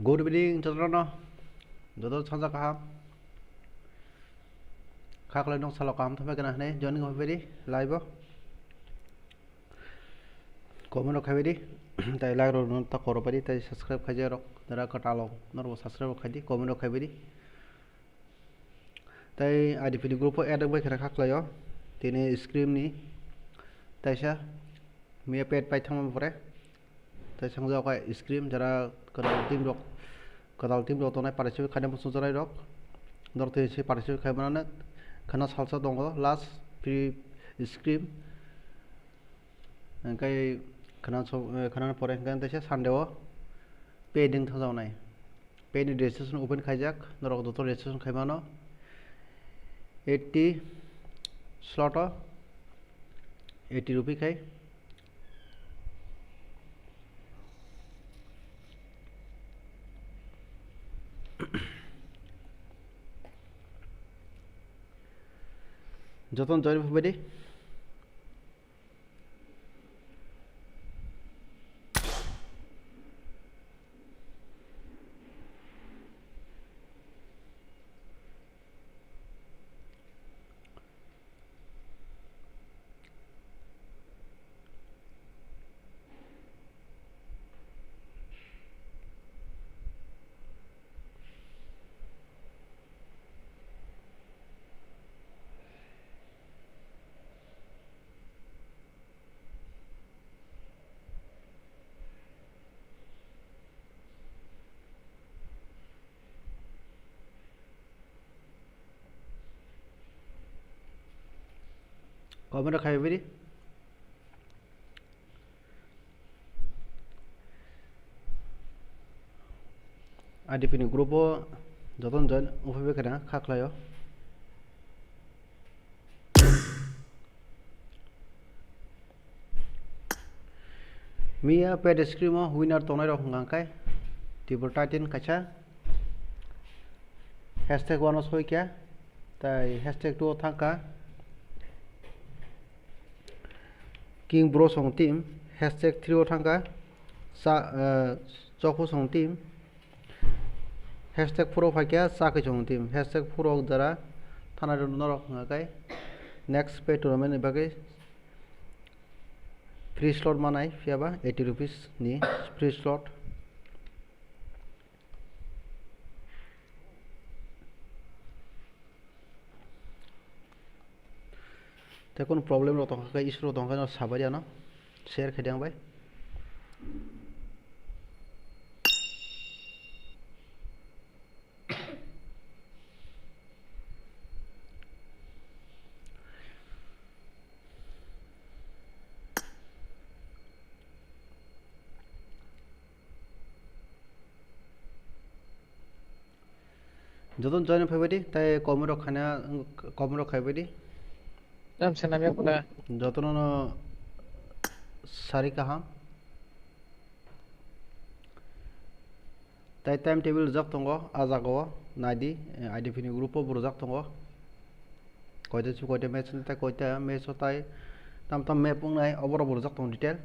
Good evening, children. Jodoh sanjak kaham. Khak lai nong salo kaham thame kana hne joining of very live. Comment rok khabedi. Tai like ro non ta koro pari tai subscribe khaje rok dara katalo nor subscribe khadi comment rok khabedi. Tai IDP group add bai khara khak layo. Tini screen ni tai sha mi pet pai thang pore. Tai sangjak ka screen jara kadal team rok tonai participate khane musun jarai rok. Dorte se participate khaimana khana salsa dongo last pre screen kai khana pore kan taise Sunday o paiding thajau nai paid registration open khaijak norok dotor registration khaimano 80 slot o 80 rupee khai joton join hobedi comment rok khaibedi IDP ni group o joton join uphebe kana khaklayo Mia paid screen o winner tonai rok ngangkai tibur titan kacha hashtag 1 soi kya tai hashtag 2 thangka king bro song team hashtag 3 thangka sa chokhu song team hashtag 4 phakya sa ke song team hashtag 4 dara thana norok ngakai next pay tournament bagai free slot manai fiaba 80 rupees ni free slot te kon problem ro tong ka issue ro tong ka sabari ana share khedang bai joton join phebedi tai komero khana komero khaibedi Nam senamya pula joton no sari kaham tai time table jak tongo ajago nadi IDP ni group o burjak tongo koite chu koite match ta koite match tai tam map ngai obor burjak tong detail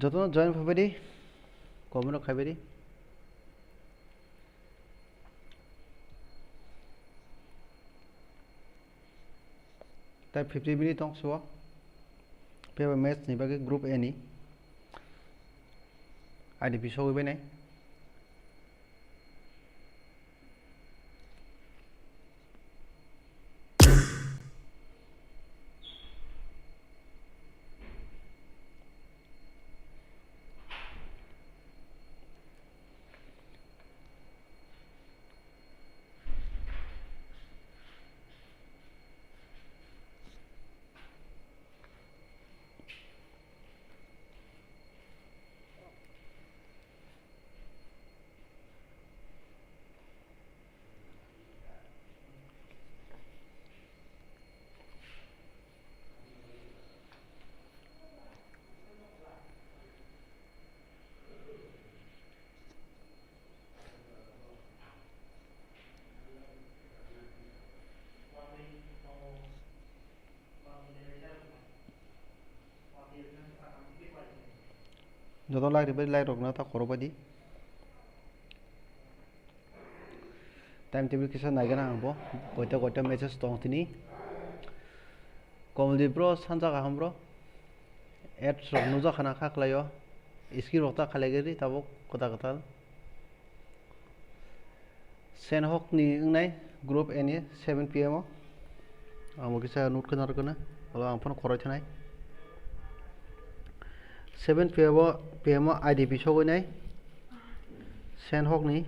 joton join phebedi komero khaibedi tai 50 minute tong so pe match ni bagi group A ni IDP so be nai Jodoh like ribai like rokna ta koro badi. Time table kisa naigana angbo. Goita matches tong tini. Komedi bro sanja kaham bro. Ads rok nuja khana khaklayo. Iski rokta khalegeri tabok kota. Sen hok ni ngai group any 7 pm. Amo kisa note kana rokna. Alo angpon koroi thanai. 7 pm IDP show nai. Sen hok ni.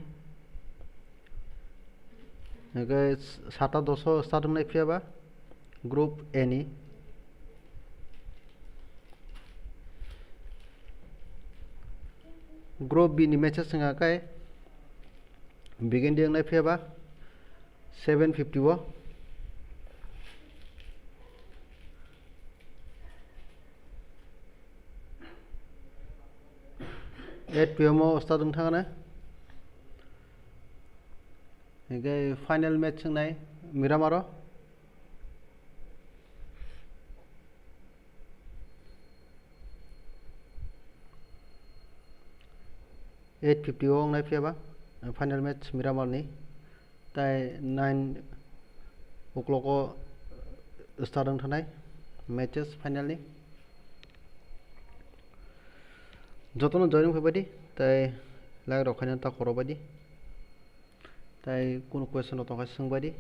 Naga sata doso starting nai fiaba. Group any. Group B ni matches nga kai. Begin diang nai fiaba. 7:50 wo. 8 pm starting thangana. Hingga final match nai Miramaro. Eight 50 wong nai fiaba. Final match Miramar ni. Tai 9 o'clock starting thanai matches final ni. Jotono joining febadi tai lag rokhana ta koro badi tai kono question to ka sung badi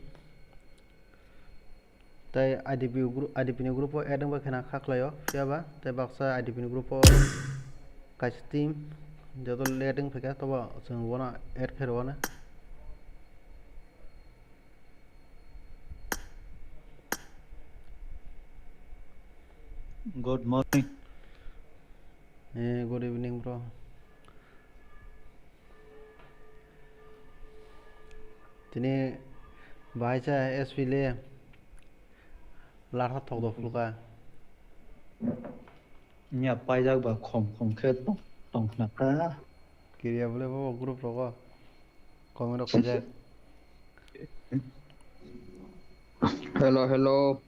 tai IDP ni group add ba khana khaklayo fiaba tai baksa IDP ni group ka team joto leading pheka to ba sung bona add khero na Good morning. Good evening bro. Tini baca SV le lar thok do fluka. Nhà bay ra bà khom khét tông nạc ra. Kiriya bole bo group roko. Comment khajak. Hello.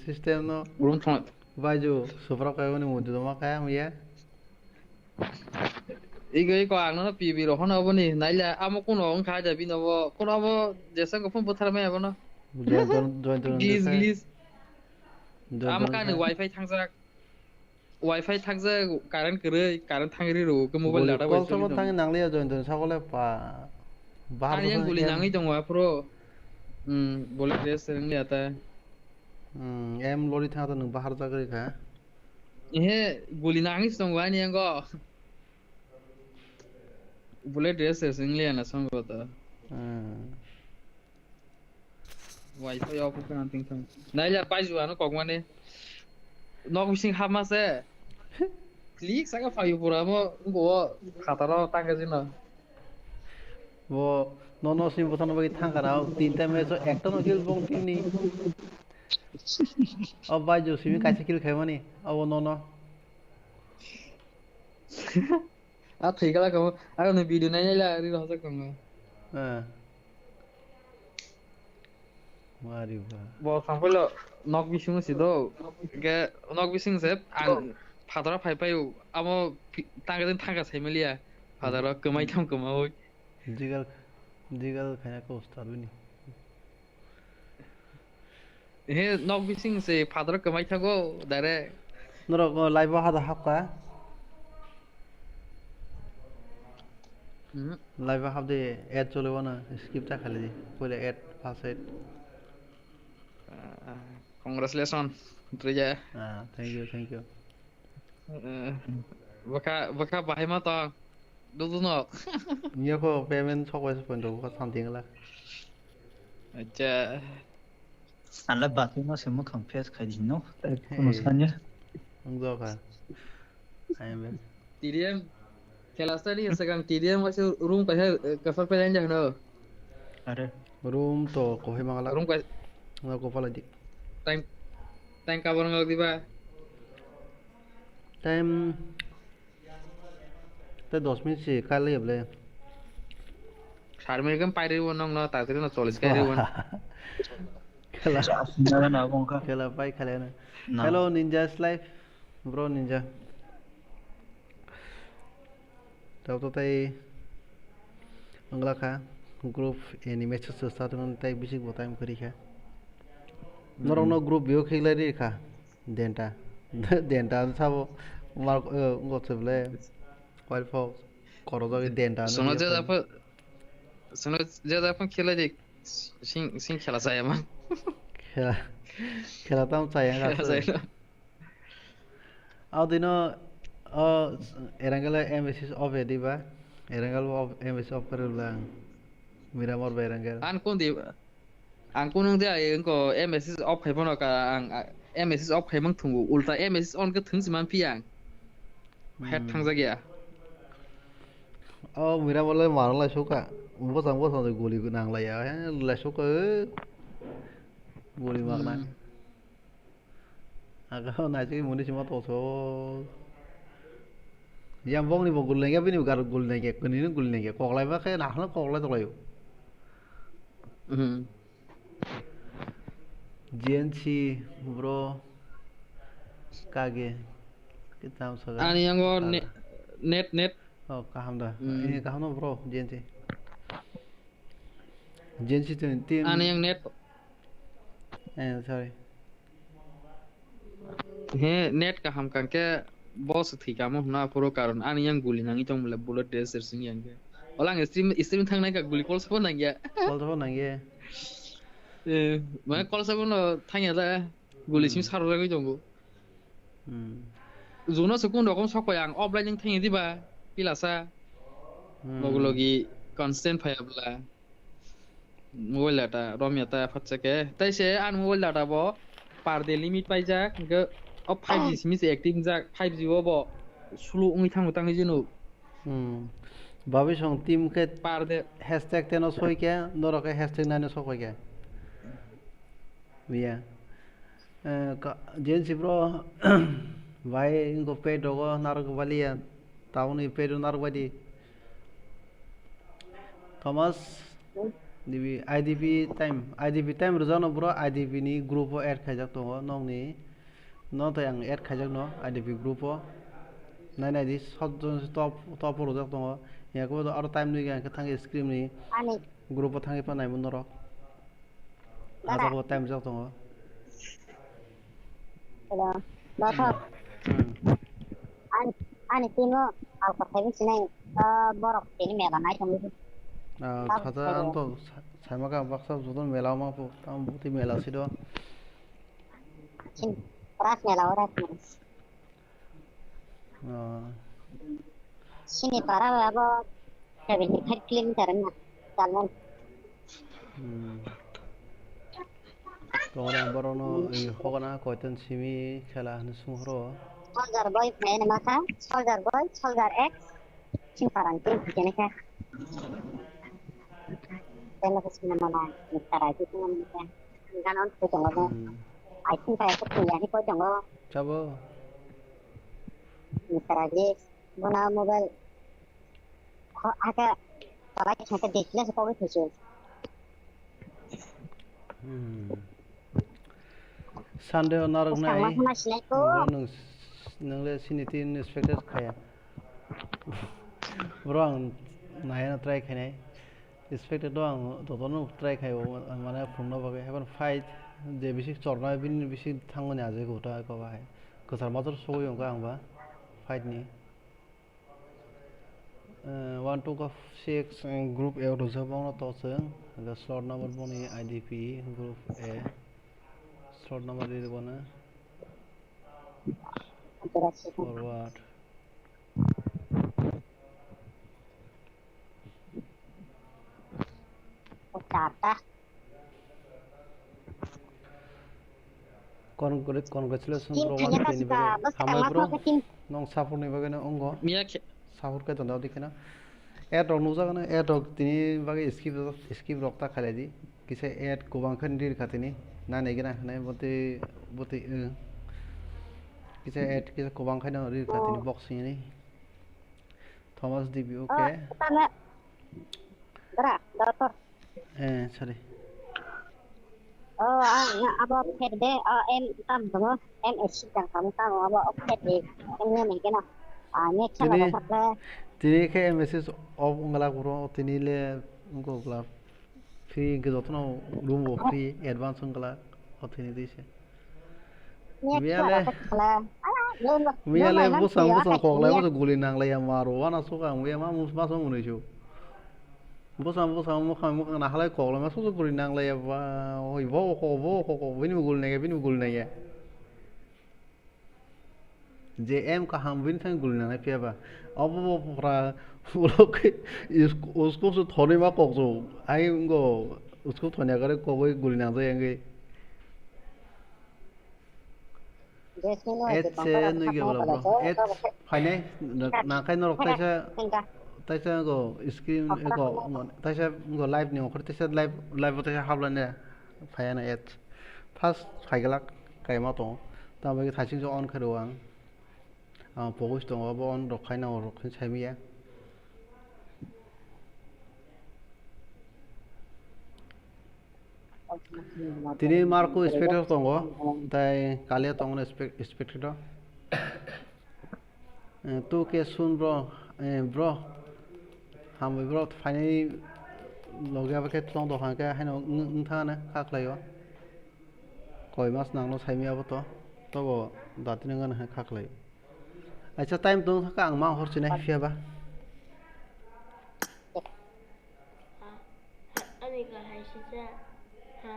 System no Room thong. baju supra kayo ni mudu ma kaya muya. Igai ko ang na pi ro hono boni naila amo kuno on kha jabi no bo kuno bo jesa ko phone bothar me abono. Join Glis. Am ka ni wifi thangja current kere current thangri ro ko mobile data call to tang nangli join sakole pa bahar ani yang guli nangi dong wa pro bole dress rengli ata em lori thang to nang bahar jagri kha he guli nangi song wa ni yang go bole dress rengli ana song go ta wifi off kan ting thang naila pai ju ano kong mane nok bising hama se click saka fayu pura mo go khataro tanga jino bo no sim bothano bagi thang karao tinta me so ekta no kill bong tini अब baju simi kaise kill khayo mani अब no a thigala ko a no video nai la ri ro sa kong mari ba bo sampolo nok bising si do ge nok bising se ang phadara phai pai amo tanga den thanga semelia phadara kamai tham kamau jigal khana ko ustad bini he nok bising se phadara kamai thago dare noro live hada hakka live have the ad chole wana skip ta khali pole ad pass it congratulations Treja thank you baka bahai ma ta du no nhiều ko payment chok wes point do ko something la acha Anh là bà thì nó sẽ mất confess khai đi nó. Tại không sao nhé. không do cả em TDM kelas tadi sekarang TDM masih room kasih cover plan aja no Ada. room to ko he mangala room kasih na ko pala dik time cover nggak tiba time te 10 minit si kali ble 4 menit kan pairi wonong no tak tadi no 40 kali won kala Nó là nào con cả. kala pai kala na hello ninjas life bro ninja tau to tai angla kha group any message to start on tai bisi bo time kari kha norong no group bio khilai ri kha denta denta sabo mar ngot seble while for koro do denta no Sono dia dia pai apa? Sono dia apa kira di sing kira saya mah. khela khela tam chai ga Kira su saya. au dino erangala message of ediba erangal of message of karula miramor berangal An kun di ang kunung dia yang ko MSS off hay bono ka ang MSS off hay mang thungu ulta MSS on ka thung siman piang. Het thang jagya. miramor le marang la shoka bo sang de goli nang la ya la shoka goli magna aga na chi muni chima to so yam bong ni bo gul lenga bini gar gul lenga kuni ni gul lenga kok lai ba khe na hla kok lai to lai GNC bro kage kitam saga Ani yang go net oh kaham da ini kaham no bro GNC GNC to team ani yang net sorry he net ka ham kan ke boss thi ka mo na puro karon ani yang guli nang itong mala bullet desert sing yang ke olang stream thang nai ka guli kol sabon nang ya kol to nang ye ma kol sabon no thang ya la guli sim sar ra ko jong Zuno sekun dokom sok yang offline yang thang di ba pilasa logi constant payabla mobile data rom yata phatchake tai se an mobile data bo par de limit pai jak ge of 5G simi se active jak 5G bo sulu ung thang utang jinu babi song team ke par de hashtag teno soi ke noro ke hashtag nane sok ke biya GNC bro vai ingo pe dogo narok balia taun i pe narok badi Thomas dibi IDP time rozono bro IDP ni group add khajak to nong ni no to yang add khajak no IDP group nai nai di sotjon top rojak to ya ko do ar time ni ga thang screen ni group thang pa nai mon ro ada ko time jak to Hello. WAATHOB. Ani tino al pakai sini borok ini mega naik kamu. thada an to saima ka baksa jodon mela ma po tam buti mela sido Sini peras mela orang. Sini para apa? Tapi ni kan clean caranya. Jalan. Orang barono hogana koiten simi khela han sumhro Soldier boy main masa. Soldier boy, soldier X. Sini parang tu jenis kan. Saya nak sini mana? Ntar aja tu namanya. Kan on tu jangan. I think saya tu punya ni kau jangan. chabo Ntar aja. Mana mobile. Agak kalau kita display seperti itu. Sunday narok nai Sama sini tu. nang le siniti inspector khaya bro nai na try khainai inspector do ang to no try khai mane phumno bage haban fight je bisi chorna bin bisi thangone aje gota ko ba ko sar motor so yong ka ang ba fight ni 1 2 of 6 group A roza bang to seng the slot number boni IDP group A slot number di bona forward Data. congratulations Tim bro hanya one kasih penny bage bos hamai sama bro tuh tim. nong support ni bage na ongo mia support ka tanda dikena add rok nuja kana add rok tini bage skip rok ta khale di kise add ko bang khan dir khatini na nei gena na boti kise add kise ko bang khan dir khatini box ni Thomas DB okay about head there em tam đó em exit chẳng thấm tam about head đi em nghe mình cái nào next là có Tini thật là tini ke message of ngala kuro tini le unko kala free ke jotno room wo free advance ngala o tini dise next là miale có thật là luôn miale rồi nó chỉ busang ở busang cái kok lai nhé bo guli nang lai amaro wana suka we ma mus ma so ngune chu busang busang mo khang mo khang na halai kok lai ma so guli nang lai ba oi bo ko vini gul ne J M का हम win संग गुलना है पिया बा अब वो पूरा वो लोग उसको से थोड़ी मार कोक जो आई उनको उसको थोड़ा करे कोई गुलना तो यंगे जैसे नो है एच कि से बंपर अब नहीं हाथ क्या में बोला पड़ा ब्रो तो एच फाइने ना कहीं ना रखता है इनका तैसे को स्क्रीन अखरा को को तैसे को लाइव नहीं होकर तैसे लाइव तैसे हाबला ने फाया ना एच फर्स्ट खाइगलाक कायमा तो तब एक थाचिंग जो ऑन करो आं फोकस दङ अब अन रखायना रखाय सामिया तिनी मार्को स्पेक्टर दङ ताय काले दङ स्पेक्टर तु के सुन ब्रो ब्रो हाम ब्रो फाइनै लगे के तं दखान के हाइन नोंथाङानो खाख्लायो कय मास नांनो सामियाबो तब दातिनो गान खाख्लायो अच्छा टाइम दं थाका आं मा हरसिना फियाबा Ani ka hay siya. Ha?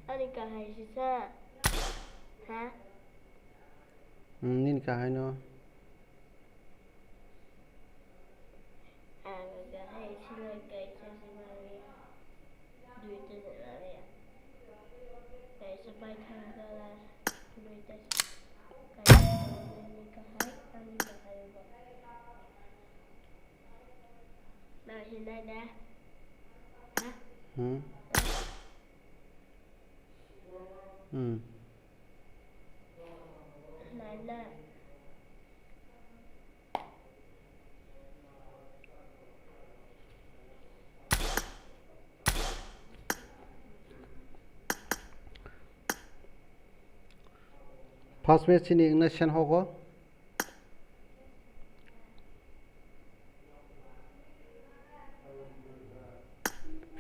Ani ka hay siya. Ha? nin ka haino Ani ka hay siya kay siya si Maria. Duita si Maria. Kay sa bay tanga la. Duita si. Kay ani ka hay. Ani ka hay ba? Nào hiện nay đã. Ha? Này là. First match नि English होगो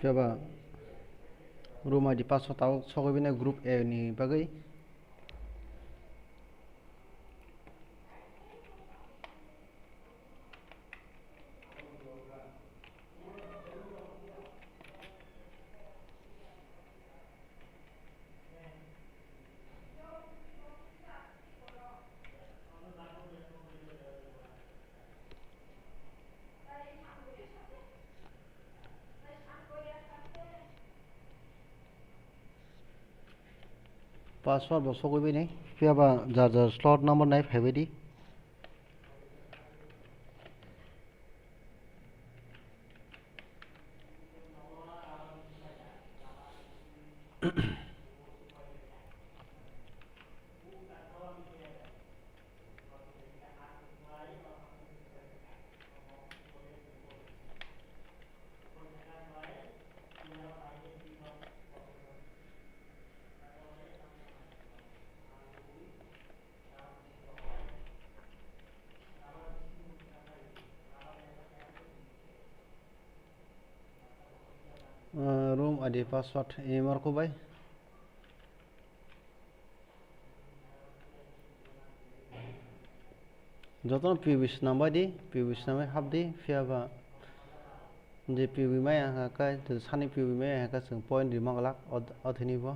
फियाबा रूमा दि पास ताव सगैबिना group A नि बागै password बो सगैबिनै फियाबा jar slot number नाय फाइबायदि room आदि password MR को bye जतन पिबिस नाम्बार दि पिबिस नाम्बार हाब दि फियाबा जे पिबि माया का सानि पिबि माया का जों पॉइंट रिमागला अथेनिबो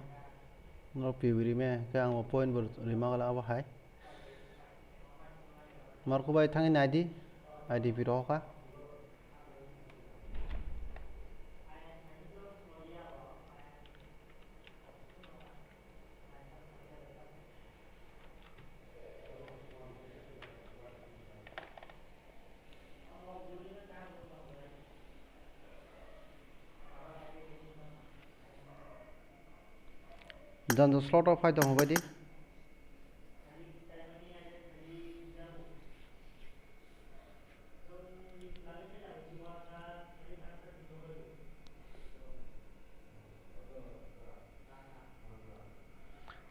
न पिबि माया का आं पॉइंट बर रिमागला अब हाय मारको बाय थांनि आईडी बिरो का Then slot of फायदा होबाय दि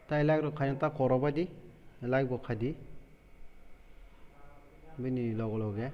tai like ro khaina ta koro badi like bo khadi bini logo loge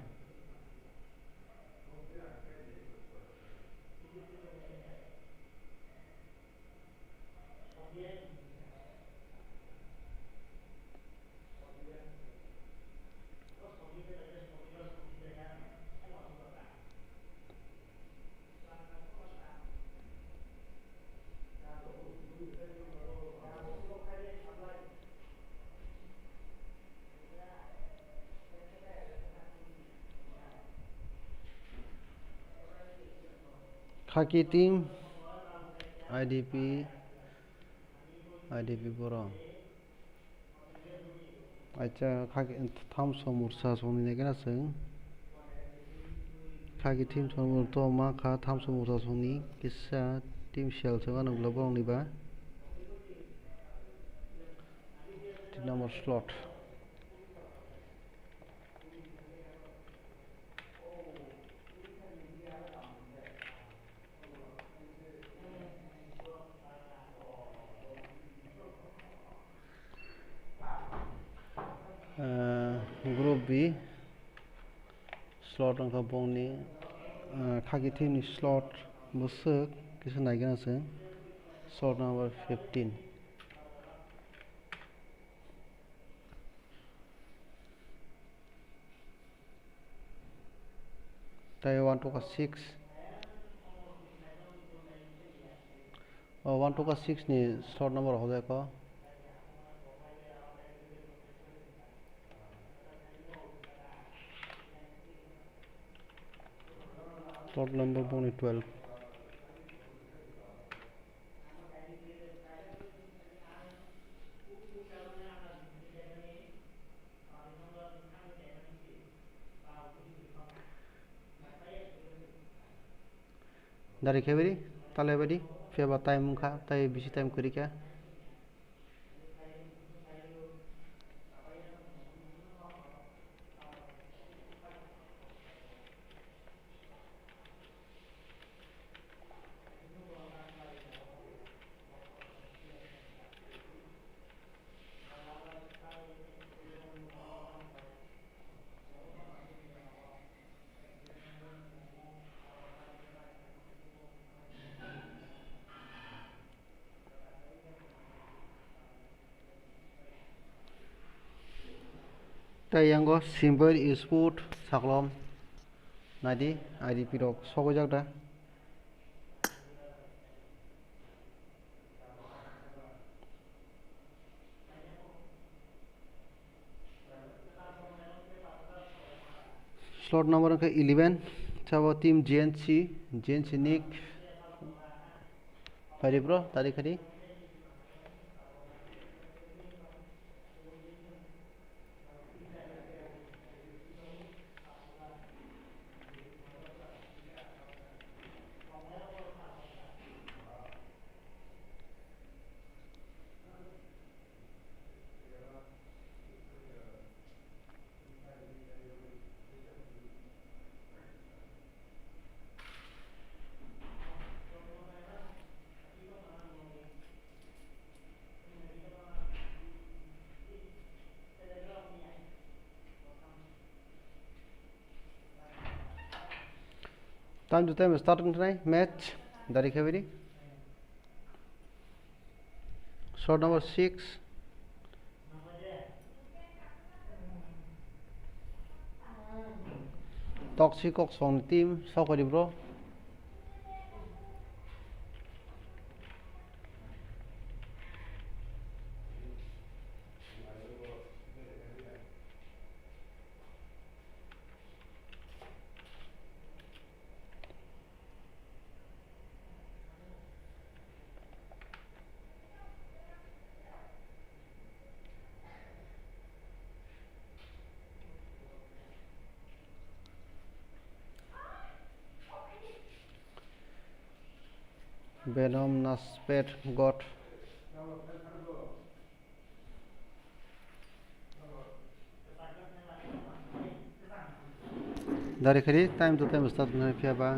khaki team idp boro acha khaki tham somursa somni negena sing khaki team somur to ma kha tham somursa somni kissa team shell songa nungla borong ni ba 3 number slot group B slot angka bongni khaki team ni slot busuk kisa naigena sing slot number 15 tai 1 to 6 1 to 6 ni slot number hodai ko slot number bongni 12 dari kebiri tale badi feba time kha tai bisi time kuri kya tai yango simple input saklom nadi idp rok sogojak da slot number ke 11 chabo team gnc nick pari bro tari khari time to time starting tonight match dari kebiri slot number 6 toxic song team sokori bro Venom Naspet got dari khari time to time start na pia ba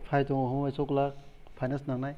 phai to ho chokla finance na nai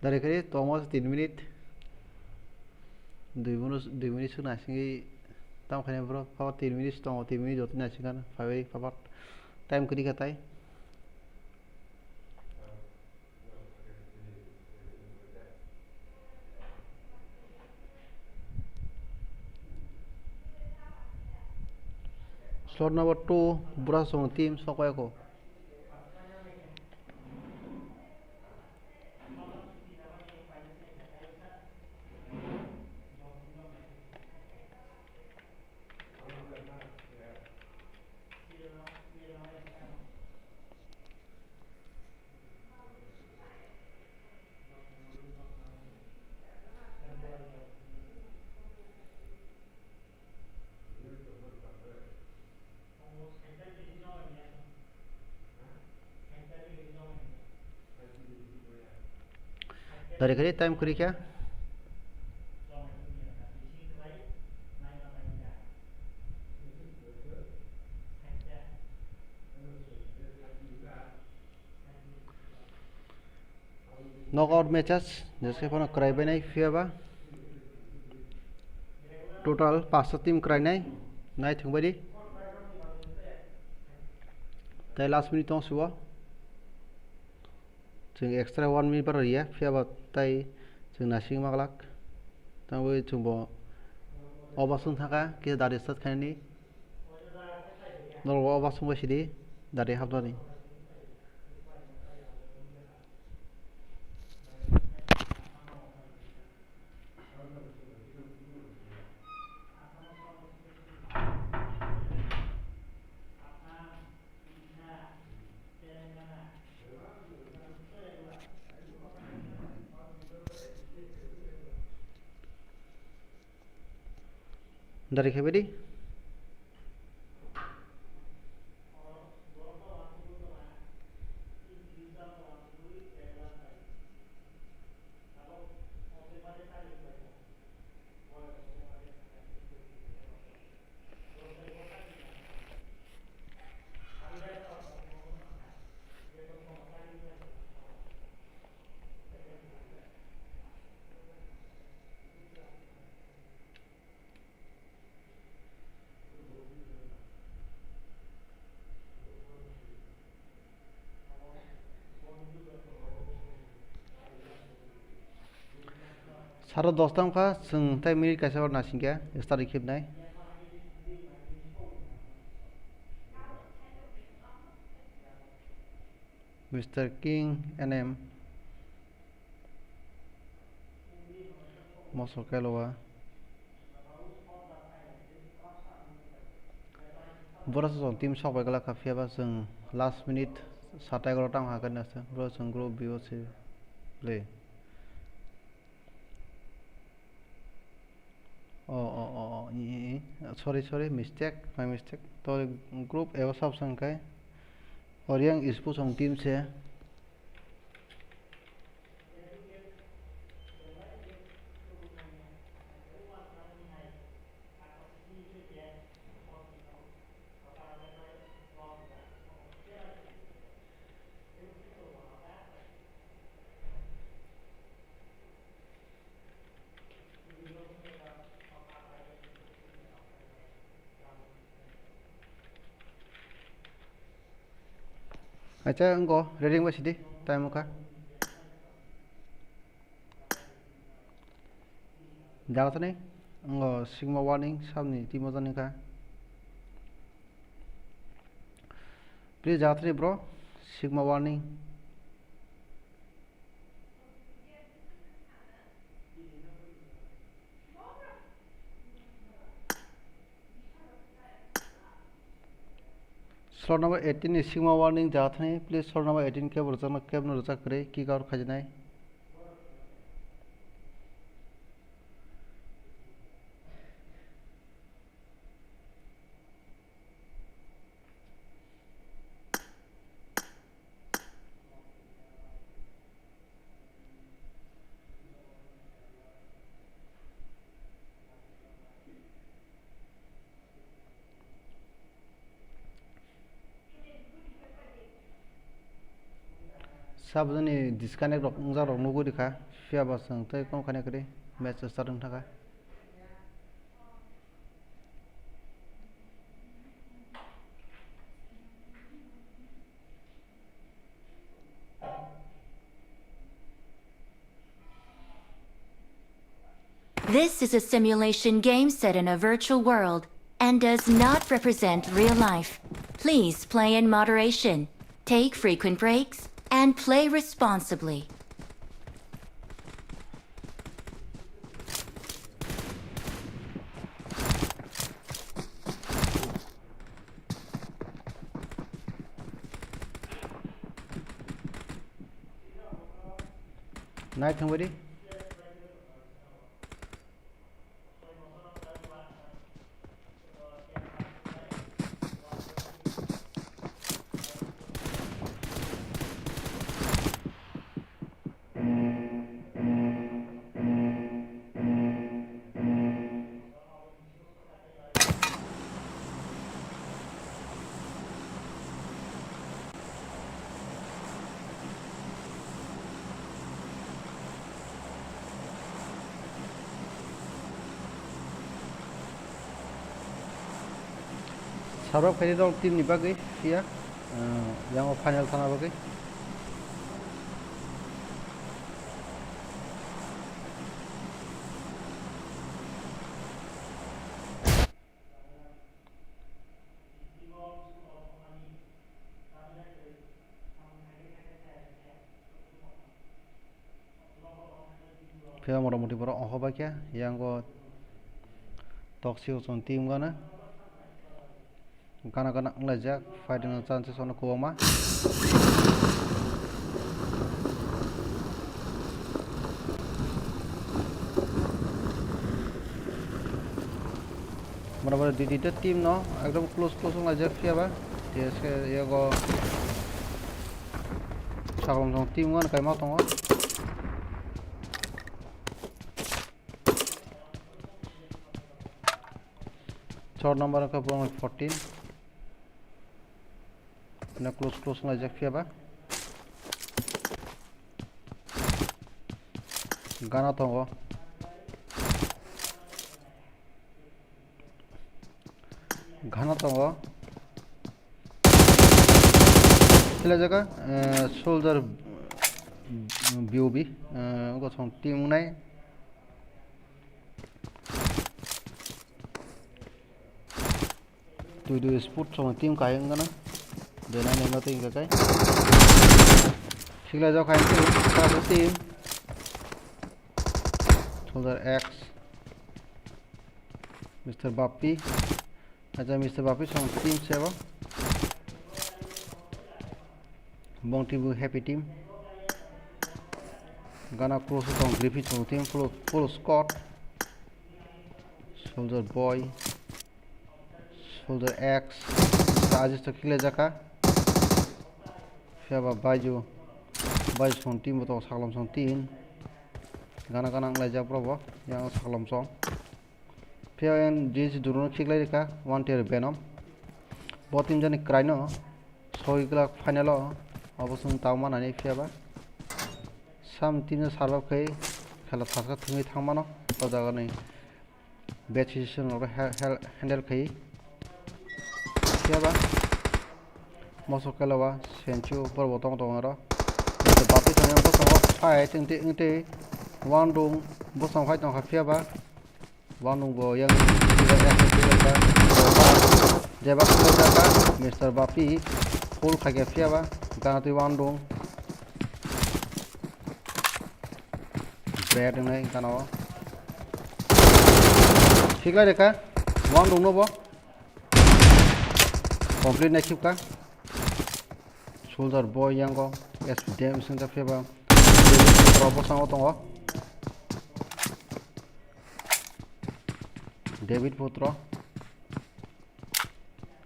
Dari kali Thomas 3 menit 2 menit sudah nasi tam kene bro kalau 3 menit tong 3 menit jotin nasi kan fabai fabat time kiri katai slot number 2 buras song team sokoy ko dari kali time kiri kya knockout matches जैसे अपन कराइबे नहीं फियाबा total 500 team कराइनाय नाय थंबायदि ताय last minute तों सुवा जों extra 1 minute बार रिया फियाबा ताय जों नासिं मागलाक तांबो जोंबो अबासुं थाका के दारि स्टार्ट खायनि नलवा अबासुं बासिदि दारि हाबनानि dari kebedi सारा 10 टाइम का जों ताय मिनिट कासे बार नासिंगा स्टार्ट खेबनाय मिस्टर किंग एनएम मसकेलवा बरस जों टीम सकबाय गला काफियाबा जों लास्ट मिनिट 7-11 टाइम हागोन नासो बरस जों ग्रुप बिओसी play sorry mistake my mistake तो group एवं सब संख्या और yang इसपो सं टीम से अच्छा अंको रेडिंग बसिदि टाइम का जागत नहीं अंको सिग्मा वार्निंग सामने टीम जाने का प्लीज जागत नहीं bro sigma warning slot number 18 is sigma warning जात नहीं प्लीज slot number 18 के वर्जन के अपने रचा करे की कार खजनाई सब जने डिस्कनेक्ट रंजा रंगो दिखा Fiaba sang tei kon khane kri match starting thaka. This is a simulation game set in a virtual world and does not represent real life. Please play in moderation, take frequent breaks, and play responsibly. Night somebody. Sarap kali dong tim ni bagai ya, yang final sana bagai. Kaya moda-modi bara oh bagai yang ko toxic son tim gana. Kana ngelajak fighting chances on kuama. Mana di tim no, ekdom close ngelajak siapa? Dia ya ko saklom tim kan kayak mau tongo. Short number ka 14. Na close ngajak siapa? Gana tongo. Sila jaga soldier BOB ko song team nai. Tu sport song team kaya ngana. Dena ne mate inga kai. Sila jaga kain team. Soldier X. Mr. Bapi. Aja Mr. Bapi song team sewa. Bong team happy team. Gana close song Griffith song team full squad. Soldier Boy. Soldier X. Aja sekile jaka. Siapa baju song team atau salam song team. Gana ngelajar probo yang salam song. Pian jenis durun kiklah deka one tier Venom. Bot tim jani kraino. So ikla final abosung tahu mana ni siapa. Sam timnya sarap kai kalau pasca tungi thang mana. Atau jaga ni bad situation orang handle kai. Siapa? Masuk kalau wah senchu perbotong ora. Tapi tanya bosong fight inti Wandung bosong fight tong siapa? Wandung bo yang tidak jebak jaga Mr. Bapi full kagak siapa? Ganti Wandung bad ini kana sikla deka Wandung no bo complete na chipka Soldier Boy yang ko SPDM senta siapa? Robo sang otong David Putra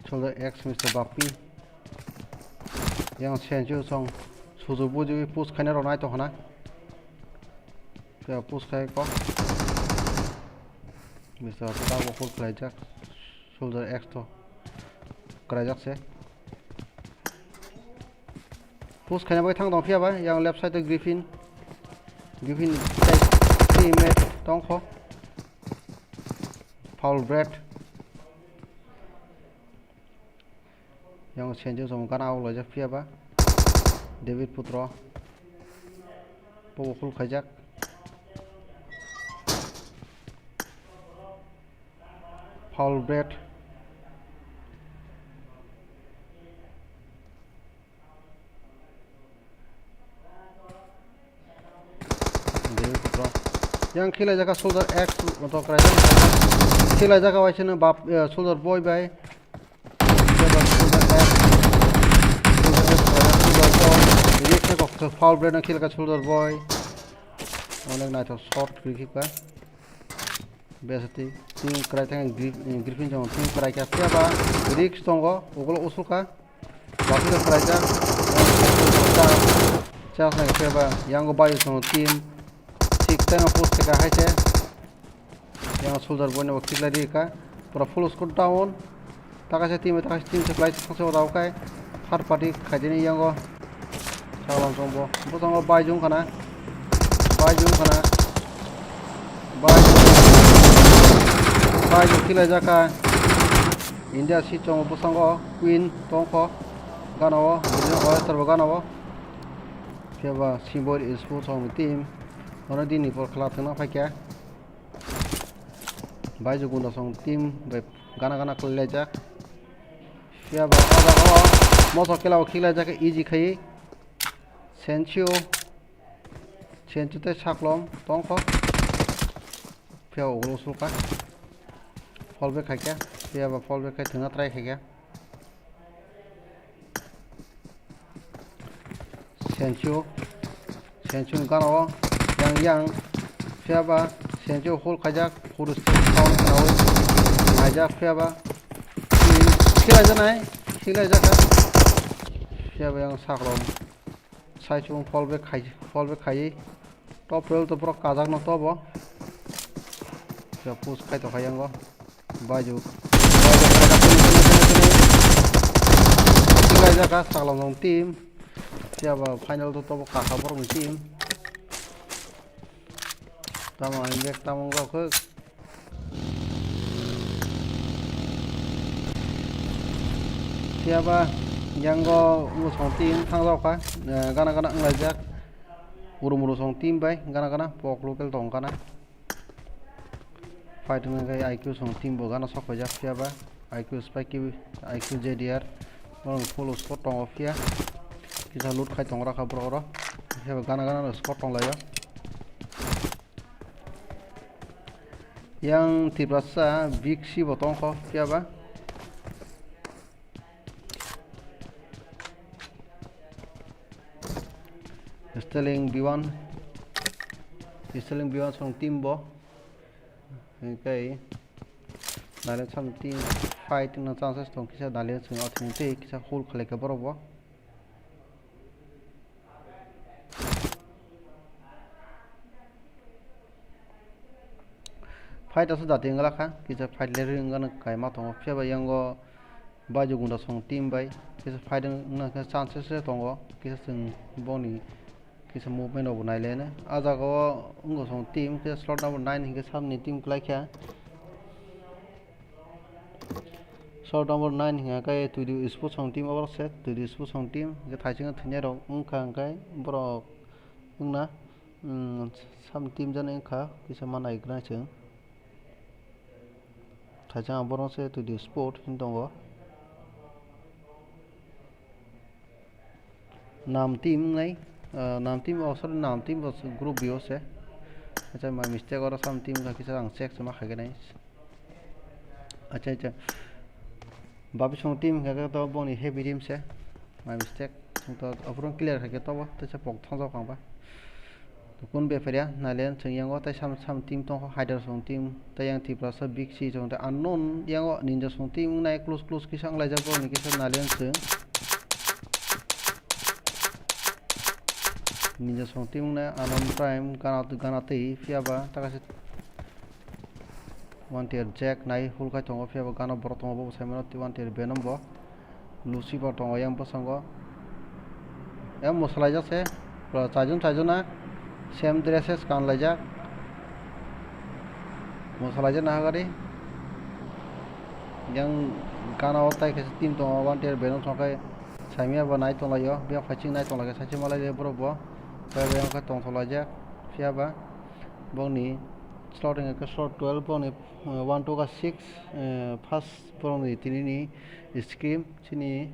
Soldier X Mr. Bapi yang senju song suzubu ju push khane ronai to hana ya push khai ko Mr. Putra ko full plajak Soldier X to krajak se push khane bai thang dong phia ba yang left side to Griffin give in teammate tongkho foul bread yang senju som kan au lo ja pia ba David Putro powokul khajak foul bread David Putro yang khila jaka soldier X untuk kerajaan khila jaka wajib bap soldier boy by foul bread na kill ka soldier boy onek na short free kick ba besati team krai tang griffin jong team krai ka sia ba risk tongo ogolo usuka basu krai ja chas na ka ba yango bayu song team tik tang post ka haise yang soldier boy na kill la di ka pura full score down takase team supply sangse daw kai third party khajini yango salam sombo busango baijung kana baijung kila jaka India si chong busango queen tongko ganawo bujo servo ganawo keba symbol is full song team ona dini por khala thana phakya baijung gunda song team be gana kle jak keba ada moso kila jaka easy khai senchu te saklom tongko piao urusulka fallback khaikya pia ba fallback khai thunga try khaikya senchu ganawo yang pia ba senchu hol khajak purus sound nawi ajak pia ba khila jaka pia ba yang saklom sai chung fallback khai top rail to pro kazak no to bo ja push khai to khayang go baju kila jaka saklom team siapa final to ka khabar ng team tama inject tamong go khuk siapa yang go musong team thangjaw ka gana nglajak muru song team bai gana pok local tong kana fight ng kai IQ song team bo gana sok jak siapa IQ spike IQ JDR orang follow spot tong ofia kita loot khai tong ra kha bro siapa gana spot tong layo yang Tiprasa big si botong kho siapa Stealing B1 song team bo okay dale sam team fight na chances tong kisa dale sing out ni kisa hole khale ka borobo fight asu date ngala kha kisa fight le ring ngana kai ma tong phya ba yango baju gunda song team bai kisa fight na ka chances se tongo kisa sing boni kisa movement of nailene aja go ungo song team kisa slot number 9 hinge samni team klaikya slot number 9 hinga kai tu di sport song team over set tu di sport song team ge thaichinga thnya ro ungkha kai bro ungna sam team jana kha kisa manai gra cheng thaichang borong se tu di sport hindongo nam team ngai nam team also nam team was group bio se acha my mistake or some team ka kisa ang check sama khage nai acha babi song team ka to boni heavy team se my mistake to apron clear khage to ba to cha pok thang kang ba to kun be feria nalen chengyango ta sam team to hider song team ta yang Tiprasa big si jong ta unknown yango ninja song team nai close kisang lai jabo ni kisa nalen cheng ninja song team na anon prime gana tei fiaba takase one tier jack nai hulka tongo fiaba gana bor tongo bo saimano ti one tier venom bo lucy bo tongo yang pasango yang mosala jase chajun na same dresses kanlaijak mosalaijakno hagari yang ganao tai kaisa team tongo 1 tier benom tongkai saimia bo nai tonglaio bia faching nai tonglaika sache malai borok bo bia ka tongtolaijak phiaba bongni slotting ka slot 12 boni 1 2 ka 6 first bongni tinini scrim chini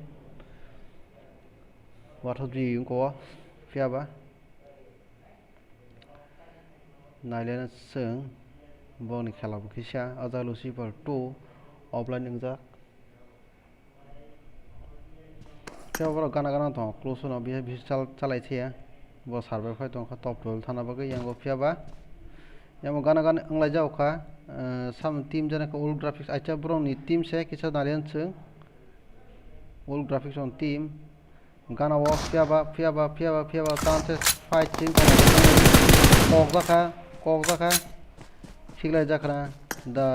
WAATHOB G yungko phiaba nailena seng bongni khela bo kisa aja Lucifer 2 offline ungjak phiaba borok gana gana tong close no bihe chalai thia bo survey phai tong top 12 thana bagui yango phiaba yamo gana gana anglai jau kha sam team jana ka old graphics acha borok ni team se kisa nalian seng old graphics on team gana wo phiaba chances fighting kok jaka siglai jakra the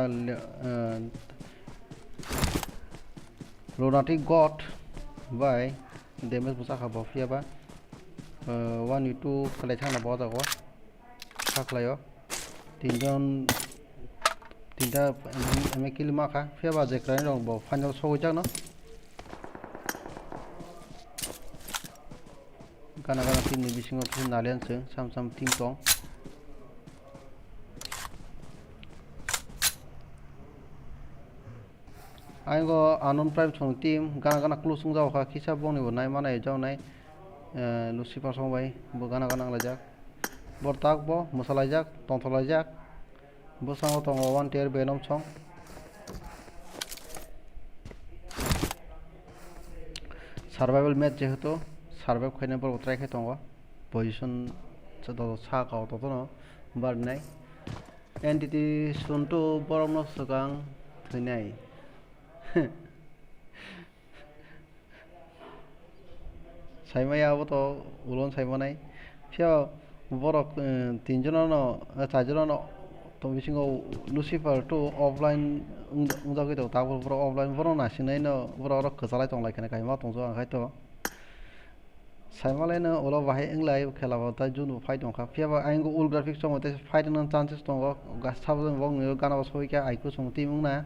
lunatic god by damage busaka bo phiaba 1 2 khalai thangna bo jago khaklayo tinta ame kilma kha phiaba jekrani rong bo final show jak no gana team ni bisingo kisi nalian seng sam team tong aingo anon prime chong team gana close jau kha kisa bongni bo nai manai jau nai Lucifer song bai bo gana nglajak bortak bo mosalajak tongtolajak bo sango tongo 1 tier benom chong survival match jehetu survive khaina bor try khai tongo position chado sa ka to no bar nai entity suntu borom no sakang thinai saimaya abo to ulon saimanai phia borok tinjono chajono to bisingo Lucifer 2 offline ungjagoi to tabor boro offline boro nasinai no boro khachalai tonglai khana kaima tongjo angkai to saimalai no ulo bahai englai khela bo ta junu fight ongkha phiaba aingo old graphics song te fight no chances tongo gasabong bong gana bo soika aiku song timung na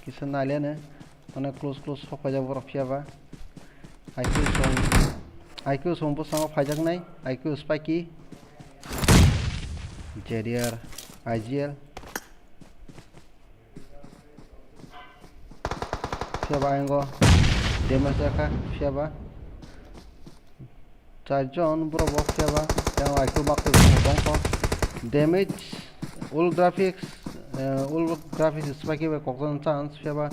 kisa nailene ona close sokaja boro phiaba IQ song bo sango phajak nai IQ spiky Jedier IGL phiaba aingo damage jaka phiaba charjon bro bo phiaba yang IQ bakte bongko damage all graphics spiky be kokon chance phiaba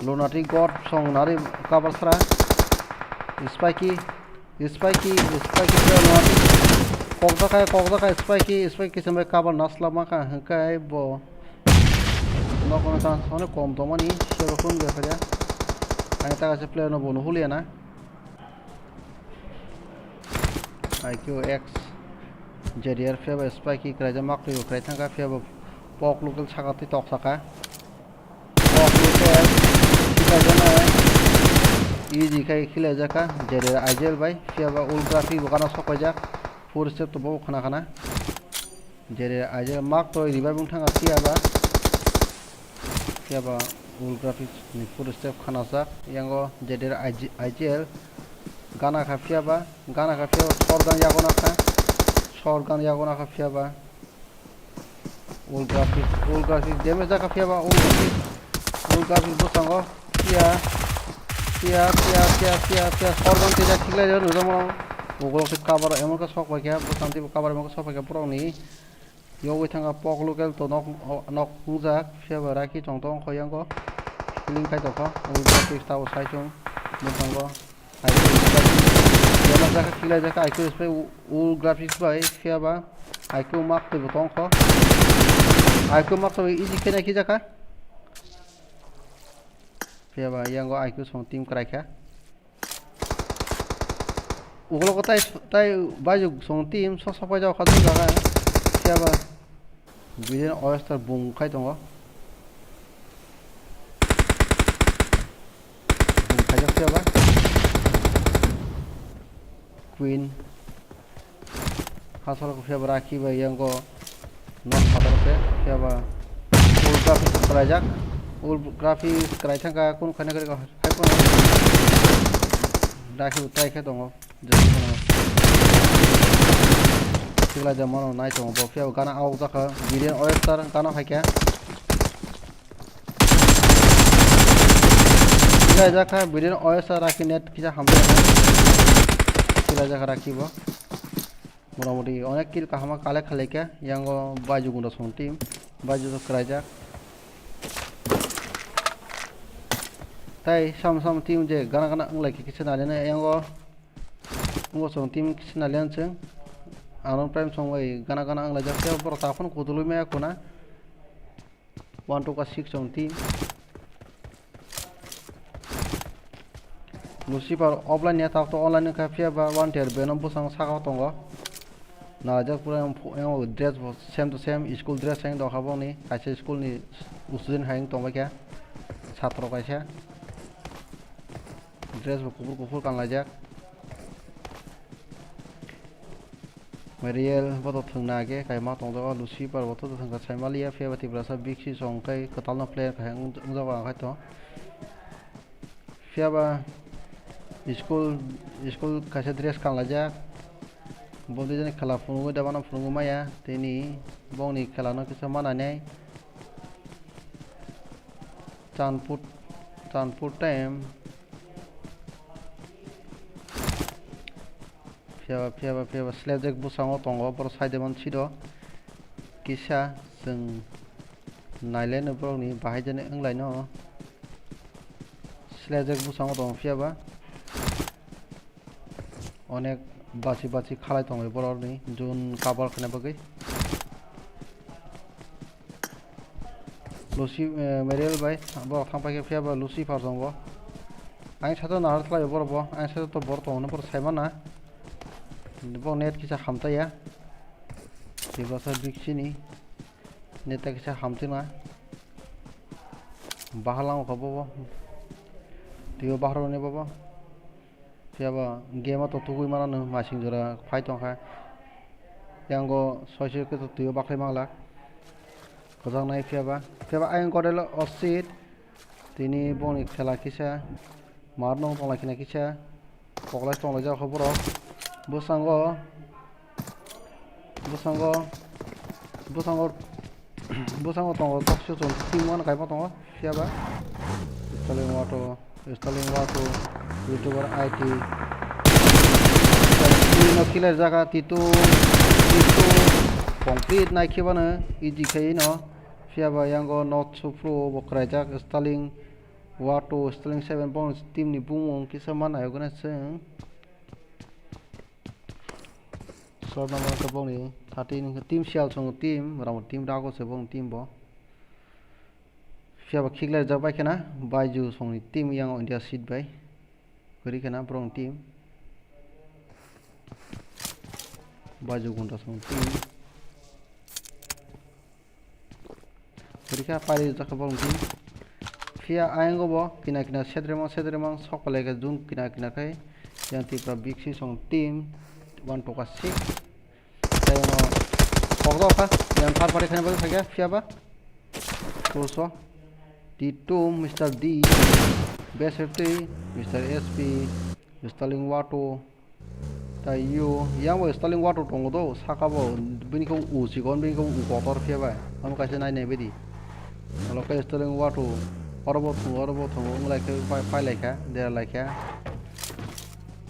lunatic god song nari cover sra spiky lunatic kokda kai spiky sampai cover nasla maka kai bo no kono chance one kom to mani serokon ge khaja ai ta ka player no bonu huliana IQ X Jedier phiaba spiky kraja makli krai thanga phiaba pok local sakati tok saka pok local jana easy kai khila jaka Jedier IGL bai phiaba ultra fi bokana sokajak four step to bo khana Jedier IGL mark to revive thanga phiaba ultra fi ni four step khana jak yango Jedier IGL gana kha phiaba shotgun yagona kha phiaba all graphics damage jaka phiaba all graphics bo sango pia shotgun te jak thikla jo nudo ugol ke cover emon ka sok bakya bo santi cover emon ka sok bakya pro ni yogi thanga pok local to nok jak phiaba raki tongtong khoyango link kai to kho all graphics ta sai chung bo sango yana jaka khila jaka IQ spray all graphics bai phiaba IQ mark te botong kho IQ mark to easy kena ki jaka phiaba yango IQ song team krai kha uglo ko tai baju song team so pa jaw khadu jaga phiaba bijen oyster bung khai tongo bung khai jak phiaba Queen hasal ko fiaba raki ba yang go not patar pe fiaba ul graphics kerajak ul graphics kerajak ka kun khane kare ko hai ko raki utai ke dongo just kono sigla jamano nai tongo bo fiaba gana au jaka video oyster gana haikya sigla jaka video oyster raki net kisa hambe sigla jaka raki bo মোটামুটি অনেক কিল কাহামা কালে খালেকে ইয়াঙ্গ বাজু গুন্ডা song team বাজু তো ক্রাইজা তাই সাম সাম team যে গানা গানা লাইকে কিছু নালেনে ইয়াঙ্গ উঙ্গো সং টিম কিছু নালেন जों আনন প্রাইম সং ওই গানা গানা আংলা যাতে বড় তাফন কুদুলুই মায়া কোনা 1 2 6 সং টিম লুসিফার অফলাইন নে তাফতো অনলাইন কা ফিয়া বা 1 টের বেনম বুসাং সাগাও তঙ্গ না just pura yang dress same to same school dress yang do habong ni kaisa school ni student haing tongba kya chhatro kaisa dress bo kufur kufur kan lajak Mariel boto thungna ge kai ma tong do lucy par boto thungka saimalia fe bati brasa biksi song kai katal na player kai ungja wa kai to fe ba school kaisa dress kan lajak বন্ধু জনে খেলা ফুঙ্গু দাবানা ফুঙ্গু মায়া তিনি বংনি খেলানো কিছু মানানে Chanpur time फियाबा स्लेबजेक बुसाङाव दङ बर' साइदेमन सिद' किसा जों नायलायनो बर'नि बाहायजेनो ओंलायनो स्लेबजेक बुसाङाव दङ फियाबा अनेक बासि खालाय दङ बर'नि जुन काबार खानाय बागै लुसि मेरियल बाय बर' थांफायखे फियाबा लुसि फार दङ आं साथ' नारथलायो बर'बो आं साथ' बर' दङनो बर' सायमाना बर' नेट किसा खामताया Tiprasa biksini neta kisa hamtina bahalang ka baba tiyo bahro ne baba fiaba game to tugui mana no masing jora fight on kha yango soise ke to tiyo baklai mangla kozang nai fiaba ayen kodelo osit tini boni khela kisa marno tongla kina kisa poklai tongla ja khoboro busango tongo taksyo ton timon kai pa tongo fiaba installing wato youtuber IT no killer jaga titu complete nai khibana easy khai no fiaba yango not so pro bokrai jak installing wato installing 7 bonus team ni bumong kisa mana ayogana seng short number ka bong ni 13 team shell song team ram team dago se bong team bo fiaba khigla jabai kana baiju song ni team yang india seat bai kori kana brong team baiju gunta song team kori ka pari jakha bong team fia ayengo bo kina sedremang sok palega jun kina kai yang tipra biksi song team 1 to 6 tayo no pokdo ka yang thar pare khane bal thagya fiaba so D2 Mr. D best safety Mr. SP installing wato tayo yang wo installing wato tongo do sakabo bini ko usigon bini ko ukotor fiaba am kaise nai nei bedi alo ka installing wato orobo thungo nglai ke file laika there laika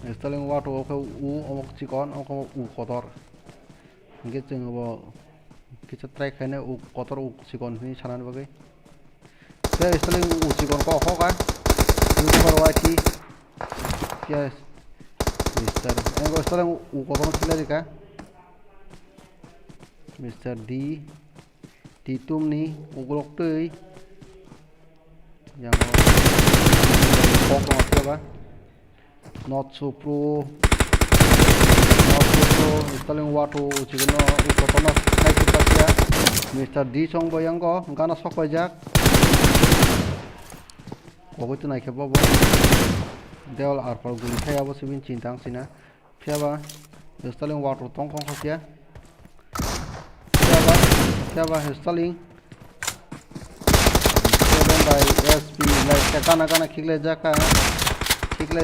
installing wato ko u omok chikon omok u kotor nge जोङो bo kicha try khane u kotor u chikon ni sanan bagai ke installing u chikon ko hoga youtuber waki yes Mr. Engo installing u kotor chile ka Mr. D titum ni ugrok tei yang kok ba not so pro installing wato chigno ukotono kai pasia Mr. D song boyango gana sokojak ogoito nai khebo bo deol arpor guli khaya bo sibin chintang sina fiaba installing wato tongkong khasia fiaba installing 7 by sp like kana khiklai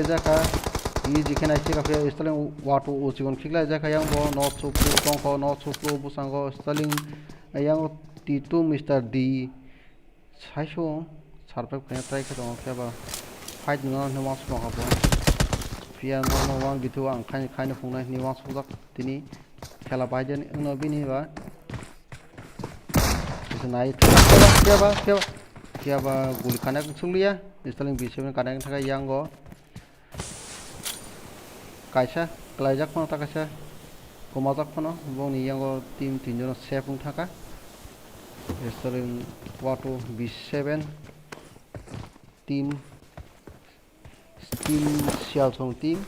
jaka yi jikhena chika fia installing watu uchigon khiklai jaka yang bo not so pro tongko not so pro busango installing yang t2 mr d saisho sarpe khaya try ka dong fiaba fight no no mas no habo fia no wang gitu ang khai phungnai ni was sudak tini khela baijen no bini ba nai fiaba guli kanak sunglia installing b7 kanak thaka yango kaisa klaijak phono takasa komajak phono boni yango team tinjono sepung thaka installing watu b7 team sialsong team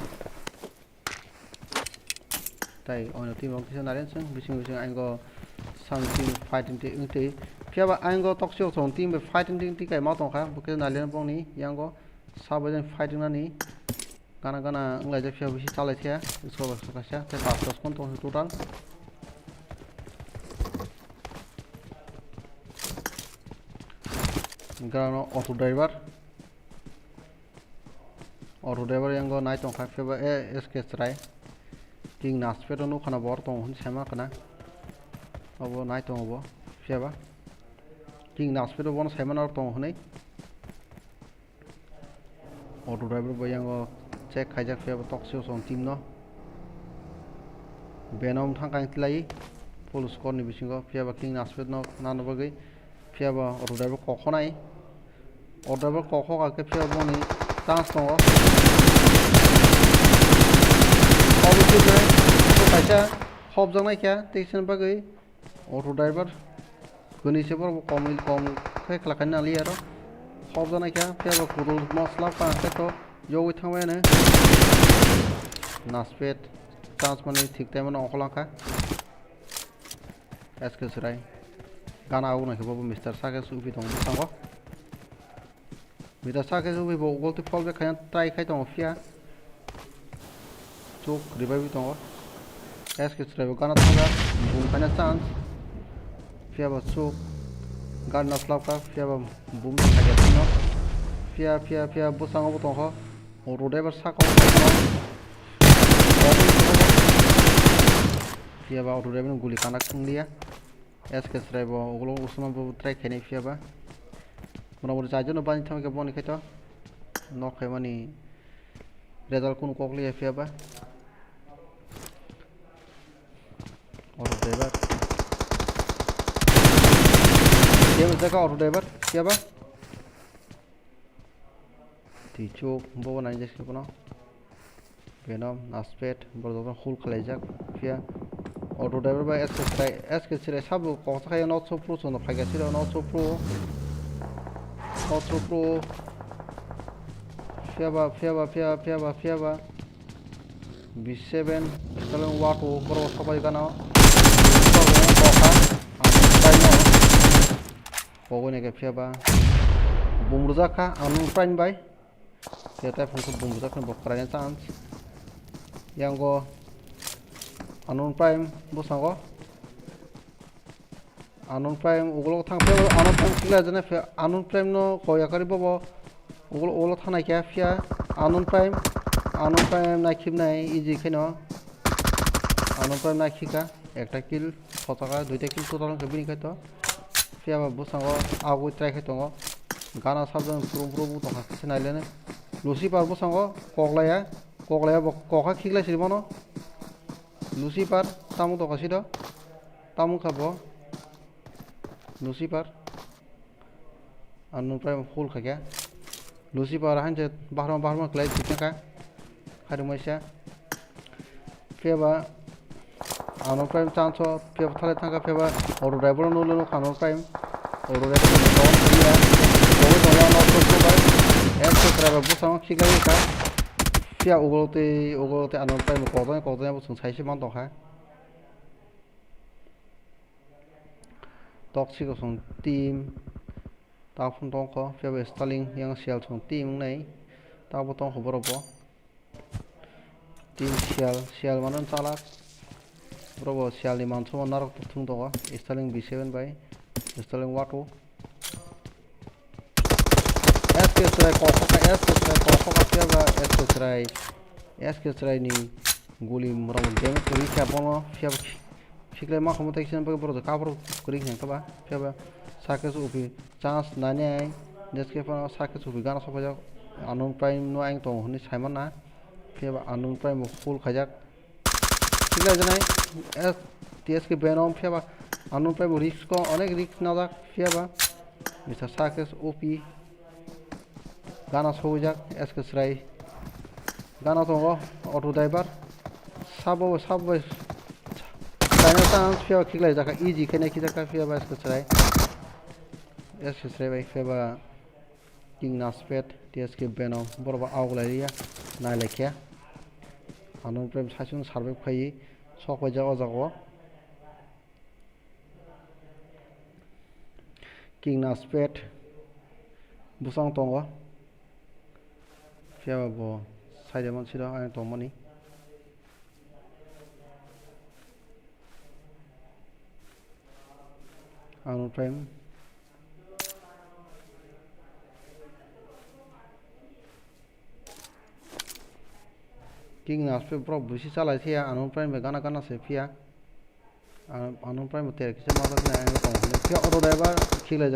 tai ono team ok naren sang bising ango something fighting te fiaba ango toksio song team be fighting ti kai ma tong kha buke nalen bong ni yango sabajen fighting na ni gana nglai ja fiaba bisi chalai thia isko ba sa te 5 kon tong total gano auto driver yango nai tong kha fiaba sk try king naspe no khana bor tong hun sema kana abo nai tong abo fiaba king naspe do bon sema na tong hunai auto driver bayango check khaijak fiaba toksio song team no benom thangkai tlai full score ni bisingo fiaba king naspe no nano bagai fiaba auto driver kokhonai auto driver kokhoka ke fiaba boni chance tong kaisa hob jangnai kya station bagai auto driver goni sebor kom khai khlakan na li aro hob jangnai kya fiaba kudul masla pa to yogi thangwe ne naspet chance mani thik time no okhlangka sk surai gana au na khebo mr sake subi tong sango mr sake subi bo gol to fall be khayan try khai tong fia chok revive tong sk surai gana thanga bum kana chance fiaba chok gana slapka fiaba bum thage no fia busango tong ho auto driver sako fiaba auto driver guli kanak thunglia sk surai bo oglo usman bo try khene fiaba mono chajon bani thamke boni khaito nok khaimani result kun kokli fiaba auto driver jaka auto driver fiaba tichok bo nai jeske kono venom naspet bordo hul khlaijak fia auto driver ba sk sire sabu ko thaya not so pro no phaiga sire not so pro fiaba b7 talong watu boro sabai kana pogone ke fiaba bumrujaka anu prime bai Kita fungsi bumbu tak nak berperan chance. Yang go anon prime busango. Anon prime ugolo thang pe anon prime kila jane fe anon prime no koya kari bobo ugolo thana kya fia anon prime na khib nai easy khino anon prime na khika ekta kill photaka duita kill total ke bini khaito fia busango agu try khaitongo gana sabjan pro bu to hakse nailene Lucifer busango koglaya kokha khigla sirbono Lucifer tamu to kasido tamu khabo Lucifer anu prime full khagya Lucifer hanje bahar klai tikaka harumaisha feba anu prime chancho feba thale thanga feba auto driver no lo anu prime auto driver no driver busango khigla ka fia ugote anu prime kodo busung saisi man to kha toxic song team ta phun tong ko febe stalling yang sial song team nei ta botong khoborobo team sial manon chalak bro sialni manso narok tung dong installing b7 by installing WAATHOB SK serai kosoka SK serai kosoka fiaba SK serai ni guli murang game kuri chapono fiaba fikre ma khomo tak sen bro kapro kuri nang ka ba fiaba sakes upi chance nane deske pa sakes upi gana sopa anung prime no ang tong honi saimon na fiaba anung prime full khajak fikre janai S TSK Venom fiaba anung prime risk ko onek risk na dak fiaba Mr. Sakes OP Gana sojak SK serai Gana tongo auto driver sabo China chance fiaba kiklai jaka easy kene ki jaka fiaba SK serai bai fiaba King Naspet TSK Venom borba auglaiya nailekya anung prem sasun sarbe khai sokwa jawa jago King Naspet busang tongo fiaba bo saide mon siro ang tongmani anung prem King Naspet bro busi salai thia anung prem be gana se fia anung prem ter kisa ma na ang tong fia auto driver khile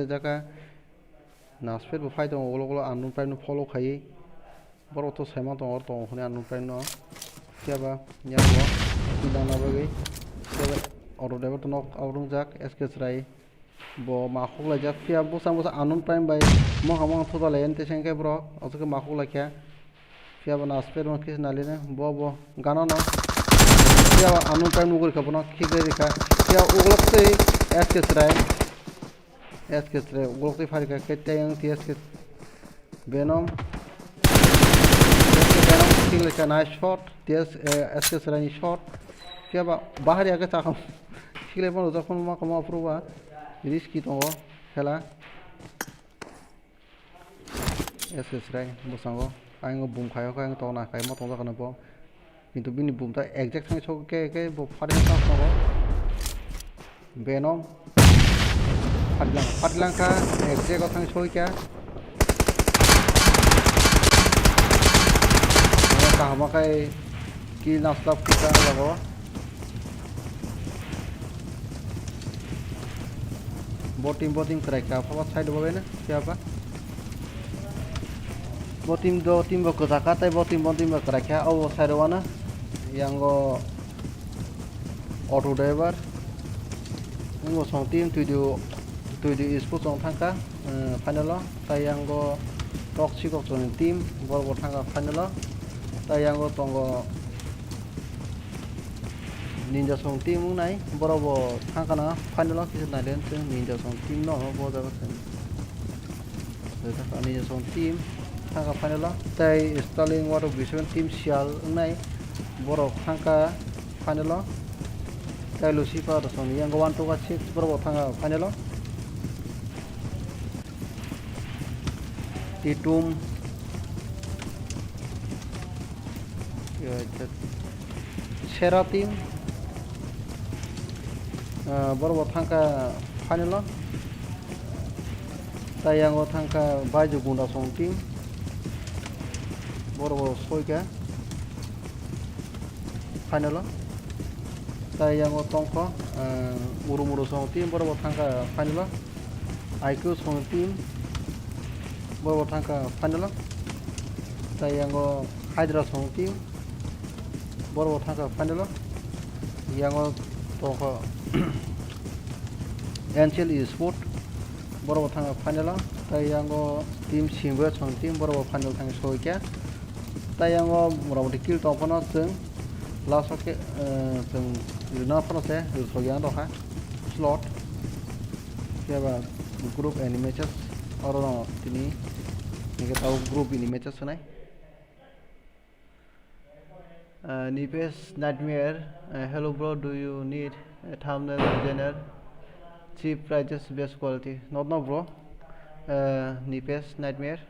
jaka Naspet bo phai tong olo anung prem no follow khai boro to sema tong tong hone anung prem no fiaba nyabo kidang na bagi fiaba auto driver to nok aurung jak SK serai bo ma khogla jak fia busang anung prem bai mo hamang thoda len te sengke bro otoke ma khogla kya fiaba Naspet mo kis nalina bo gana no fiaba anung prem no gori kapono khigre reka fia uglokte SK serai uglokte farika ketayang TSK Venom khigre ka nice shot SK serai ni shot fiaba bahari aga chakam khigre pon jokon ma kama apruba risky tongo khela SK serai busango ang boom khayo ka ang tona kai mo tong jakana bo কিন্তু bini boom ta exact thang so ke bo phari ta tongo Venom Padlang ka exact thang so kya ka hama kai ki naslap kita jago boting krai ka pa side bo na siapa botim bo kota kata botim bo krai ka o side wana yang go auto driver ngo song team tu di sport song thangka final ta yang go toxic of team bor thangka final ta yang go tongo ninja song team nai borobo thangka na final kis na len ninja song team no bo da ninja song team thangka final tai installing WAATHOB G team sial nai borok thangka final tai Lucifer song yang 1 2 6 borobo thangka final Titum Sera team borobo thangka final tayango thangka baju gunda song team borobo soika final tayango tongko muru song team borobo thangka final IQ song team borobo thangka final tayango Hydra song team borobo thangka final yango tongko Angel Sport borobo thangka final tayango team Simba song team borobo final thang soika tayango moramoti kill tongpono jeng last oke jeng runa pono se sogyang doka slot siapa group animators orang ini kita tahu group animators sunai Nipes Nightmare hello bro, do you need a thumbnail designer cheap prices best quality not no bro Nipes Nightmare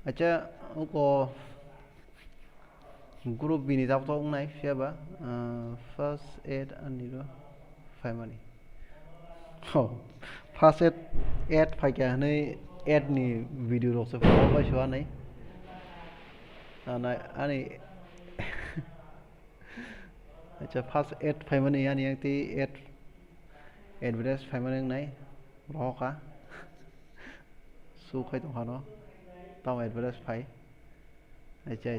acha ko group bini tap to ngai fiaba first aid ani ro fai mani ho first aid fai ka nei aid ni video ro se fo ba shwa nei ani acha first aid fai mani ani yang ti aid advertise fai mani nai ro ka su khai tong ha no tao advertise fai acha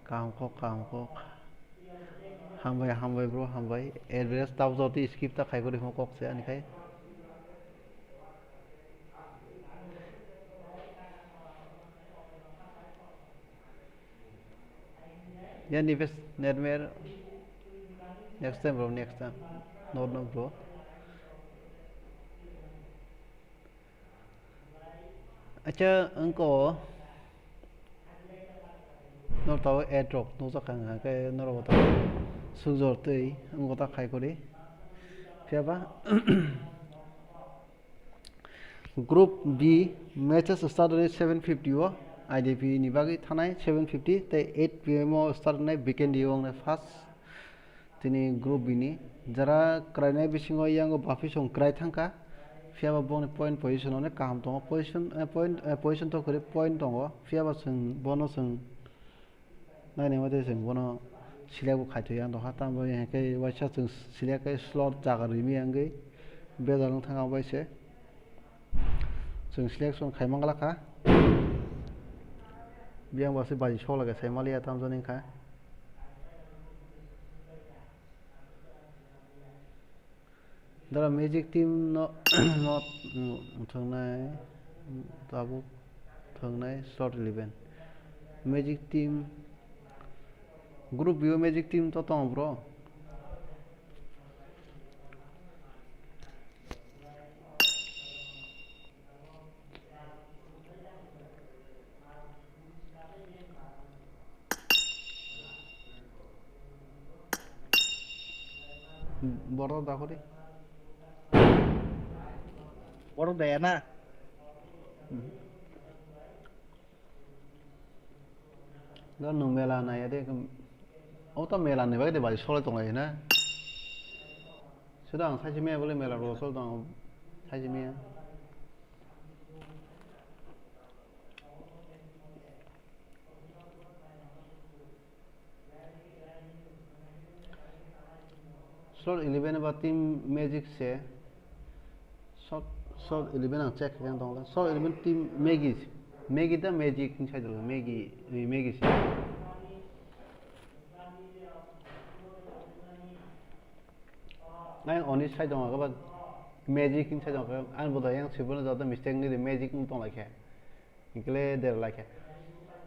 काम को हामबाय bro हामबाय address ताव जति skip ता खाइ गरि कक से आनिखाय या निवेश नेटमेयर next time bro next time नोट नो ब्रो अच्छा अंको nó tao airdrop nó chắc hàng cái nó rồi tao sử dụng tới ông có ta khai có đi phía ba group B matches started at 7:50 wa IDP ni bagi thanai 7:50 te 8 pm start nai weekend diong na first tini group B ni jara krainai bisingo yang bafi song krai thangka fiaba bong point position one kaham tong position to kore point tong fiaba sing bonus sing nai ne mate sing bono silek bu khai thoyang do hatam bo yang ke waisa sing silek ke slot jaga rimi angai bezalong thanga baise sing silek song khai mangala ka biang basi baji shola ga sai malia tam zoning ka dara magic team no not thangnai tabu thangnai slot 11 magic team group view magic team to tong bro boro da kori boro da na đó nung mela này đấy ô tô mela này vậy thì bà số lại tổng này nè số đó sai chỉ mẹ với mela rồi số đó sai chỉ mẹ slot 11 ba team magic se slot 11 ang check kan dong slot 11 team Maggie da magic inside the Maggie se nai on side dong ka ba magic inside dong ka an boda yang sibun da mistake ni magic ung tong like ikle der like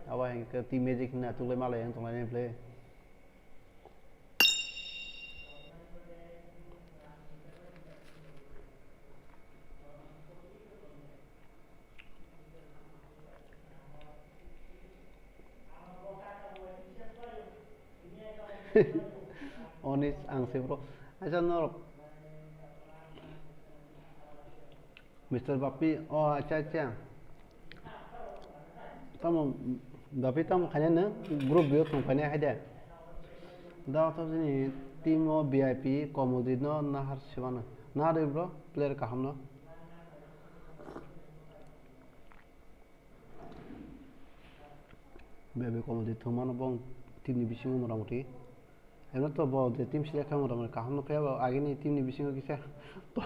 awa yang ke team magic na tu le mala yang tong lai play Onis ang bro aja nor Mr. Bapi oh acha tam Bapi tam khanya na group bio tum khanya haida da to ni team o VIP comedy no nahar sivana na de bro player ka hamno bebe comedy thumano bong team ni bisingo moramoti এমন তো বহুত team select খাম আমরা কাহন নকে আগে নি team নি বিসিং কিসা তো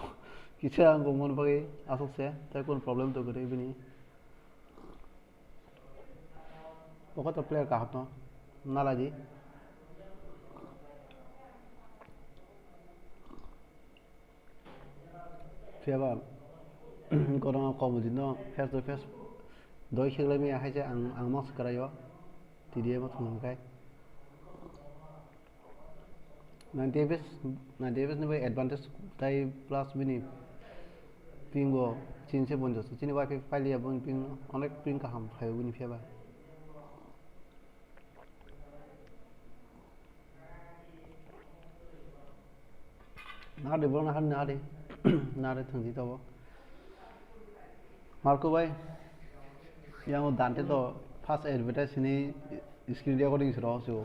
কিসা আঙ্গো মন বাগে আসছে তাই কোন প্রবলেম তো করে বিনি ওকে তো প্লেয়ার কাহত না লাগি ফিয়াবা কোন কমদিন ফেস টু ফেস দই খেলে মি আহাইছে আং মাস করাইও টিডিএ মত Ngai 90 Davis ni advantage tai plus bini pingo chin se bonjo chini wifi file ya bon ping onek ping ka ham khai bini fiaba na de bon na de thangji to Marco bay yang dante to first advertise ni screen recording siro so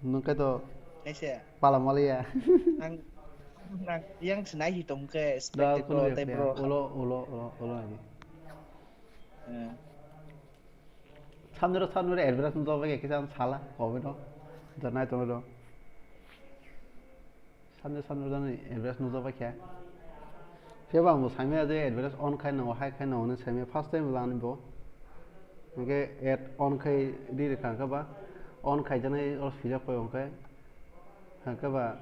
nungkai to Asia palamali ya ang nang yang senai hitung ke da kuno spectacle ya type ro ulo lagi Eh, 산으로 advertise 또 왜 그냥 살아 거기도 저 나이 또도 산으로는 advertise 또 왜 Fiaba mo sami ade advertise on khai no hai khai no ne sami first time lan bo okay ad on khai di khang ka ba on khai jane or fija ko on khai khang ka ba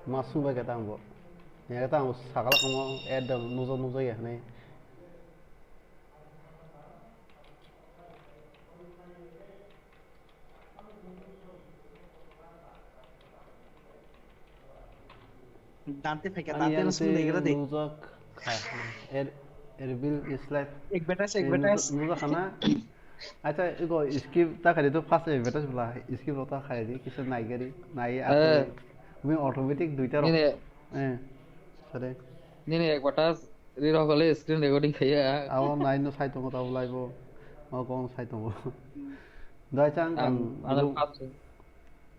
masum ba ka tang bo ya ka tang sakala ko ad nuzo ya ne Dante phải cái ani Dante yang nó te xuống lấy cái đấy nuzo khai bill is like advertise nuzo khana acha igo skip ta khari to first advertise bla skip lo ta khari di kisa nai gari nai Eh. asle mi automatic duita ro Nene sare nene ekbatas riro kole screen recording khaya abo nai no sai to ta bulai bo ma kong sai to dai chang am adar pass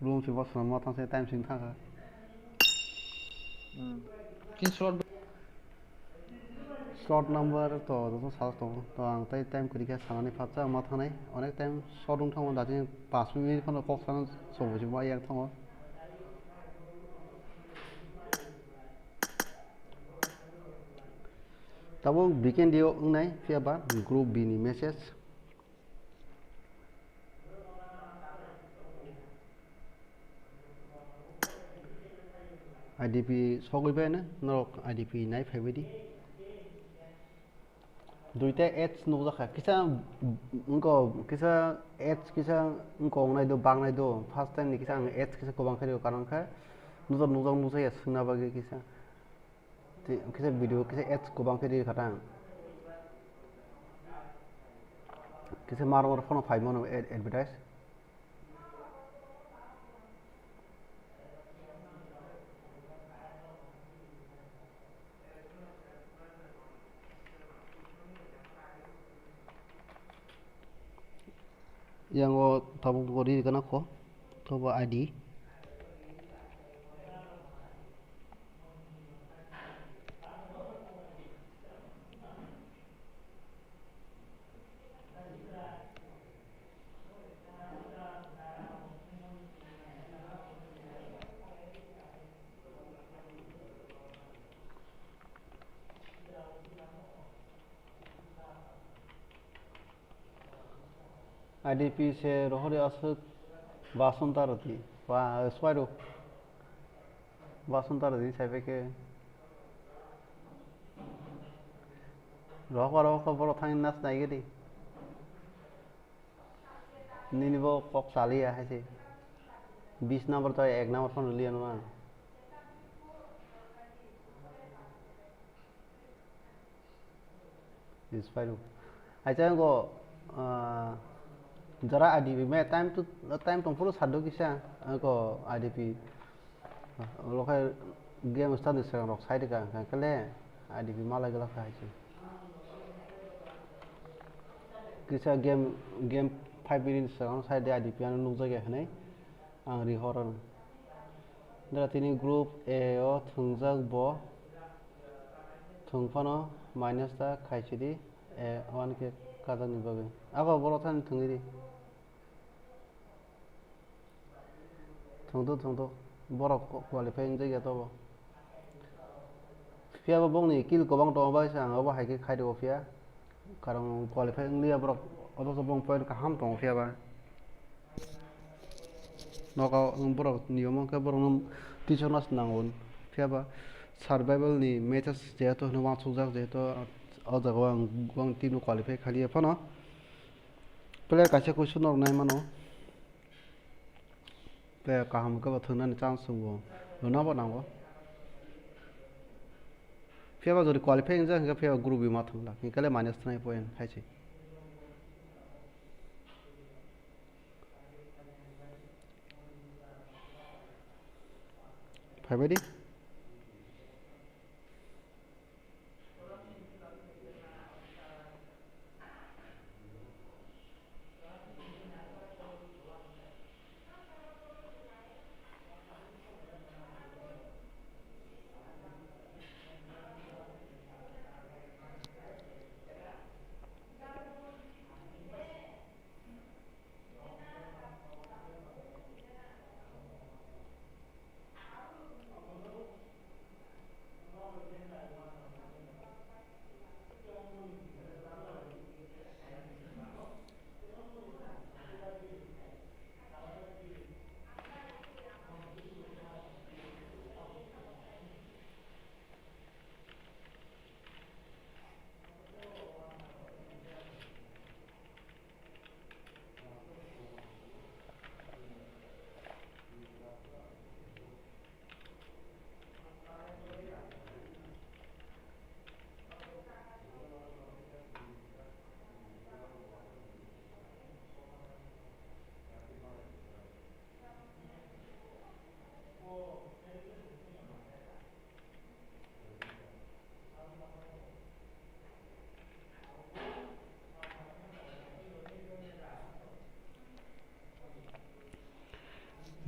room si boss ma thang se time sing thang ka kin slot slot number to sa to ang tai time kuri ka sanani phacha ma thang nai onek time short room thang da jing 5 minute khon kok sang so bo ji ma yang thang tabo weekend dio ngai fia ba group b ni message IDP sogoi ba na no IDP nai phai di duita ads no da kha kisa unko kisa ads kisa unko nai do bang nai do first time ni kisa ads kisa ko bang khari karon kha no ya sungna ba ge kisa kisa video kisa ads ko bang khari khatang kisa mar phone 5 mon advertise yang o tabung ko di kana ko to ba ID IDP se rohore asuk basunta rati wa swaro basunta rati sai ke rohoro boro thang nas nai ge di ninibo kok sali ya hai 20 number to 1 number phone lian ma is fine ai chang go jara IDP me time to puro sadu kisa ko IDP lo khai game start ni sang rok side ka kale IDP mala gala khai chi kisa game 5 minutes sang side IDP an nu jage hanai ang ri horon dara tini group a o thungjak bo thungphano minus ta khai chi di a 1 ke kada ni babe ago boro than thungiri thongdo borok qualifying jai ga to fia ba bong ni kil ko bang to ba sang ba hai ke khai do fia karang qualifying lia borok odo so bong point ka ham to fia ba no ka borok niyom ka borok teacher nas nangon fia ba survival ni matches je to no wa chujak je to o jaga wang team qualify khali fa no player ka se question or nai mano pe kaham ka bathuna ni chance wo lona ba nango feba jori qualifying ja ga feba group ma thangla ki kale minus 9 point haichi phai bedi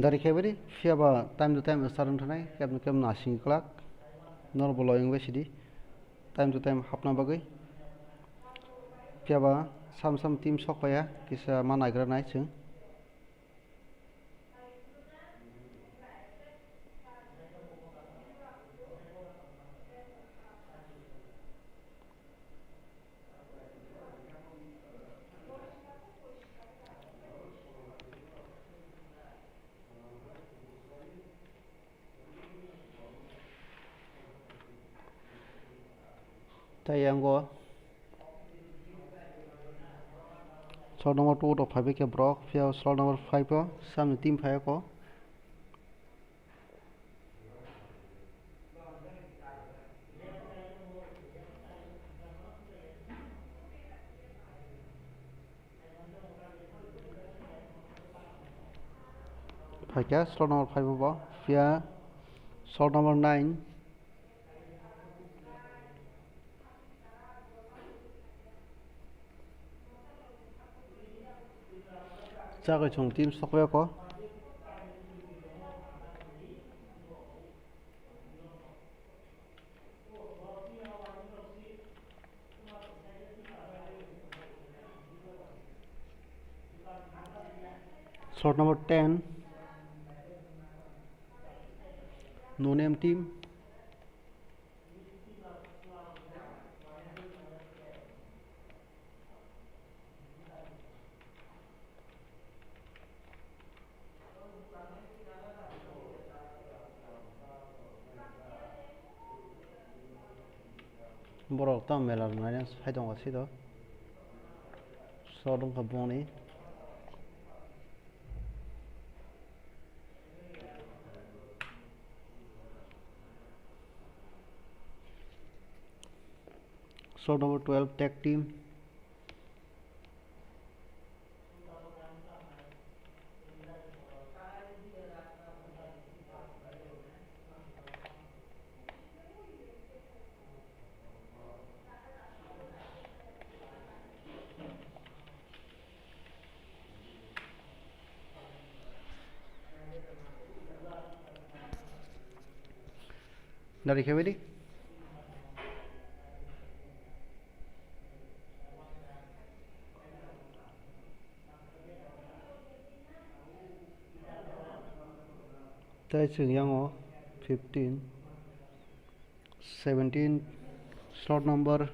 dari kebiri fiaba time to time starting thanai kem na sing klak nor boloyong be sidi time to time hapna bagai fiaba sam team sokpaya kisa manaigra nai chung tai anggo slot number 2 to 5 ke brok fiaba slot number 5 ko sam team 5 ko Pakai slot number 5 ba via slot number 9 jaga chung team sokwe ko slot number 10 no name team borok tam melar nanya hai dong asi do slot ka boni slot number 12 tag team dari kebiri tai chung yango 15 17 slot number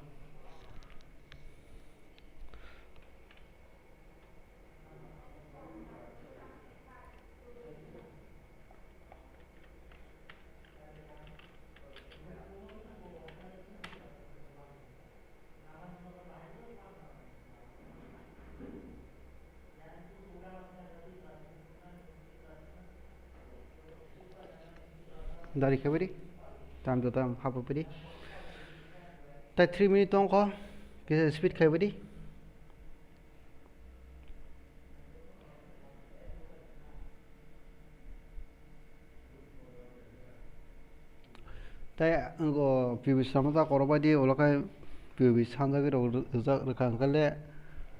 dari kebiri time to time hapu pedi tai 3 minute tong ko kisa speed kebiri tai anggo pb samata korobadi olokai pb sanjagi ro rakangkale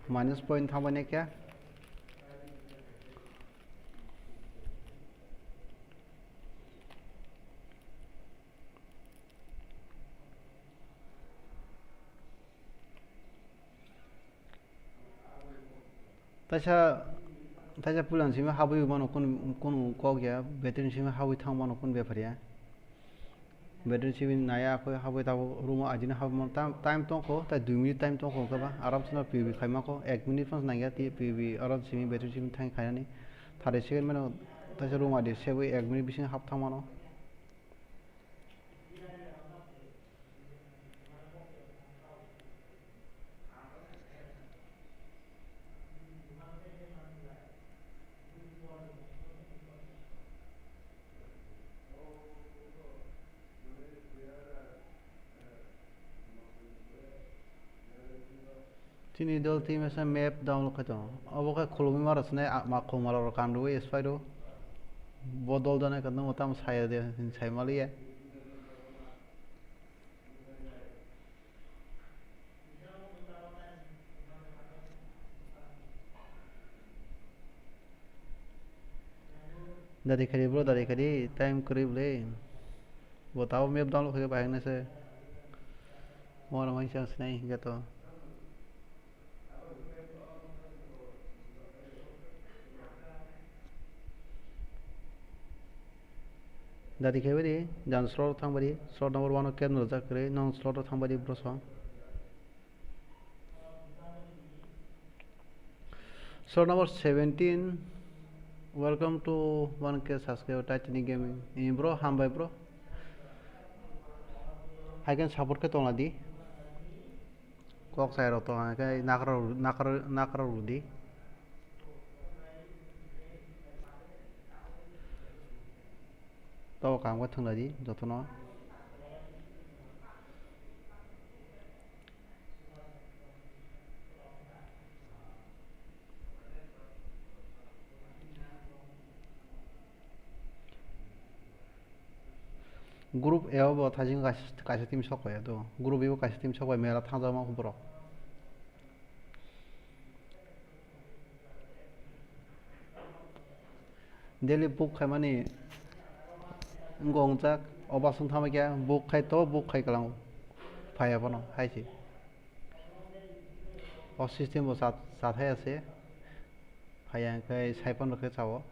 minus point thamane kya taisa pulan sima habui mano kun ko gya betrin sima habui thang mano kun befaria betrin sima naya ko habui ta room ajina hab mon time tong ko ta 2 minute time tong ko ba aram sina pb khaima ko 1 minute fas nangya ti pb aram simi betrin sima thang khayani 30 second mano taisa room adi sebu 1 minute bising hab thang mano Tini dol team esa map download kato abo ka khulumi maras ne ma khomalor kandu es faido bodol dana kadno motam saya de sai maliya dari kali bro dari kali time kiri boleh buat tahu map download ke bahaya nase mau orang macam sini gitu dari kali ni jangan slot thang beri slot number 1 ke nolak kiri non slot thang beri bro so slot number 17 welcome to 1K subscriber Titanic gaming ini bro hambai bro I can support ke tolong di kok saya roto kayak nakar rudi tau kamu ke tengah di jatuh no group A 뭐 다진 가시 팀 섞어야 또 그룹 이거 가시 팀 섞어야 메라 탕자만 후보로 daily book खाय माने ngongchak obasung thama kya book khai to book khai kalang phaya bono haisi o system bo sat hai ase phaya kai saipon rakhe chawo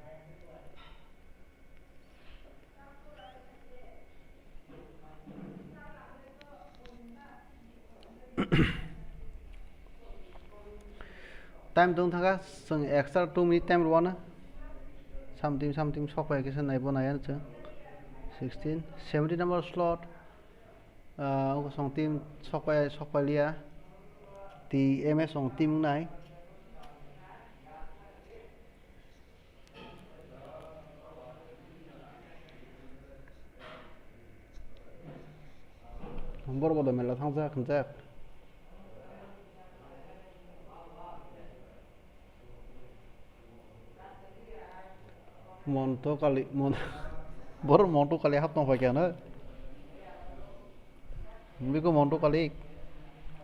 time dong thaga sung extra 2 minute time rwana something software ke san naibo nayan cha 16 70 number slot song team software lia ti ms song team nai bor bodo mela thangja khanja monto kali bor monto kali hap tong kya na biko monto kali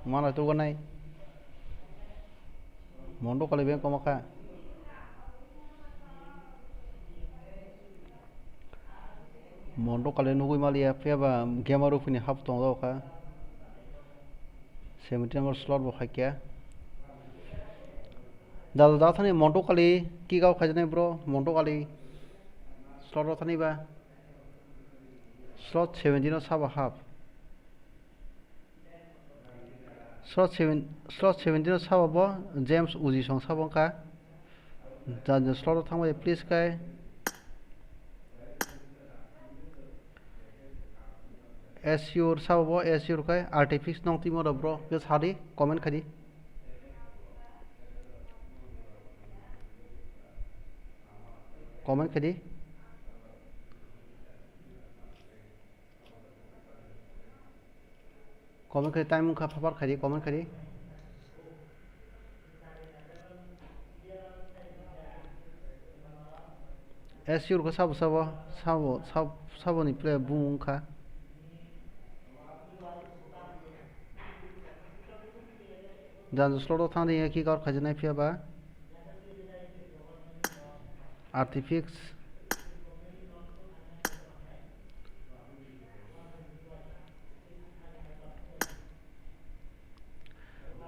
mana tu ganai monto kali ben komaka monto kali nugui malia peba gamaru fini hap tong do ka 70 number slot bo khakya da thani monto kali ki gaw khajne bro monto kali slot thani ba slot 17 no saba half slot 17 no saba bo James uji song sabong ka dan slot thangba please kai SUR saba bo SUR kai artifix nong timo do bro just hadi comment khadi comment khadi comment khadi time kha phabar khadi comment khadi SUR ko sabo ni play bung kha dan slot thang de ki kar khajna phia ba artifix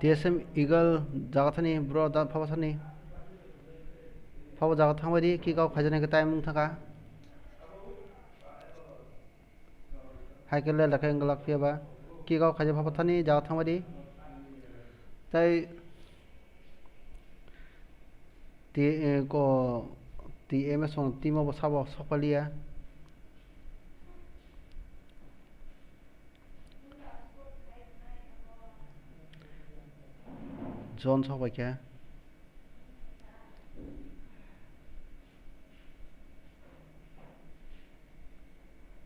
TSM eagle jaga thani bro da phaba thani phaba jaga thangbadi ki gaw khajana ke time thaka haikele lakhe ngalak phia ba ki gaw khaja phaba thani jaga thangbadi tai TMS on timo bo sabo sopalia John sopa kya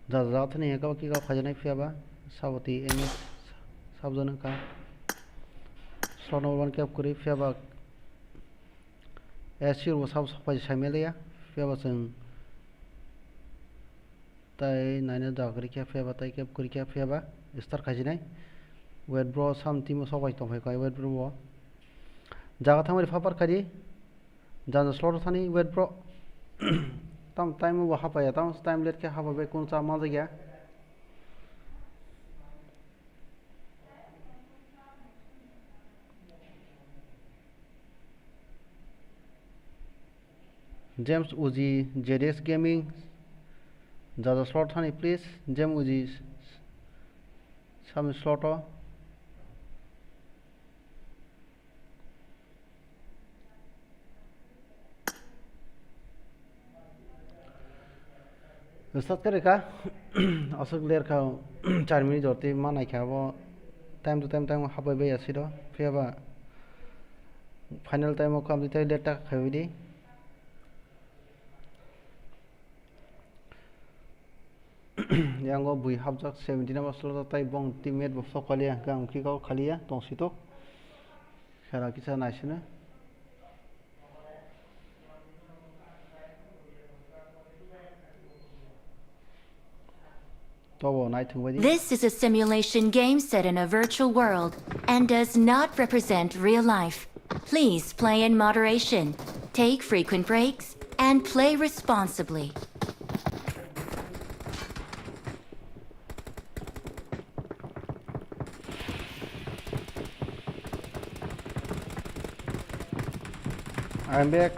da thani ka ki gaw khajana phia ba saboti MS sabjana ka slot number 1 cap kuri phia ba SUR bo sab sopa samelia phia ba sing tai naina da kuri kya phia ba tai cap kuri kya phia ba star khajinai wet bro sam timo sopai tong phai kai wet bro bo jaga thangmari phapar khadi jan slot thani wet bro tam time वो half आया tam time late के half अबे कौन सा मजा गया James Uzi JDS Gaming Jaja slot honey please James Uzi some slot start करेगा असर क्लियर का 4 मिनट जोड़ते माना क्या वो टाइम टू टाइम हाफ अबे ऐसी तो फिर बा फाइनल टाइम वो कम दिते लेट तक खावी दी यांगो बुई हाबजाक 17 नम्बर स्लॉट ताई बंग टीममेट बफसा खालिया गांग किकाव खालिया तंसितो खेला किसा नायसिनो This is a simulation game set in a virtual world and does not represent real life. Please play in moderation, take frequent breaks, and play responsibly. I'm back.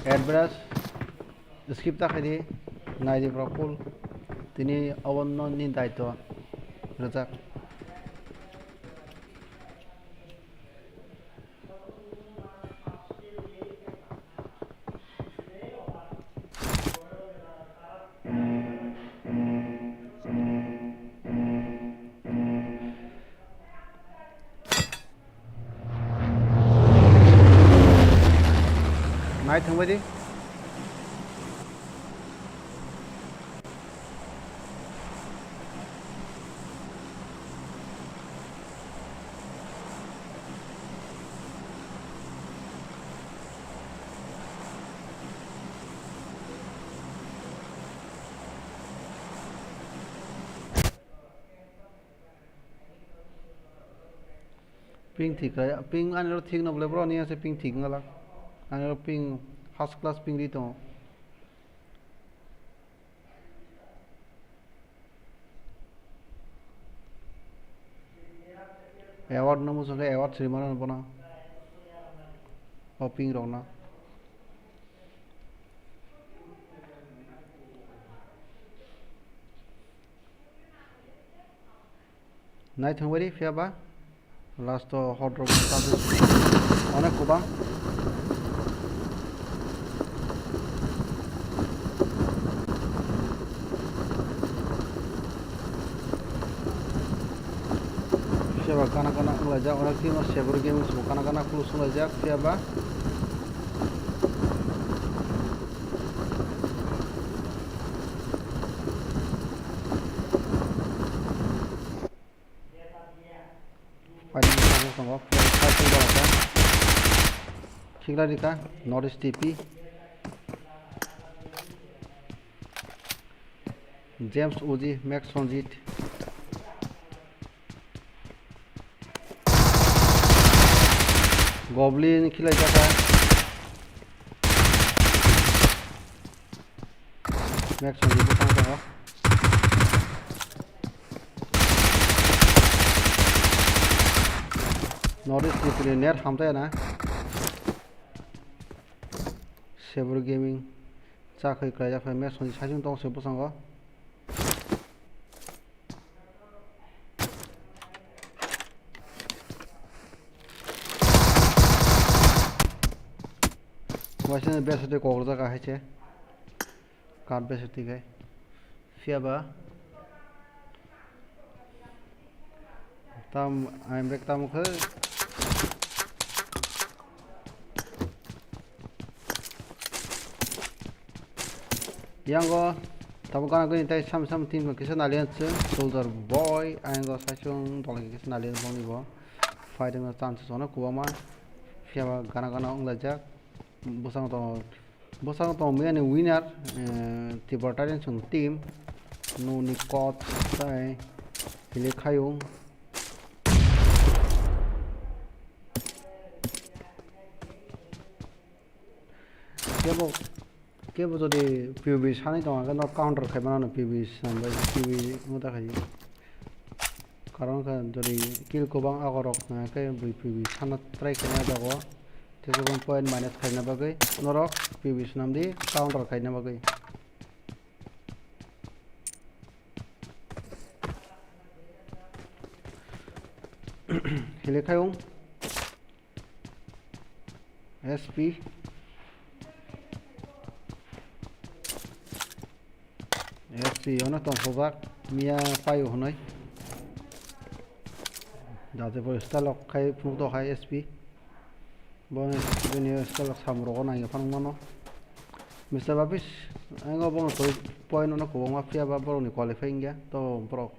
Adbrass. Skip tak ini. Naidi Prapul. Tini awan non ni daito. Rezak. Mai thằng đi. Ping thick rồi, ping anh nó thick nó lấy bro nia sẽ ping thick ngala. Anh nó ping first class ping đi to. Award nó mua xong cái award ceremony nó bana. Ping rồi na. Nay thằng vậy đi phía ba. Last hot drop service অনেক কোবা সেবা কানা কানা উলাজা অনেক দিন সেবর game সব কানা কানা close উলাজা সেবা Kilarika, Norris TP, James Uzi, Max Sonjit, Goblin Kilarika, Max Sonjit, Norris TP, Ner Hamta na. Sever gaming चाखै क्राइजा फै मैच सनि साइजों दं से बसंग वाइसन बेसते कोगजा का है छे कार्ड बेसते गए फियाबा तम आई एम बैक तमखै Yango, tamu kana gini tay sam team kisa nalian se soldier boy, ayango sachung tolong kisa nalian boni bo, fighting na chance sona kuwa man, fiaba kana unglajak, bosang to me ani winner, Tiprasa chung team, no ni kot tay, pilih kayung. Fiabo केबो जदि PvP सानै दङ न counter खायबानो PvP सानबाय PvP मुदा खायो कारण का जदि किल गोबां आगरक नायखाय PvP साना ट्राइ खायना जागो तेजों पॉइंट माइनस खायना बागै नरक PvP सानदि काउन्टर खायना बागै हिलेखायं SP ono tong phobak mia payo honoi date por stalok khai phung to khai SP bon beni stalok samro ko nai phang mano Mr. Babis ango bon to point ono ko ma pia ba bro ni qualifying ya to bro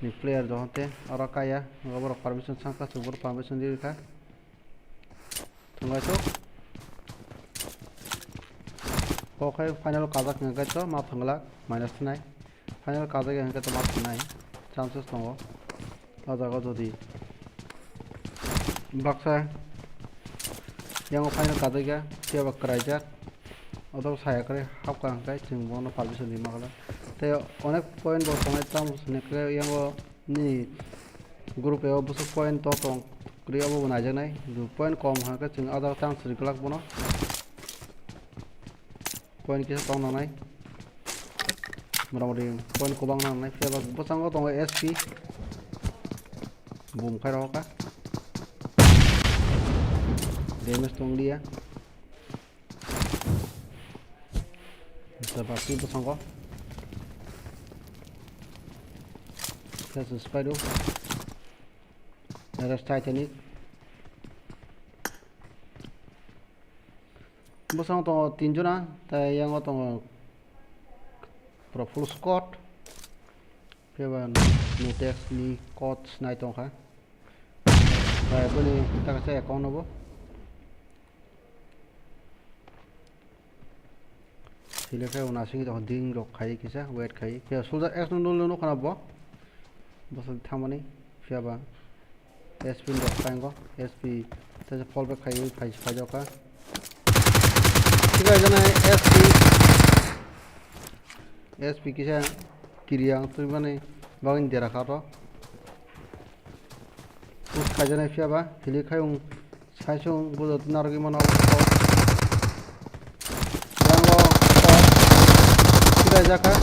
ni player jo hote ora kaya ngo bro permission sangka subur permission di ka tungai to ko khai final kazak ngai to ma phangla minus 9 final kazak ngai to ma 9 chances tongo ajago jodi baksa yang final kazak ya tia bakraja atau saya kare hapka kai chingbono permission di magala te onek point bo tongai tam nekre yang ni group e obusu point to tong kriya bo na janai du point kom ha ka ching ada tang sriklak bono point kisa tong nanai moramori point ko bang nanai feba bosango tong SP boom khai ro ka damage tong dia seperti bosango das spider ada Titanic bosang to tinjona ta yang to pro full squad peban nutex ni coach nai tong kha ta boni ta ka se account no sile ka una singi to ding rok khai kisa wait khai ke soldier x no no khana bo bosang thamani fiaba SP ndo pango SP ta fallback khai khai joka ठीक है जना SP किसा किरियां तो माने बागिन देरा खारो उस खाजना फियाबा हिली खायं साइसं बुदत नारगि मानाव यांगो किरा जाका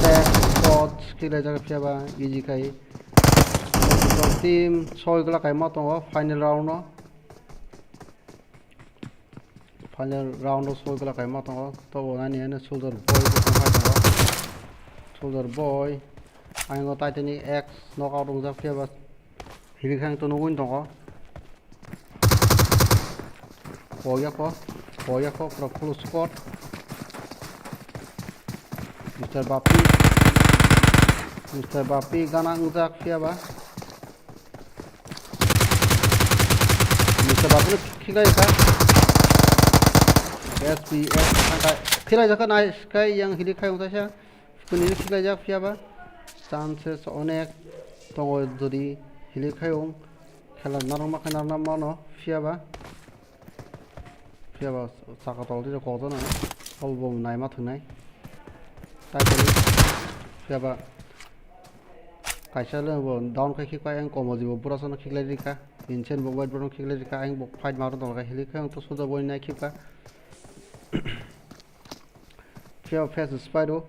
ते कोच किरा जाका फियाबा इजी खाय टीम 6 गला खाय मा दङ final round final round of soil kai ma tong to nani ane soldier boy aingo Titanic X knockout ong jak fiaba hili khang to nugun tong ko ya ko pro full squad Mr. Bapi gana ong jak fiaba Mr. Bapi khigai ka SPS angka khilai jaka nai kai yang hili khai uta sha kuni khilai jak fiaba chances onek tongo jodi hili khayong khela narma khana namma no fiaba saka tolti ko to na album nai ma thunai tai kani fiaba kaisa le bo down khai khi kai ang komoji bo pura sona khiklai rika inchen bo wide bo khiklai rika ang bo fight maru to kai hili khayong to soda boy nai khika Fia face spider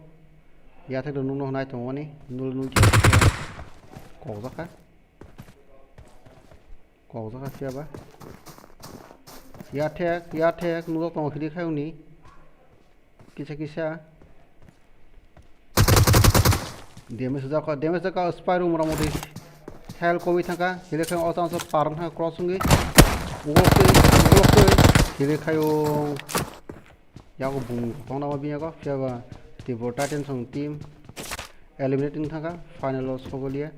ya thek dong no nai tong wani nul nul ko zaka fia ba ya thek nul tong khili khai ni kisa damage ka spider mora moti hell ko bi thaka hile khai otan so parn ha crossing gi ugo hile khai yago bung tongna ma biya ko fiaba Tiprasa song team eliminating thaka final sogolia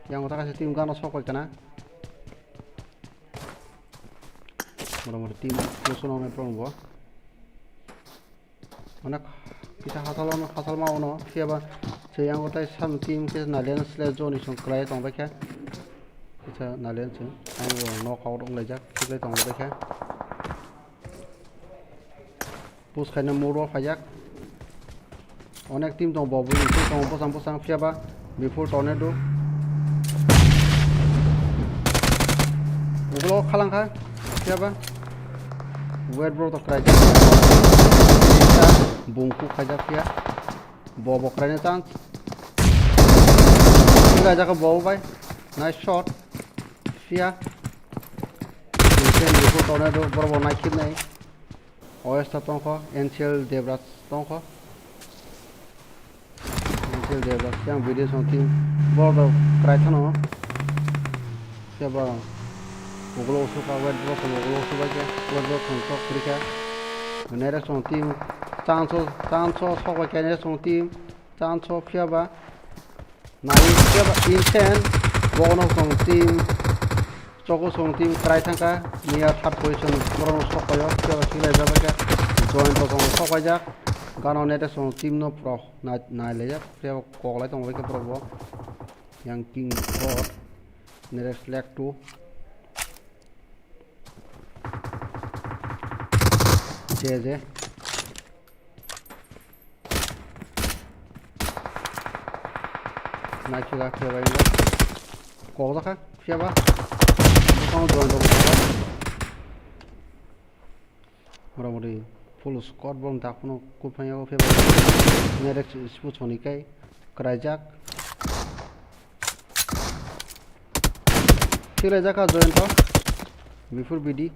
yang thaka se team gana sokol kana moramori team losono me prombo onak kita hasal ma ono fiaba se yang tai sam team ke nalen slash zone song klai tong ba kha kita nalen se ang knock out ong lejak klai tong ba kha push khaina muro phajak onek team tong bobu tong posang fiaba before tornado ulo khalang kha fiaba wet bro to krajak bungku khajak fia bobo krajak chance khajak bobo bai nice shot fia before tornado bro nice hit nai OS tongko NCL Devras tongko NCL Devras yang video something border kraithano siapa oglo suka wet block oglo suka ke wet block tongko krika nere something chanso sokwa ke nere something chanso fiaba nai fiaba inten bono something Choco song team kraithangka near third position koron sokoyo fiaba khile jabaka join to song sokajak gano nete song team no pro na leja fiaba koglai tong weke pro bo yang king or nere select to jeje na kila fiaba inga koglaka fiaba मोटामोटी full squad बम दाखुनो कुफायाव फेबा नेरेक्स स्पुचनिकाय क्राइजाक क्राइजाका जयन्त बिफोर बिदि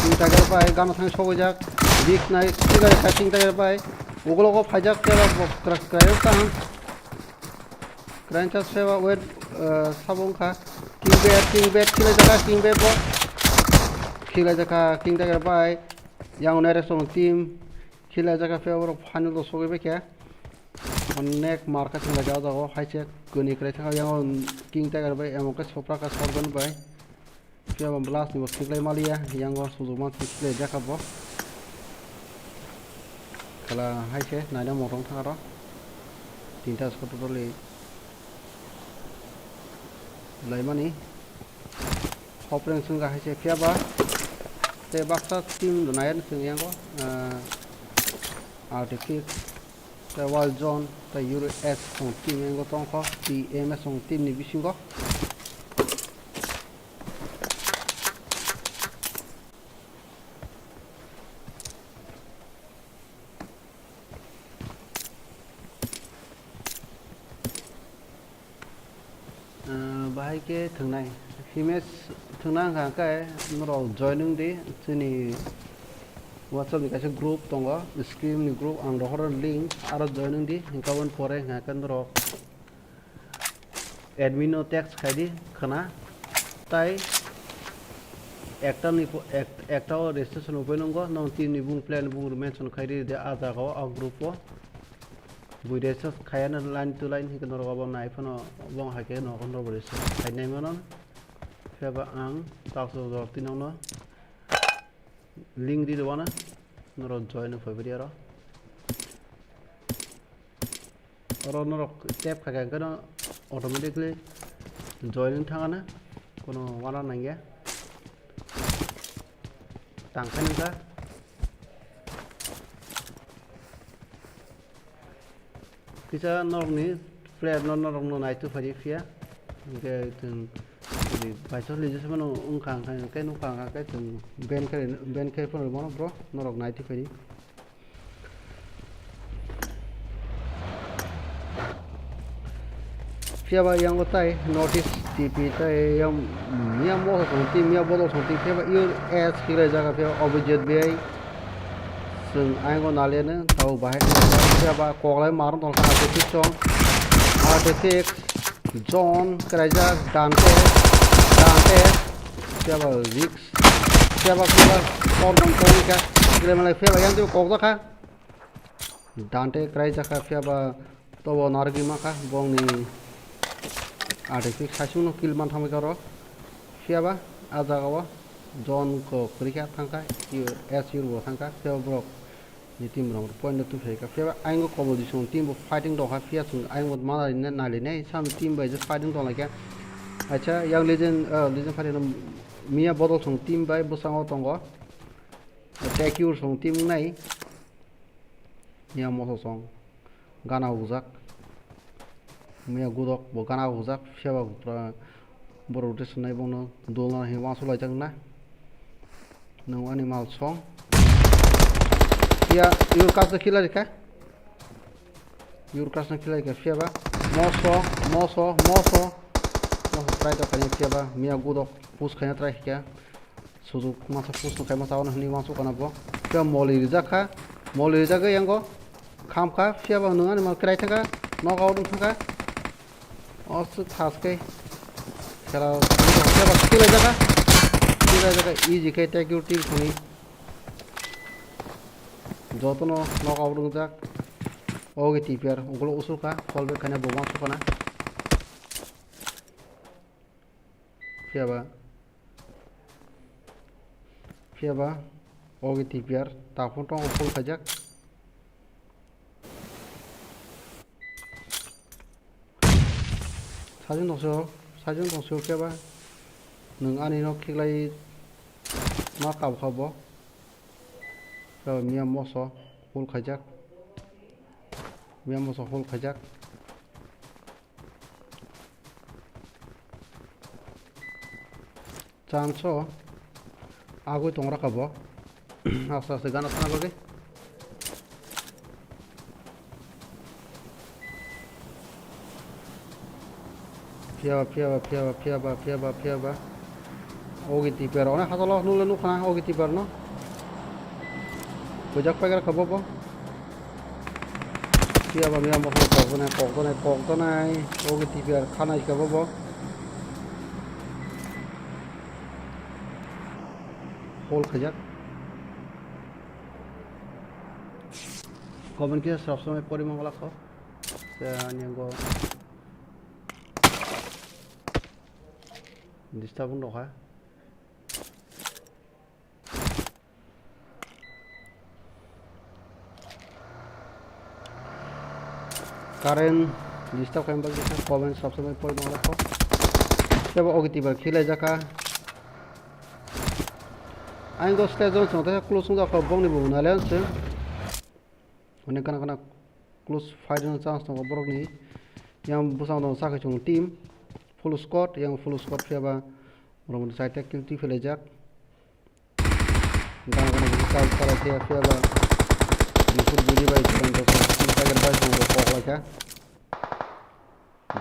तिन टाइगर पाय गानो थां सगजाक बिग नाइ सिगाय काटिं टाइगर पाय उगलको फाइजाक फेबा क्राइजाका क्राइजाक फेबा wait sabongka king bed khila jaka king tiger bai yang nere song team khila jaka favor final to soge be kya onek marka thing laga dago haiche guni krai thanga yang king tiger bai amoka sopra ka sorgan bai kya bam blast ni khiklai malia yang go suzuma khiklai jaka bo kala haiche naida morong thanga ro tinta skot totally laimani hopren sunga haise fiaba te baksa team donayan sungyan ko artific te wall zone te euro s song team yang ko tongko tms song team ni bisingo bahai ke thengnai himes thengnang ha kai noro joining de chini WhatsApp ni kaise group tongo Scrims ni group ang rohor link aro joining di hingkawon pore ha kan ro admin no text khaidi khana tai একটা registration open ngo non team ni bung plan bung mention khaidi de aja go a group o buides khayana line to line hikan ro ba nai phono bong ha ke no kon ro buides khainai manon feba ang takso do tinong link di wana noro join of video ro noro tap khaga kan automatically join thangana kono wala nangya tangkhain ka kita norni player norong no night to fari fia ke tung di paisa lije sama no ungkang kai no kang kai tung ben kai pon mo bro norok night to fari fia ba yang otai notice tp tai yang mia mo so ti mia bodo so ti fia ba you as kira jaga fia object bi sung ai go nale ne tau bahai fia ba koglai marun tong ka ti chong artific zone kraja dante fia ba risk fia ba kor dong kong ka kire malai fia ba yang tu kog da ka dante kraja ka fia ba to bo nargi ma ka bong ni artific sasuno kill man thame karo fia ba aja ga zone ko krika thangka you as you wo thangka fia bro ni team rong point to fake fia aingo composition team fighting do ha fia sung aingo mala ne na le ne sam team by just fighting do like acha yang legend fighting mia bottle sung team by busango tongo Attack your song team này nhà một song gana uzak mía gudok bo gana uzak phía vào bờ rotation này bông nó đua là hình vang số lại chẳng na nông animal song ya your cast the killer ka your cast the killer ka phía vào moso try to kanya phía vào mía gudok push kanya try kia suzu masa push no kaya masa ono hình vang số kana bo phía moli rizak cái yang go khám khá phía vào nữa mà cái này nó gấu đúng không ở sự thas cái kalau phía vào skill aja easy cái take your team thoni joto no gấu đúng jak oke tipir unggulo usul ka fallback kanya bomang su kana phía vào oke tipir tapun tong usul kajak 사진 동서 깨봐 능 안에 넣기 라이 마카 가보 저 미얀 모서 홀 가작 장초 아구 동그라 가보 아싸스 가나 타나 보게 피아바 오기 티페로 나 하달로 누르 누카나 오기 티페로 보작 파가 가보고 피아바 미야 뭐 거거네 오기 티페로 카나 가보고 홀 खजक comment के सब समय परिमाण वाला खो न्यांगो disturb dong ha current disturb kan bagi saya comment subscribe point mana ko coba oke tiba khile jaka aing go stage zone sonta close da ko bong ni bu na len se onek kana close fight no chance no borok ni yang busang dong sa ka chung team full squad yang full squad siapa orang side activity velejak dan kana bisa cara siapa disur budi baik contoh kita gerbai sama pokok lagi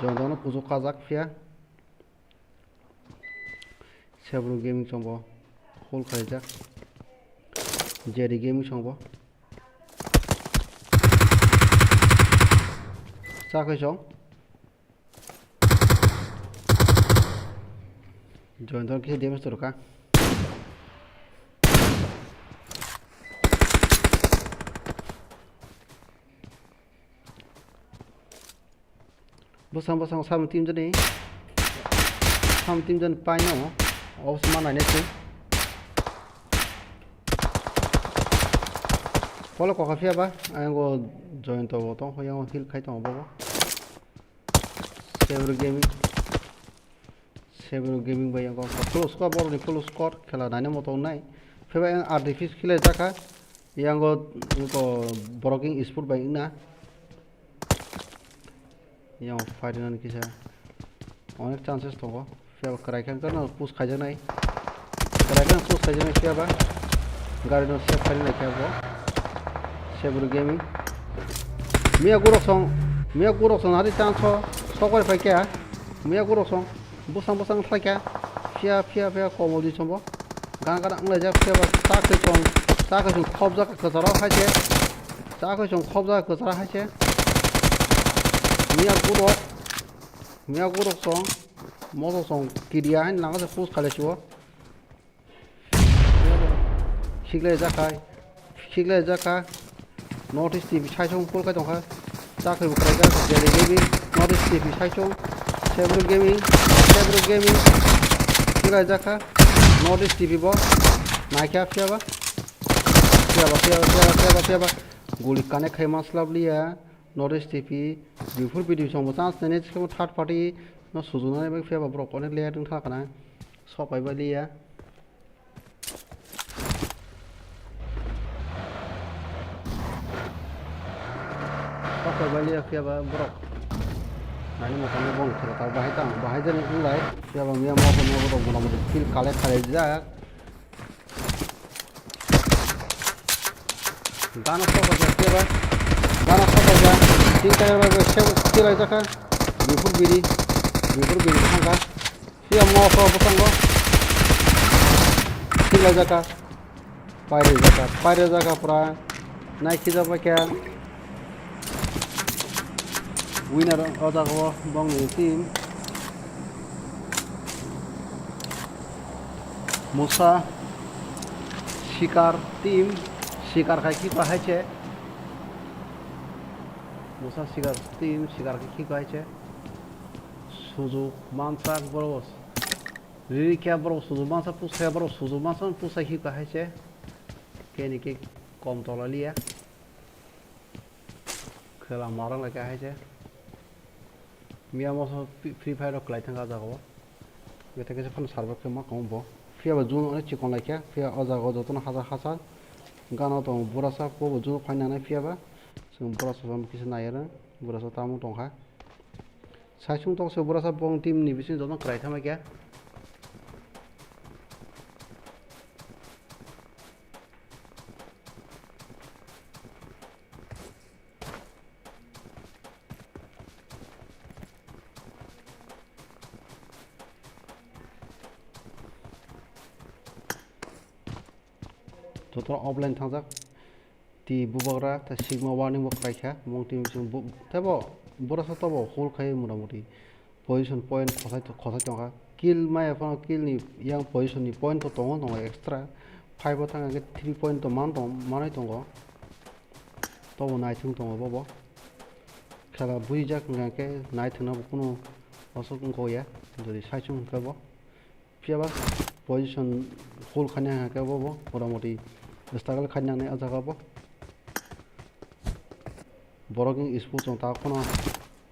jondono puzu kazak via sebelum gaming combo full velejak jadi gaming combo sakai chong join dong kisi damage turka busang sama tim jadi panyo oh semana ini sih kalau kau kafe apa ayo join to botong yang heal kai to apa several gaming by yang full score baru ni full score kala nanya motor naik feba yang artificial kila jaka yang go broking sport by ina yang fighting kisah onek chances to feba keraikan kan push kaja naik siapa gari no siap kali naik apa several gaming mia gurok song hari chance sokoi pakai ya mia gurok song busang saja via komodi combo kadang ngelajar via tak ke khobza ke sarah haje mia gurok song moto song kirian nang se push kale chuo shigle jaka notice tv chai chong pol ka dong ha tak ke bukra ga jadi gaming notice tv chai chong several gaming kira jaka notice tv bo naikya fiaba guli kane khai maslab liya notice tv before video song chance ne third party no sujuna ne fiaba bro connect layer ding tha kana sopai ba liya Kabalia Fiaba Brock. I know what I'm going to talk about. Behind the light, Fiaba Mia Moto Kill Collect Kaleja. Gana Soka Fiaba. Gana Soka. Think I have still like that. Before Bidi Sanga. Fia more for Sango. Still like that. Pirates Zaka Pra. Nike Zapaka. Winner of the Bong team Musa Shikar team Shikar Kaki Pahache Musa Shikar team Shikar Kaki Pahache Suzu Mansa Bros Rika Bros Suzu Mansa Pusa Bros Suzu Mansa Pusa Hikahache Keniki Comtolalia Kalamarang like a hache Miamos free fire of Lighting Azago. We take a fun server from Macombo. Fear of June on a chicken like a fear of Zagoton has a hazard. Ganot on Burasa, Pobo June, Panana Fiaba, some Burasa on Kissan Iron, Burasa Tamutonha. Sachum talks of Burasa Bong team Nivision on Crichton again. Total offline thangzak ti bubagra ta sigma warning bo kraikha mongtim sum tabo borasa tabo hol khai muramuri position point khosai tonga kill mai afan kill ni yang position ni point to tongo tonga extra 5 thanga ge 3 point to man tong manai tongo tobo nai thung tongo bobo khala buijak ngake nai thuna kuno osok ko ya jodi saichung kabo piaba position hol khanya ka bobo muramuri Struggle Kanyang Azagabo Boroging is put on Takona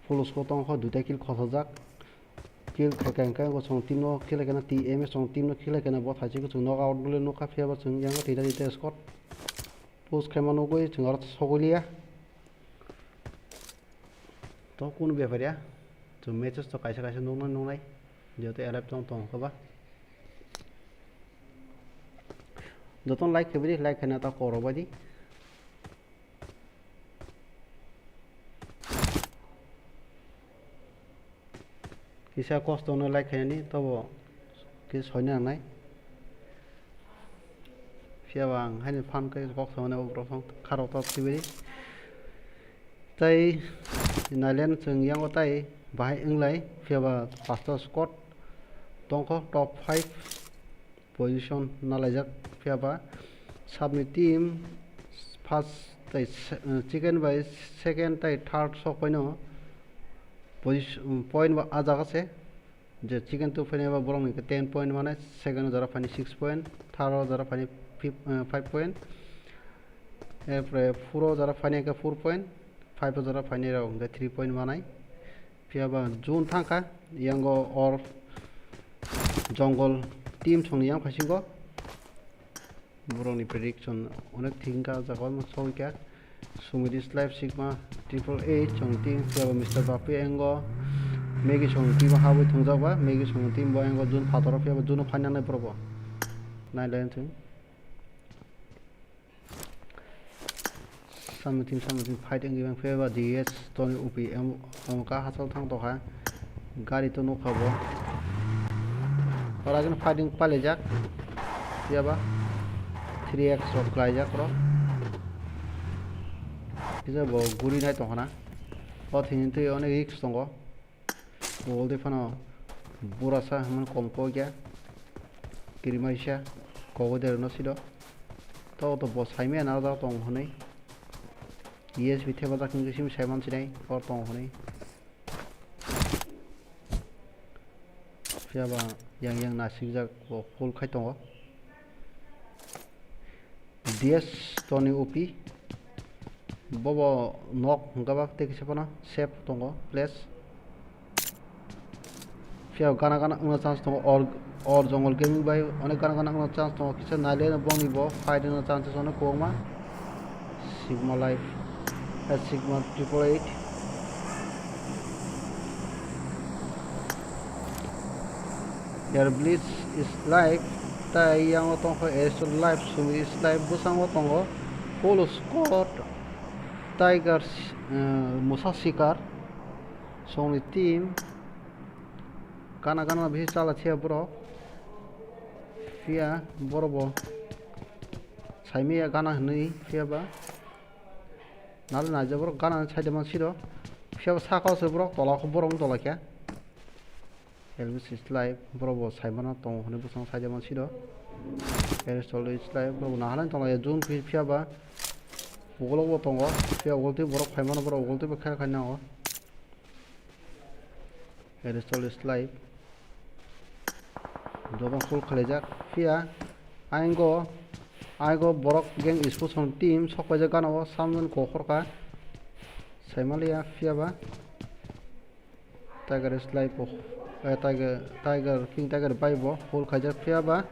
full Scotton Ho do take kill Kosazak kill Kakanka was on Tino Kilagana TMS on Tino Kilagana bot Hachiko to knock out no Kafia was in Yanga Tita Scott Post Kamanogo to North Sogolia Tokun Bevaria to matches to Kaisaka no like Jote Elepton Tonkova. Don't like every like another core body. Kisa cost on like any tobo kiss honya night. Fiawang had a fun case box on over carrot of TV. Tay in island young tay by Englay, Fiava Pastor Scott, Donko top 5 position knowledge. Fiaba submit team first chicken by second third so position point azagase the chicken to fine borong 10 point one second zara fine 6 point third zara fine 5 point four zara fine 4 point 5 zara fine 3 point one Fiaba June thanka yango or jungle team chong yang phasingo Boroni prediction on a thing as a almost so cat. Sumidis life sigma triple H on team Mr. Bapi Ango Megis on team how it turns over, Megis on team boy and June Pator of Juno Panana Probo. 9 something fighting even favor DS Tony Upi and Onka Hassel Tantoha Garito no Kabo. Or I can fighting Palejak Yaba. 3x of Klaja Cross is a good night on her. But into on a week stongo. All the fano Burasa Haman Compoga Kirimasha Kogo de Nosido. Thought of boss Jaime and other tongue honey. Yes, we have a English 7 today or tongue honey. Fiaba young Nasiza or full Kaitongo. DS Tony Upi Bobo knock Gabak take Sapana, Sep Tongo, place Fia Ganagana no chance to or jungle gaming by on a Ganagana no chance to kitchen Nile and Bongi Bo, fighting no chances on a coma Sigma Life at Sigma 888. Your Blitz is live. Tai yang otong ko is live. Sumi is live. Busang otong ko. Full squad. Tigers Musasikar. Sony team. Kana bhi chala thia bro. Fia borobo. Saimiya gana hni fia ba. Nal na jabro gana chai deman siro. Fia sa ka se bro tola ko borong tola kya. Elvis is live borobo saimana tong hne busang sa deman siro. Elvis is live bro na halan tola ya zoom fia ba. Ugolo tong go fia ugolti borok saimana bro ugolti ba kha khana go. Elvis is live. Jodong full khalejak fia aingo borok geng ispusong team sokwaja ganawo samjon kokhorka saimalia fia ba tiger is live tiger king tiger baibo full khajak fia ba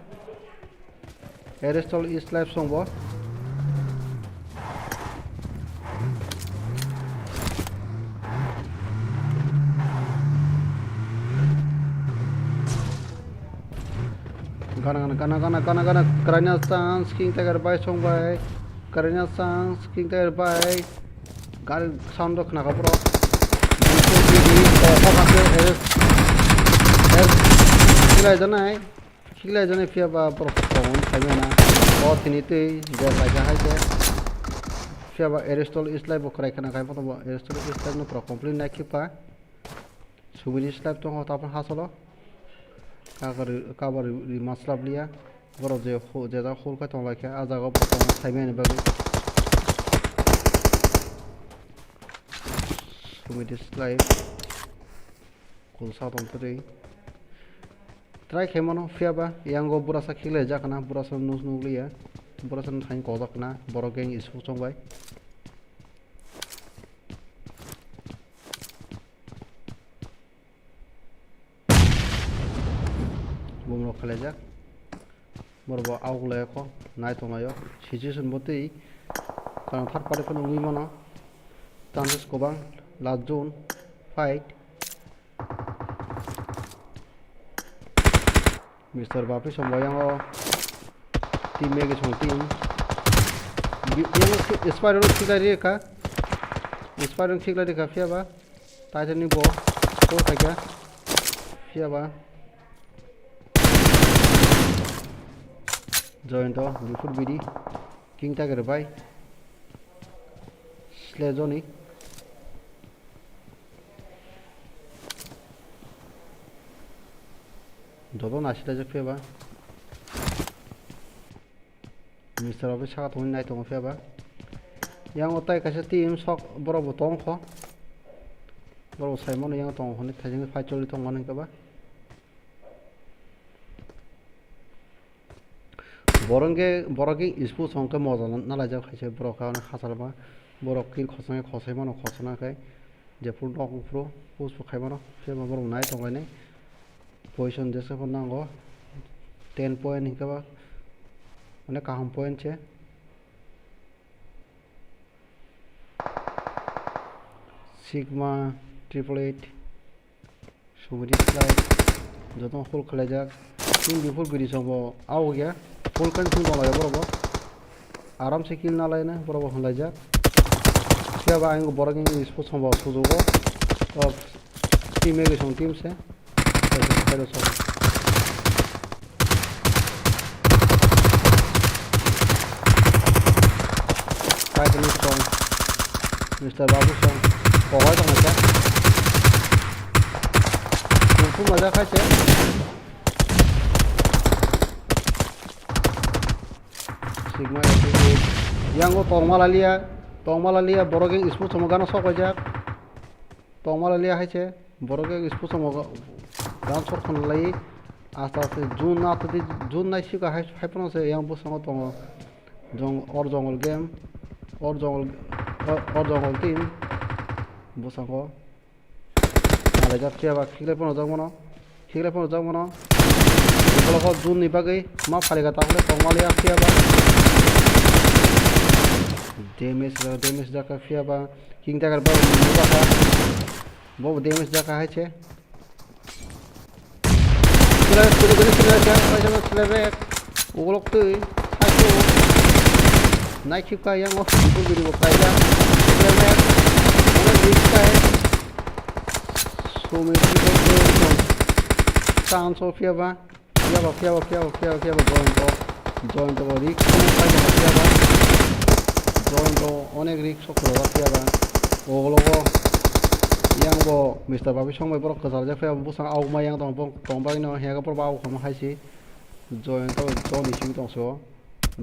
Aristol is live songbo Gana Karanya Sans King Tiger by Song by Karanya Sans King Tiger by Gal Sound of Nakabro Hilajana Fiaba Profon Samana or Tinity Jaja Fiaba Aristol is live of Krakana Aristol is live no pro complete Nakipa Swedish live to Hot Upon Hasolo cover maslab liya boro je da khol ka tong lakha aja go potong saime ne bagi sumi this live kol sa tong tri try khemono fiaba yango burasa khile jakna burasa nus nugliya burasa thain ko jakna boro geng isu chongbai bumro khalejak morbo augule ko nai tongayo situation botei karon third party ko ngi mano chances ko bang last zone fight Mr. Bapi sombayang o team mege song team yang spiral thikla reka spiral thikla reka fiaba tajani bo ko takya fiaba joint before BD King Tiger by Slezoni Dodo Nashida Jafeba Mr. Office Hat one night on Feba Young Otai as a team sock Borobo Tonko Boro Simon Young Tong on it having a fight only to one cover Borongge ispu songke modal nalaja khaise broka na khasalma borokkin khosna khosaima no khosna kai jepur dog pro pus khaima no sema borong nai tongai position jese ko nango 10 point hikaba mane kaham point che sigma 888 sumri slide jodon full khalajak tin before bidi sobo au gya full kan thung dong la borobo aram se kill na laina borobo holaja sia ba ang borogin ispo sombo sujogo of team ege song team se pero so title song Mr. Babu song pogoi dong ja tu maja khache Sigma yango tongmalalia borogeng ispu somogano sokojak tongmalalia haiche borogeng ispu somoga gan sorkhon lai asta se jun na tadi jun na shika haipno se yang bu songo tong jong or jongol game or jongol team bu songo ala jak tiaba khile pono jangmono ko jun ni bagai ma phaliga takle tongmalia tiaba damage jaka fiaba king tagar ba jaka bo damage jaka hai che killer killer ja pa killer rek uglok tu hai naik chip ka yang of itu video kaida killer rek mana dik ka hai so me chance of fiaba join to rik fiaba join to onek rik sokro fiaba oglogo yang bo Mr. Babi song mai borok kasar ja fiaba busang au mai yang tong bai no hega por bau kham haisi join to join issue tong so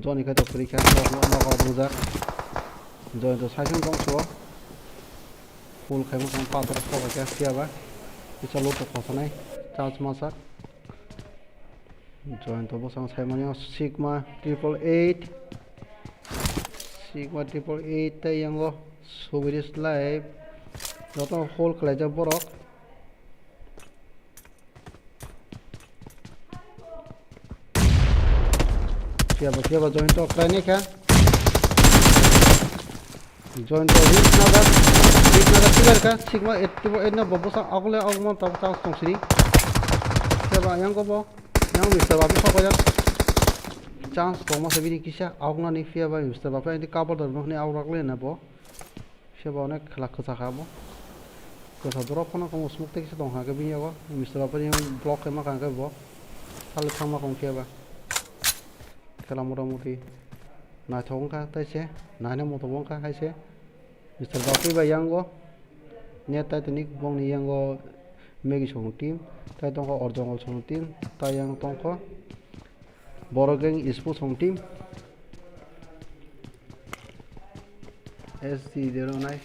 join ka to free ka no ko buza join to sai tong so full kham kan pa to ko ka fiaba isa lo to khosanai chance masak join to busang sai mani sigma 888 sigma 888 tay yang go subiris live joto whole kalaja borok siapa join to kene ka join to reach naga killer ka sigma 888 na bobosang agle agmon ta ta tongsri siapa yang go bo yang Mr. Babi sokoja chance to ma sabini kisa agna ni fiaba Mr. Babi ini cover dor ni auragle na bo siapa onek khalak kasa khabo kasa drop kono ko smoke te kisa dong ha ke binya go Mr. Babi yang block ke ma kan ke bo thal thang ma kong fiaba kala motamoti na thong ka tai se na ne moto bong ka hai se Mr. Babi ba yang go net ta tenik bong ni yang go megi song team tai tong ko orjongol song team tai yang tong ko borogeng ispo song team SD0 nice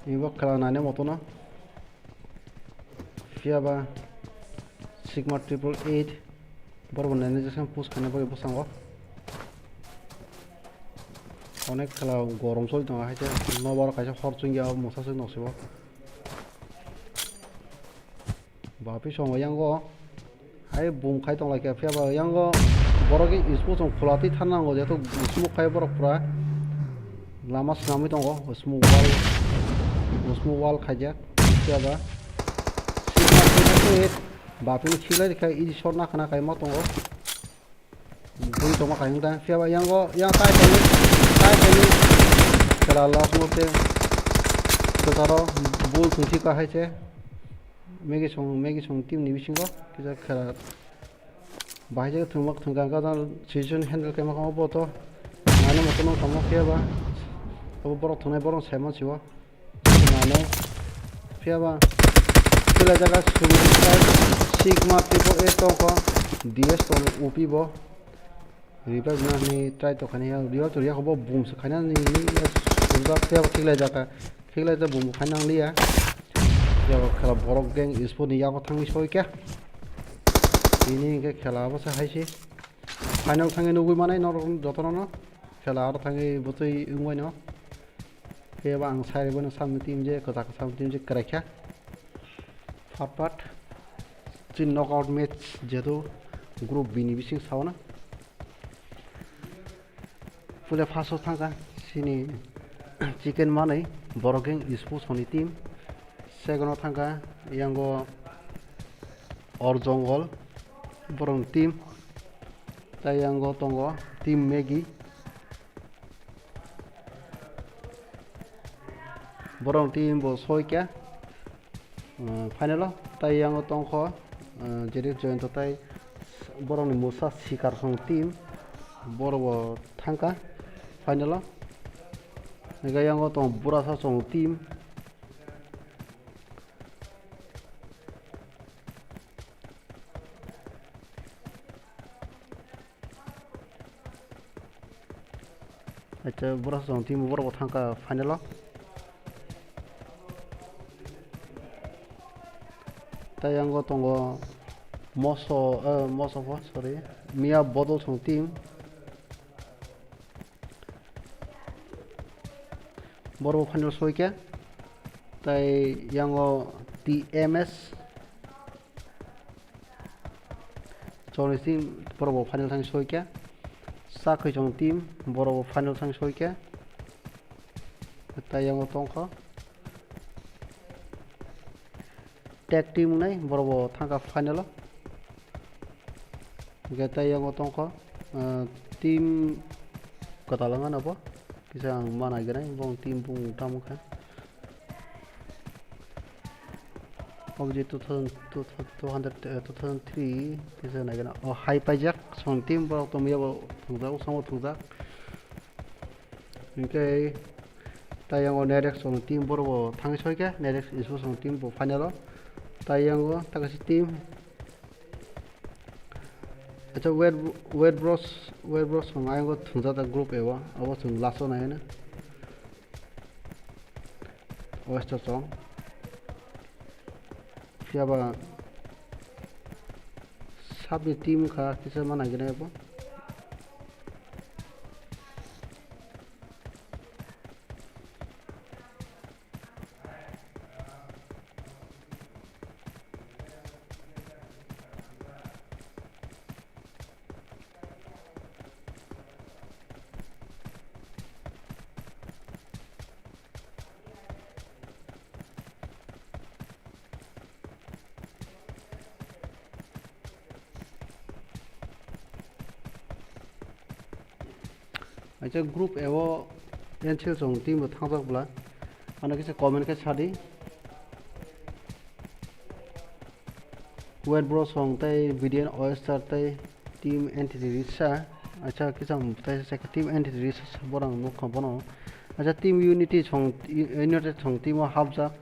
ibo kala nane moto na fiaba sigma 888 borbo nane jasan push khane boy bosango onek kala gorom sol tong haite no bor kaisa horchung ya mosa se nosibo Bapi song yang go hai boom khai tong like fiaba yang go borogi ispo song khulati thanang go jeto smoke khai borok pura lama snami tong go smoke wall khaja fiaba sigma 888 bapi ni khilai khai idi short na khana kai ma tong go bui tong ma kai ta fiaba yang go yang tai tong kala last mote to taro bol thunchi ka hai che megi song team ni bisingo kisa khara bahje thungmak thungka ka dan season handle kema ka bo to nane mo tono kamo fiaba obo borok thunai borok sema siwa nane fiaba kila jaga sigma 888 to ko ds to upi bo riba na ni try to khani ya rio to ya ko boom se khana ni sunga fiaba kila jaga boom khanang liya jauh kalau borok geng ispo ni yang thang ispo kya ini ke khela ba sa hai si final thangi nugui manai nor jotono no khela ar thangi botoi ungwai no ke ba ang sai bon sam team je ko ta sam team je krakha pat chin knockout match jeto group b ni bising sauna pule faso thanga sini chicken manai borok geng ispo soni team Segundo thangka yang go orjongol borong team tai yang go tongo team megi borong team bo soikya final tai yang go tongko jeri join to tai borong ni musa sikar song team borobo thangka final nega yang go tong burasa song team acha boras song team bor bo thangka final tayango tongo moso sorry mia bodol song team bor bo final soike tai yango TMS choni team bor bo final thang soike sakhoi jong team boro final sang soike tayang tongkha tag team nai borobo thangka final ge tayang tongkha team katalangan apa kisang mana gana bong team pung tamukha obje 2003 kisang na gana high pajak song team borok tomya bo thungja songo thungja okay tayang nerex song team borobo thang soike nerex isu song team bo final tayang takasi team acha wet bros song ayang thungja ta group ewa abo song laso na na west song siapa sabi team kha kisa mana gina bo acha group ewo enchil song team thangjak bla ana kisa comment ka chadi wet bro song tai video oyster tai team entity risa acha kisa tai sa team entity risa borang no khobono acha team unity song unity song team habjak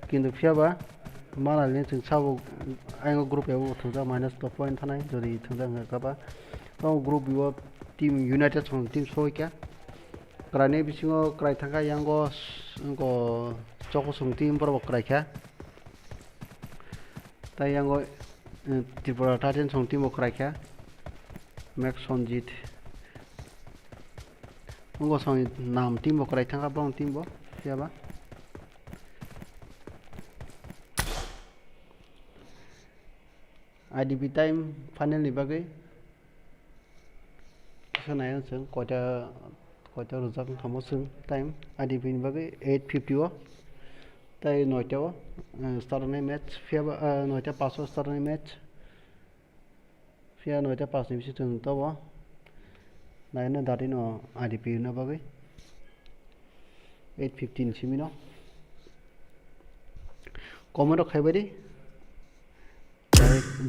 kintu phiaba mana len chung sabo aingo group ewo thangja minus the point thanai jodi thangja ngakaba no group yo team united song team soika krane bisingo krai thanga yango ngo choko song team boro krai kha tai yango Tiprasa taten song team krai kha max sonjit ngo song nam team krai thanga bong team bo siaba IDP time final ni bagai sanaya seng kota rujak thamo seng time IDP ni bagai 8:50 tai noita start ne match fiaba noita paso start ne match fia noita pas ni bisi tung to bo naina dati no IDP na bagai 8:15 simino komero khaibari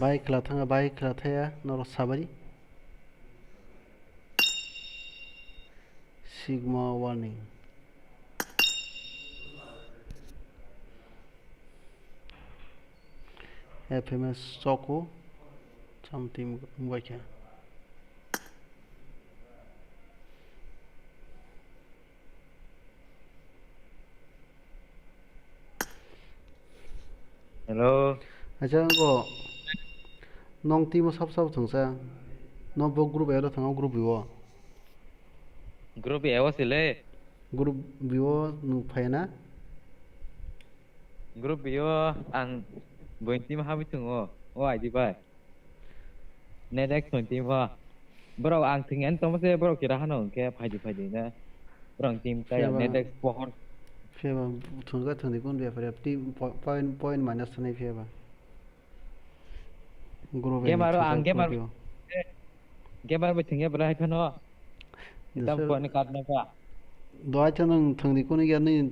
bike la thanga bike la thaya nor sabari sigma warning FMS Soko something wacha Hello. acha go nong team sab thungsa no bo group ero thanga group biwo Group ewa sile. group biwo nu phaina Group yo ang boin team habi tungo. O ID bai. Nedex boin team wa. Bro ang tingen tomase bro kira hano ke phaji na. Bro team kaya nedex pohon. fiaba thunga thuni kon be fare team point minus nei fiaba group Game bai tinge bra hai phano. Itam ko ni katna pa. doi chanang thangdi kon ya ni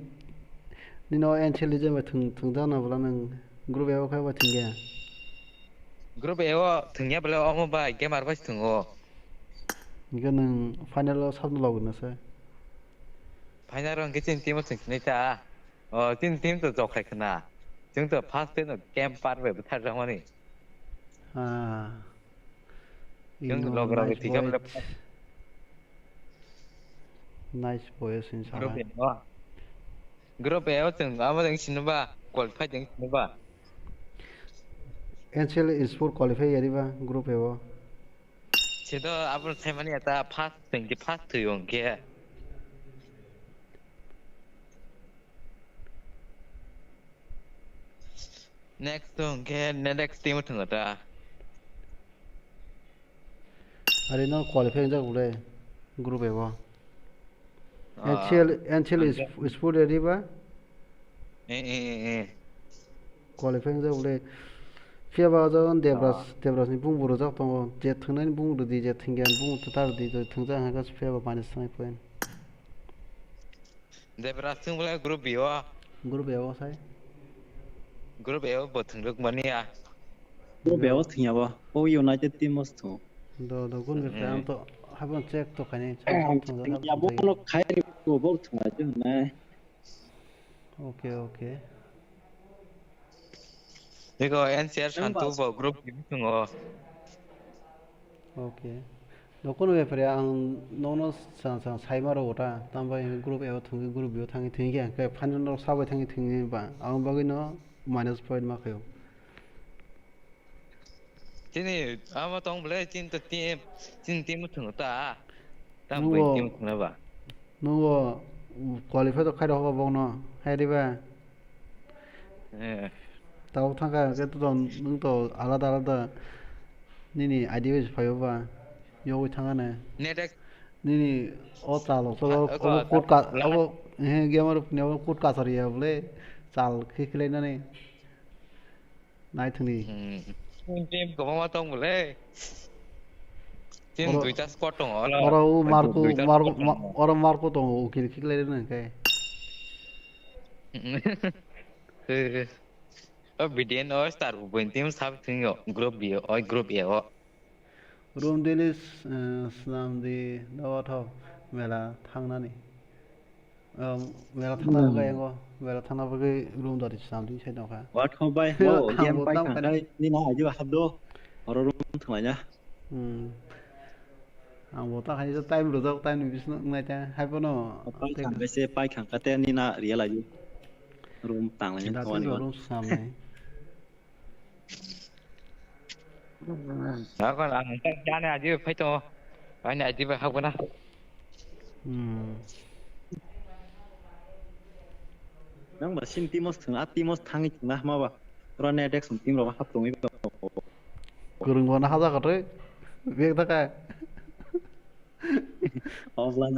no intelligence thungda na bla nang group ero kha ba thingya Group ewa tinge bla omo bai game ar bai tungo. 이거 는 파이널로 삼으려고 그랬어요. 파이널은 그 team tingita. team도 좋게 크나. 정도 파스는 게임 빠르게 못 하는 거니. 아. 정도 로그라고 디gamle 나이스 보여 진짜. 그룹에 어떤 아무든 신는 봐. 퀄리파이 된 신는 봐. NCL sport qualify यारीबा group है वो 제도 앞으로 세만이 했다 파스 땡기 파스트 용게 next 용게 next team 같은 거다 अरे ना qualify जा बोले group है वो NCL is full ready ba? Qualifying za ule fia ba za Debras ni bung buru za tong je thunai ni bung rudi je thingyan bung tatar di je thungza ha ga fia ba minus sangai point. Debra sung bole group B wa. Guru be wa sai. Group A bo thung ruk mani ya. 뭐 배워 등야 봐. 오 유나이티드 팀머스토. Do gun be fan to haban check to kani chang thungza ha. 야 뭐로 가야리 뭐 등하지 네. Okay. 이거 NCL 산투 bo group B thung o. Okay. Do kun be fre ang no sang sai ma ro ta tam ba group A thung group B thang thing ge ka phan no sa ba thang thing ba ang ba gi no minus point ma khayo. Chini ama tong bole chin team thung ta. Tam Nuwo. bo team thung na ba. No qualify to khai ro ba bong no hai di ba. Tao thang ka ke to nung to alada nini ID is phayo ba yo thang ne Nedak nini o chalo so kut ka abo gamer ne kut ka sari ya bole chal khikhle na ne nai thuni team ko ma tong bole. Team duita squad tong ola. oro marco to ukil khikhle na ke Bidian o star buin team sab thing yo group B o group A o. room delis slam di WAATHOB mela thangna ni mela thangna ga yango mela thangna ba ge room da slam di sai no kha 와터 바이 뭐 게임 바이 강가이 니나 아주 합도 어로로 등하냐. ang bota khai jo time ro jok time bis ngai ta hai po no 바이 강가세 바이 강가테 니나 리얼 아주 룸 땅라냐 da 원이 tin 원. room slam này Đó còn là cha này chứ phải to. Cái này thì phải học cái nào. nang ba 신 팀머스 등 아티머스 탕이 나 마바. 그런 애덱 숨 팀으로 합동이 kurung gona haza ka re việc ta ka offline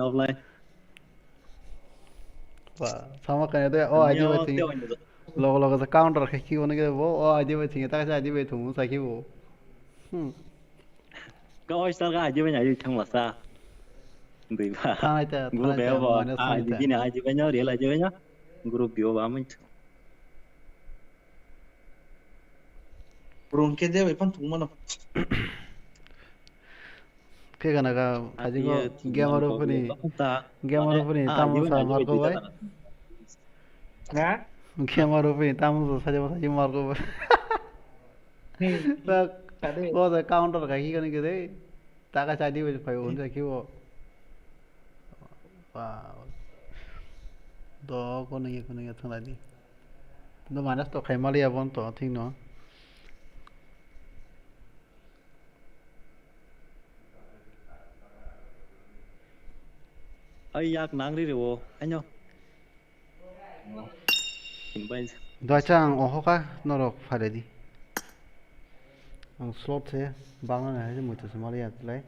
wa sama ka de o aji ba thing logo sa counter khai ki ona ge bo o aji ba thing ta ka aji ba thung sa ki bo có sao cái gì bây giờ thằng là sao người ba thang ta group béo vào minus à thang gì này gì bây giờ để lại chơi nhá group béo vào mình ronke de weapon thungmano ke gana ga aji go gamer pani ta tamu sa mar ko bai nga gamer pani tamu sa sa mar ko bai có the counter cái gì cái đấy ta cái sai đi phải ổn rồi kêu wow đó con này thằng này đi nó mà nó to khai Maria bọn to thing nó ai yak nang đi rồi anh nhá bây đó chẳng ở hốc á nó được phải đấy đi ang slot thế bang này hay một chút Maria lấy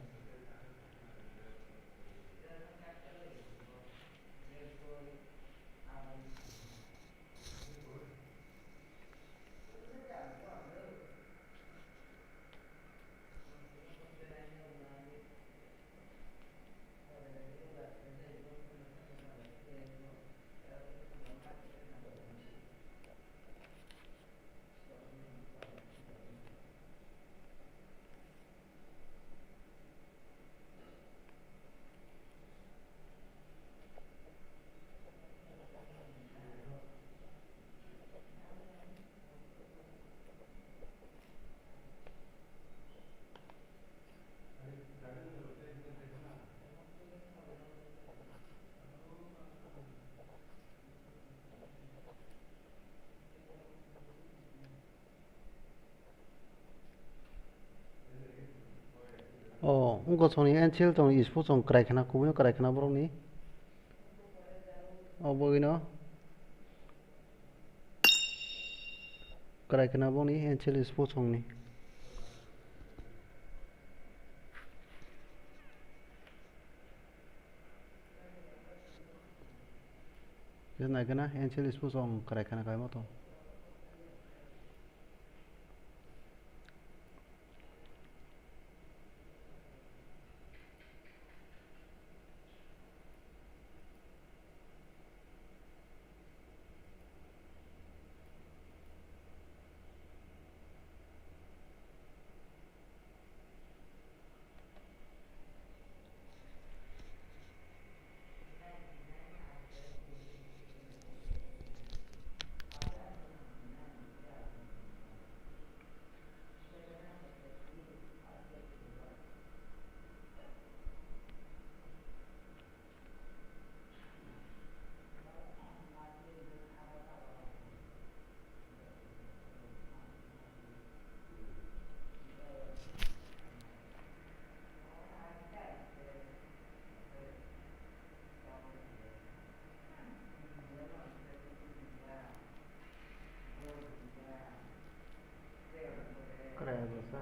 이거 손이 NCL 좀 e스포츠 좀 그라이크나 구분요 그라이크나 보러니 보이노 그라이크나 보니 NCL e스포츠 좀니 cái này cái na encel ispus ong kare kana kai mo to kare basa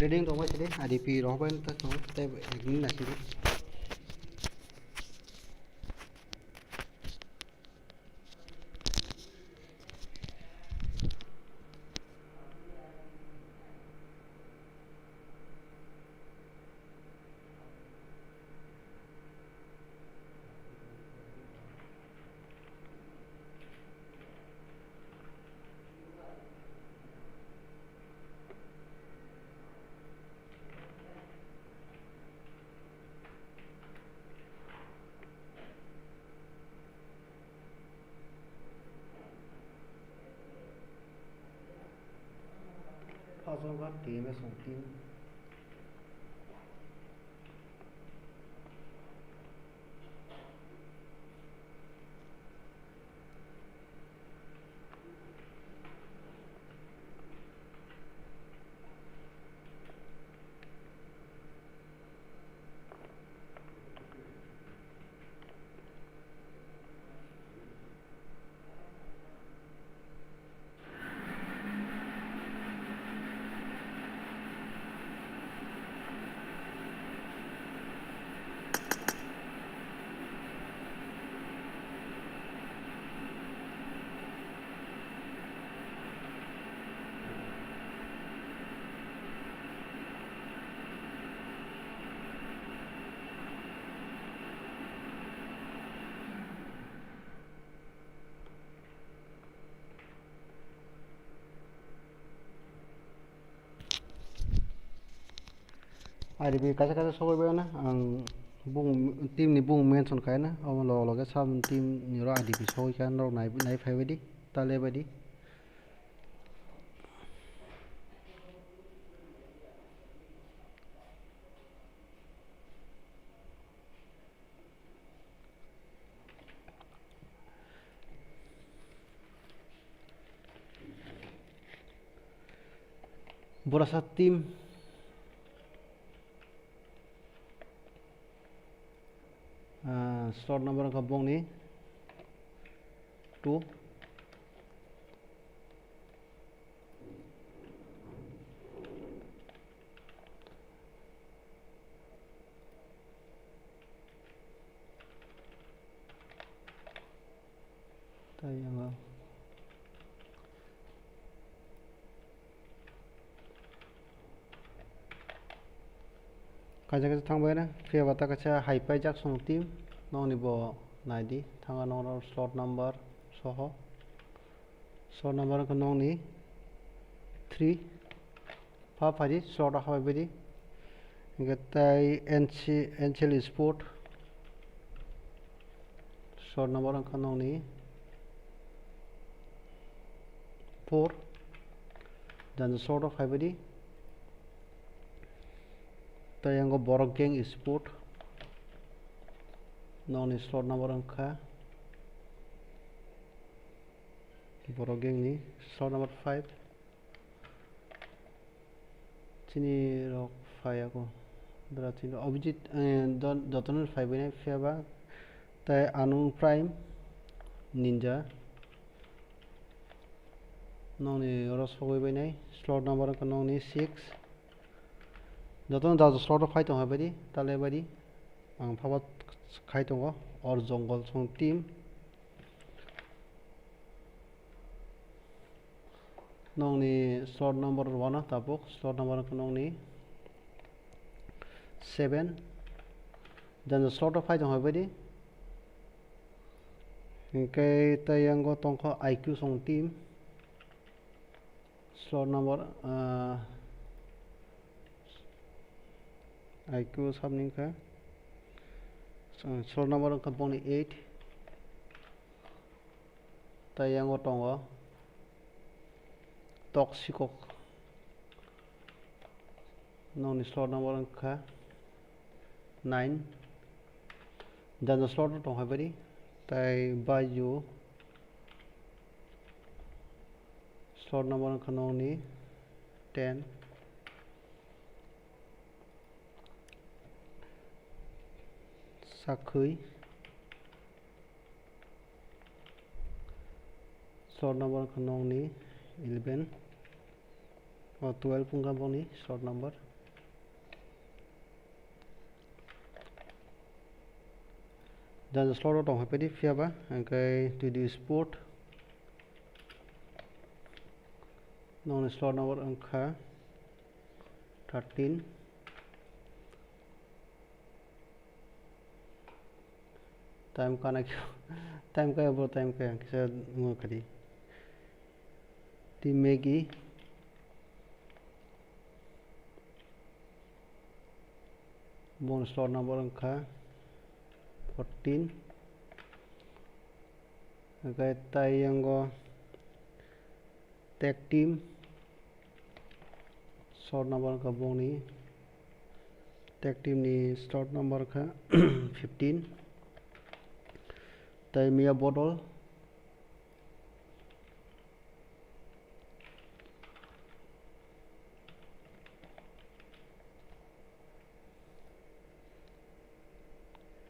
reading to ma chide adp ro ben ta so te agni na chide puzzle ga team es un team adp kasa kasa so be na ang bung team ni bung mention kai na aw lo lo ga sam team ni ro adp so kan ro nai nai phai di ta le ba di borasa team slot number ka bong ni 2 2 kaisa thangbai na fia bata kaisa haipai jak song team nongni bo naidi thanga nong slot number soho slot number ko nongni 3 pa phari slot habai bedi gatai NCL sport slot number ko nongni 4 dan slot of habai tayango borok gang sport nongni slot number angka borok gang ni slot number 5 chini rok 5 ako dra chini obijit dotonel 5 ne fiaba tai anung prime ninja nongni rosogoi benai slot number angka nongni 6 যতন দাজ slot khai tong habadi tale badi ang phabat khai tongo or jonggol song team nongni slot number 1 tapok slot number nongni 7 dan slot khai tong habadi kai tayango tongko IQ song team slot number IQ sabning ka slot number ka boni 8 tayango tongo toxico nongni slot number ka 9 dan slot tong habari tai baju slot number ka nongni 10 Sakui slot number kanong ni 11 or 12 pung kabong ni slot number dan slot tong hapedi fiaba angkai to the sport nong slot number angka 13 time kana kyo time kaya bro time kaya kisa ngo kadi team Maggie bon slot number angka 14 agay tayango tag team slot number angka boni tag team ni slot number ka 15 tai Mia Bodol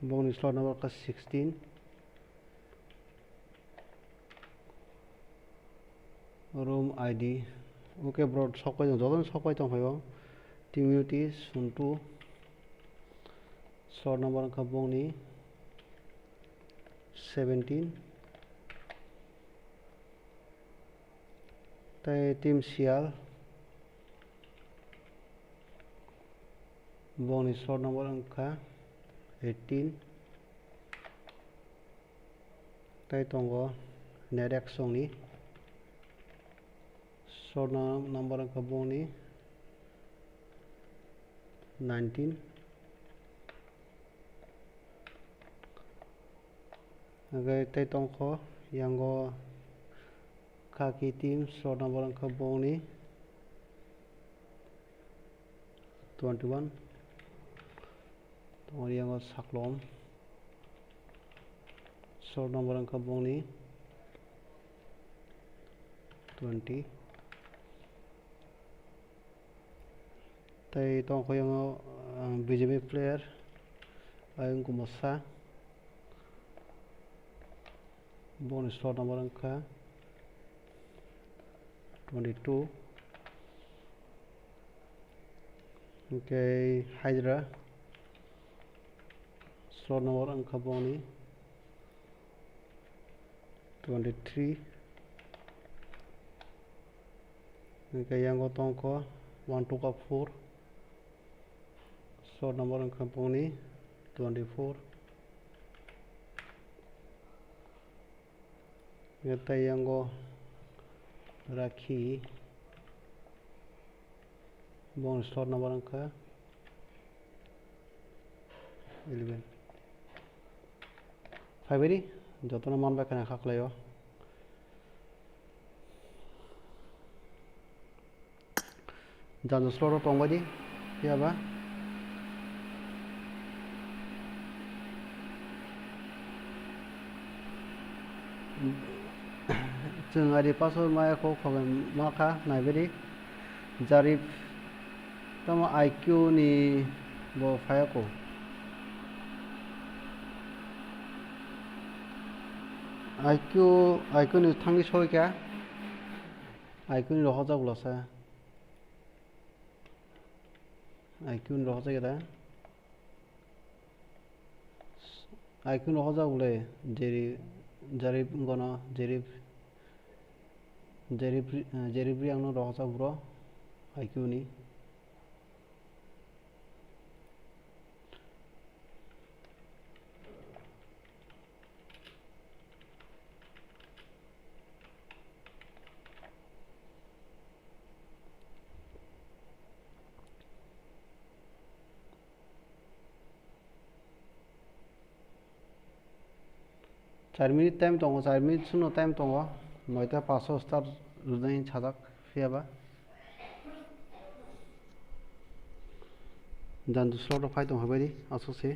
bonus slot number ka 16 room ID okay bro sokoi jodon sokoi tong phayo Timothy Suntu slot number ka boni 17 tai team Sial bonus slot number angka 18 tai tongo Nedek songni slot number angka boni 19 agai tai tongko yango kaki team slot number angka boni 21 tong yango saklom slot number angka boni 20 tai tongko yango bgmi player ayung kumasa bonus slot number angka 22 okay Hydra slot number angka boni 23 okay yang tongko 1 2 4 slot number ang kampung ni 24 ngetai yang go rakhi bon slot number ang ka 11 February jotona man ba kana khaklayo jan slot tongbadi yaba जों आरि password मायाखौ खगोन माखा नायबायदि Zarif तमा IQ नि बो फायाखौ IQ नि थांनि सयका IQ नि रह जागुलासा आईक्यू नि रह जागदा आईक्यू नि रह जागुले जेरि जारिफ गनो जेरिफ yang no rosa bro IQ ni चार मिनिट टाइम दङ 4 मिनिट सुनो टाइम दङ 9टा 500 स्टार रुनाय छाजाक फैयाबा जान दुसराव फाय दं हाबायदि आसोसे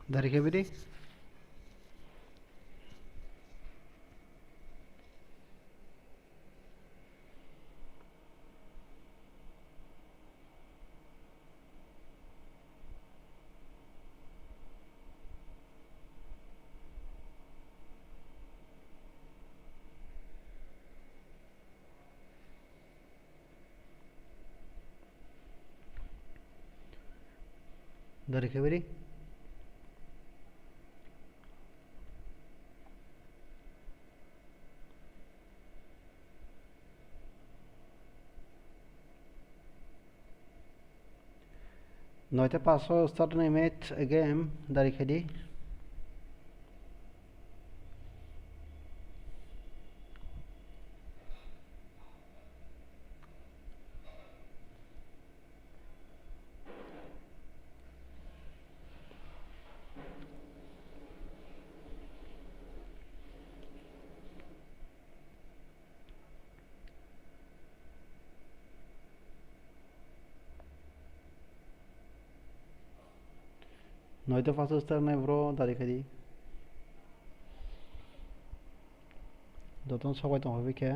dari kebiri dari kebiri Noite passou start na match again dari kedi Noite passou start na bro dari kedi Doton সবাই তো হবে কে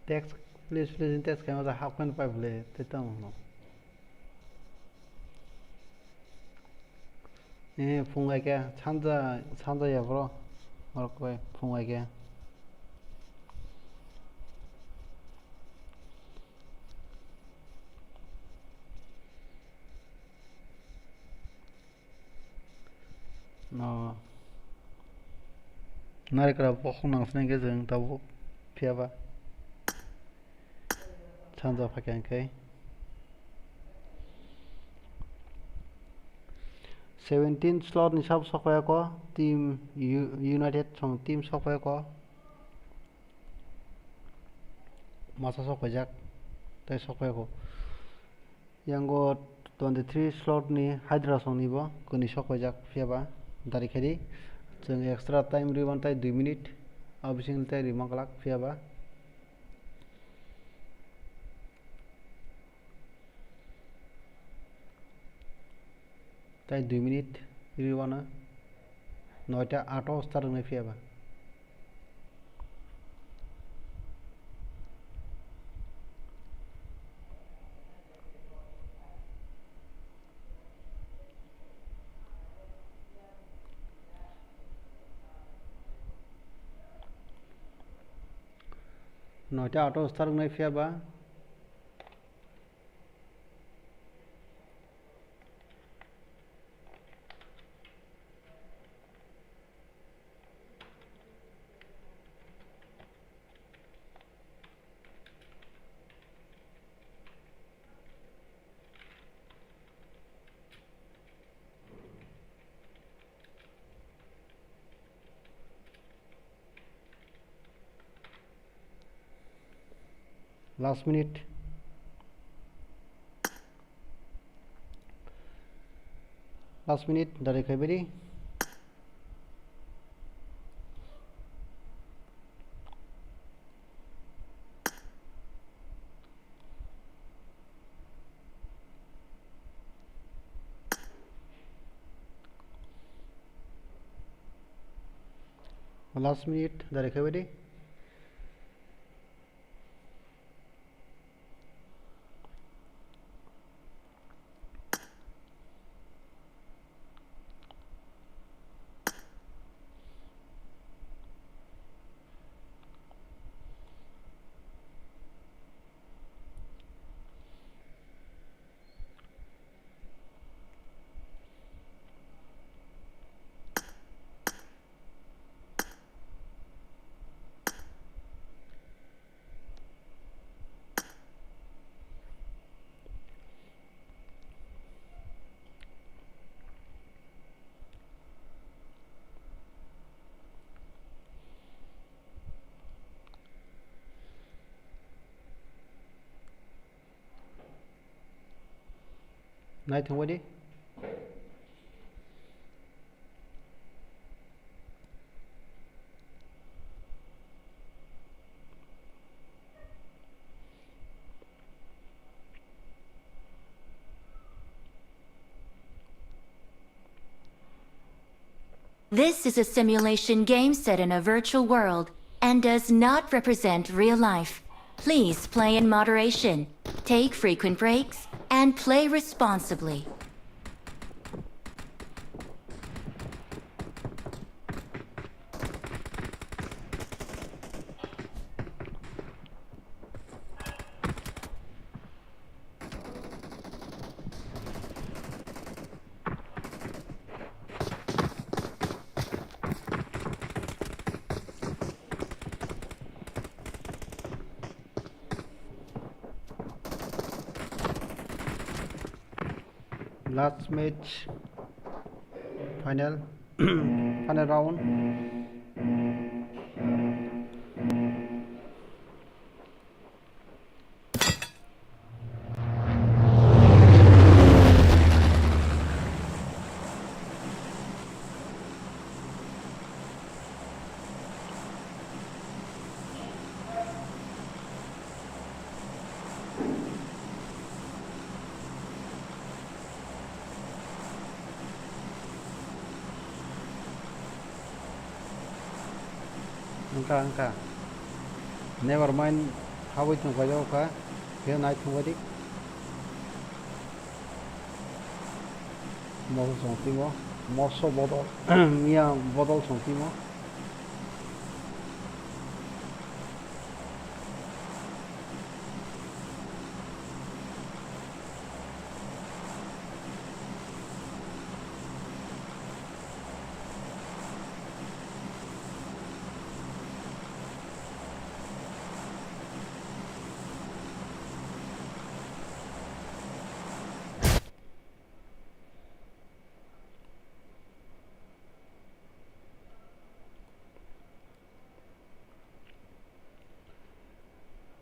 text please in text kayak masa hakkan pa boleh tetang no 풍gai ke 찬자 ya bro or koi 풍gai ke no nari kara pokong nang sneng ke jeng tabu piaba 찬자 pakaian kai 17 slot ni sab sokaya ko team united song team sokaya ko masa sokajak tai sokaya ko yang go 23 slot ni hydra song ni bo kuni sokajak fiaba dari khedi jeng extra time riban tai 2 minute abising tai rimaklak fiaba tai 2 minute riwana 9টা 8 অবস্থা রঙে ফিয়াবা নয়টা 8 অবস্থা রঙে ফিয়াবা last minute dari khaibari dari khaibari Nai thong wadi This is a simulation game set in a virtual world and does not represent real life. Please play in moderation, take frequent breaks, and play responsibly. last match final final round angka never mind How we can go okay? Here night from wedding. More something more. More so bottle. Mia bottle something more.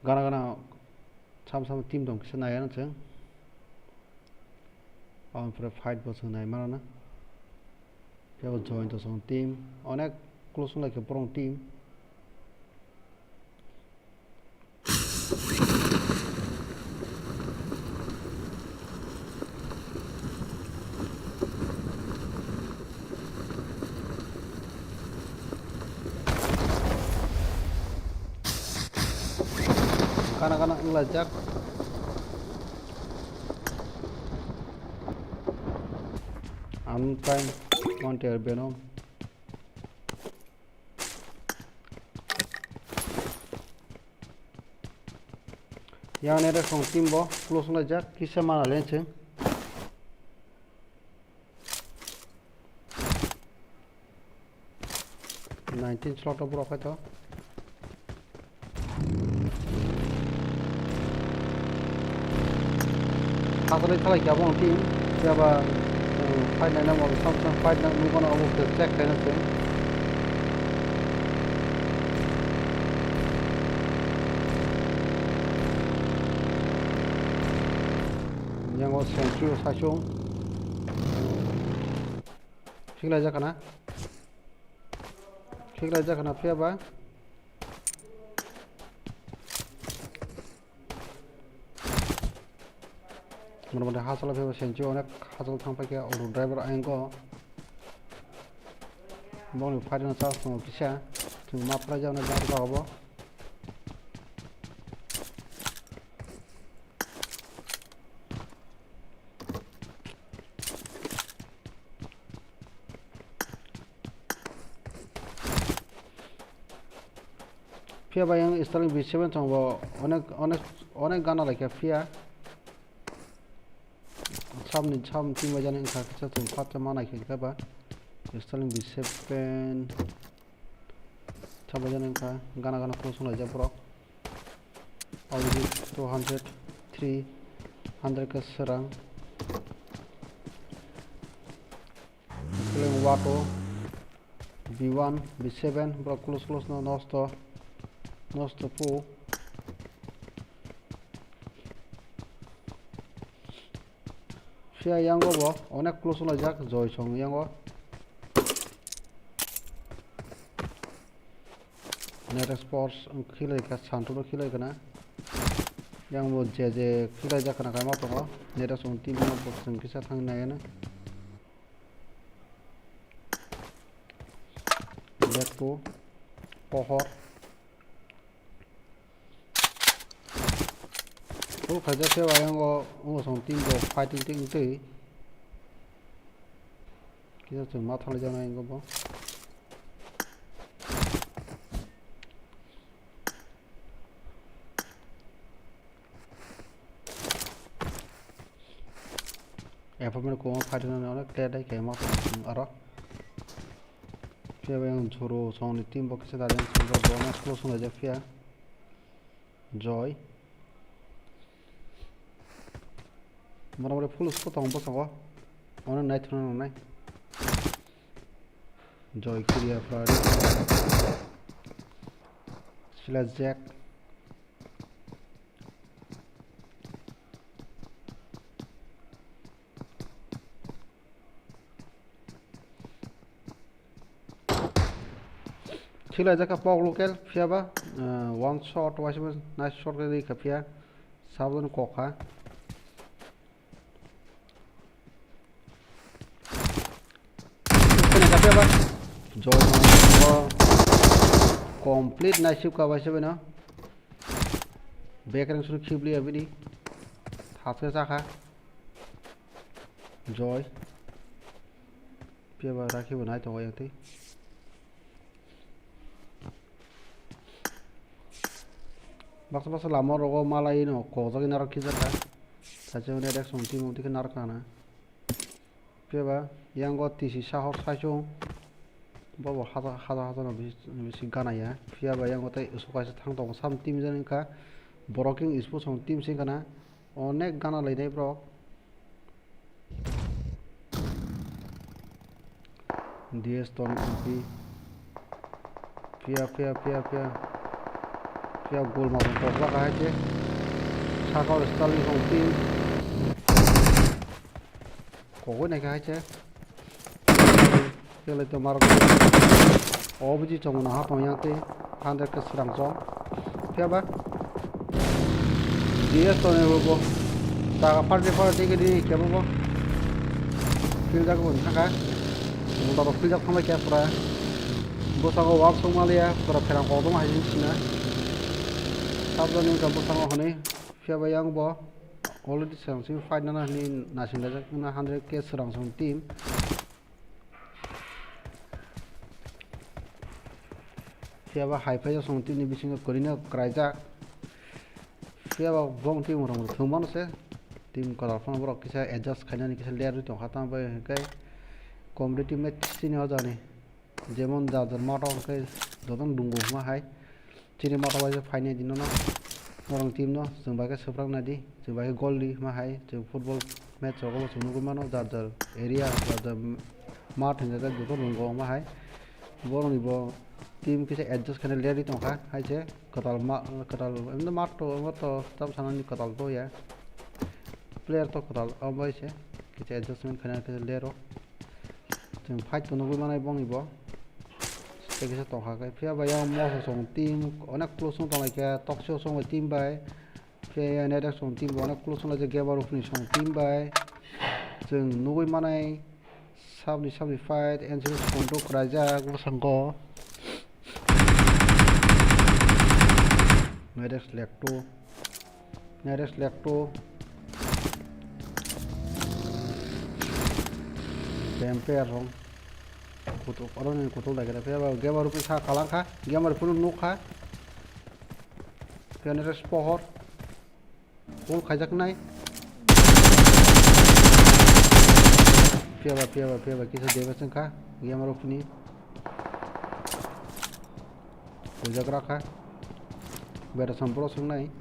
Gana some team dong kisah naya nang on for a fight was naya mana na dia will join to some team onek close like a prong team Kanak-kanak ngelajak unprime monter benom yang ada song tim bo close ngelajak kisah mana lenceng 19 slot of rocket to Asal itu lagi abang tim siapa fight nana mau sama fight nana mungkin aku cek kan tu yang aku sentuh sasung Fikir aja kena siapa Mudah-mudahan hasil lebih senjata onek hasil sampai ke orang driver angko bang ni fight na sa semua bisa cuma pelajar na jar ka hobo Fia bayang installing B7 tong onek gana like fia Sam tim aja nih kakak tuh empat mana kita apa installing B7 coba aja nih gana close aja bro already 200 300 ke serang killing WAATHOB B1 B7 bro close no nosto full Sia yang go bo onek close aja joy song yang go net sports khilai ka santu khilai kana yang bo je khilai ja kana kama to net song team no bo sing kisa thang na na let go pohor Oh, kerja saya yang song tim go fighting ting tu. Kita cuma thang aja na ingo bo. Apa mana ko fighting na na clear dai kema ko ara. Saya yang juru song tim bo kisa da yang song bo na close na ja fia. Joy Mora full spot ang bosa ko. Ano night na nai. Joy clear Friday. Sila Jack. Sila Jack apok local siapa? One shot was nice shot kali kapia. Sabun kokha. Joy complete nice ship ka wase bena Background suruh kibli abi di. Hasil saka. Joy. Pia ba rakhi banai to yang ti. Baksa lama rogo malai no ko jagi narak kizaka. Saja udah ada sonti mungkin ke narakana. Pia ba yang go tisi sahor sajo. Bawa hada no bisi gana ya. Pia ba yang go tai suka se thang tong sam tim jan ka. Broking ispo song tim sing kana. Onek gana lainai bro. DS ton MP. Pia gol mau kok ba aja. Sakau stalin song tim. Kok ne ka aja. Pia le to mar. Obji chong na ha to yang te. Handar ke serang chong. Pia ba. DS ton ne bo. Ta party ke di ke bo. Pil ja ko thaka. Mudah pil ja khama kya pura. Bosango wap Somalia pura perang ko ma hin sina. Sabdani ka bosango hone. Pia ba yang bo. Already something fight na ni nasin da na 100k serang song team. Pia ba high five song team ni bising korina kraja. Pia ba bong team orang thumon se team kalau phone bro kisa adjust khana ni kisa layer to khata ba kai competitive match sini ho jane jemon jajar motor kai jodon dungu ma hai chini motor ba final din no orang team no jeng ba ka seprang na di jeng ba ka goal di ma hai jeng football match ho ko sunu ko mano jajar area jajar mat hin jajar jodon dungu ma hai borong ni bo team kisa adjust khana layer to kha hai je katal emna mat to tab sanani katal to ya player to katal abai se kisa adjustment khana kisa layer jeng fight to no manai bong ibo se kisa to kha kai phia ba yang mo song team onak close song to like talk show song team bai phia ne da song team onak close song like gabar upni song team bai jeng nugui manai sabni fight and so song to kraja go sangko Nerex lecto Temper rong kutuk orang yang kutuk lagi tapi apa game baru pisah kalang kah game baru pun nuk kah Nerex pohor pun kajak naik Pia ba kisah dewa sengkah game baru pun ni kujak rakah Beta sembros nai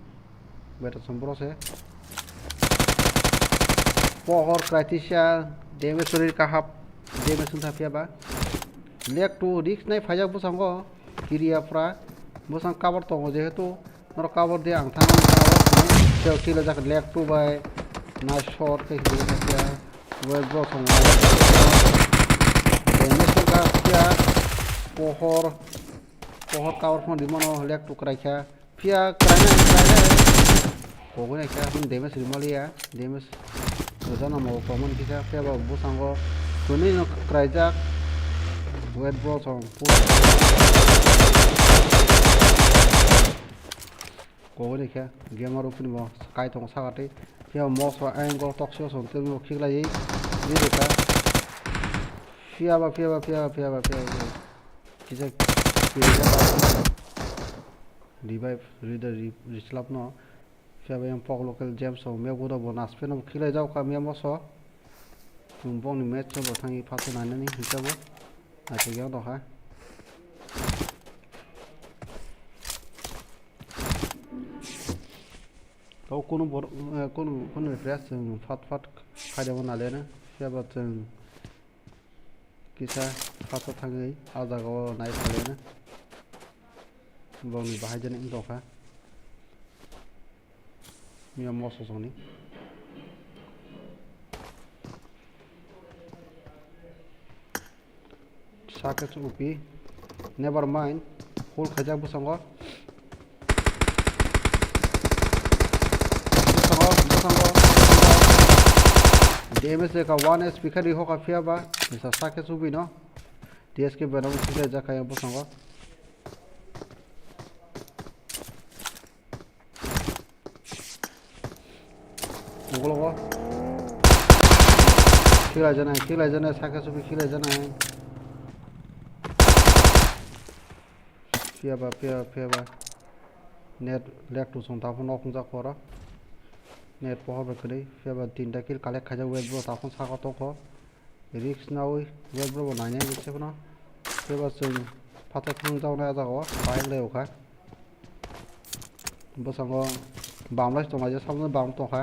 beta sembros ya pohor kritisya deme surir kahap deme sunta pia ba lek tu risk nai phajak busango kiriya pra busang cover to je tu nor cover de ang thang cover chil jak lek tu bai na short ke de pia web bro song deme sunta pia pohor cover phone di mono lek tu kraikha Pia kerana kogo ne kya hun demes rimalia demes rozana mau common kita pia ba busango kuni no kraja wet bro song kogo ne kya gamer upni mo kai tong sagate pia mo so angle talk show song te mo khigla yi ni deka pia ba kisa revive reader reslap no siapa yang pok local jam so me goda bonus pe no khilai jaw ka me mo so tumbong ni match so thangi phasu na ni hisabo ache gyang do ha to kono refresh fat khai jaw na le na siapa chung kisa phasu thangi aja go nai phale na bong ni bahai jan ing doka mi mo so song ni saka chupi never mind hol khajak busango DMS ka 1 SP khari ho ka phia ba sa saka chupi no DS ke banam sile jakaya busango logo khilai jana saka subi khilai jana pia ba net lek tu song ta phon ok ja khora net pohor ba kri pia ba tinta kill collect khaja web bro ta phon saka to ko risk na oi web bro na nya ni se bna pia ba sung phata thang jaw na ja ko bai le o kha bo sango bam lai to ma ja samne bam to kha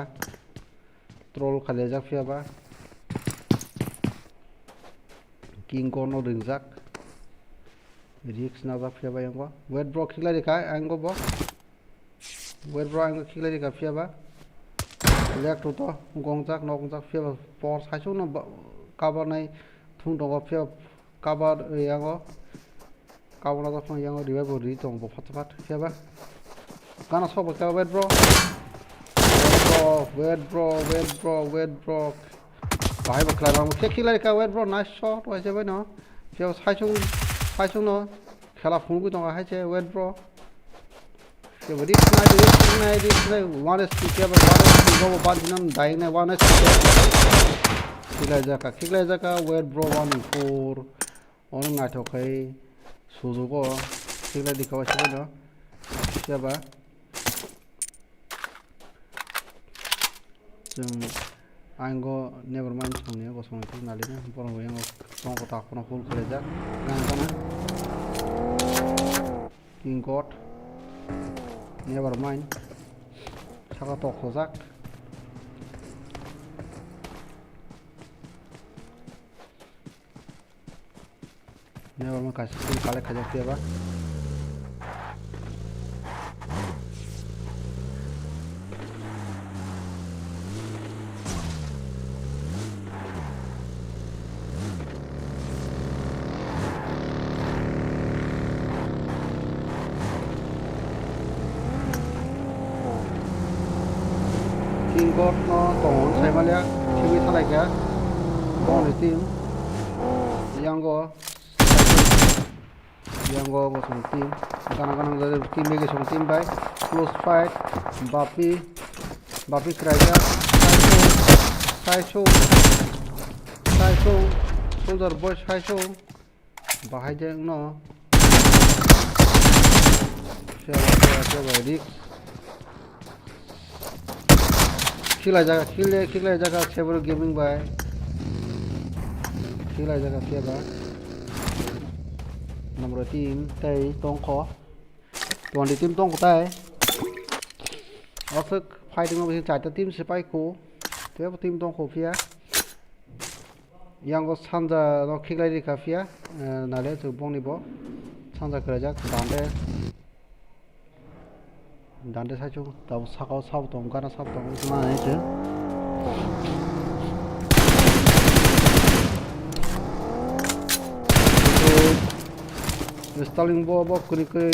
troll khale ja pia ba king kono ringjak risk na ba pia ba yang ko web bro khilai ka ang go bo web bro ang khilai ka pia ba lek tu to gongjak nok pia ba por sai chu no cover nai thung to pia cover yang go cover na to yang go revive ri tong bo phat pia ba kana so ba ka web bro bahai ba klar ma khilai ka web bro nice shot wa je ba no pia sai chu no khela phun ku tong hai che web bro ke bari nai one is pia ba one is go ba dinan dai na one is khilai ja ka web bro 1 4 on na to kai suzu ko khilai di ka wa che ba no pia ba जों आंगो never mind संने गसंनायखौ नालिनो बरं yang tong ta kono full kaleja gangana king god never mind saka to khojak never mind kasi full kale khaja piaba got no tone sai malia tv thalai ka bon team yango go song team kana da team me song team by close fight bapi kraja sai show soldier boy sai show bahai je no se khilai jaga several gaming by khilai jaga siapa nomor team tay tong kho tuan di team tong ko tay ofek fighting over chai ta team sipai ko te team tong ko phia yang go sanja no khilai di ka phia nale chu bong ni bo sanja kra jak dande sai chu tau sakau sab tong kana sab tong ma ne che installing bo kuni ke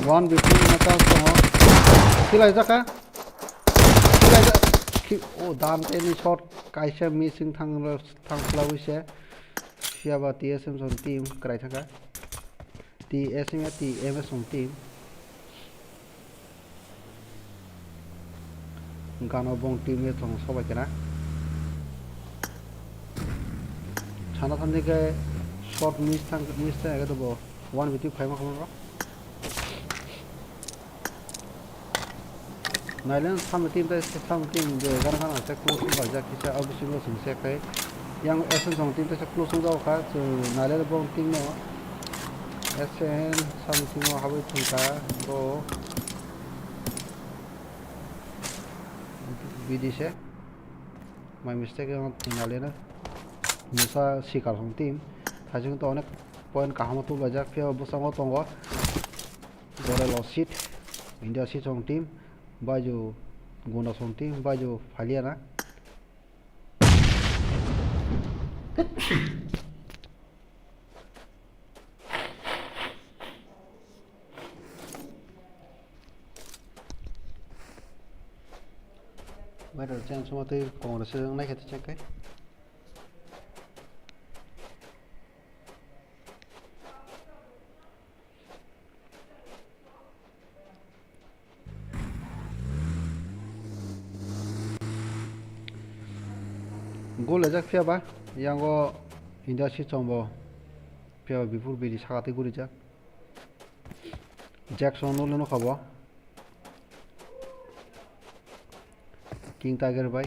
one between na ta so khilai jaka o dan any shot kaisa missing thang flawi se siaba tsm son team krai thaka tsm son team gano bong team e thong sobai kana chana thandi ke short miss ta ga to bo 1 with 5 ma khamo nailen sam team de gana se close ba ja ki sa abu singo sing se kai yang esen song team se close ga kha so nailen bong team no esen sam team ha habu thungka bo বিদিছে my mistake on nalena musa sikar hong team thajung to onek point kahama tu bajak pia bosango tongo gore losit india si song team baju guna song team baju phaliana bây giờ xem số tư còn là sử dụng này thì check cái Goal aja fiaba yang go India si chombo fiaba before bedi sagate guri jak Jackson no khabo King Tiger bhai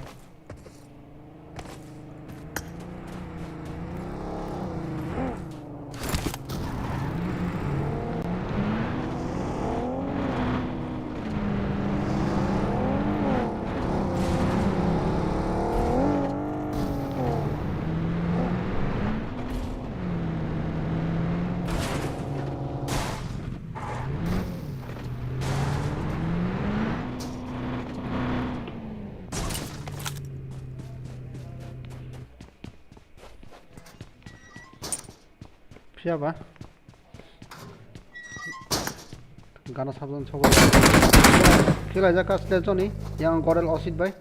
fiaba Gana sabon chogo Kila jaka sledoni yang gorel osid bhai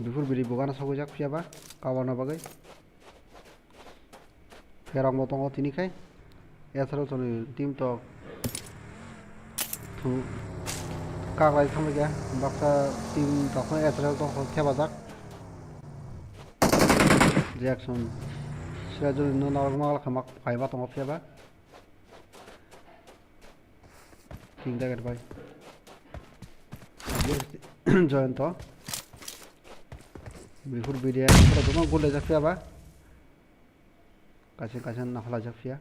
Before bedi bogana chogo jak fiaba kawana bagai Ferang motong tini kai Esaro toni tim to tu kaglai thamai ya baksa tim to khoi esaro to kheba jak Jackson sledoni no normal khamak phaiba to fiaba King Tiger bhai join to before bedi pro doma gol jak fiaba kasih nafla jak fia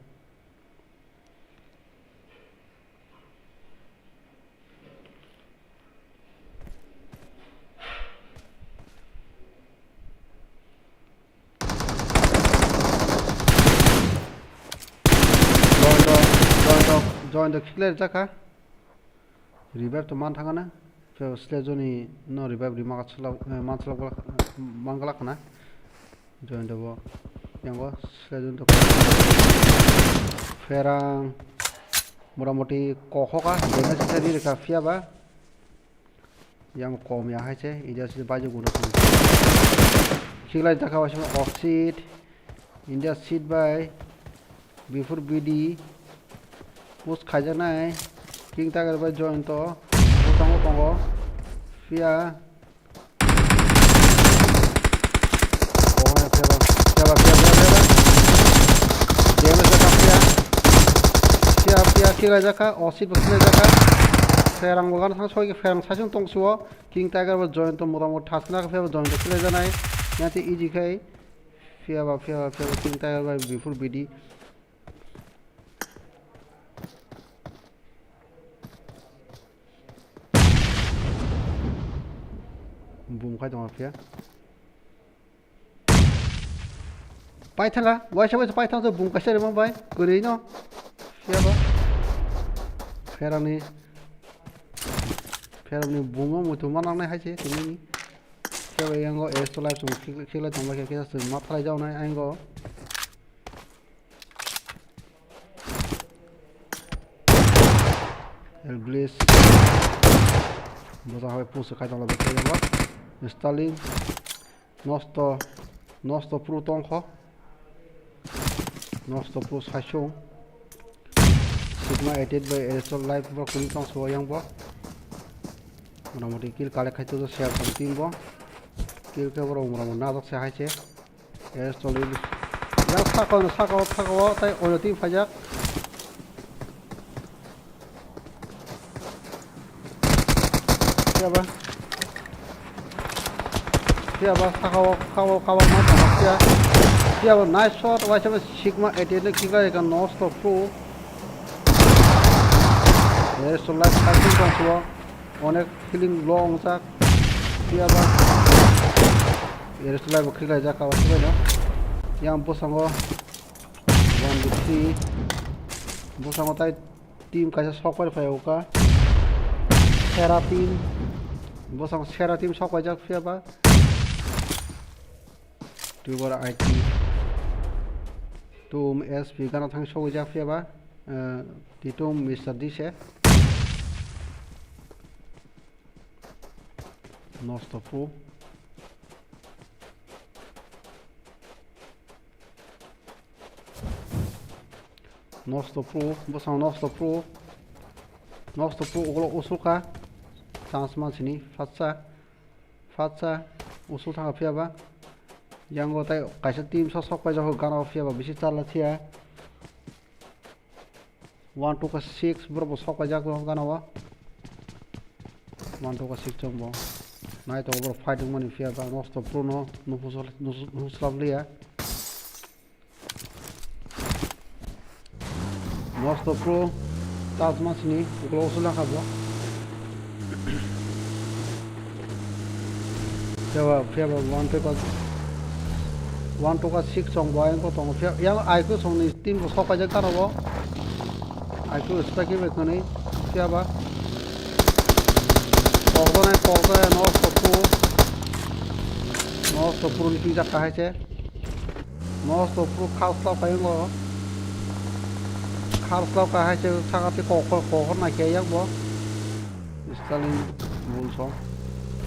join the clear jaka revive to man thangana so slejoni no revive rimaka chula mansla mangala kana join the bo yang go slejon to ferang moramoti kohoka dena sari reka fiaba yang kom ya haiche ida si baju guna khilai jaka wasma oxid India seed by before bd Mus khajana King Tiger by join to Musango Pongo Fia Fia Kila Jaka Osid Basile Jaka Ferang Wagan Sang Soy Ferang Sasung Tong Suo King Tiger by join to Muramo Tasna Fia join to Kila Janai Yanti Easy Kai Fia King Tiger by before BD Boom khai dong phía Pai thang à Why sao pai thang rồi boom cái xe mà bay Cười đi nó Phía ba Phía này boom mà một thứ mà này hay chứ Thì mình Phía này anh có air live xuống khi lại trong lại cái sự mắt thay dao này anh có Elbliss Bosa hai puso khai dong là cái gì Stalin Nosto pro tongho Nosto pro sashong Sigma 88 by Aerosol Live bo kuni tong so yang bo Moramoti kill kale khai to share sam team bo kill ke boro moramon na dok se hai che Aerosol yang sakao tai oyo team phajak Siapa Siapa kawa mata Siapa nice shot why siapa Sigma 88 kika ikan no stop pro so life fighting kong suwa onek feeling long sak Siapa so life kika ja kawa suwa no yang bosango 1-3 bosango tai team kaisa sokwer fayoka Sera team Bosang Sera team sok wajak fiaba Tu bora IT Tum SP gana thang sok wajak fiaba Titum Mr. Dishe Nosto Pro Nosto Pro Bosang Nosto Pro Nosto Pro ulo usuka Chance man sini fatsa Fatsa usul thang phia ba yang go tai kaisa team sok pa jo gana phia ba bisi chala thia 1 2 ka 6 bro sok pa jak gana ba 1 2 ka 6 chong bo nai to bro fighting money phia ba nosto pro no no huslam lia nosto pro tazma sini ulo usul ka bo Jawab, siapa 1 2 ka 6 song boy ko tong siapa yang ai ko song ni team ko sok aja kan bo ai ko speki be ko ni siapa pokok no stopur ni kita kahai che no stopur khas la pai ngo khas la kahai che thang api ko na ke yak bo stalin bul song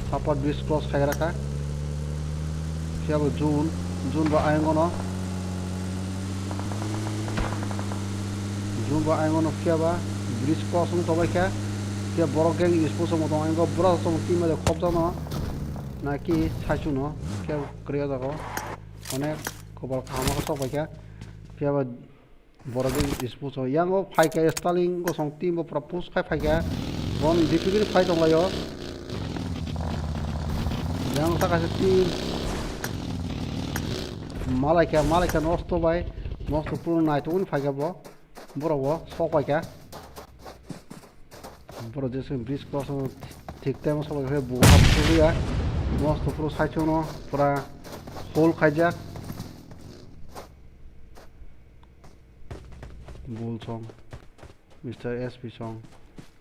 Support this cross khai rakha siapa June ba ai ngono siapa bridge cross ng tobai kha siapa borok geng ispuso mo tong ngo bro song team le khop jano naki sachu no siapa kriya da ko onek kobal khama ko tobai kha siapa borok geng ispuso yang go phai ka stalin go song team bo propose phai kha bon difficult phai tong layo yang tak kasih tim Malaka nosto bay nosto pun naik tuh faga bo bro sok faga bro jese bridge cross ठीक time सब है बहुत बढ़िया nosto pro side no पूरा whole खाजा bull song mister SP song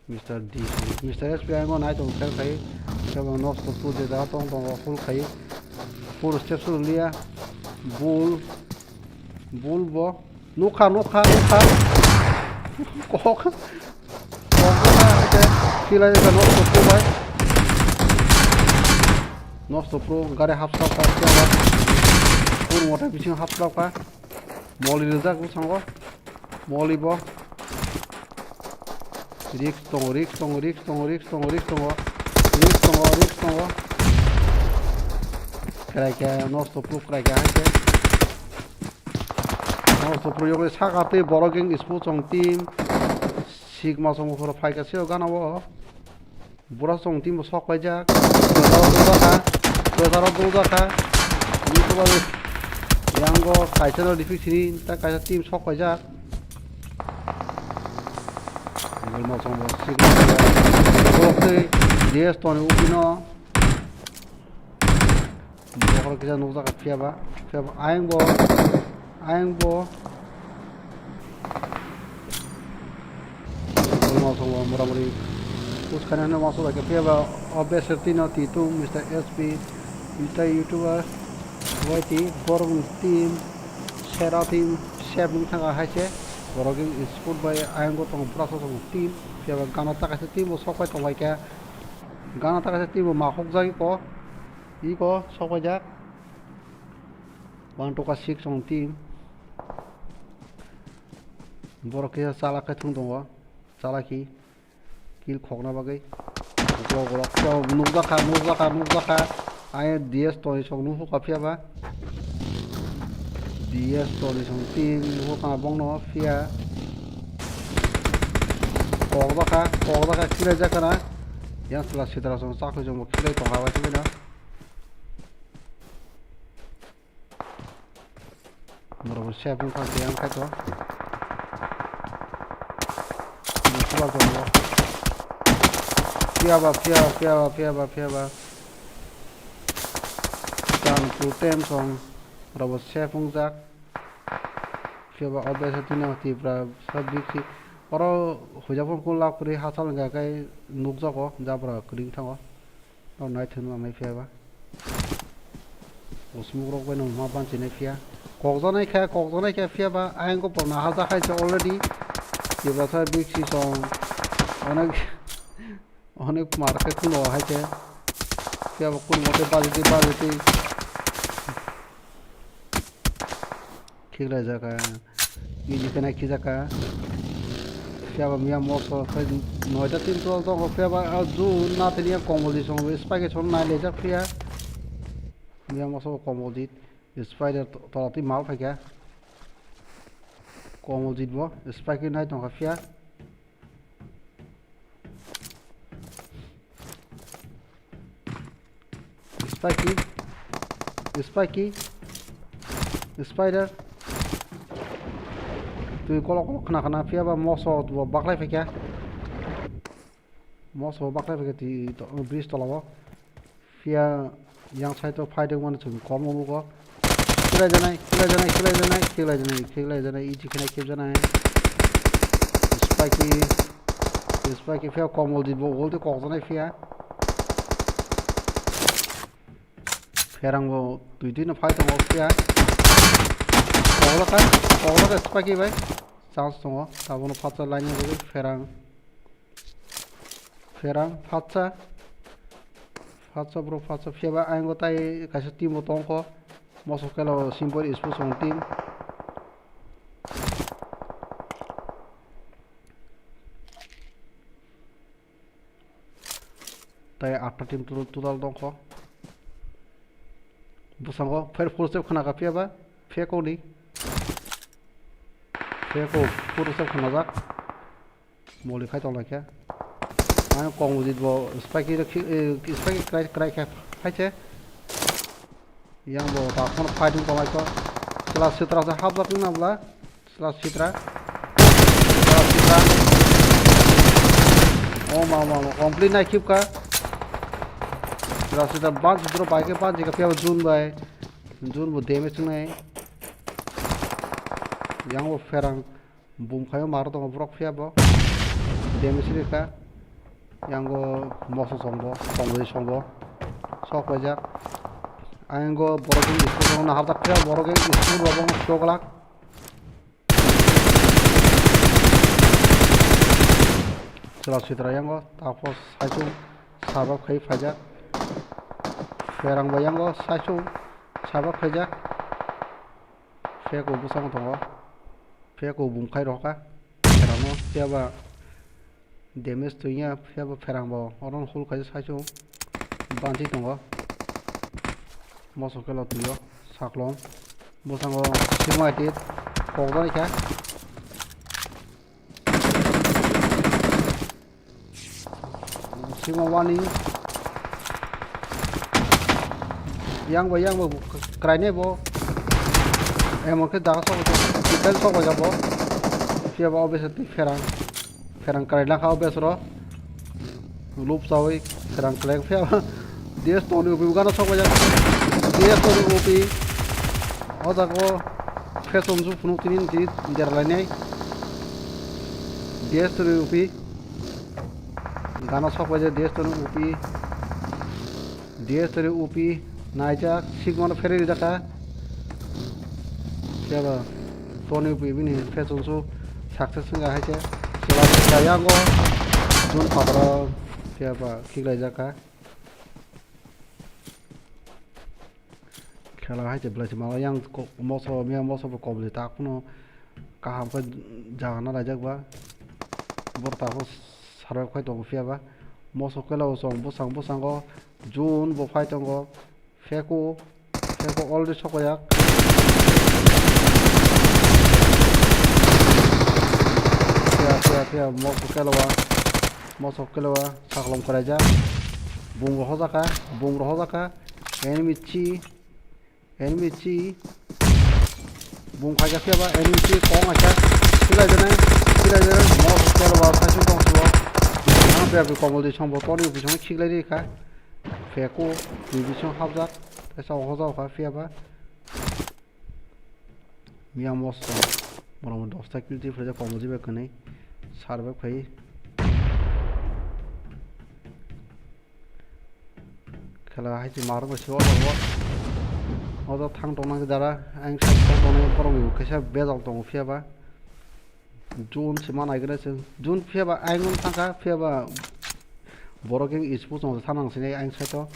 Mr. D. Mr. S. P. I go night on Kelkai. Seven knots to put the data on full Kai. Full steps to Lia. Bull. Bo. Nuka. Cock. Feel like a not to pro. Not to pro. Got a half stop. Full water pitching half stop. Molly is that good song. Molly bo. Riks tongo Kraka nosto pro kraka hache nosto pro yogle sakate borogeng sports on team sigma song for fight ka seo gana wo bura song team sok pa jak do ka ni to ba yango kaisano difficile ta kaisa team sok pa jak Wilma song bo sigma okay yes to ni upino Bokor kita nukta ka fiaba aing bo Wilma song bo muramuri uskan na masuk ka fiaba obesertino titu Mr. SP Mr. YouTuber Waiti borong team share team share thanga hache borogin sport by aing go tong process of team fiaba ganata ka team bo sokai tong ka ganata ka team ma hok jai ko Iko sokojak 1 2 ka 6 on team borokya sala ka thung dong sala ki kil khokna bagai ko nukda ka ay DS to song nu ka phia ba DS to song team nu ka bong no phia khokda ka kila jakana yang setelah sitra song sak jong mo kila to hawa china Bro, chef pun kan yang kai to. Ni coba ko. Piaba. Dan tu tem song. Bro, chef pun jak. Piaba obes tu na Tiprasa sabiki. Oro hoja pun ko la kuri hasal ga kai nukja ko jabra kring thang. No nai thun ma mai piaba. Usmu ro ko no ma ban chine pia. Kokzonai kha fiaba aing ko pona haza khai already Tiprasa big si song onek market kuno hache fiaba kun mote baziti khigla jaka ini kana ki jaka fiaba mia moso kai noida tim tol to fiaba azu na tenia komodi song spike chon na le jak fia mia moso komodi spider to ti mal fa kya komodi bo spike nai to fia Spiky Spider tu kalau kena fiaba moso tu baklai fa kya moso baklai fa ti to bridge to lawo fia yang sai to phai de wan chung kom mo ko kila janai iji kena kip janai Spiky fia komol di bo gol de ko janai fia ferang bo tu din phai to mo fia Ola Spiky bai chance to tabon phatsa line go ferang phatsa bro phatsa fiaba aingo tai kaisa team tong ko moso kelo simple ispu song team tai after team total tong ko busango fer full step khana ka fiaba feko ni feko full step khana jak moli khai tong la kya ai kong di bo Spiky cry khai che yang bo ta kon fighting ko mai ko sela sitra sa hab lak na bla sela sitra oh ma complete na keep ka sela sitra ban dro bai ke ban ji ka pya jun bo damage nai yang bo ferang bum khayo mar to brok fya bo damage ri ka yang go moso sombo komodi sombo sok wajak aingo borogeng isu na hardak kya borogeng isu robong choklak sela sitra yang go tapos saichu sabab khai phajak ferang bayang go saichu sabab phajak feko busang thongo feko bum khai roka ferang fiaba damage to nya fiaba ferang bo oron hul khai saichu banti tongo moso kelo tuyo saklom bosango simai tit kogdai kya sima wani yang bo kraine bo emo ke da so kitel so ga bo fiaba obesati ferang kraina ka obesro loop sawi ferang klek fiaba dia stone upi bukan so ga dia stone upi oda ko fesom su funu tinin ti jarlane dia stone upi gana sok baje dia stone upi naija sigmon fere daka siapa stone upi bini fesom su success nga haje sela saya go jun padra siapa kiglai jaka খেলা হাইছে ব্লাইছে মালা yang moso bo kobli ta kuno kaham ko jagana rajak borta ko sarab khai tong fiaba moso kela song busang go jun bo phai tong go feko already sokoyak ya moso kela saklom karaja bung hozaka enemy chi bung khaja fiaba enemy chi kong acha sila jana moso kela sachu tong so na be be komodi chombo tori bi chong khiglai ri kha feko bi chong habjak esa hoza kha fiaba mia moso mono do security freja komodi be kanai sarbe khai খেলা হাইছে মারবো সেও দাও oda thang tong nang dara ang sai tong nang porong yu kaisa bezal tong fiaba jun sima nai gre se jun fiaba aingun thangka fiaba borogeng ispu tong thanang sine ang sai to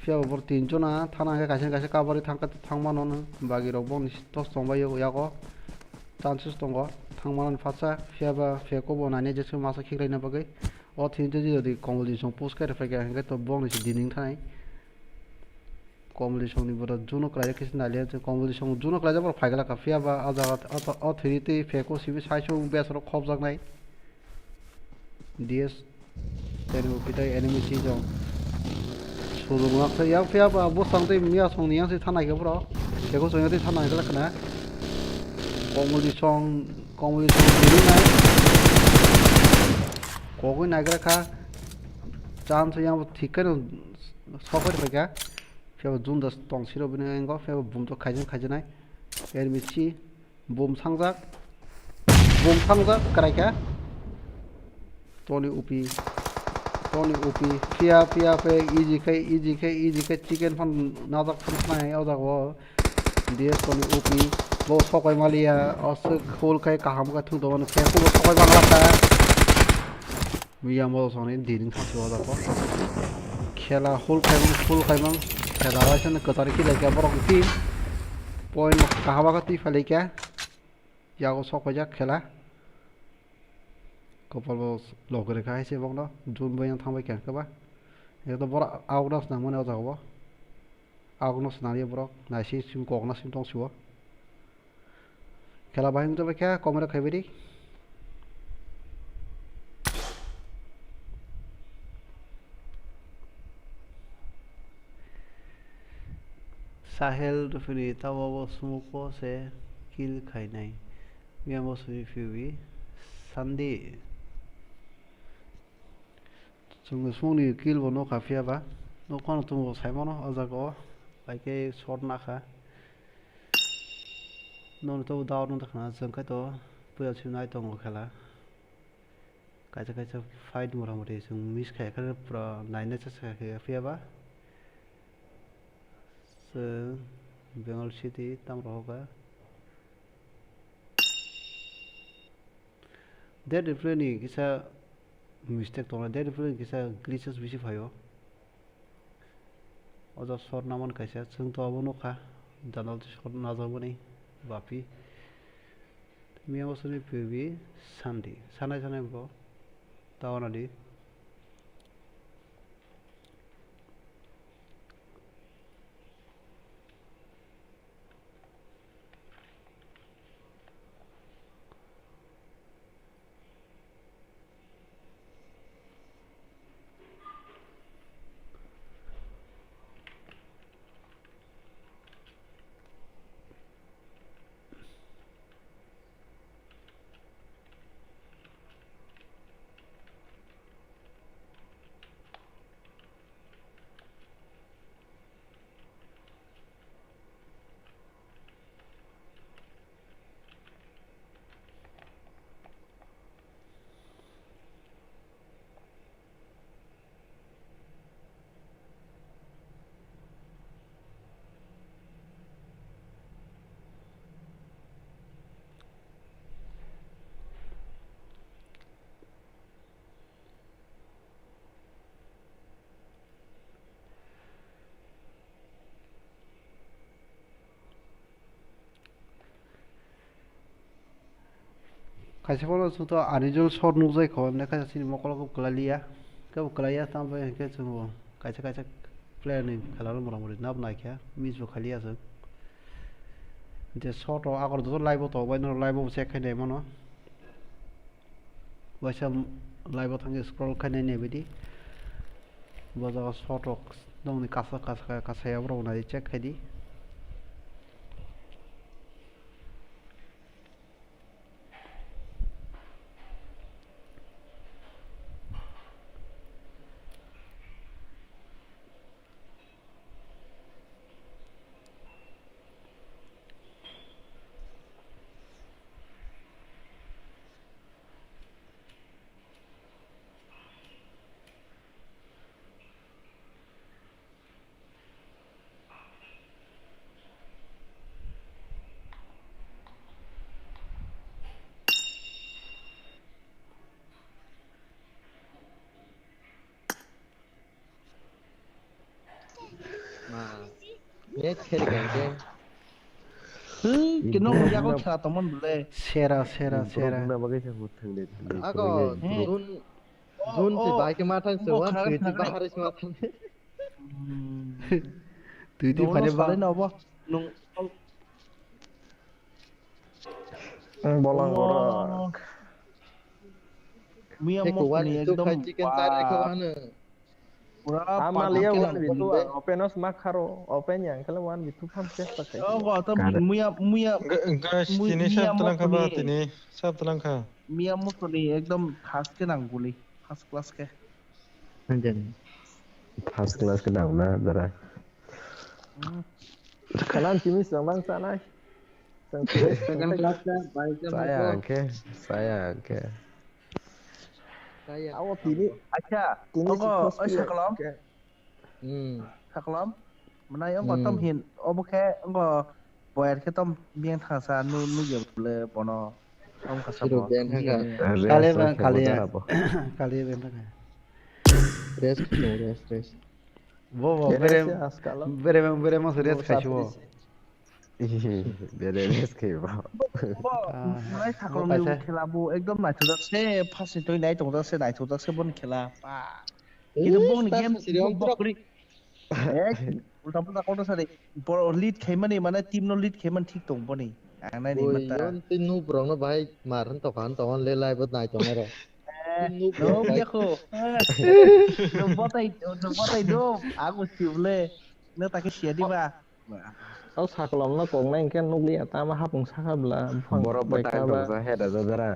fiaba bor tin jona thanang ke kaisa kabari thangka thangma non bagi robon tos tong ba yago chances tong go thangman fasa fiaba fiako bonane jesu masa khiklaina bagai o thinje jodi competition post kai fa ga to bong ni dining thai competition ni bora juno kala kis na le competition juno kala bora faigala ka fiaba aja o thirite fiako sibi saisho besro khobjak nai ds tenu pitai enemy chi jong suruh ngak yang fiaba bo sangte mia song ni yang se thanai ga bro fiako song te thanai ga kana competition dining nai कोई नागरा खा chance यहाँ वो ठीक है ना सफर पे क्या फिर वो जून 10 टोंग सिरो बने एंगो फिर वो बूम तो खाजन है यार मिची बूम सांगजाक कराय क्या टोनी उपी फिया पे इजी के चिकन फन नाजाक फन है और वो दिए टोनी उपी वो सकोय मालिया और से खोल के काम का थू दोनों फिर को सकोय बांगला का मिया मो सोने दिनिं थांसो जाको खेला होल खाइमं खेला वासन कतार की लेके बरक टीम पॉइंट कहाबा का ती फले क्या यागो सकोजा खेला कपाल लोगरे का है से बंगनो जुन बयं थांबाय क्या कबा ये तो बरा आउटस ना मने जागो आउटस ना ये बरक नासी सिम कोगना सिम तंसुवा खेला बाहिं तो क्या कमरा खाइबेरी Sahel defini tawa smuko se kill khainai miamo sui fiwi sandi chung smuni kill bono khafia ba no kono tumo saimono ajago baike short na kha non to daw non thana jang ka to puya chunai tong khala kaisa fight mora mori chung miss khai kha pro naina cha sa khafia ba Bengal City tam roga that different kisa mistake to that different kisa glitches bisi phayo oja sor namon kaisa chung to abono kha danal sor na jaboni bapi miya bosoni pbi sanai bro tawana di kaisa kono suto anijol short nukjai kho ne kaisa sini mokol ko klaliya tam ba ke chung kaisa player ni khalal mora mori nab na kya miss bo khaliya sa de short agor do live to ba no live check khai ne mono waisa live thang scroll khai ne bedi baza short dong ni kasa ya bro na check khai di Match खेल गए cái nó ra con thằng tao muốn bule Sera. na bagai sa hutang de Ako, Jun si bai ke matang sewan, tui ti bahari si matang. Tui ti nó phane nó ba. lên đâu nó bolang ora mía He một kuwan này itu एकदम khai chicken sari ko ane. पूरा amalia पानी wan bitu openos makaro open yang kalau wan bitu pam test pakai gõ tâm mía mía Guys, tini mía sab một talang ka ba? này Tini sab talang ka. mía một này एकदम खास के नाम गुली खास class के first class ke dang na dara kalan timis yang bang sana sang Second class ka, bike ka saya ke Kaya. awak tini अच्छा tini ông có ở Saklam Hmm. Saklam mana ông có tâm hiện ông có boy cái tâm miếng thằng sa nu nu giờ le bono ông có sao Siru ben hanga. Kali ben ta. Rest. Bo bere mo serious khashibo. beres ke ba mana Saklam nu khela bu एकदम नाइ थुदा से फास तो नाइ तो से नाइ थुदा से बन खेला पा itu bong ni game bokri ulta ulta kau tu sari por lead keman ni mana team no lead keman thik tong poni ang nai ni Oi, mata yon tin nu brong no bai maran to kan le lai bot nai chong ero. no biya ko no botai do aku siule no tak sia di ba au saklom na kong nang ken nukli ata ma hapung sakabla boro patang dong sa head ada dara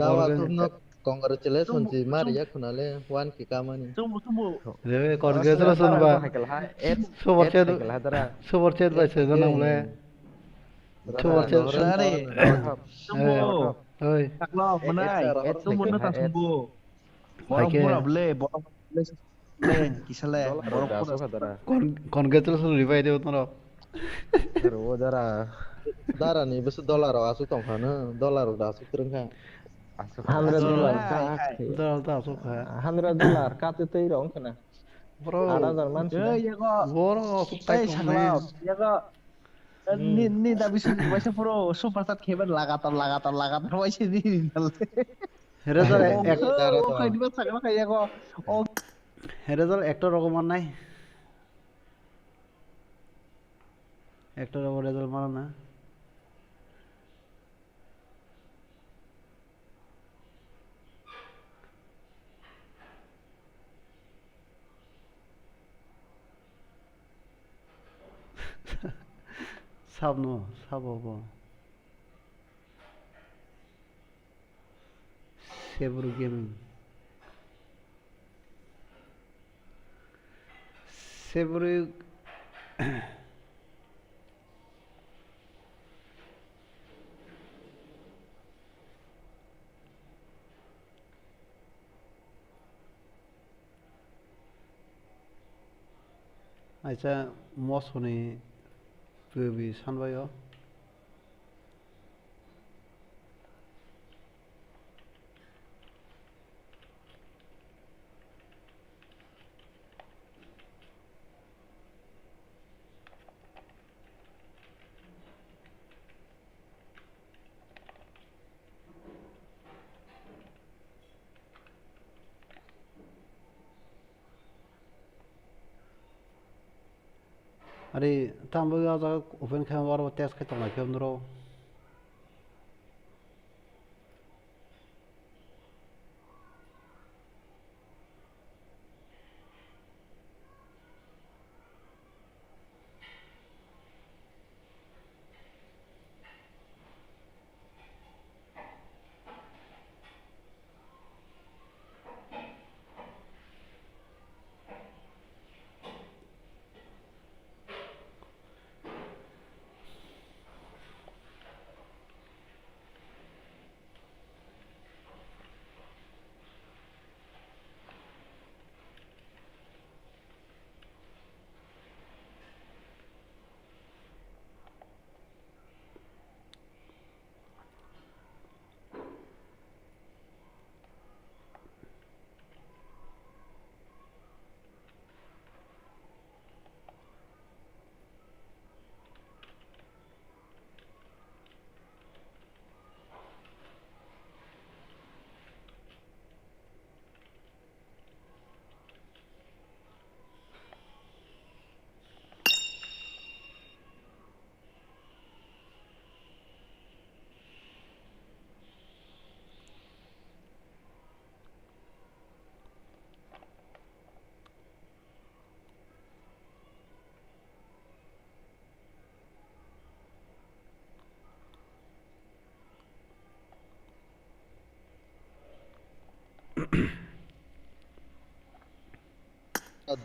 Dawa tu no congratulations si Maria kunale wan ki kamani. tumbu Rebe congratulations ba. Super chat ba se jana mule. Super chat. sari tumbu Oi. taklo menai tumbu no tak tumbu borong Pakai- pura bele borong le kisale borong pura dara Congratulations revive de utno. ro dara Dara ni besu dollar asu tong kana dollar da asu tereng ka. $100 Dal ta so kha. $100 kate tei rong kana Bro. ada zaman eh ya ko Boro so tai eh tong saklo ya ko ni tapi bisa pro super stat keban lagatar wajah ini Result ek kayak di masa kayak kok oh result actor রকম নাই actor রকম result মারা না sub হবো সেবরু gaming সেবরু আচ্ছা মসনি B সানবায় আরে তামবো যা open খাম আর টেস্ট খাইতাম না কেমন রো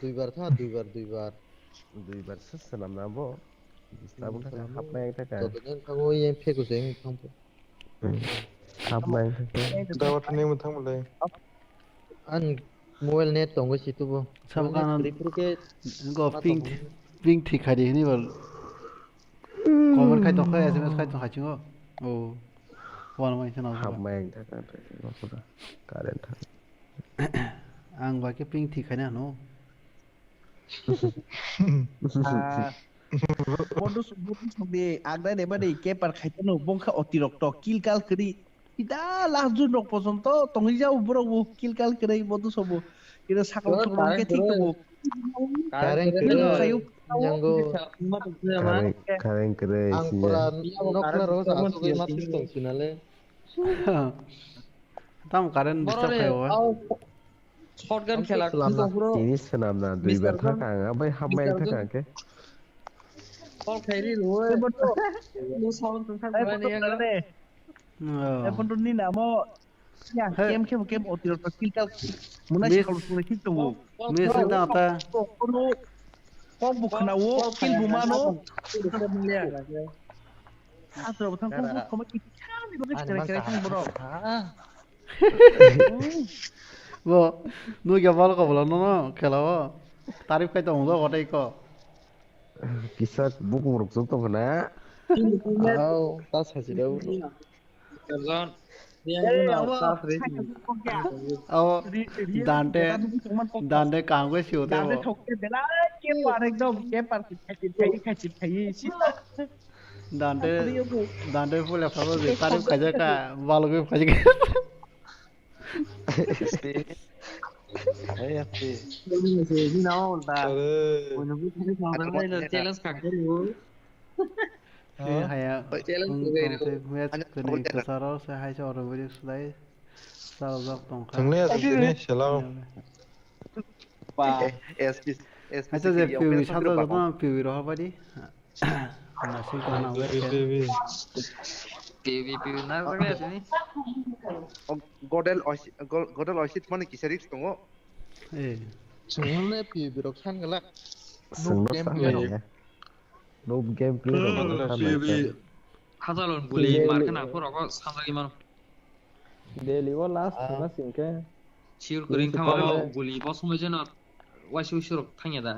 দুইবার থাকা দুইবারसो सोनाबनांगौ बिस्ताबो थाखाय हाबनायनि थाखाय 저도 타고 이 패고서 행 탕보 हाबनायनि थाखाय 다와트네 못하면 안 모바일 넷 동거 시투보 सब 넷 कान 그리프게 इनको पिंग ठीक खाई नहीं बोल कमेंट खाई तो खाई एसएमएस खाई तो खाई चिंगो ओ वन माइन से ना होगा हाबनायनि थाखाय नखरा कारेन्ट आं बाकी पिंग ठीक खाई ना नो বন্ধু সবে আগদাই নেবা দেই কে পার খাইতে নো বংখা অতিরিক্ত কিলকাল করি ইদা লাস্ট জুন পর্যন্ত তংই যাও বড় কিলকাল করে বন্ধু সব কিন্তু সাকল সকল কে ঠিক তো 가랭 그래 냥고 कारेन्ट 그래 앙 보라 녹나로 사수고 마트 동시날래 तम कारण डिस्टर्ब खायो শটগান খেলা কিন্তু পুরো তিনি सोनाबना দুইবার থাকা ओमफ्राय हाबनायनि थाखाय के বল খাইরি রয় নো সাউন্ড থাকবা নে এখন তো নি নাম ya game অতিরিক্ত কিলকাল মুনা সাকল সকল ঠিক তো मिस ना आता কম বুখনাও কিল বুমানো আতর বথাং কম কি খানি বগে কেরে খান বড় वो नु क्या बाल का बोला ना खेलावा तारीफ खाई तो होगा वाटे को 비싸 무궁으로 좀 아우 다 사지라고 জন अब दांटे दांटे काम को सियोते দাঁড়ে वो ঠকতে দেলা কে পার একদম কে পার খাই दांटे दांटे फुल एफारो दे तारीफ खाई जा का बाल को खाई जा ni নাও বলতা কোন কিছু সামনে চ্যালেঞ্জ কাটতে है मैच करने के सारा से हाई से और वीडियो सुधाई सारा जब तुम 정리해야 되네 샬라오 अच्छा जे पीवी सातो जब पीवी रहा पड़ी नसिंग करना हुआ PVP ना बगे आछे नी गडेल असित माने किसारिक्स दङ ए 정말래 비비로 칸 갈라 노 게임 플레이 하자론 bully 마르크나 포라고 상상이만 데리고 라스트 나싱케 치울 그린 카마로 bully 버스메제나 와시우시로 탕이다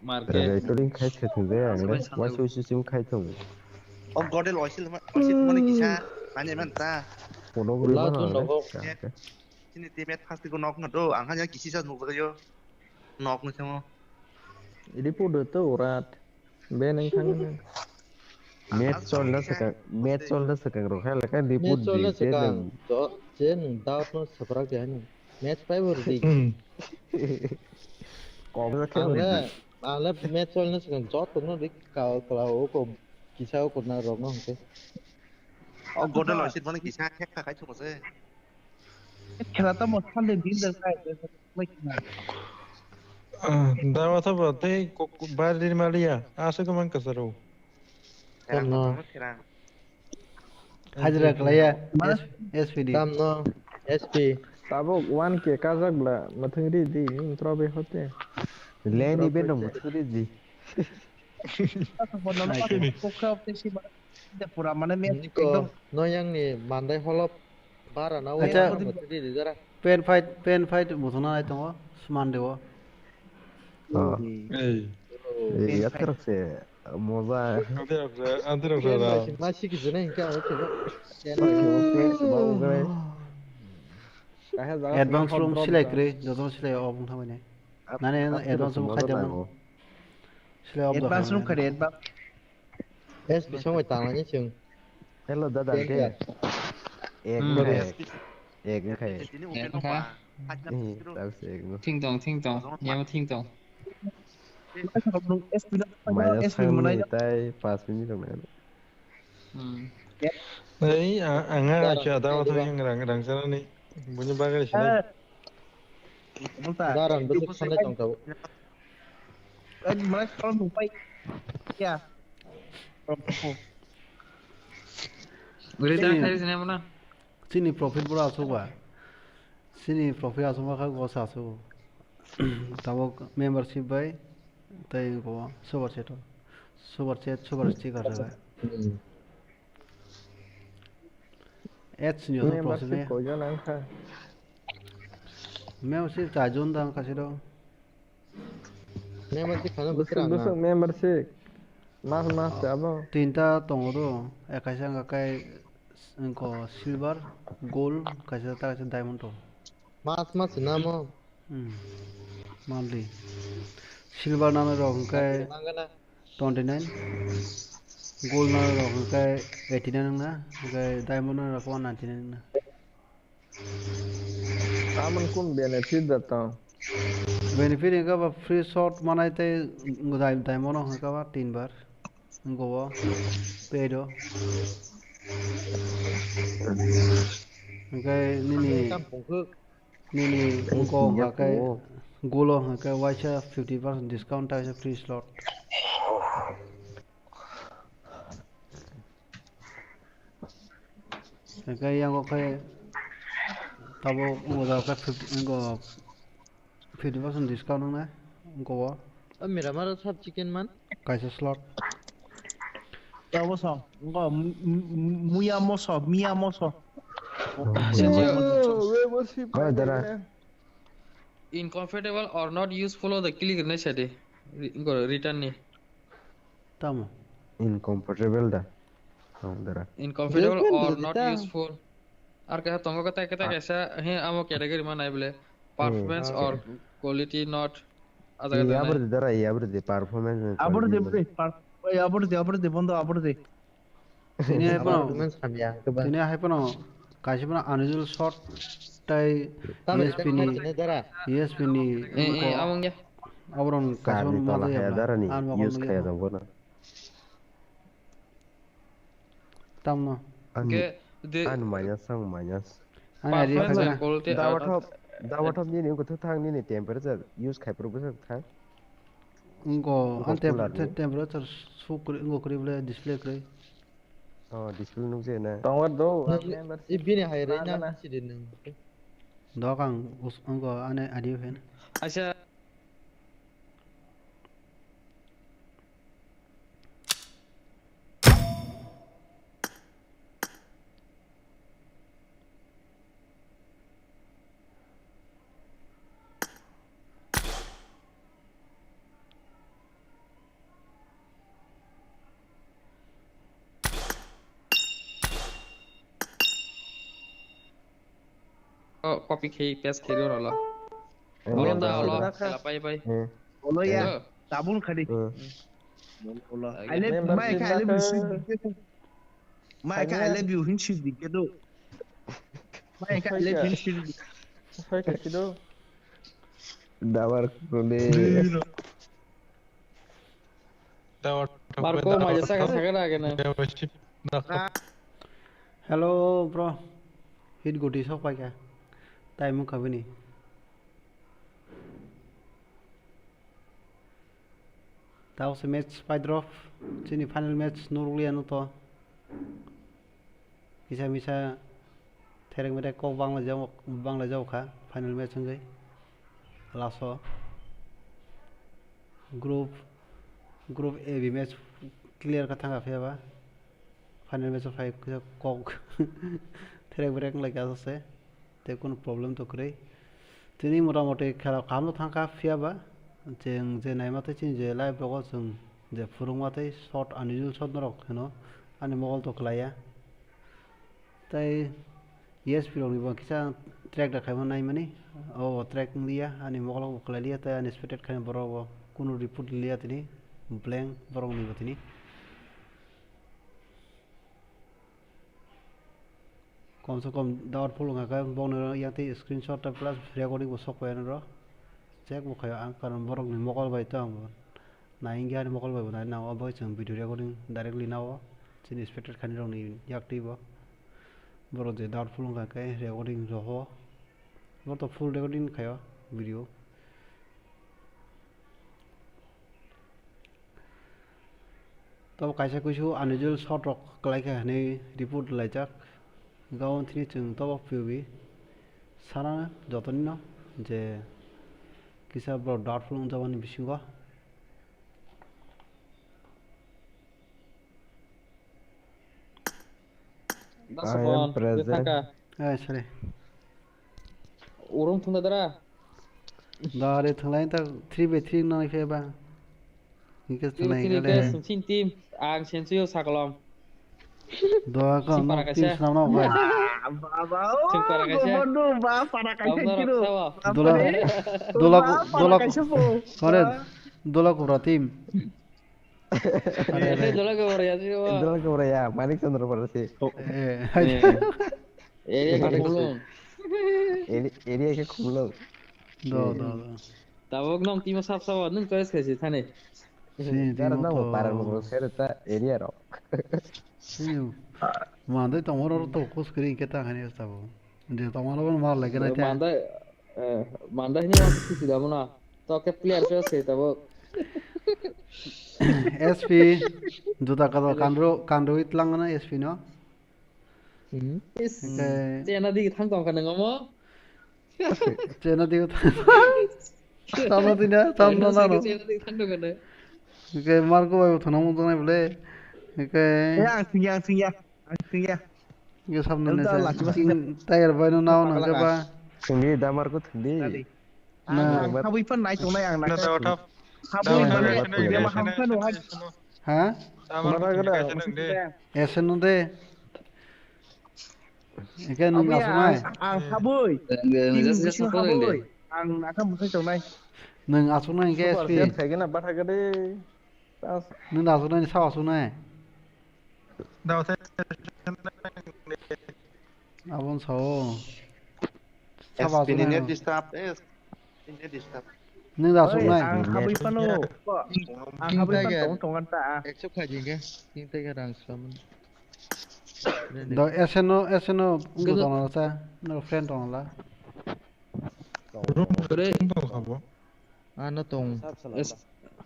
마르케 레이토링 카이트 등데 와쇼시심 카이트 गडेल असित माने किसा मानेमान ता 보노그리만 지니 때문에 파스티고 넣고도 안 하냐 기시자 누구요 넣고 참 ini podo tuh urat ben yang kan match solna sekarang rohel kan di pud di 젠 다우트 서브라게 하니 매치 파이버리 komna kan 알레 매치 solna sekarang 저토는 릭 가오고 기사고 kodna rong nge गडेल Asit माने किसा खेखा खाइ थमसे খেলাটা মত খালে দিন দেখাই 다와토 때 바르디 말이야 아서그만 가서로 हाजिरा कलाया SPD 담노 SP tabok 1k kazakla mathangri di introbe hote leni beno mathangri di পুরা মানে ম্যাচ निको नयांगनि मान्दाय हलब बारा नाव अच्छा मथि जरा पेन फाइट मुथना आइ दङ समान देव ya terus moza 안들어서 마시 기전에 인가 오케이 advance room सिलायख्रै जदों सिलाय अबुं थाबायने नाने एडभान्स रूम खायदोंमोन सिलाय अब एडभान्स रूम करे एडभान्स SP समय तांलानि जों hello dada ke ek khai 팅동 야마 팅동 minus tay 5 minit dong 에이 앙아 아키야 다와토 yang sana nih punya bagai sini दारान बे खाननाय दंथाव mana kalau numpai ya 우리들 खाइ सिने मना सिनी प्रॉफिट बड़ा आसोबा सिनी प्रॉफिट आसोबा का गोस आसो tabo membership by tai go super super sticker rồi ads nhiều hơn process membership này ko jo nang kha membership trả zone đang kasi đâu membership khana busuk busuk membership mas abo tinta tongo do kaisa nga kai ko silver gold kaisa ta kaisa diamond to mas namo monthly silver na ro kai 29 gold na ro kai 89 na kai diamond na ro 199 na aman kun benefit data benefit का बा free shot मनाई ते diamond हो का बा 3 बार Goa paid हो cái nini को का cái goal हो का वाइचा 50% discount है free slot cái yang có cái tabo ngồi का 50% discount ना गोवा मेरा मारा सब चिकन man कैसे slot tao so ngo muya moso Incomfortable or not useful of the click ne shade return ne tamo incomfortable da dara incomfortable or not useful আর কে তঙ্গ কথা কেতা কেসা হে আমো ক্যাটাগরি মানাই বলে performance or quality not আদাga dara yabrde performance aburde bondo aburde tini hai pano kaisi pano unusual shot tai ESP ni among ya abron kaisi pano madu ya dara ni use khaya da bona tamno ke de an sang minus performance and quality dawat of ni ko thang ni temperature use khai proposal thang ngo temperature su ngo kri bole display kri display nu je na tawat do ibini hayre na sidin do kang ngo ane adi hen acha copy paste kiri rola ola da ola la pai olo ya tabun khadi ola ale mai ka ale bi hin shi dike do mai ka ale bin shi hoy ka do dawar kole Marco माझ्या सगळं आगे ना hello bro hit goti sok pai ka time ka bini tao se match pai drop sini final match nurulian to misa thereng mete ko bang la jau kha final match ngai laso group A B match clear ka thanga pheba final match fai ko thereng mete like ase te কোনো problem তো করে তিনি মোটামুটি খেলা খামলো থাকা ফিয়াবা जों जे नायमाथाय जों जे live ब्लगाव जों जे फुरुंबाथाय शर्ट आनइउजुअल शर्ट नरक हेनो आंनि मबाइल तो खलाया ताय ESP रंनि बाखिसा ट्रैक देखायमोन नायमानि ट्रैक लिया आंनि मबाइल खलालिया ताय अनएक्सपेक्टेड खाय बराव कोनो रिपोर्ट लिया तिनि ब्लैंक बरंनि बतिनि कम से कम दावर फुलुंगा का बौनो याते स्क्रीनशॉट प्लस रेकॉर्डिंग वो sok पायन रो चेक वो खाय आं कारण बरक नि मकल बाय तो आं नायिंग यानि मकल बाय ना नाव अब जों भिडियो रेकॉर्डिंग डायरेक्टली नाव जों एक्सपेक्टेड खानि रंनि याक्टिव बरक जे दावर फुलुंगा का रेकॉर्डिंग जहो वो तो फुल रेकॉर्डिंग खाय वीडियो तो कायसा कुछ अनइउजुअल शॉट रक क्लाइका हने रिपोर्ट लाइजाक गावन थिनि जों तब फिउबि साना जतनि न जे Kisah bro doubtful untuk zaman ini bising kok. I am present. Sorry. Urung tunggu dara. Dah ada lain tak 3x3 nang ife ba. Ini Sini ke sumsin tim ang sensuyo sakalom. Doa kan Sim para tim kasih. senam nak apa? Sim para kasih. Bodoh, ba para kasih kiro. Dola dola kubra tim. Dola ke Korea sih. Itulah Korea, Manik Chandra Parasi. Area ke Kulung. Area ke Kulung. Do. Tabok nom tim sab sab nung choice kasih thane. Karena mau parar mau serta area ro. Sim. Mandai tomorrow to kus screen kita kan ya tahu. Dia tomorrow pun mal lagi nanti. Mandai ini waktu sudah mana? To ke player choice tabok. SP juta kado kandro itlang na SP no. Cina di thang tong kan ngomo. Cina di sama tidak sama no. Cina di thang tong kan. Ke marco bayu thona mo tona bole. Ke yang tinggal. Ke sabna ne sa. Tayar bayu naw na ke ba. Tinggi damar ko tinggi. Nah, Habis pun naik tong yang naik. WAATHOB Hah? Esen nunde. Ikan nung asunai. Ang haboy. Ang akan musai tong naik. Nung asunai ke SP. Saya kena batah gede. Nung asunai ni saw asunai. Abon saw. Saw SP ini asunai. disturb Nung asunai. Ang haboy pano. Ang haboy pan tong kan ta. Accept kaji ke? King tega rang saman. Do SNO ungu tong sa. No friend tong la. Kore. Ano tong?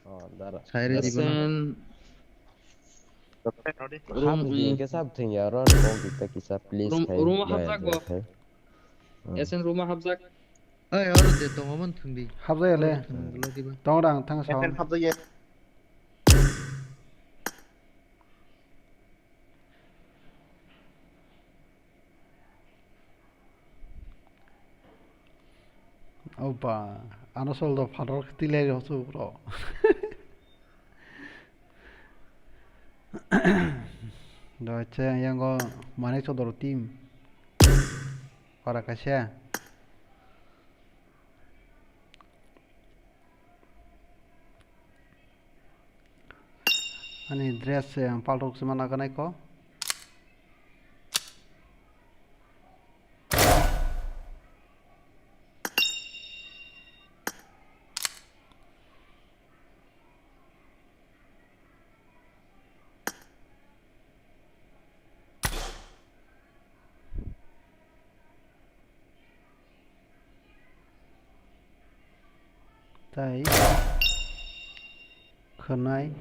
Oh, darah. Sairi di mana? Room ke sab thing ya ron kom kita kisah please rumah habzak bo. Esen rumah habzak. Orang de tong aman thundi. Habza le. Tong rang thang saw. FN habza ye Opa, ano soldo padrok tile hosu bro. Do yang go manek sodor tim. Para kasya. Ani dress yang palrok semana kanai ko. Tai khonai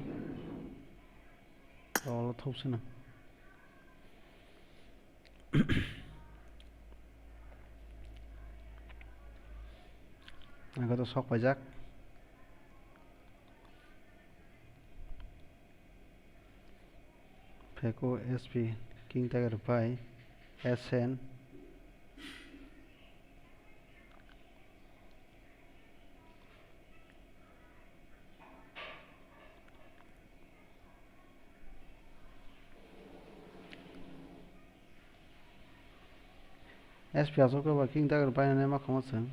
đó thâu xin nào anh có tôi sóc bài giác Peko SP King Tiger by SN SP asok ke King Tiger by nama kamu sen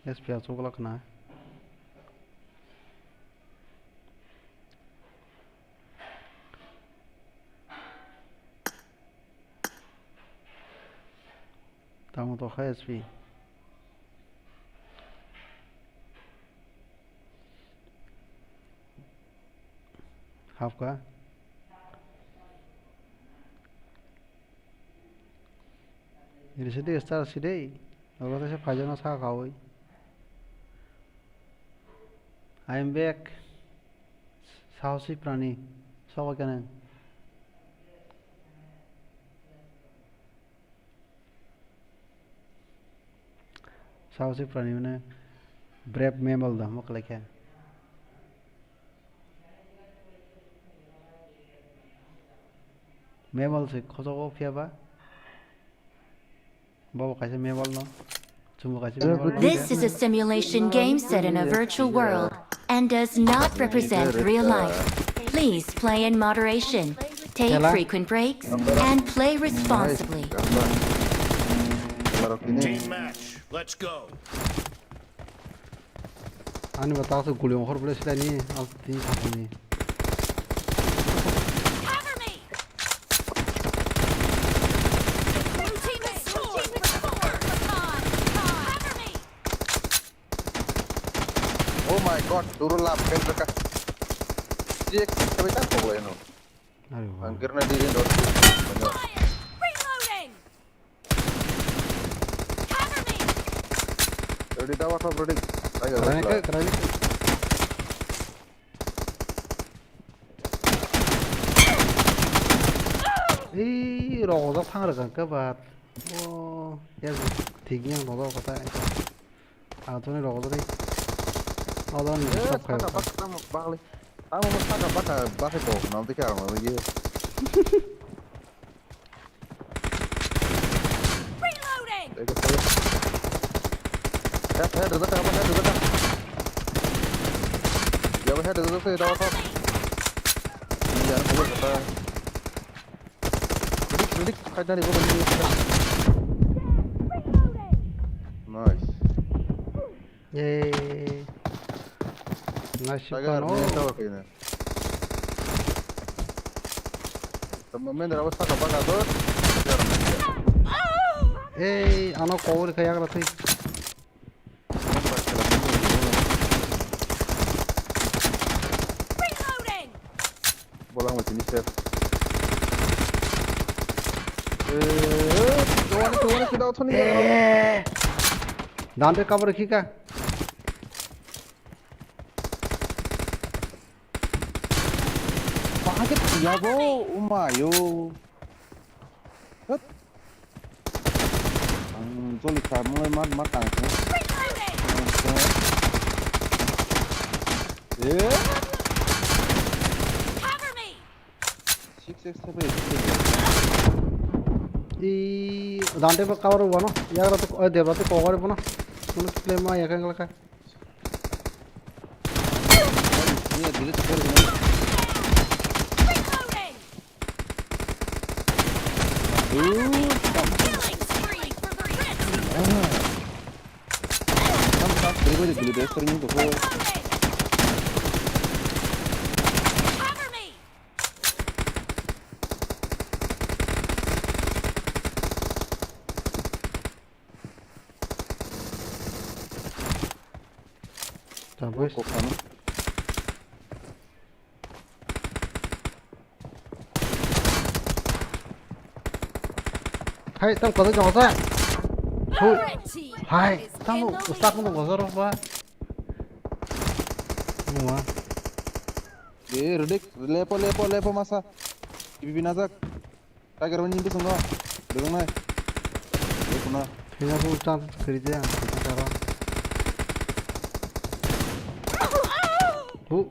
SP asok lah kena tamu to hai SP half ka ini sedih start sedih kalau saya fajar nasa kau I am back साहसी प्राणी सब क्या नहीं साहसी प्राणी मैंने brave mammal दा मक लेके मेमल से खोजो को फिया बा बाबा कैसे मेमल ना चुम्बो कैसे mammal This is a simulation game set in a virtual world and does not represent real life. Please play in moderation, take frequent breaks, and play responsibly. Team match. Let's go. आने बताओ तो गुलियों खर बोले सिला नहीं अब तीन साथ नहीं Oh my god, turun lah pen mereka. Dia sampai tak boleh no. Karena diri dor. Ready dah WAATHOB ready. कराने के ए रोज़ फांग रखा के बाद ओ यार ठीक ही है रोज़ पता है तो नहीं रोज़ नहीं रोज़ नहीं सब खाया Apa kamu balik? Kamu mesti apa bahasa kau nanti kau mau dia. Reloading. Head ada apa? Jauh head ada apa? Dah WAATHOB. Ini jangan boleh kata. Ready, kau dari gua beli. Nice. Yay. Nice Saya shot. ni tahu kayaknya. Teman-teman dah apa tak apa tu? Eh, anak kau ni kayak apa sih? Bolang macam ni chef. Kawan kita auto ni. दांत पे कब रखी का Paket ya bo, umayo. Hut. Joli kamu mat matang tu. Six seven. ई दांत पे cover हुआ ना यार तो देवराते कवर बना उन्हें क्लेम आया क्या लगा Ini dili tu boleh. Kamu dili best ring tu. Bagus. Hai, tao có cái giò ra. Thôi. Hai, tao ustaz không có giò đâu ba. Mua. Redik, lepo masa. Ibi nazak. Tak kira menyimpi semua. Dengar nai. Lepo na. Kena tu ustaz kerja yang kita cara. Bu.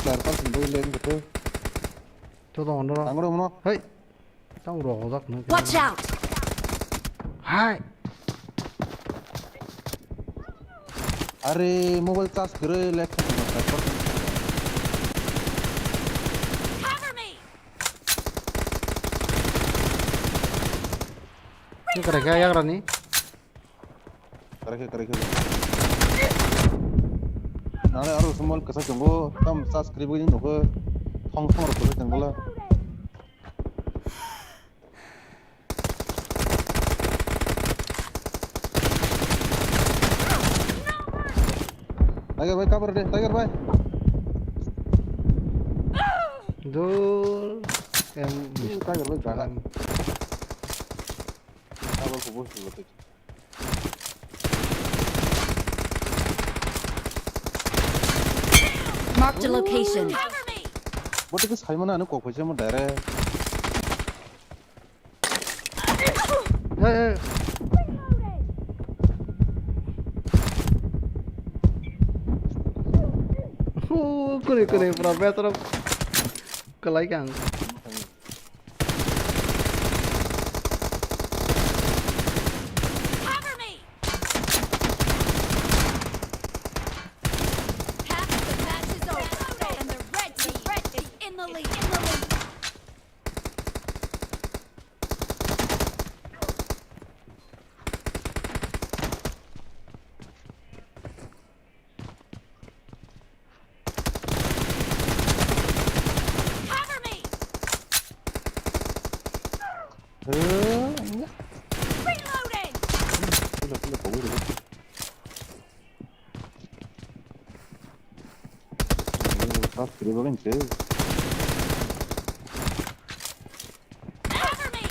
Carpal sendiri lagi betul. Tuh tahu mana? Tangguh mana? Hei, tahu rozak nih. Watch out! Hai. Are mobile charge kere lek carpal. Ini kerja yang rani. Kerja. Nale aru semua kesal jenggo, tam subscribe gini nuke, thong aru kesal jenggo lah. Tiger bhai kabar deh, Tiger bhai. Dul. Tiger bhai gagal. Kabar kubur sih betul. Marked a location. What is Simon and Coco? There. Hey. Kure pura better kelaikan. Cover me. Half of the match is over, and the red team is in the lead. Cover me. Reloading. Cover me.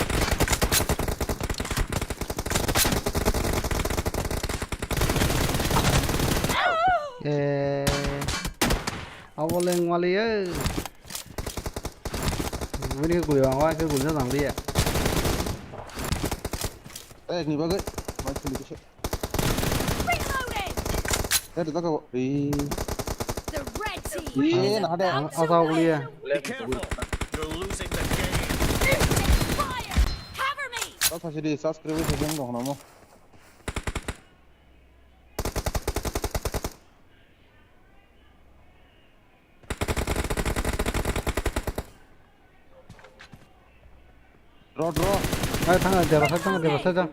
Awalnya wali ya. Ini kuliah awal ke kuliah nang dia. Ni bagai. Macam ni tu. Reloading. Ada tak kau? The red team. Nah ada. Asal kuliah. Be careful. You're losing the game. Fire. Cover me. Kau masih di subscribe saja dong nama. Draw. Ayo tengah dia saja.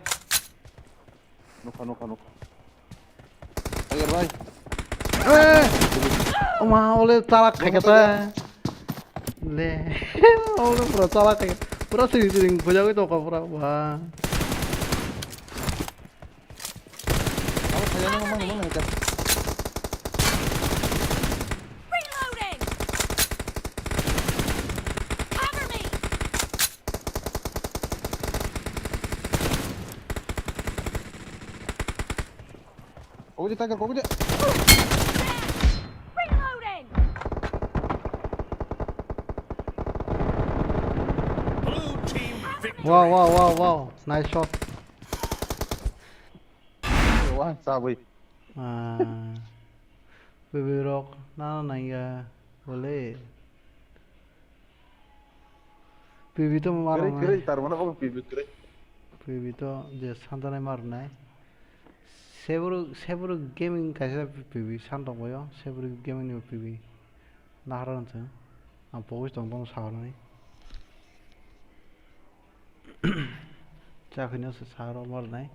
Nuka. Ayo bye. Oleh talak kayak kata. Le. Oleh pura talak kayak. Pura sering bujang itu kau pura. Wah. Kamu sayangnya ngomong itu. Reloading. Cover me. Kau je tagar, kau je. Reloading. Blue team victory. Wow. Nice shot. Wah, sabi. Baby rock. Nah, ya. Boleh. Baby tu marah. Kira, taruh mana kau baby kira. Baby tu je santai marah. Several gaming kaisa baby santai boyo. Several gaming ni baby. Naharan tu. Fokus tong saharan ni. Cakapnya sesaharan marah ni.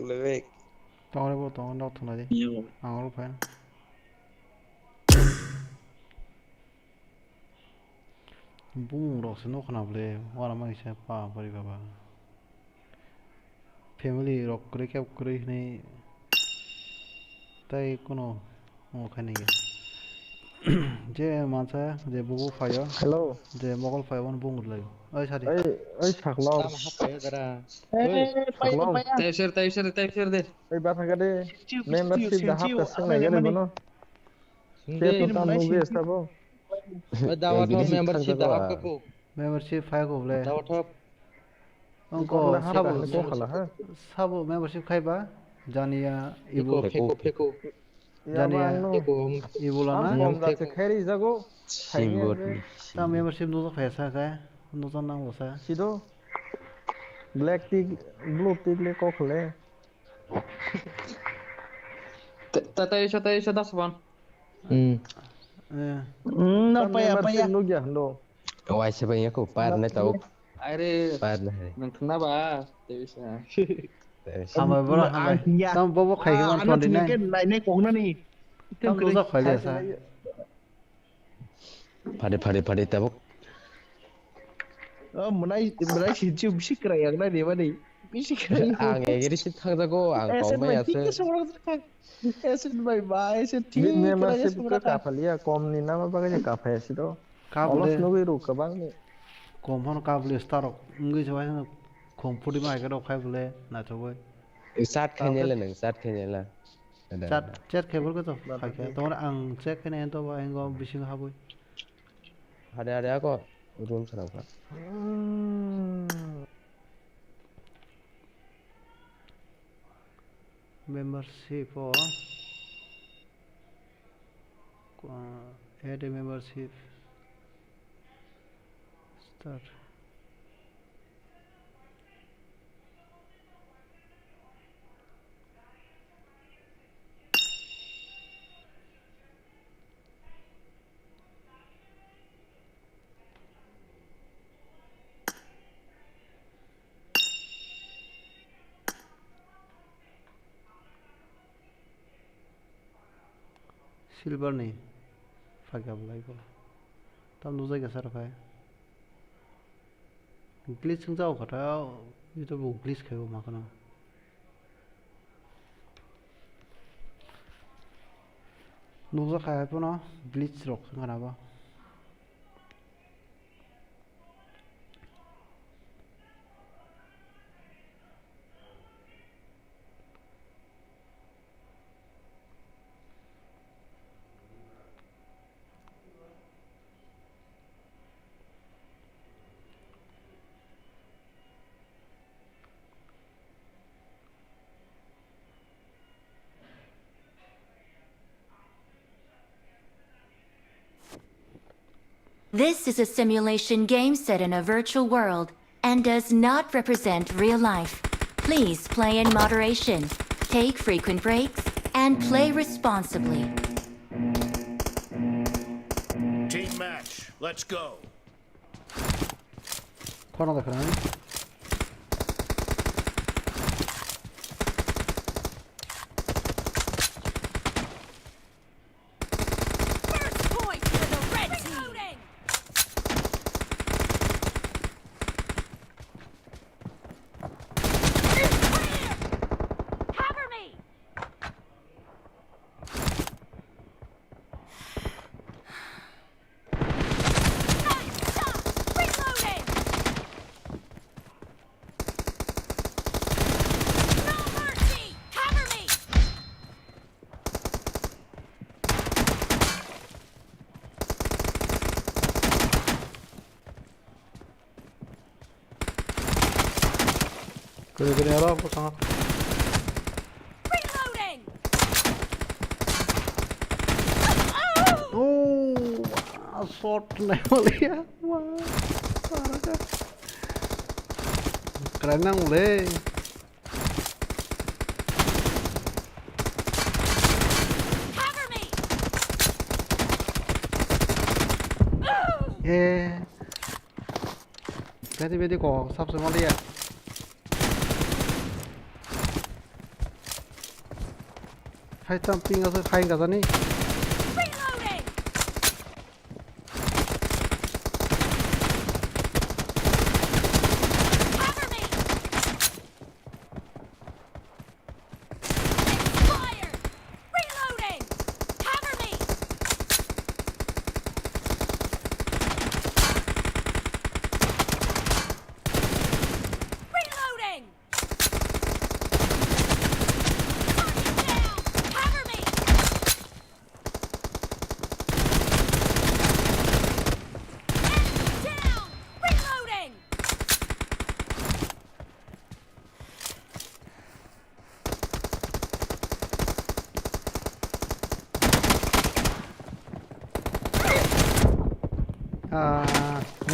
Levek. Tong đâu thằng này đi. Lúc phải. Bung rồi xin nó không làmเลยว่าเราไม่ใช่ป่าบริบาล family เราคุยแค่คุยนี่แต่ก็โน่โอ้แค่นี้เจ้มาซะเจ้บุกไฟอ่ะ Hello เจ้มอกลไฟวันบุ้งเลยใช่ดิ Ơi sạc lon. Sạc lon. Type deh. Bahasa gede. Membership dah hap kasih nggak gede mana? Saya tuh kan nunggu ya bo. WAATHOB membership dah apa kok? membership file ko boleh WAATHOB Angko sabu membership khai ba jania ibu Peko. jania ibu lana Kheri jago. ta membership nu phaisa ka nu tan nang bosa Sido black tick blue tick le ko khole Tayo siya dasban. Nang paya. Nuk ya hando. Wai sebenarnya aku par na tau. Aire Par na hari. nang tengah ba. Tayo siya. Hamai bro hamai. Tam bobo khai ke man Ano thon tinggal dinai. ke naik kong na ni. Tam lu khai le sa. Pada tabuk. Menai situ bisi kerayang na ni mana? Bisi kerayang. Ang gini sih thang jago ang kau mai ase. Esen bye. Esen Mit ठीक membership ke kafalia kom ni nama bagai kafe sih do. Olos nugi ru kabang ni. Kom hon kabel star ngi jawai na kom pudi mai ka do khai bole na choboi. Sat kenya lah neng, sat kenya lah. Chat khai bol ko to khai ke. Tomar ang check ke ne to ba engom bising haboi. Ada aku room serap kan. Membership or add a membership start silver नहीं फाका बुलाई को तब नुज़े कैसा रखा है glitch संजाओ खटा ये तो वो ग्लिच खेलो माकना नुज़े खाया है पुना ग्लिच रख करना बा This is a simulation game set in a virtual world and does not represent real life. Please play in moderation, take frequent breaks, and play responsibly. Team match. Let's go. कौन देख रहा है Kena arah apa kah? Oh, shot naik boleh ya. Wah, parah kan? Keren nang boleh. Beti kok sab semua dia. Hai jumping also khai ka jani.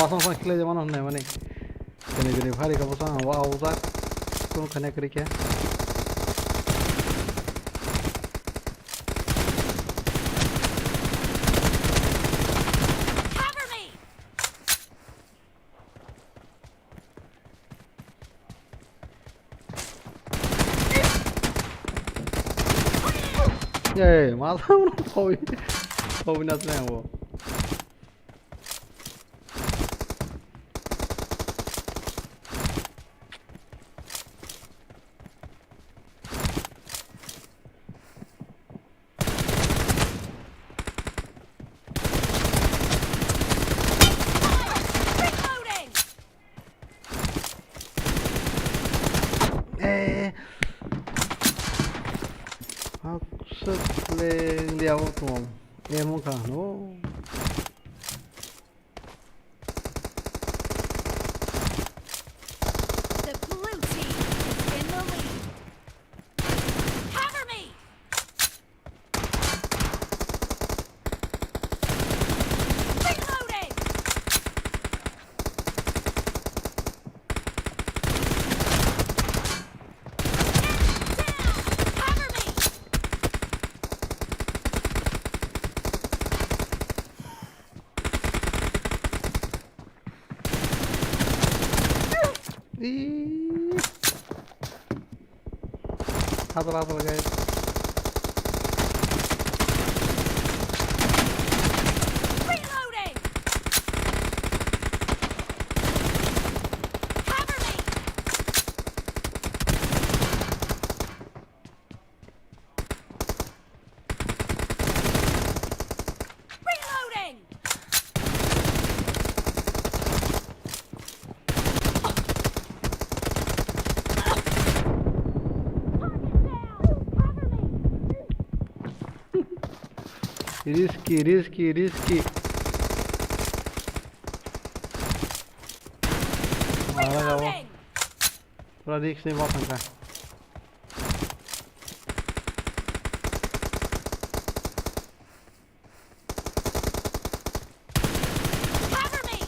Masang kile zaman हमने मने कने भारी का बसा हवा औजार कौन कने करे क्या 예, 맞아. 거의 거의 났네 뭐. 에. Sức lên đeo tuồng em không cả nó The blue team is in the lead. Cover me! Reloading! Cover me! đi 하더라도 guys Reloading! Cover me! Reloading! risky malah kamu Reloading! prediksi mau kan Cover me!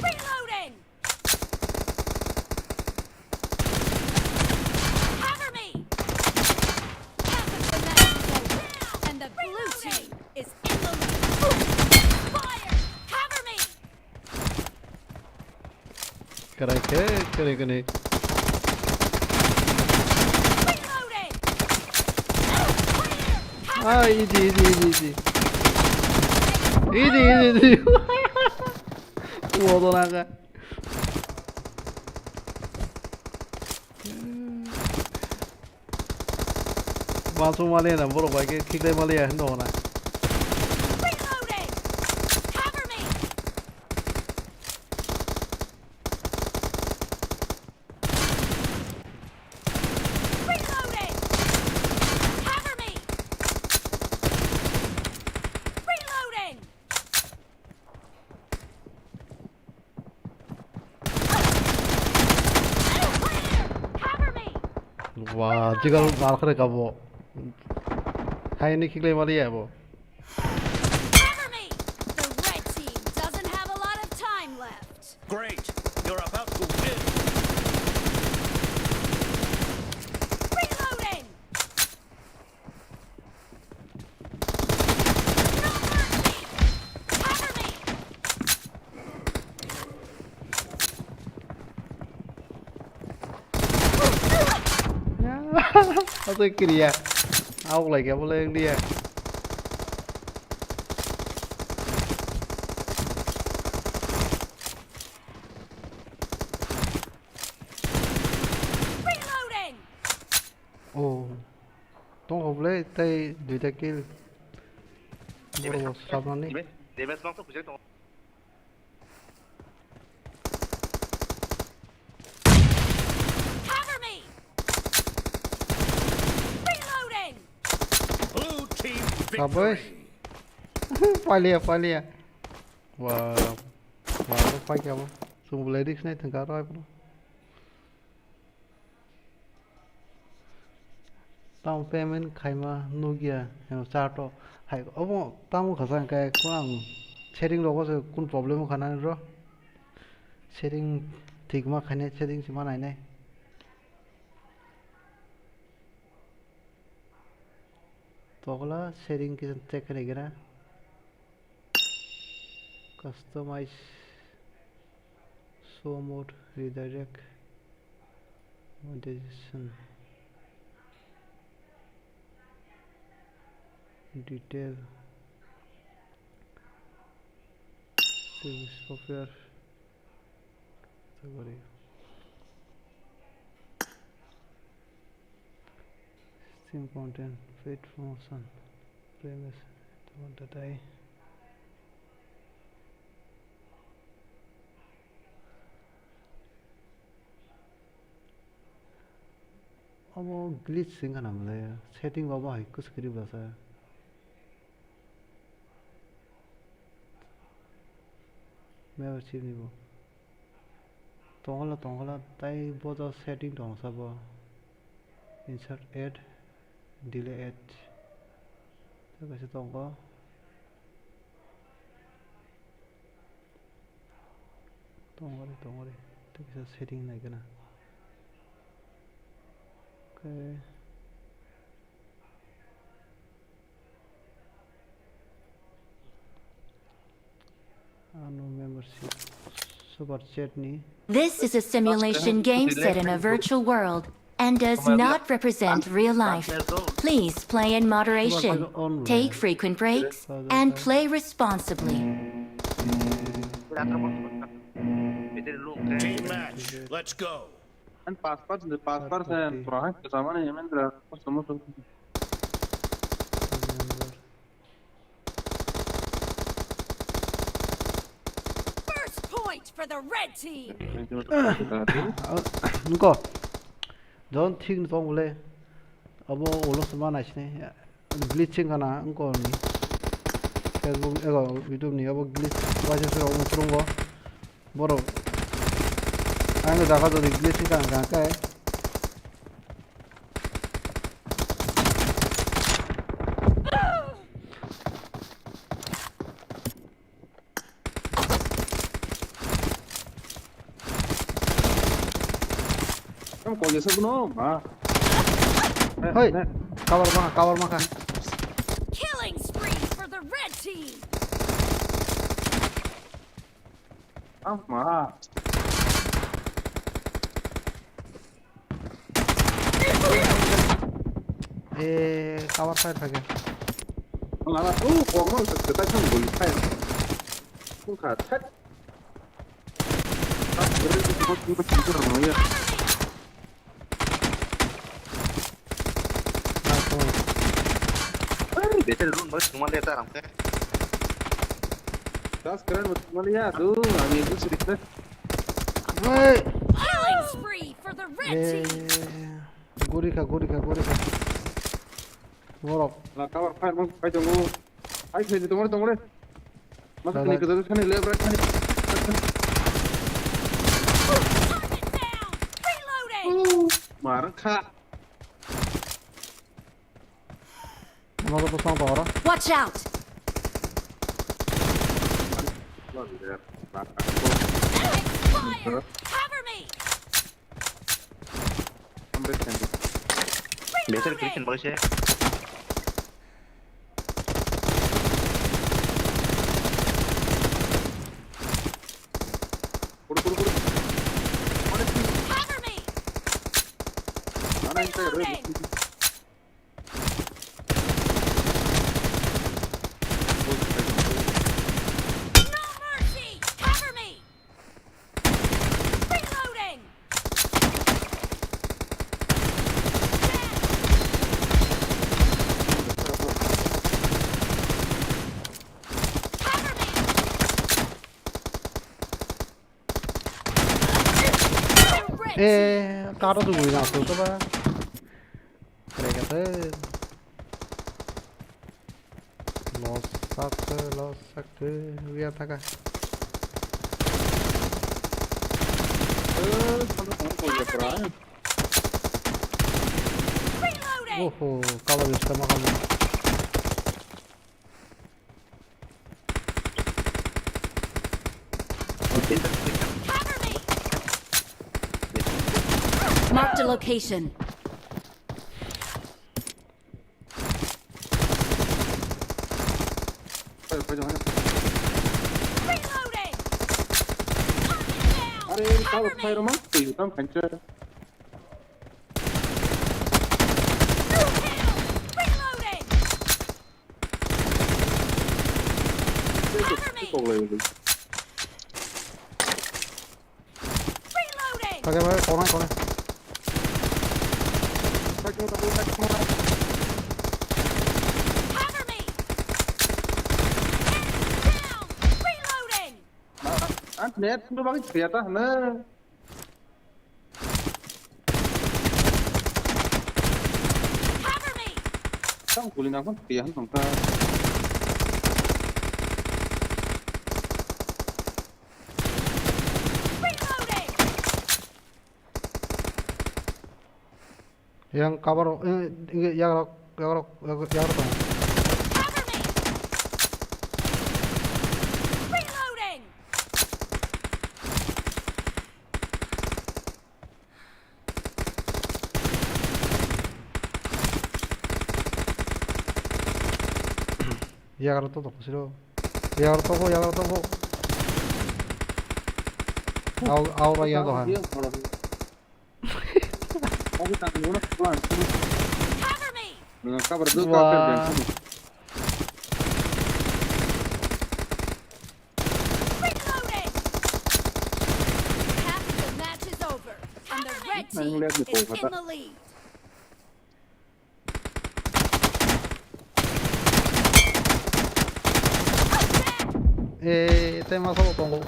Reloading! Cover me! Half of the match is over, and the blue team is in the lead. Fire! Cover me! keren Reloading! ah easy Waduh naga masuk malah bro pakai kick dari malah ya no na Reloading! Cover me! Reloading! Cover me! Reloading! Cover me! wah jika malah keren kamu hai ini kick dari malah ya bo Cover me! The red team doesn't have a lot of time left. Great. You're about to win. Reloading! Cover me! Aku kiri ya aku lagi apa yang dia Reloading! oh tunggu boleh tay dua kill bro sama nih Demes langsung bisa tuh. Cover me! Reloading! Blue team Kabus. victory. Falha. Wah, wah, apa kamu? Sungguh ladies nih tengkar apa bro? Tao payment khai mà nu kia, hiểu sao đó? Hay, ông tao khởi sang cái cũng là setting đó có sự cũng problem khả năng rồi. Setting thì mà khai này setting chỉ mà này. तो अगला setting की check करेंगे ना customize show mode redirect Monetization. Detail. Service software. Sorry. Stream content. Paid promotion. Premise. That I. अब glitch सिंगा नामले setting बाबा है कुछ करीब बसा membership ni bo tongala tai bo the setting dong sa bo insert add delay add ta ka se tongko tongore ta ka setting nai kana okay no membership super chat ni This is a simulation game set in a virtual world and does not represent real life. Please play in moderation, take frequent breaks, and play responsibly. Team match. Let's go. And passport and product sama na yaman dra sama to First point for the red team. nuko don't think tong le abo olo sama na chne glitching kana unko ni Facebook ego YouTube ni abo glitch wajah se ong trungo boro anga jaga to glitching kana ka hai kau jasa buno ma hoi cover maka Killing spree for the red team. ma cover fire thake lala kau mau kita kan boleh fire kau kata kita kita orang ya better room bos cuma lihat orang teh das keren betul ya tuh kami itu sedikit hoi Killing spree for the red team. gori ka borok la cover fire mau kai tunggu ai saya tunggu deh masa kini kita kan lebar kan marah kak Ano to sang tora Watch out! Cover me. better kitchen bos ya Cover me. Reloading. No mercy. Cover me. Reloading. Taro tu buina tu to ba kare los sak via thaka oho cover iska makam Marked a location. Aरे cover fire mah tu kan kancur Reloading. Pakai pakai kono kono. Cover me. Down. Reloading. Net nó bắn thiệt á nó. Cover me. Không cùi nào con thiệt không ta. Reloading. Yang cover yang Cover me. Reloading. yang to to siro. Yang to ko. Au ra yang to ha. Aku tak mau nak pelan. Cover me. Dengan cover dulu cover dan kamu. Reloading. Half the match is over, and the red Nah, team ngeliat di is bawah, in Pak. the lead. Tema solo tongo.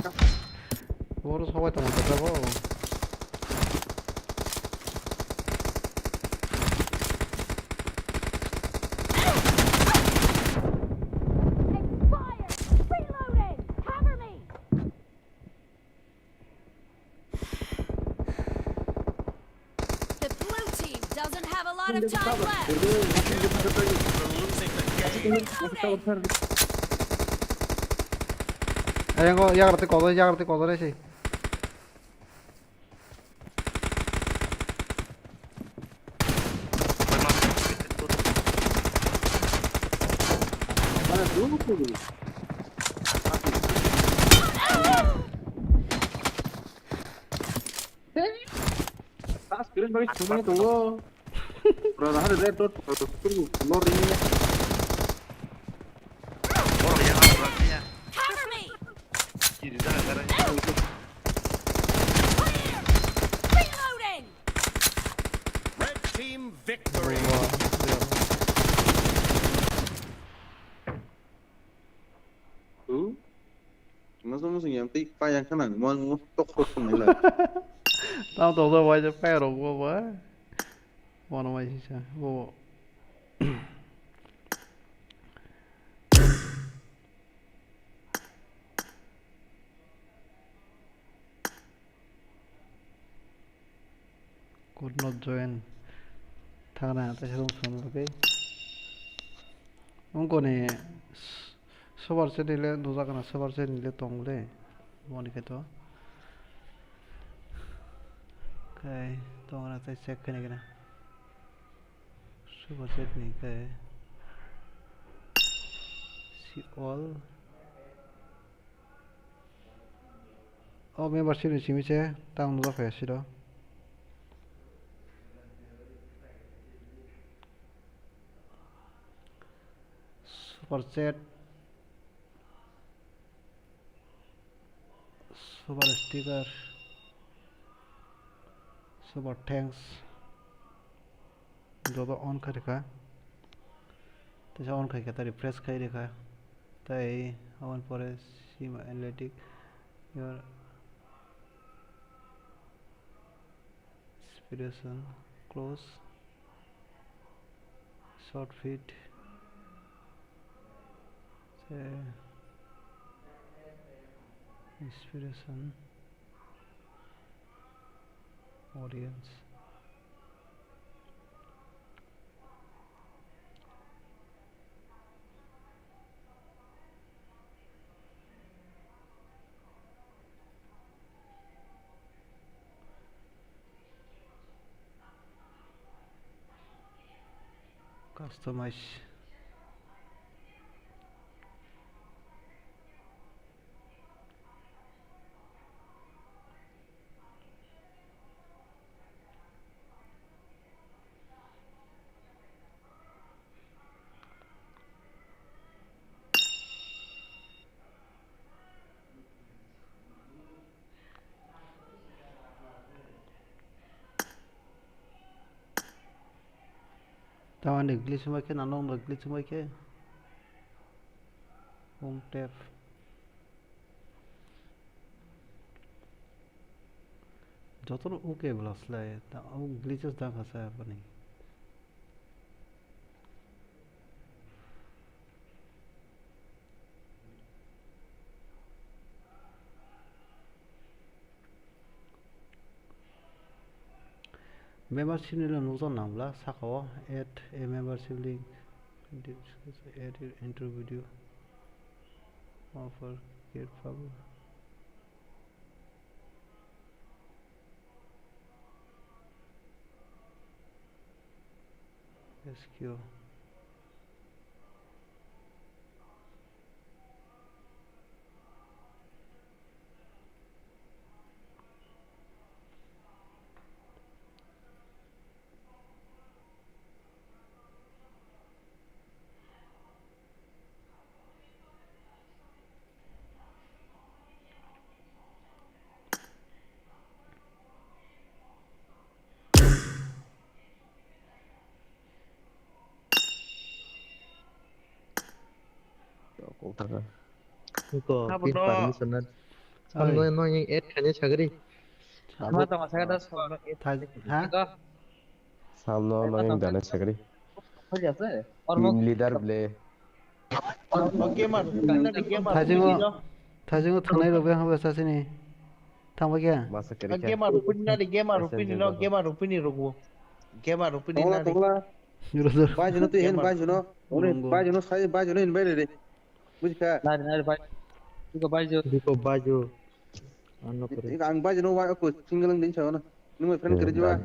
Boro solo tongo te bo. Expired. Reloading. Cover me. The blue team doesn't have a lot of time left. Losing the game. Reloading. Yang ngerti kodo sih. Mana dulu tu? Tak screen bagi cuma ni tunggu. Berapa hari red dot tunggu lor ini. Oh yang apa berarti? Cover me. Kiri sana sekarang. Clear. Reloading. Red team victory. Masuk yang tik payah kan mau tok ni lah. Tao tổ rồi vậy phải rồi vô quá. Vào nó mày sao? Vô. Could not join. Thằng nào tại sao không xuống được ông cô này 서버 세딜레 노자가나 서버 세딜레 동글레 뭐니게도 cái tôi là tôi check cái này nè super set này cái see all membership này chỉ mới download phải 싫어 super set super sticker super thanks जो तो on कर रखा तो on करके तो refresh कर रखा तो ये ऑन पर सीम एनालिटिक योर inspiration close short feed inspiration audience customize Taman de glitch mai ke nanong de glitch mai ke. Home tab. Jotor okay belas lah. Ta glitches dah khasa apa ni. Membership ni lah nuzon nam lah. Sakawa add a membership link. Add enter video. Offer get public. SQ. cũng thật rồi 이거 빈 permission은 삼노에 너희 앱 켜냐 차그리 Mata masa ada soal Ha? sao nó yang dana sagri Apa sih? team leader ble gamer gamer Thajingo thanai robe haba sasini. Thangba kya? masa kari kya gamer rupini no gamer rupini rogo gamer rupini na Yurozor. Bajuno tu hen bajuno. Ore bajuno sai bajuno in bele de. Bujka. Nari bai. Diko baju ano kare Ik ang bajuno wa ko single din chawna. Nung friend kare jiwa.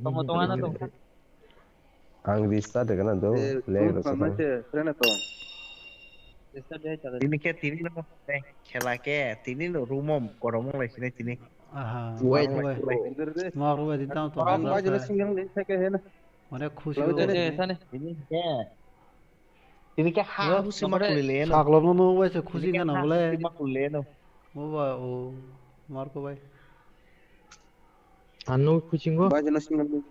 Tong ana tong. ang restart de kana do play ro sa Friend to. tini ke tini no khela ke tini no room koromong lai sine tini Aha. Wait, Maru di tang to. Ang bajuno single din sa ke hen. Mane khushi Sana. tini ke ha sima kulile no Saklom no wa se khushi ka na bole. sima kulile no O ba o mar ko bai. anu kucinggo Bajuno single din.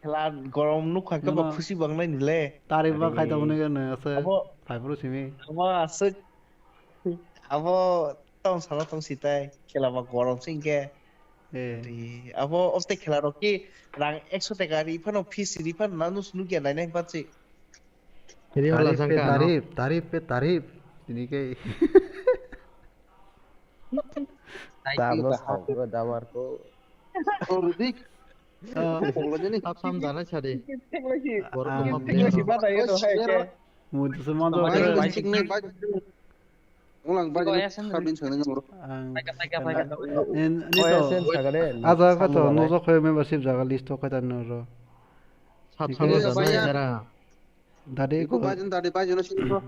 khela gorom nu khak ba khushi bang lai nile Tari ba khai da bune ne ase. Phai pro simi. abo asuk abo tong sala tong sitai khela ba gorom singke abo ofte khela roki rang 100 টাকা refund office refund নানু সুনু কে নাই নাই পাচ্ছে ini wala sangka no Tarif pe tarif. Ini ke. tamo sa damar ko Rudik. sam dana chade bor ko ma English ba da yo hai ke Mudu semando. Ulang bajuno kabin chana ngoro. Ni to. Aza ka to nozo khoy membership jaga list to ka tan no. sabsalo dana jara Dade Ko bajuno single.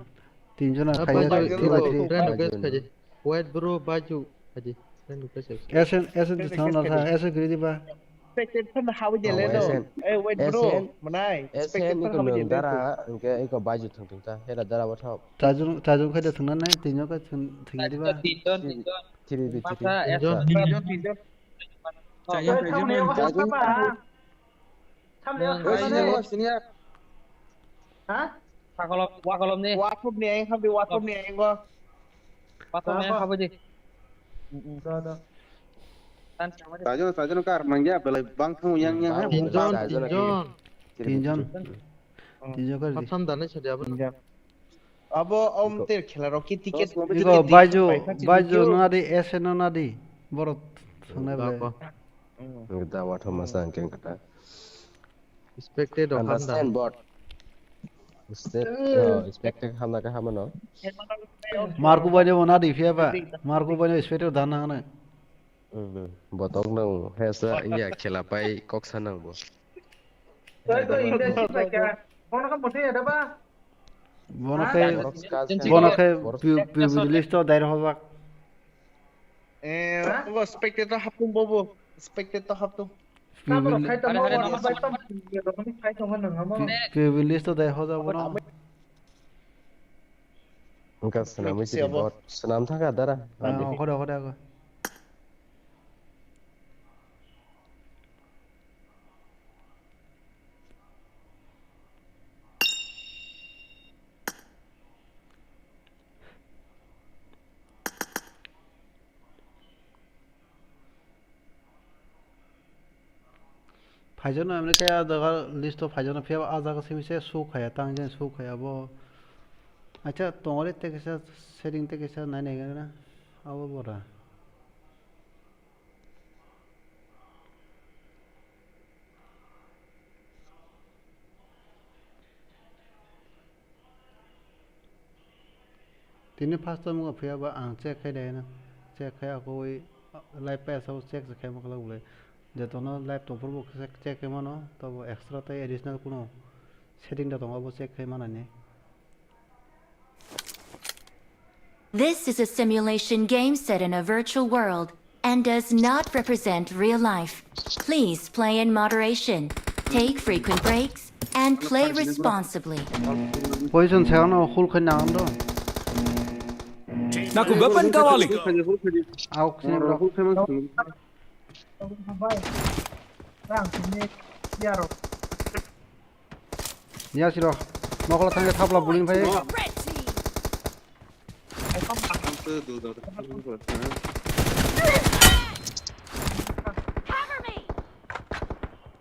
tinjona baju khaya friend request kaje wait bro baju kaje friend request Esen to sound na esen gridi ba. expected from how je le no eh wait bro manai expected SN from ko how je nung le dara ke iko baju thung thung ta hera dara wa thop Tajung khai da thungna nai tinjo ka thingdi ba. chiri bi chiri Wakolom ni. WAATHOB ni anh không đi WAATHOB ni anh go Wakolom ni apa je? Tajuno kar mangya bele bang thung yang ha. tinjon Tinjo ka. sam dana chade abon अब om ter khela roki ticket Iko baju na di esen na di. Boro thungna ba. da wa thoma sang ken kata expected of understand bot expected hamna ka hamano Marku banyo na di fia ba. Marku banyo speter dana na. botong nang hesa iya khela pai kok sanang bo Bono khai list to dair hoba. वो spectator hapung bobo spectator hapung list to dair hoba bono. engka senam itu bot senam thaka dara Khoda. Phaijon amne kaya daga list of phaijon phia aja ka semise su khaya tangjen su khaya bo acha tongore te kesa setting te kesa nai nei na abo bora tini first time ko phia ba ang check khai dai na check khai ko live pa so check khai ma kala ule je tono live to purbo check khai mano to extra tai additional kuno setting da tonga bo check khai mana ne. This is a simulation game set in a virtual world and does not represent real life. Please play in moderation, take frequent breaks, and play responsibly. Position seano full khai na ando నాకు weapon కావాలి. au sini bro ya siro makala tangga thapla bulin bhai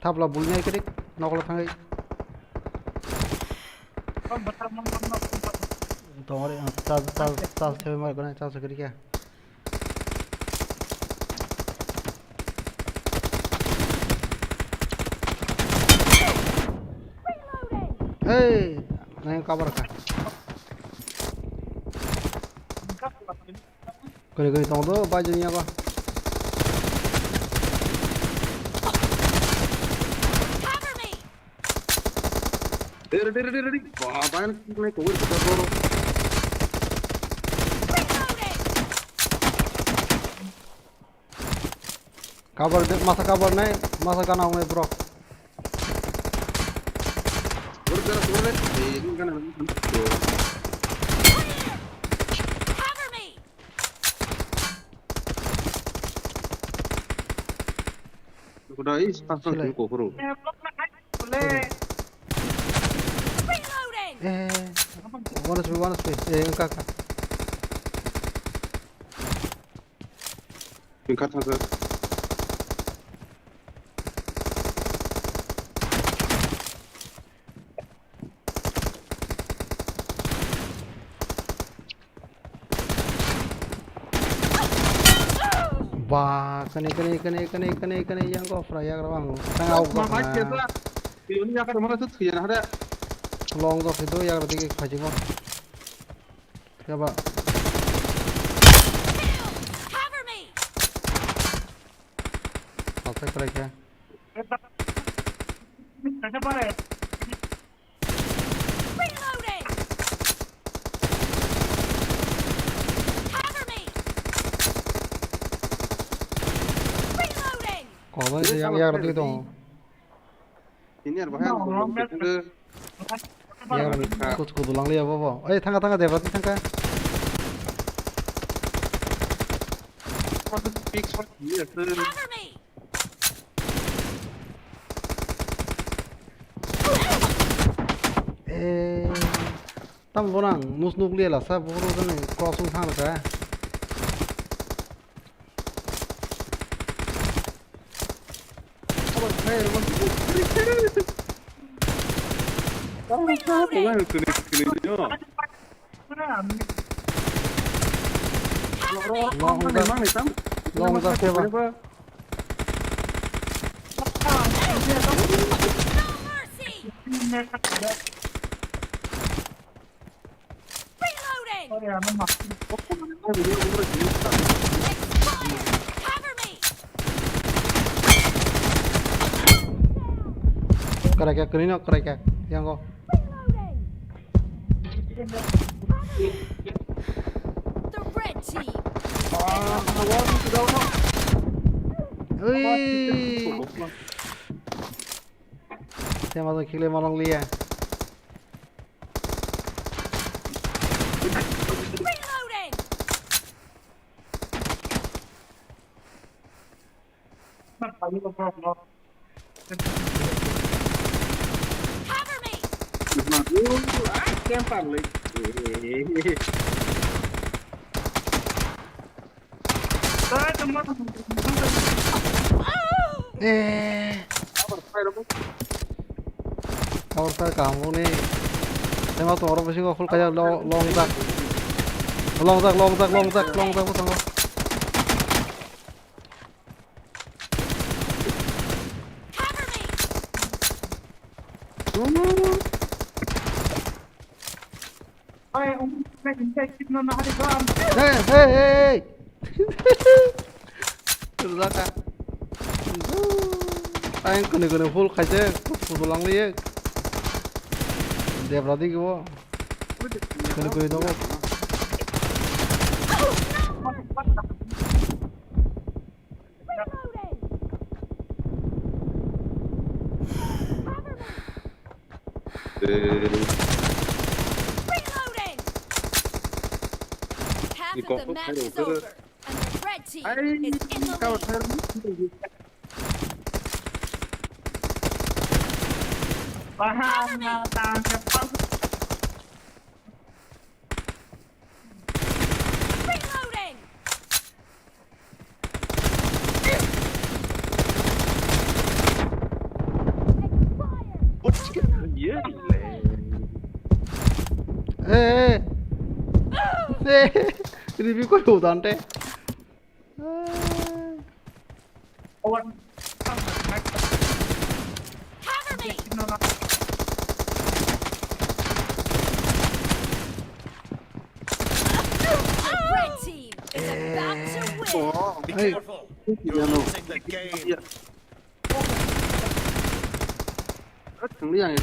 thapla bulin ai kedik nakala tangga tongore ta thebe mar gona ta sakri kya hey nahi cover ka kare tong do baju nya ko ready baban मैं cover कर रहा हूं cover masa cover nahi masa kana hue bro Udah is pasang ko bro. One speed enggak Tingkat saja. Wah, kene yang kau fraya kerang, tengah aku Mama kita, ini akan mana tuh kian ada. long kau itu yang berarti kaji kau, siapa? Apa kira-kira? Kau itu yang berarti itu. Ini ada bahan. Yang kudu lang liya apa? Tangga deh berarti tangga. What speaks for here? Tam bonang mus nuklir lah, saya buru tu ni crossing thang lah. Long dah siapa? Kira-kira kini nak kira-kira yang kau. The red team. Saya masuk kile malang liya. Reloading. Cover me. Cover fire kamu nih. Tengok tuh orang pasti kok full kayak long tag pasang kok. Hey. Terus kak. Anh kena full kayak full lang liye. Dia berarti gua. Kena itu kok. Reloading! Half of the match is over, and the red team is in the lead. Cover me! Reloading! Hey. Review kok udah tante. Cover me! The red team is about to win. Be careful. You're losing the game. Reloading!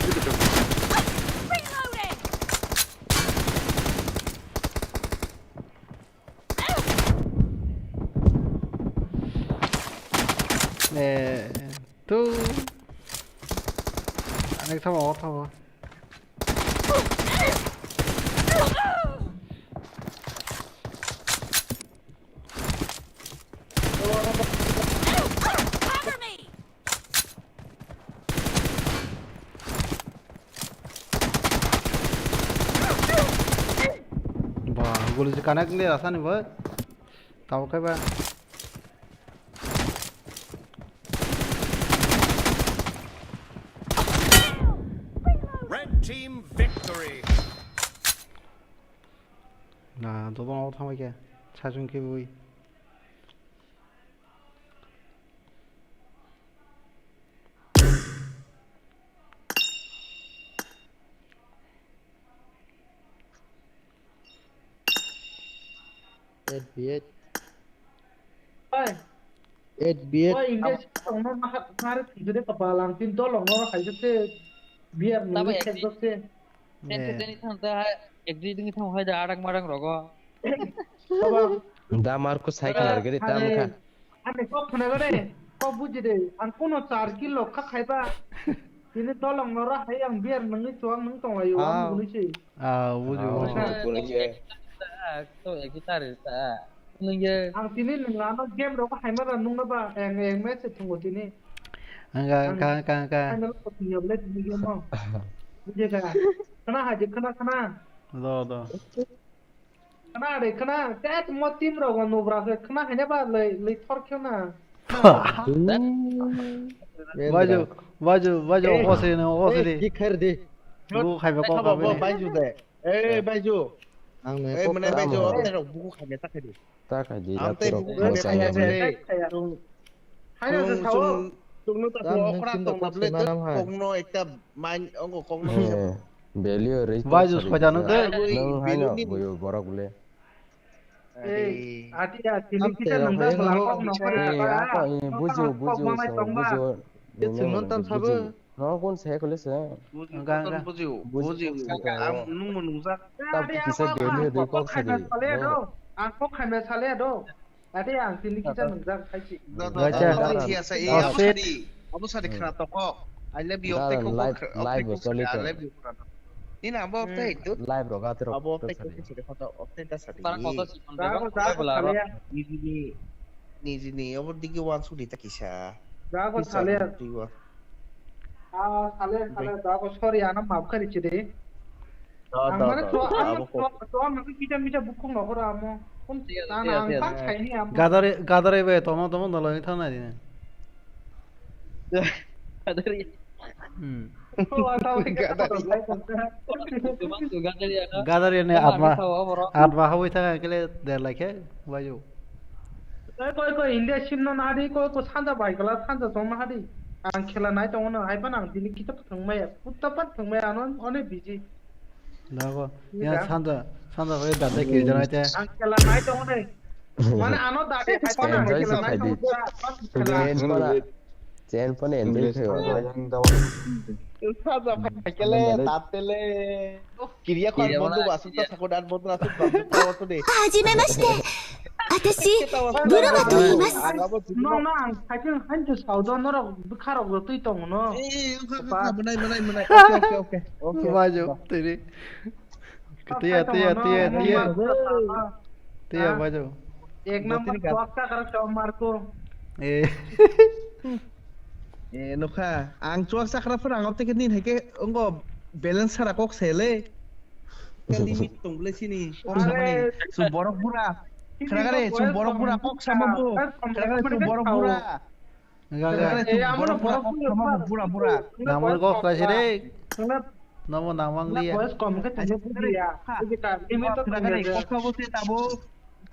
Nè, tu. Anh thao thôi. Cover me! Wah, gue lucu kanak nih rasanya buat. Tahu kayak apa? Red team victory. Nah, tôi bao thằng ấy kìa, cha chung kia vui. SBS. Wah, Inggris orang kemarin jadi kebalang tim tolong orang kayak gitu biar Tapi cek dosen. Sen thanta agree dengan thang hai da arang marang rogo. Da Marco cycle harga deh tamu kan. Ane kok kena gede, kok buji deh. Aku no 4 kilo kak kaiba. Ini tolong orang yang biar nengi cuang neng tong ayu am guni sih. Buju. To kita rasa. Nunggu. Ang sini nengano game roko hai mara nung na ba eng match tunggu sini. Enggak. Ano ko tiyo bled di game mo. Buji ka. Kena haji kena. Đó. Kena deh kena. Tet mo tim roko no bra kena hanya ba le thor kyo na. Baju, ose deh. Gikhar deh. Gue kayak apa ini? Baju deh. Baju. Mana baju apa nih? Buku kami tak ada. Tak aja. Ante buku kami tak ada. Hanya tahu. Tunggu tak tahu orang tong nablet kongno ekta main ongo kongno. Value rate. Baju sepeda nanti. Nang hanya boyo borak boleh. Ati sini kita nunggu belakang Apa ini buju. Itu nonton sabar. Kon saya kalau saya. Enggak. Buju. Nung menungsa. Tapi bisa game deh kok sedih. Aku kamera saleh do. Ada yang sini kita nunggu kaji. Apa sih kena toko? I love you. Live solid. Ini apa itu? Live roga terus. Apa itu sudah foto opten dasar. Parang foto si Ni apa digi wan sudi tak kisah. Rago saleh. Saleh. Rago sorry ana maaf kari cide. Angmane to maka kita buku nggak amo. Pun tanah angkat kayak ini amo. Gadare be, tomo nalo ini tanah ini. Gadari. Gather in Atma how we take there like why you? 거 인디아 신노 나리 거 산자 바이글라 산자 좀 하리 안 켈라 나이 동은 아이반 안 딜리 기타 정말 붙다pat 정말 안은 어느 비지 나고 야 산다 왜 다데 길잖아 이제 안 켈라 나이 동은 mana ano dade aipana ang kelala naik tong Chen pon enjoy theo সাজা ফাইকেলে তাতেলে কিরিয়া কর বন্ধু বাসুতা সাকোডার বন্ধু আসু বন্ধু দে はじめまして。私、ブルマと言います。 no no hakin hanju saudo nora bukharo go tui tong no menai oke maju tiri tia maju एक number स्वागत कर चौमार को नखा आं चुक साखराफोर आंगाव टेके दिन हेके अंगो बैलेंस सारा कक सेले लिमिट दंबले सिनि कक सामने सु बरफ बुरा खरागारे सु बरफ बुरा कक सामबो खरागारे सु बरफ बुरा खरागारे सु बरफ बुरा कक सामबो बुरा namul kok klasire namo namang liya बस कम के तने दिया लिमिट तो खरागारे कक सामबो से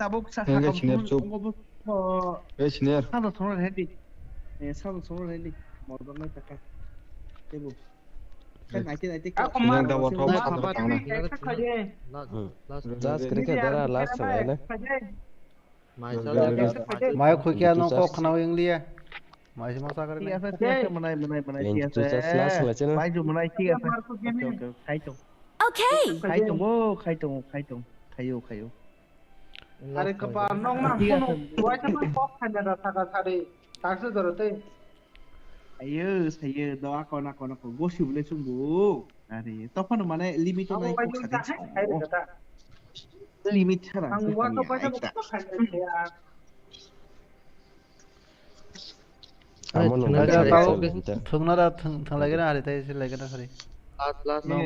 ताबो साखा Engineer. सानो सोनो हेडी सानो सोनो हेडी मर्दन नै तका तेबो kan naik Yang dah WAATHOB apa tang Last cricket dara last samay na mai khukia no ko khana yang liya mai se masa kare menai last la chen mai ju menai ঠিক আছে Okay. খাইতো अरे कपार नोंग ना phone वाई sama kok hanya da saga sari takse dorate saya doa kona gosi boleh sungguh ari topan mana limit to nai kok saja limit cara ang wa to pa sa kok hanya ya thungna da thung lagi na hari tai se lagi na sari last no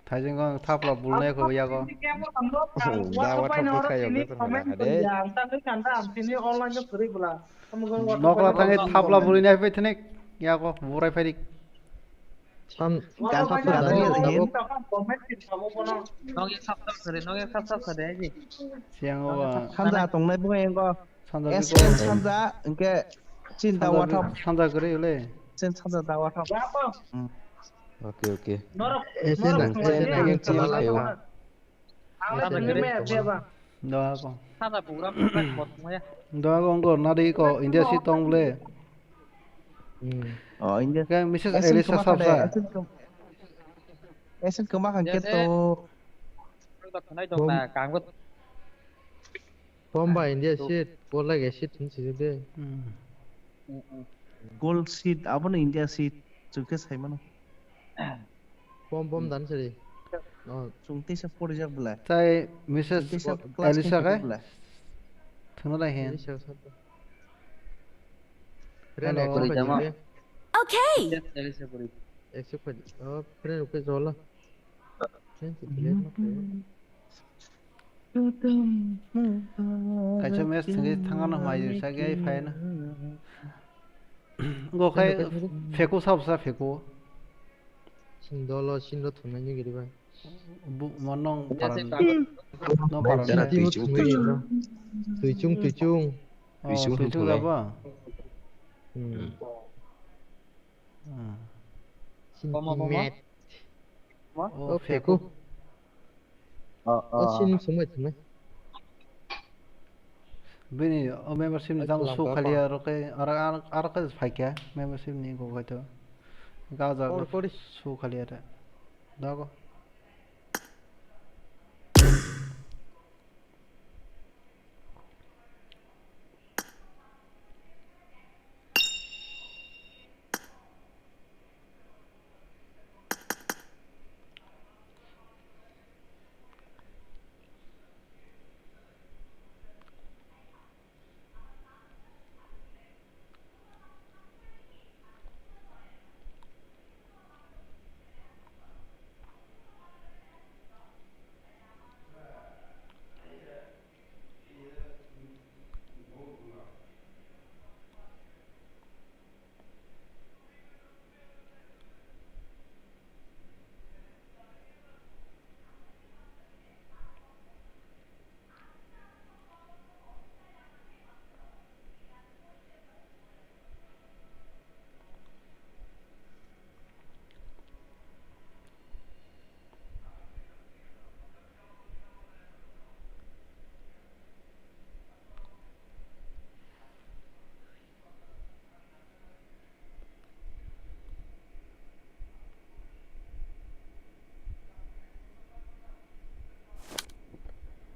thajing ko thapla bulne ko ya ko nokla tangi thapla bulne pe thnek ya ko burai pharik siang wa 산자 동네 보행 거 산자 SM 산자 이게 진다 와탑 산자 그래 요래 진 산자 다 와탑 okay doa ko ngo nadi ko india si tong le india kan mrs elisa sabsa esen kemakan keto bomba india shit bola ge shit thing de gold seed apa nih india seed juga saya mana bom dan seri sungti se por jak bela tai mrs elisa ka thuna la hen Okay. Friend ke zola kacha mes thingi thangana mai sa gai phai na go khai feku sabsa feku 신도로 신도 투명이 그리 봐. monong paran no paran tuichung apa met oh feku sin semua semua bini membership ni tang su khali roke ara ka phakya membership ni go gato gaza su khali ara dago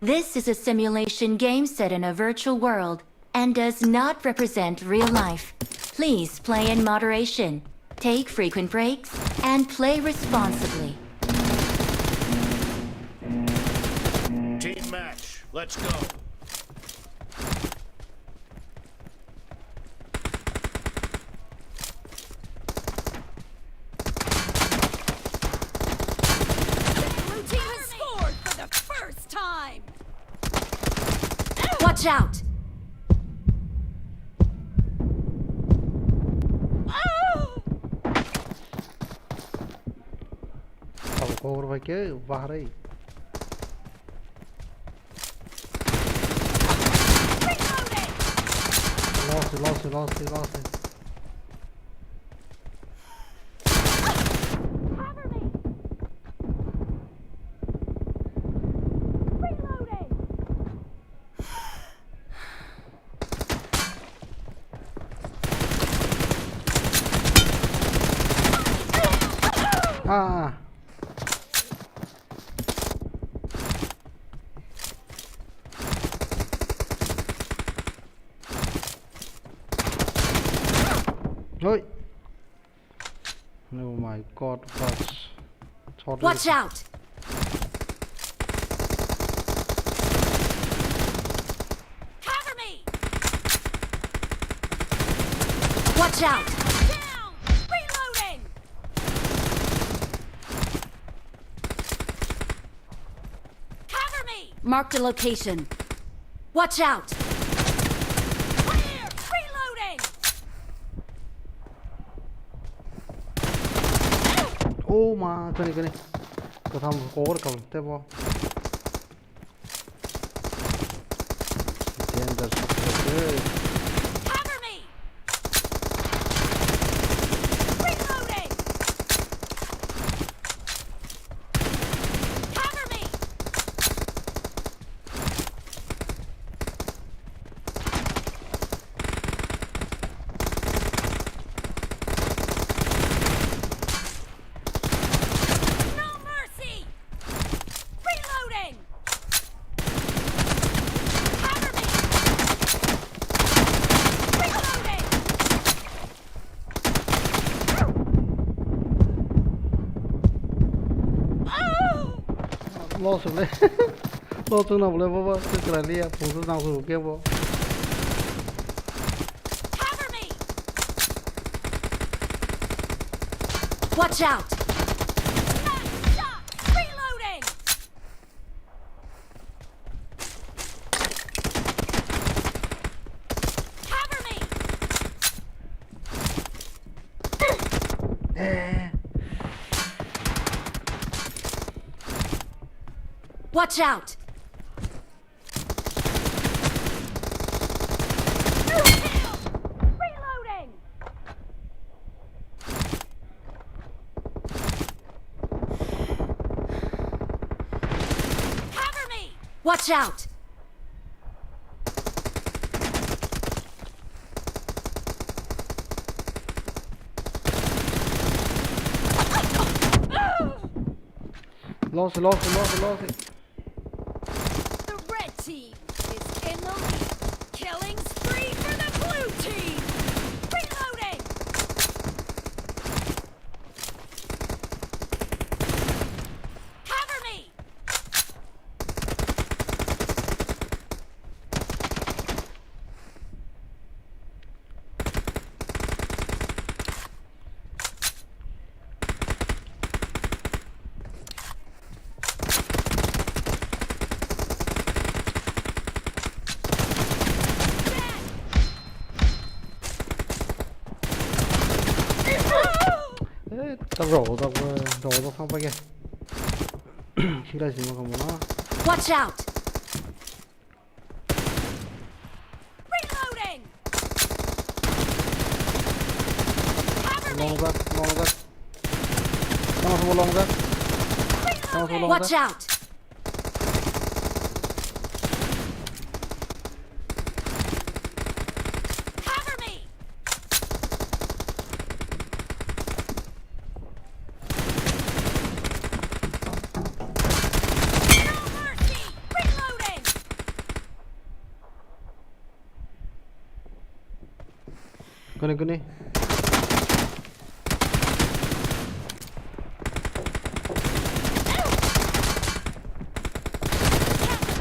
This is a simulation game set in a virtual world and does not represent real life. Please play in moderation, take frequent breaks, and play responsibly. Team match. Let's go. Blue team has scored for the first time. Watch out! अब cover भाई के बाहर ही lost. Ah. Oi. Oh my god, Watch out! Cover me. Watch out! Down. Reloading. Cover me. Mark the location. Watch out! Clear. Reloading. Oh my, kani. Ko tham cover kar te wo. Cover me. Reloading. Cover me. No mercy. Reloading. Cover me. Reloading. Lost rồi. Lost nào boleh bawa sekarang dia pungsu nang suruh ke bo. Cover me. Watch out! Nice shot. Reloading. Cover me. Watch out! Reloading. Cover me. Watch out! Lost. The red team is in the lead. Killing spree for the blue team. Reloading. Cover me. Tao rổ tao xong bay kìa. Khi đây gì mà không nó. Watch out! Reloading. Long ra. Tao không long ra. Watch out! Cover me. No mercy. Reloading. Kuni.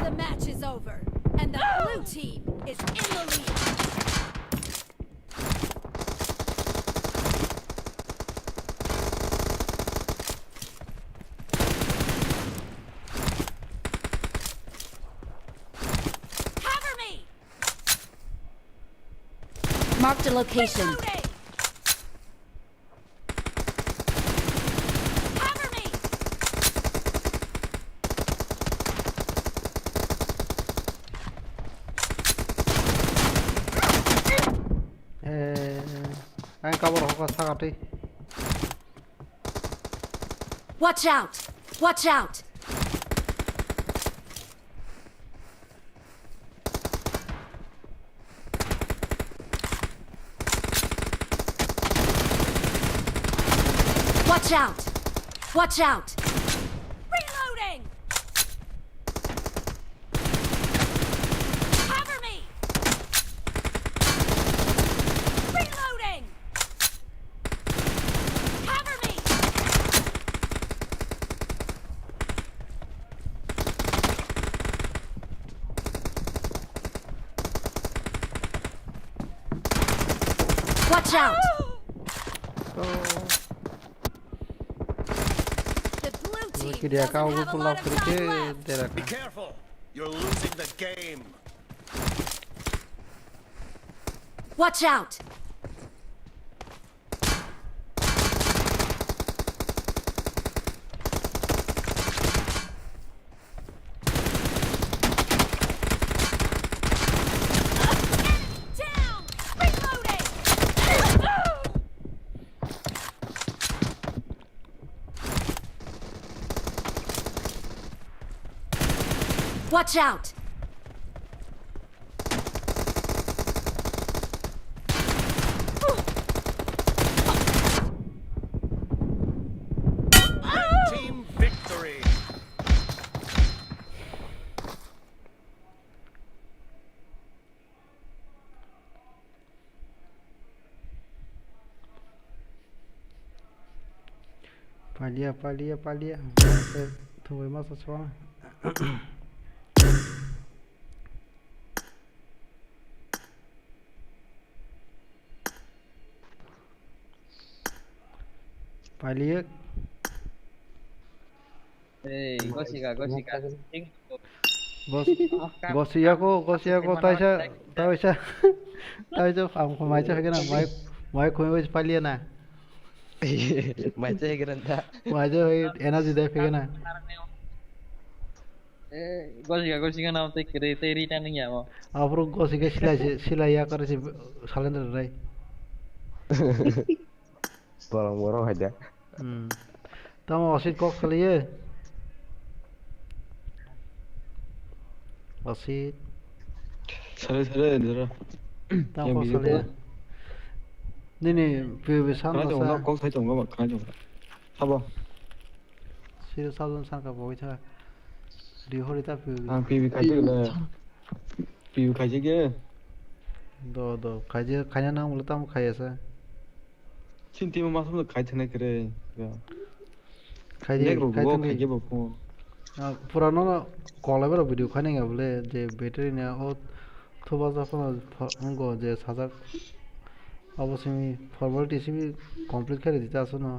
The match is over, and the blue team is in the lead. Cover me! Marked a location. Reloading! Cover me! Anh cover hoga sagati. Watch out! Watch out! Watch out! Watch out! Reloading! Cover me! Reloading! Cover me! Watch out! The blue team Dia doesn't kau have a pull lot off of time ke left. tera. Be careful. You're losing the game. Watch out! Down! Reloading! Watch out! Red team victory. Palia. Thôi masa soal. Palia. Hey, gosika. Gosiako taisa phòng của mày cho cái nào mày khuyên với Palia nè. Mày chơi cái đó. Mày cho energy đấy cái nào. Gosika naam te kere te returning ya mo. Afro gosika sila ya kar si salender rai. Borong aja. Tamo asit kok kali ya. Asit. 잘해 얘들아. Tamo kok kali ya. Nini PVP san 가져 masa. 온가 꼭 살짝 온가 봐. 가져. 봐봐. Sila sabun san ka boy tha. Rihori ta PVP. 아 비비 가지 그래. 비비 가지게. Do kaje kanya na mula tam khaya sa. 친팀은 마서도 가이트네 그래. Kaje 내가 그거 kaje 가게 먹고. पुरानो call पर video खाने का बोले जे battery ने और थोड़ा सा उनको जे साजा अब उसमें फॉर्मेलिटी से भी कंप्लीट कर देता है सुनो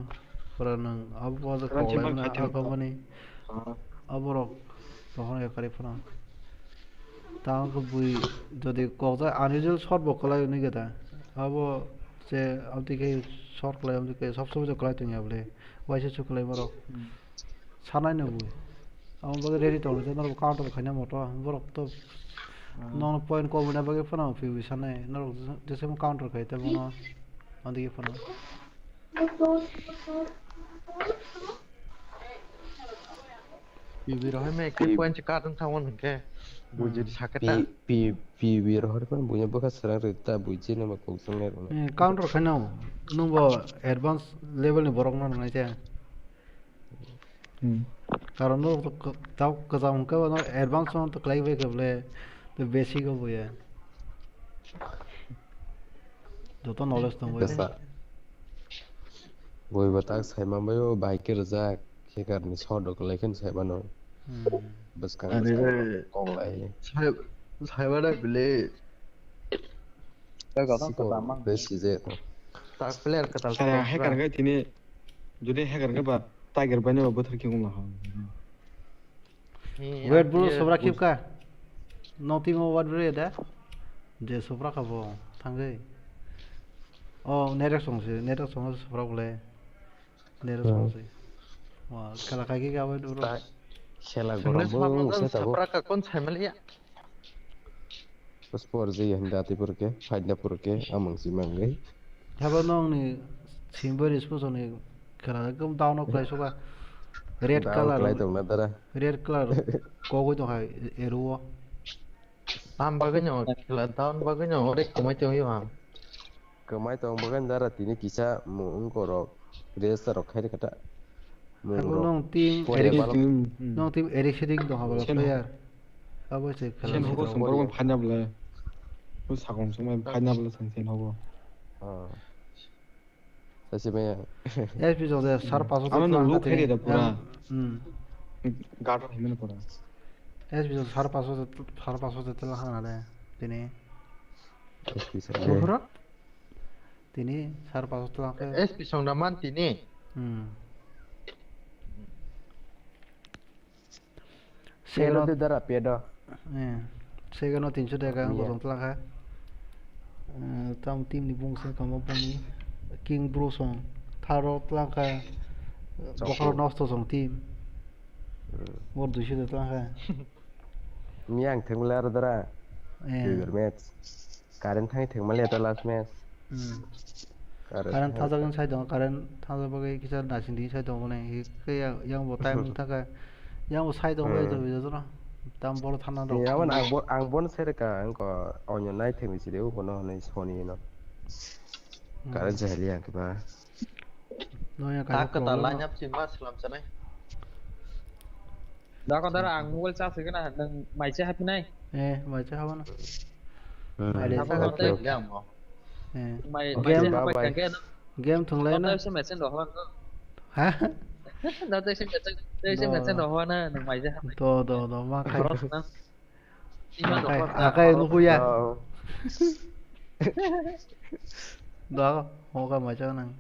पुरानो अब वो जो कॉल है ना कंपनी अब वो तोहन ये करे पुरानो ताऊ को बुई जो दे कॉल अनयूजुअल शॉट बकला नहीं कहता अब वो जे अब दिखे शॉट कला अब दिखे सबसे जो कला तो नहीं बोले वैसे चुकले मरो साना नहीं बुई अब बगे रेडी तो होते ना काउंटर खाने मोटो बरक तो नॉन पॉइंट को बना बगे फना फिर भी सने ना जैसे हम काउंटर खाते बना अंदर के फना 비비로 하면 그 포인트 까든 타원은 게 뭐지 사겠다. 비비로 하면 뭐냐 뭐가 쓰라르다 뭐지는 막 걱정해로. काउंटर खाने हो नु वो एडवांस लेवल ने बरक ना नहीं चाहिए कारण नो तो ताऊ कजाम का वो एडवांस वन तो क्लाइव है कबले तो बेसिक हो गया যত knowledge দङ Dasa. Boi batak sai mambayo baikir zak hekarni sodok laikan sai bano. Bas kang bas kong lai. Saya mana beli Siko besi je. tak player kata Saya hacker ga tini jadi hacker ga ba tiger banyak ba botar ki ngula ha. Wait bro sobra kipka noti mo wad bre da je sobra ka bo thangai oh nerak song sobra bole nerak song se wah kala kaki ga wait bro Khela Sebenarnya gorom sama bo kan se tabo. sapra ka kon saya malia. Bas por je hendati purke faida purke amang si mangai. haba nong ni simple response ni kala gum down of place ka red color Klai tong na dara. red color ko ko to hai eruo Tam baganya kila tahun baganya orek kumai tong yo ham. Kemai tong bagan dara tini kisah mu ungkorok. Desa rok khai kata. haba nong team Erik nong team erik setting to haba player abo se kala Sen hogo sumbar phanya bla. Ko sagong sumai phanya bla sen hogo. Sasi me. SP jode sar paso to Ano look heri da pura. Gato himene pura. SP jode sar paso to tela hana le tini Bro, tini sar paso to ke SP song naman tini. Pero de dara pedo. Segano 300 টাকা গজম টাকা tam tim ni bung se kama puni king bro song tharo plaka bokro nosto song tim mor 200 টাকা Miang thenglar dara. Bigger match. Karen thang thengmal eta last match. karen thajagan sai dong karen thaja bagai kisa nasin di sai dong ne ke yang bo time taka yang bo sai dong bai do bido no tam bor thana do Yawan ang bon serka angko onyo nai themi sideu kono nei soni no. Karen jahli ang ba. no ya Tak kata lanyap sih mas selam sana. Da ko dara ang mobile charge ke na nang mai che happy nai mai che haba na Apa kau teh liang mo? mai che happy kan ke no game thung lai na da se message do hoan ha da se message do hoan na nang mai che happy do ma khai Iman do hoan akai nu huya đó ho ka mai cha nang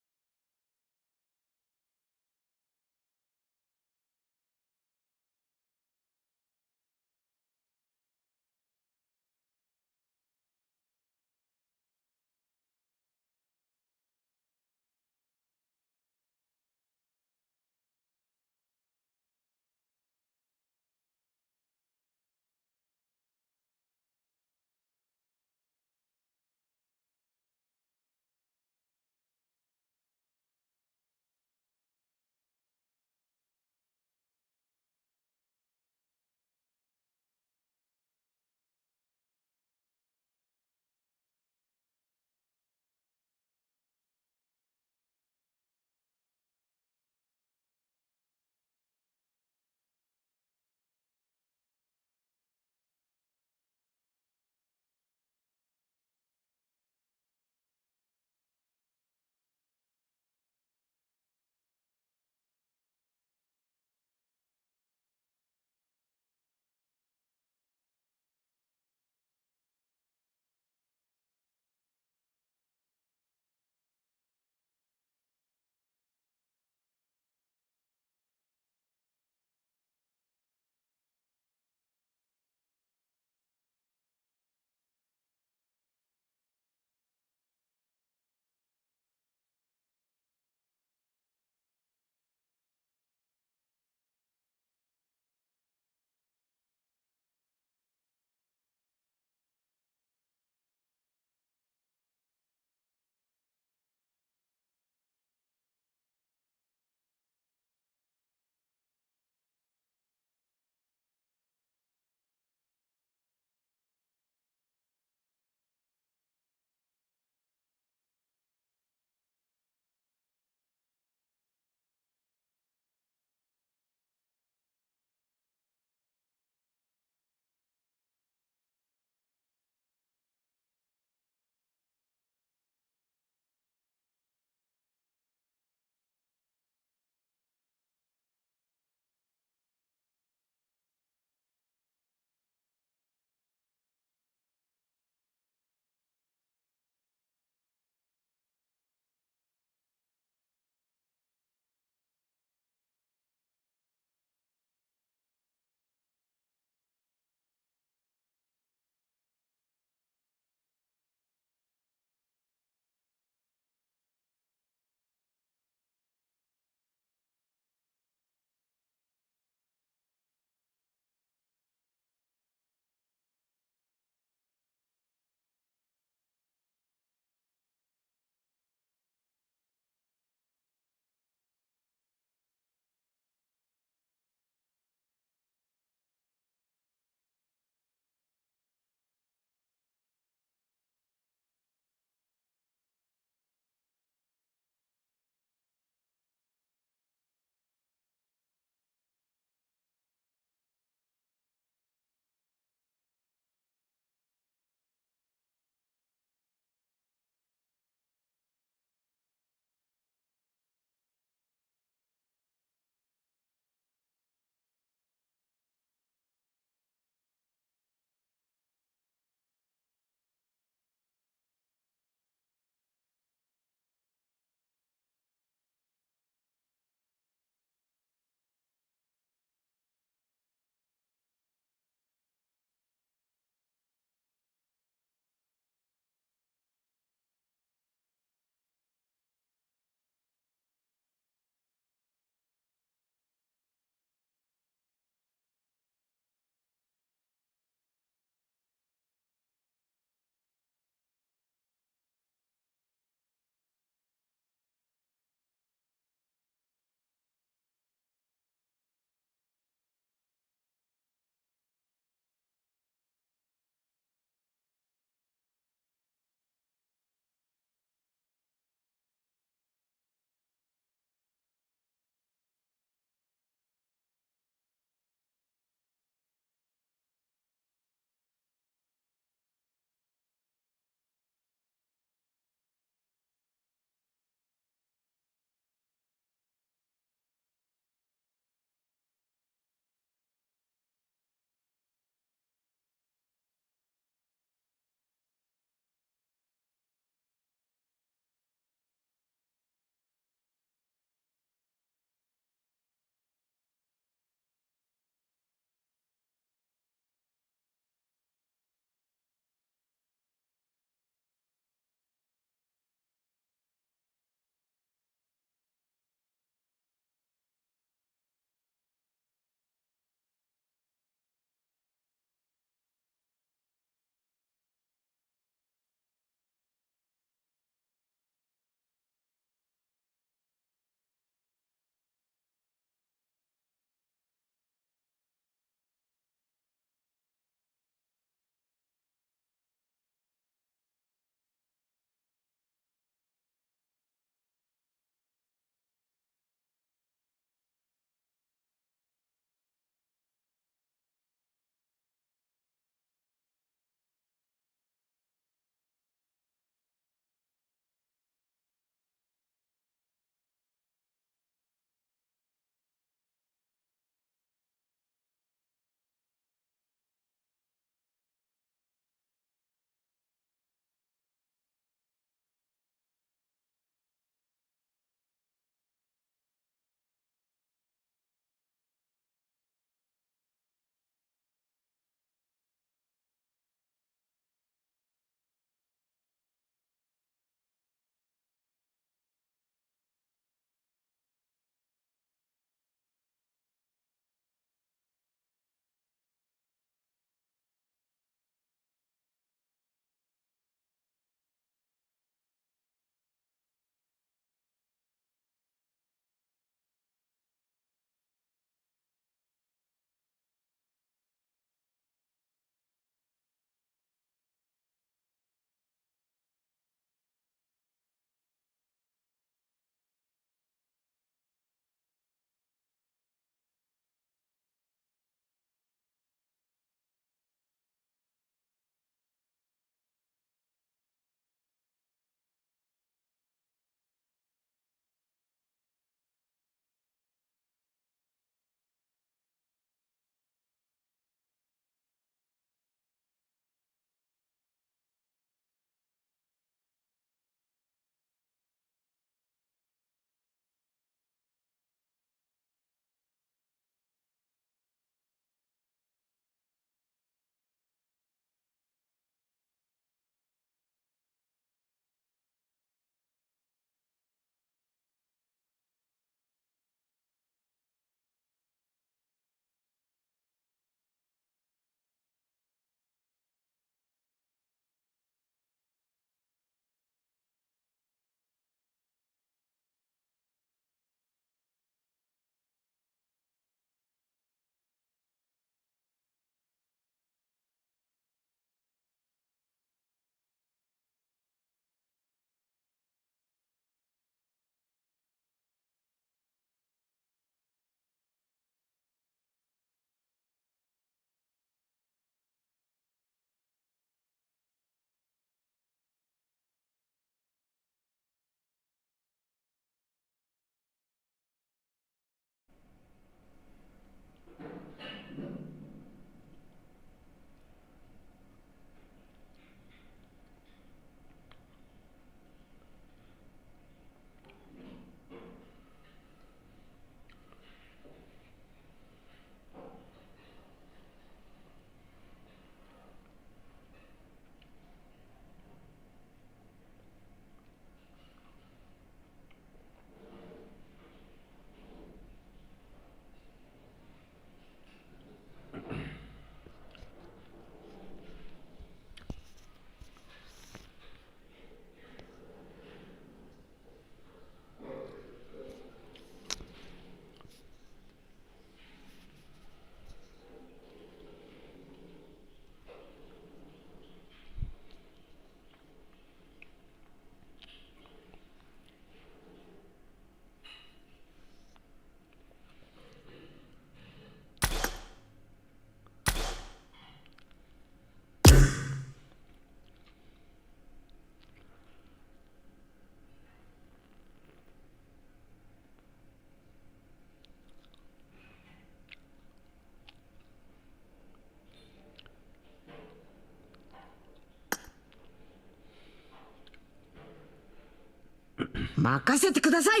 任せてください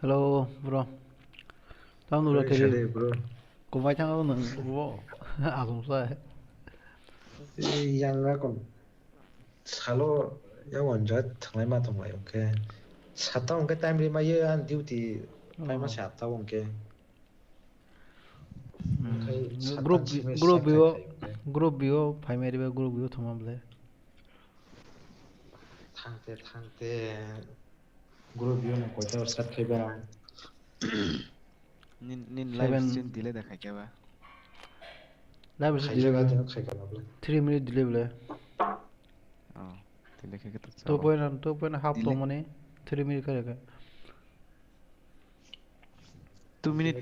Hello bro. Tao nuôi Bro, cái chào gì? đây, bro. Có mấy thằng nó nâng bro. À không sai. Yang ra còn Salo yang còn rất thằng này mà thằng này ok. Sát tao cái time đi mà giờ anh duty phải mà sát tao ok. Group bio phải mấy đứa group bio thằng mà thằng te group bio nó có cho sát cái bao. nin live stream delay দেখায় কে বা live stream delay 3 minute delay bole delay ke to point half to mane 3 minute kare 2 minute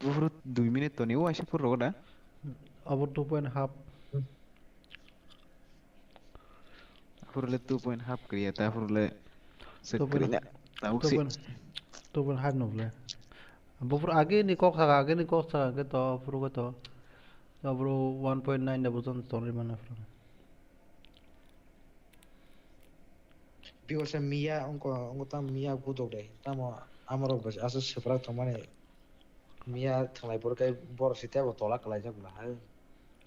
bufur 2 minute to niu ashe pur roda about 2 point half purle 2 point half kriya ta purle sekrinya tahu sih 2 point half no bole bufur आगे निकोक था आगे तो bufur को तो bro 1.9 da button story mana from Because Mia onko tam Mia budok deh. Tamo amaro bas asus seprak tomane Mia thalai por kai bor sita bo tolak kalai jak lah.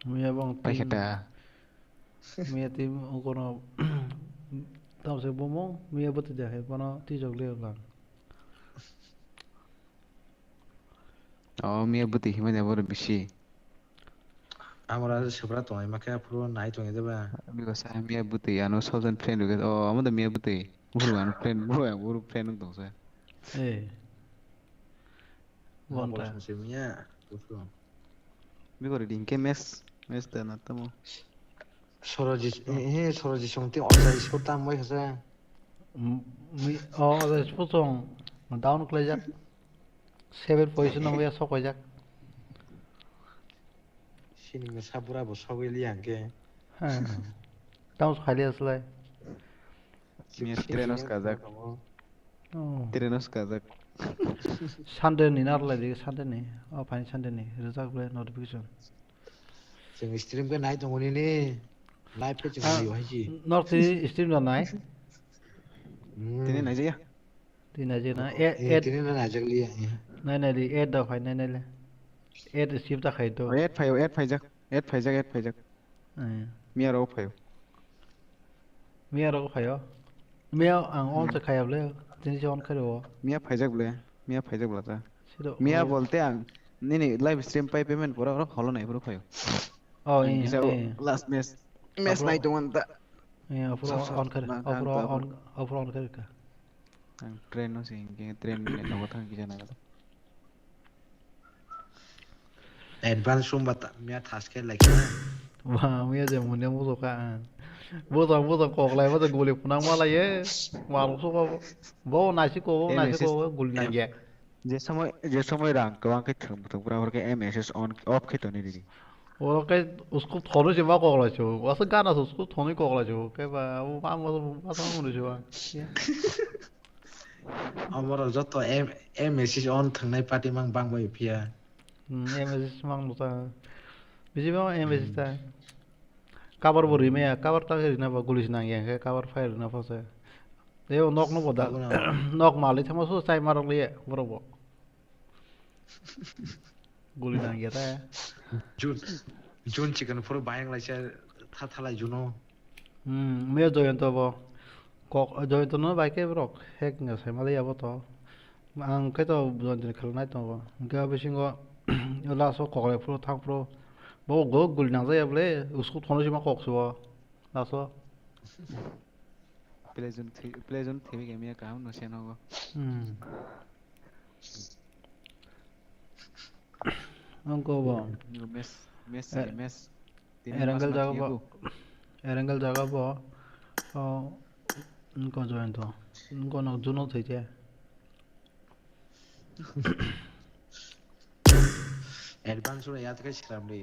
Mia bang paketa Mia tim onko no tao se bomong Mia but ja he kono ti jok le lang Mia buti himanya bor bishi Amara seprak tomai makanya pro naik tomai deba. Because I Mia buti ano southern friend juga amada Mia buti buru an friend buru friend dong sa one time Mia bufur mi ko rinke mes da na tamo Soroji something osa sport tam moi khasa mi the sport song down kle jak 7 position no ya sok jak Sini ngesabura bo sogeli angke down khali aslai Mia trenos kazak Sunday ni nar lai Sunday ni fine Sunday ni result play notification Jeng stream ke naik tong ni live pe jeng yo haji not stream no nai tini naje ya tin aje na tini na najak li nai di 8 da fine nai le 8 stream ta khai to 8 phajak Mia ro phayo Mia ro khayo Mia ang on se khayab le tin se on kharo Mia phajak bla ta Mia bolte ang ni live stream pai payment pura holo nai pura phayo last match night one ta on kar ka train no sing train ni no thang ki jana ka advance room bata Mia task ke like Wah, Mia je mun mo so ka bo kok lai bo guli punang ma lai ye ma lu so ko bo na si ko guli na ye je समय rang kawang ke thum pura ke message on off ke to ni di और के उसको थोड़े से बात कोगला छो वैसे गाना से उसको थोड़ी कोगला छो के बा वो काम बात मुरे छो amara joto message on thangnai party mang bang bai phia message mang nuta biji ba message ta cover bori me cover ta na ba gulis nang yang ke cover file na fa se deo nok no boda nok mali thama so sai marok le borobo guli nang ya ta Jun chicken for buying like thalai juno me join to bo kok join to no ba ke brok hek nga sai mali ya bo to ang ke to join din khal nai to bo ga be singo la so kok le pro thang pro bo go gul nang za ya ble usko thono sima kok so la so pleasant themi ke mia kam no sen ho Angko bo mes erangel jaga bo उनको join to उनको न जुनो થઈ જાય advance ro yaad kai skram le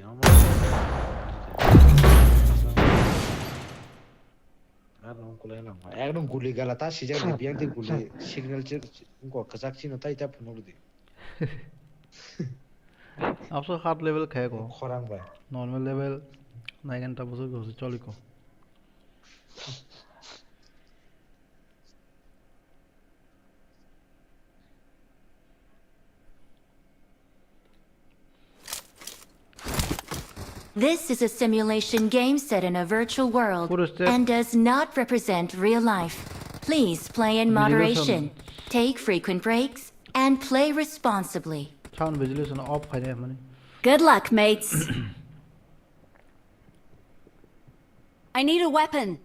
Arno kulai na ekdom guli gala ta sijak le biang de guli signal che unko kazak chi na tai ta phunol de आपसे hard level खाएगा खरांग बा normal level 나이간다 무슨 것을 쫄리고. This is a simulation game set in a virtual world and does not represent real life. Please play in moderation, take frequent breaks, and play responsibly. Sound visualization off है मने. Good luck, mates. I need a weapon.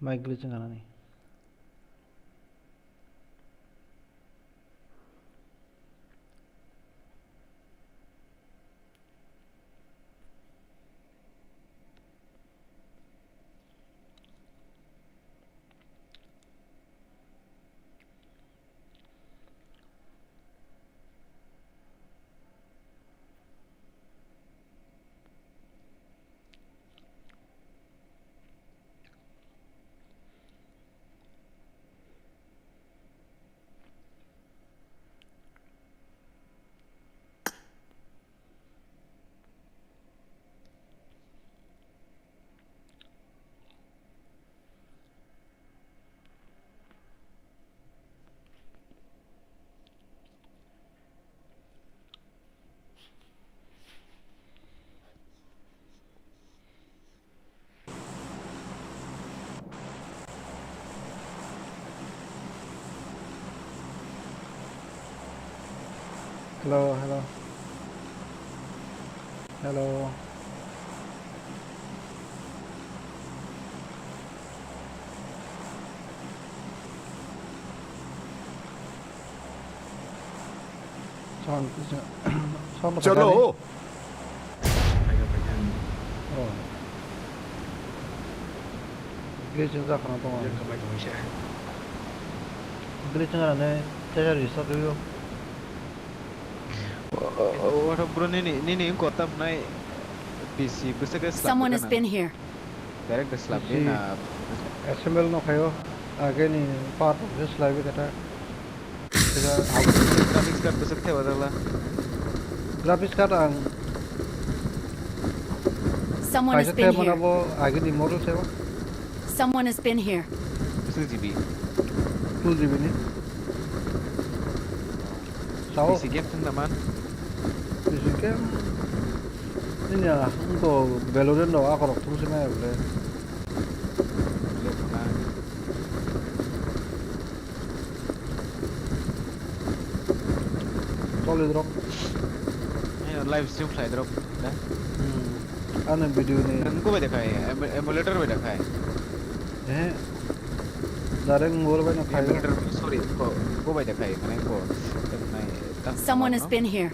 Mic glitching आना नहीं. Hello, hello. Hello. चलो glitching जाखाना दङ. glitching जानानै जायगा restart होयो. Bro, ini yang kota naik PC besar ke slab. Someone has been here. Direct ke slab ni na. SML no kayo. Again ni part of this live kata. Graphics card besar ke betul lah. Graphics card ang. Someone has been here. Again ni model sewa. Someone has been here. 2GB. 2GB ni. Sao? PC game teman. PC game. Ini ya, untuk Valorant doang aku rok terus main boleh. Solid drop. Ini live stream saya drop. Dah. Ane video ni. Aku boleh dekai, emulator boleh dekai. Direct mobile boleh dekai. Emulator, sorry, aku boleh dekai. Mana aku? Someone has been here.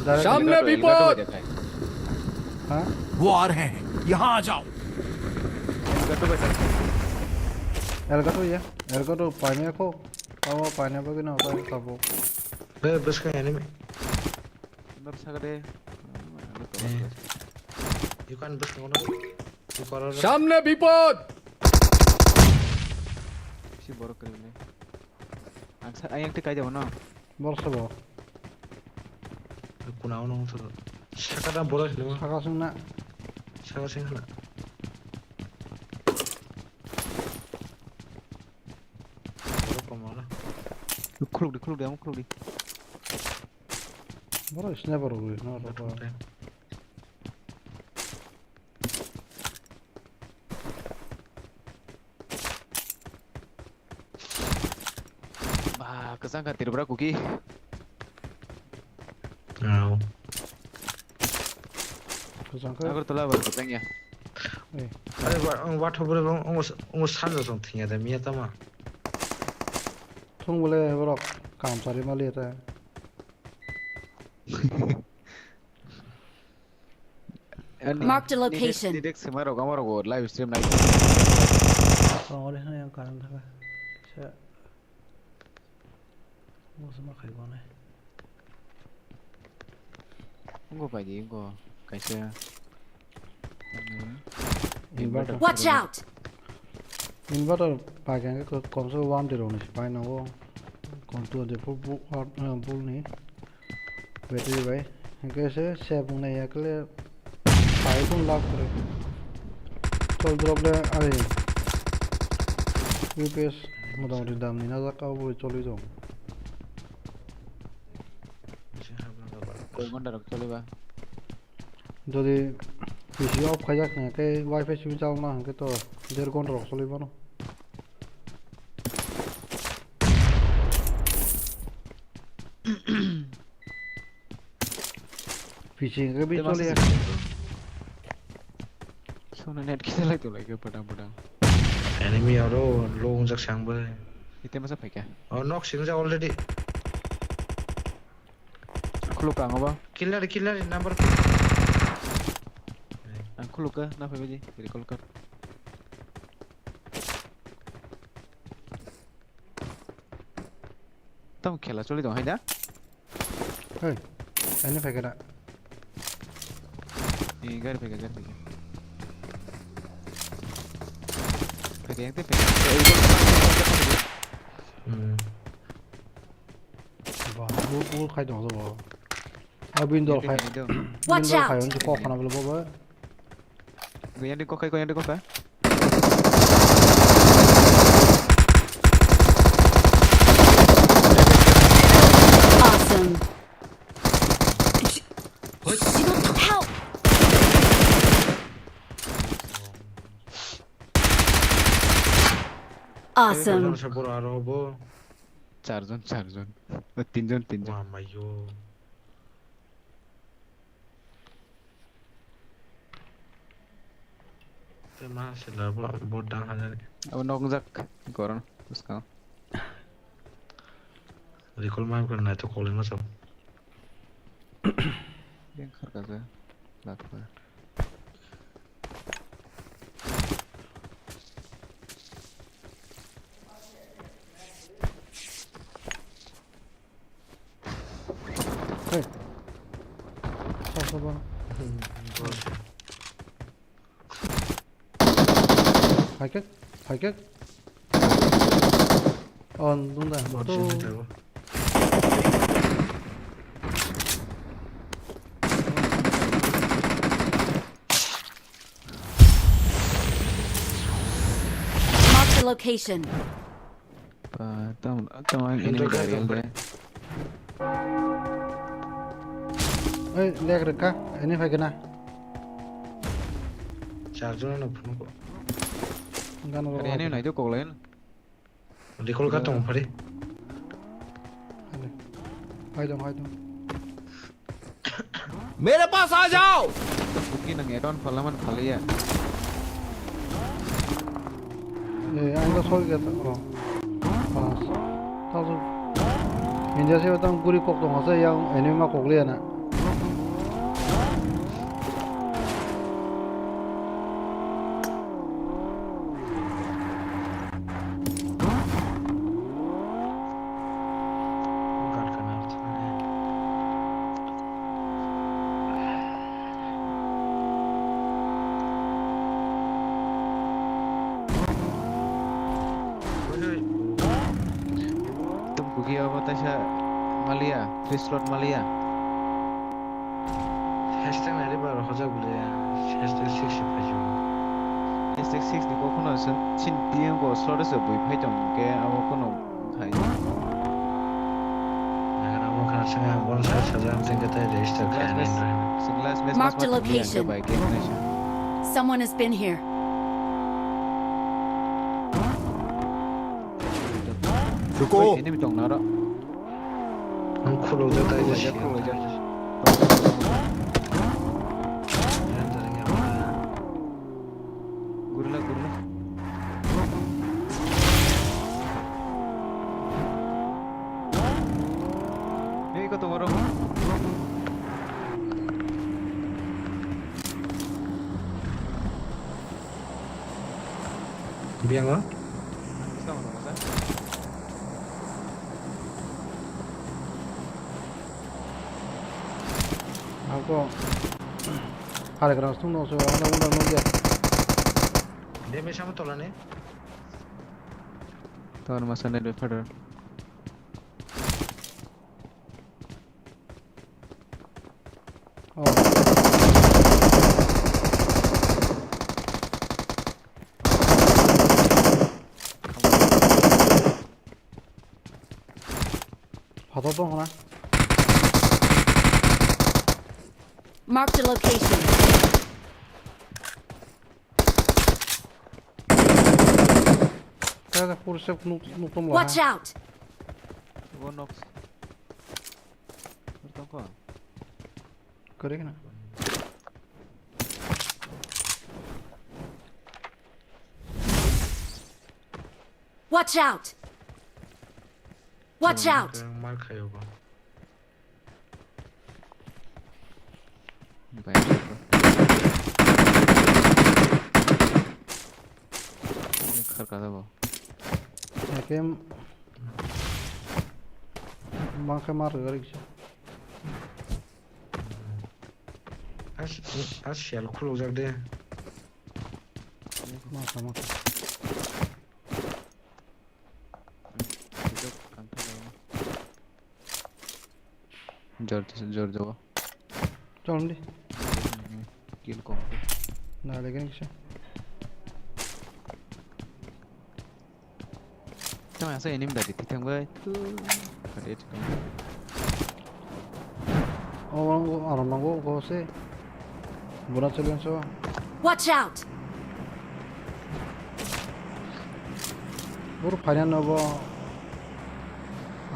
सामने विपद वो आ रहे हैं यहाँ आ जाओ. Elgato ya, Elgato paine ko, kamu paine apa kena apa kamu? Bus ka yani me. Bus ka de. You can bus ngono. You karo. सामने विपद. Si borok kali ni. Ang tik aja mana? Borsa bo. Kunau nong tu. Saka dah boros ni. Saka sing na. Saka sing na. Borok kemana? Kluk di, kluk di. Boros ni borok ni, no apa. Kesangka tidak berapa kuki. No. Kesangka. Aku telah berkesangnya. WAATHOB G 산저 좀 tinggal dah miat ama. Tung boleh borok kam sari mali ada. Marked a location. Tidak semaro kamaro live stream naik. Orang oleh yang kanan dah. Saya. Mau sama kayak gimana? Enggak pagi, enggak. kaisa. Inverter. Watch out! Inverter pakai ke konsol one di rumah sih, pakai nawo kontur di full full nih, battery bay, hingga se sebung nih ya kele, pakai pun lock kere, sol drop deh ada, UPS mudah-mudahan dam nih nazar kau boleh coli dong. Koi gonda rak chole ba. Jadi PC off kajak nih, kayak wifi sih bisa nah, gitu, der kontrol coli mana? PC के भी चले यार सोना net किसे like तो like पड़ा पड़ा enemy aro long jak sang ba इतने मसा फेंका oh knock sing ja already खुलो का होगा killer number खुलो का ना फेंका जी मेरे कॉल कर तब खेला चली तो है जा hey ini pakai dah ये घर फेंका फेंका yang itu Bul khai dong rồi. Windows khai. Windows khai untuk kau kena belum apa? Yang di kau yang di kau Awesome. Help! Awesome. चार जन तीन जन mayo tema sila bodang hajar अब नौकज़क कौन उसका recall मार करना है तो calling ना सब ये कर कैसे बात कर Hey, apa? Hacket. On, đúng rồi. Mark the location. Tao anh ini dari deh. Lihat rekah, ini bagaimana? Charger na phone ko. Enggak nol. Hari ini naik tu kau lain. Recall ka tong phari. Hai dong. मेरे पास आ जाओ. Mungkin nang add-on falaman kali ya. Anda soal gitu. Oh. Pas. Tahu. Ini sih utang guri kok dong, saya yang ini mah kok lihat na. Malia, 3 slot Malia. Hashtag nari baru hoja boleh. Hashtag 6 pakai. Hashtag 6 ni kau kena sin dia kau slot itu boleh pakai jom ke awak kena kai. Agar awak kena sangat bon saja mungkin kita register kan. Mark the location. Someone has been here. Cukup. Ini betul nara. खुलो जाता है जैसे खुलो जाता है गुरला ये को तुम्हारा bien lah Aku Hari kerana stung so undang dia. Damage sama tolak nih. Tahun masa net federal. Hata tu mana? Marked a location. Kada kursi nutum lah. Watch out! One knocks. Bertang kau. Kering na. Watch out! Watch out! Mal kayo ba? Khar kada ba. Yakem bangke mar garik siya. As shell closer deh. Maka. Jor jawa. Chal di. Kill ko. Na lagi ni siya. Tama sa enim dati titang ba tu. Kade chika. Orang nanggo ko se. Bulat salian so. Watch out! Bur phainan abo.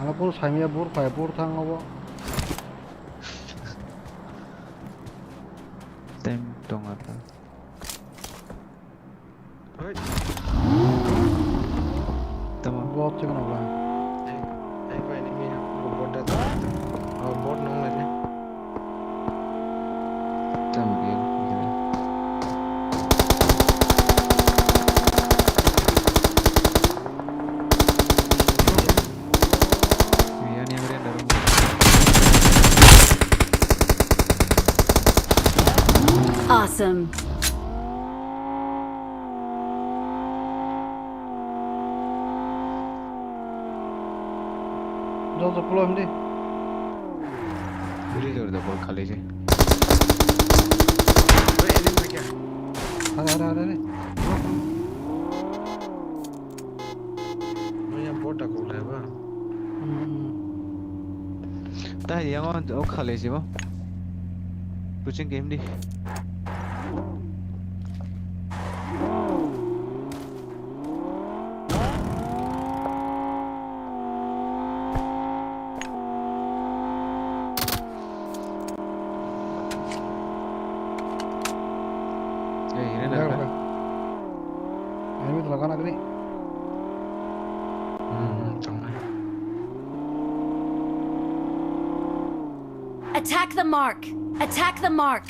Ana pur saimia bur phai pur thang abo. Tem dong apa? Tama. Bot chicken abo. Apa ini mia? Bot dah. Bot nong lagi. Tem gil. Awesome. Jauh pulang di. Beri jor dah bol khali je. Ada ni. Yang bot aku leba. Dah yang on khali je ba. Pushing game di. Attack the mark! Attack the mark!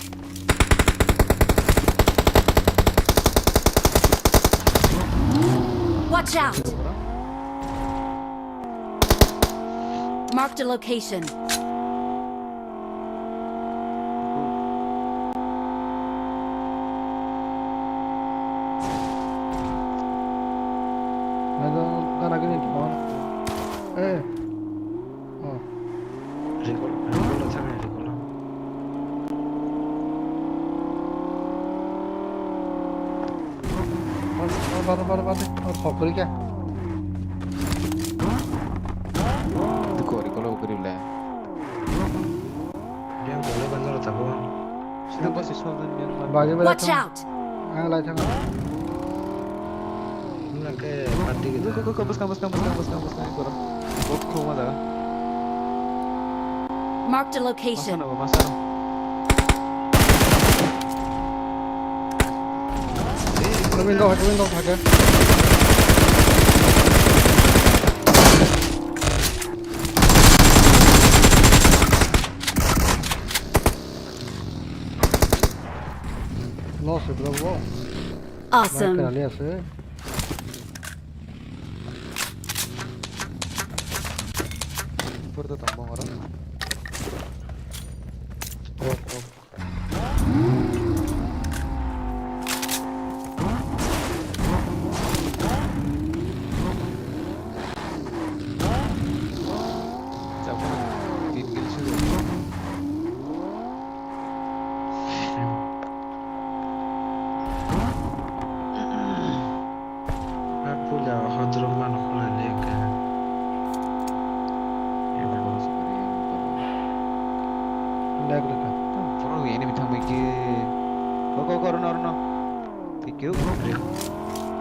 Watch out! Marked a location. Baru और खोपड़ी क्या Dukori kalau ukuri bela. Dia boleh bandar tak apa. Sudah pasti soalan yang bagi Watch out! Lai thang Nak ke mati gitu. Kampus korang. Kau mana? Marked a location. Masa. Window hacker. Lost it, bro. Awesome. Bertu tambang orang.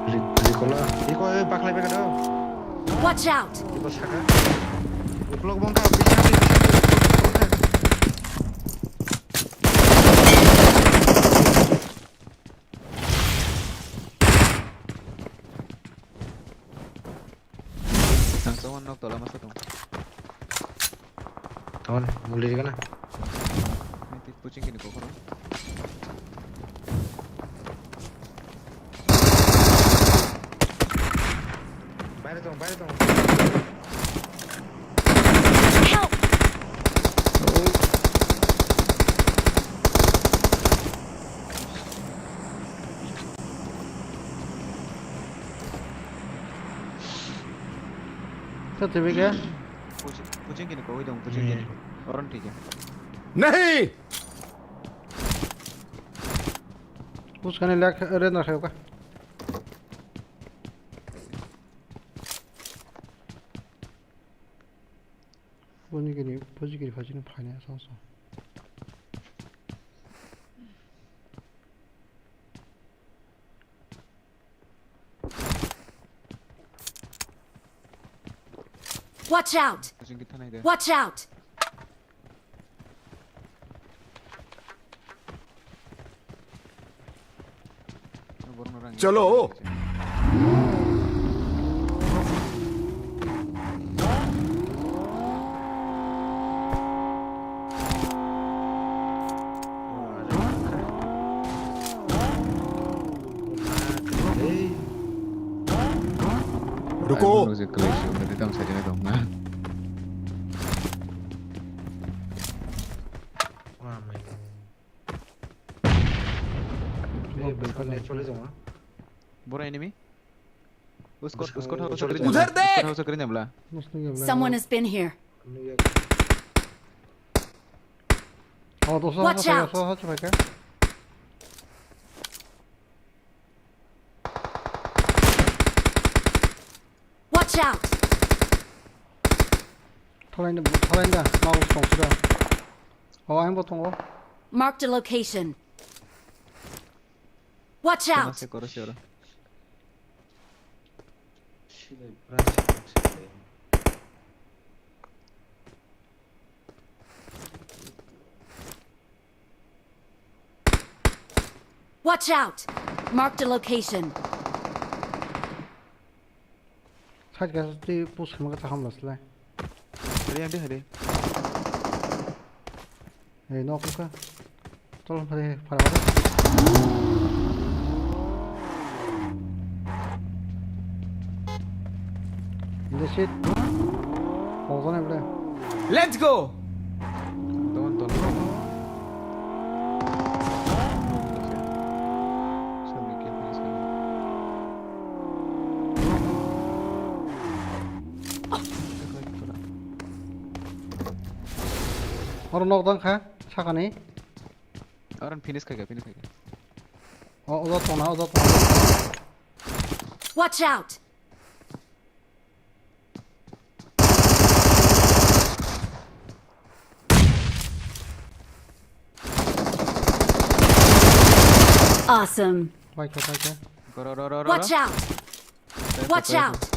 Riko baklai bega do. Watch out! Riko saka. Uklok bongka bisa. Langsung knock tola masuk dong. Tahun mulai di kana. Nanti kucing gini kok orang. Bayar dong. Help! Certificate क्या? कुचिंग की निको दो कुचिंग की निको और ठीक है नहीं उसका नहीं लग रेंज रखे होगा 포지기리 가지는 파네 선수 Watch out! Watch out! चलो रुको मुझे क्लैश होने दम सजने दूंगा बोरा एनिमी उसको उधर देख उसको करें जमला Someone has been here. Watch out! Watch out! 털라인다 마우스 동시라 아임 보통 거 Marked a location. Watch out! Watch out! Marked a location. 사실 가서 이 부스 한번 다 한번 쓸래 Hare 에이 너 그럴까 쫄 파래 이제 쉿 어서네 그래 let's go 바로 너던 가 차가니 और फिनिश कर गया 어서 또 Watch out! Awesome. Watch out! Watch out!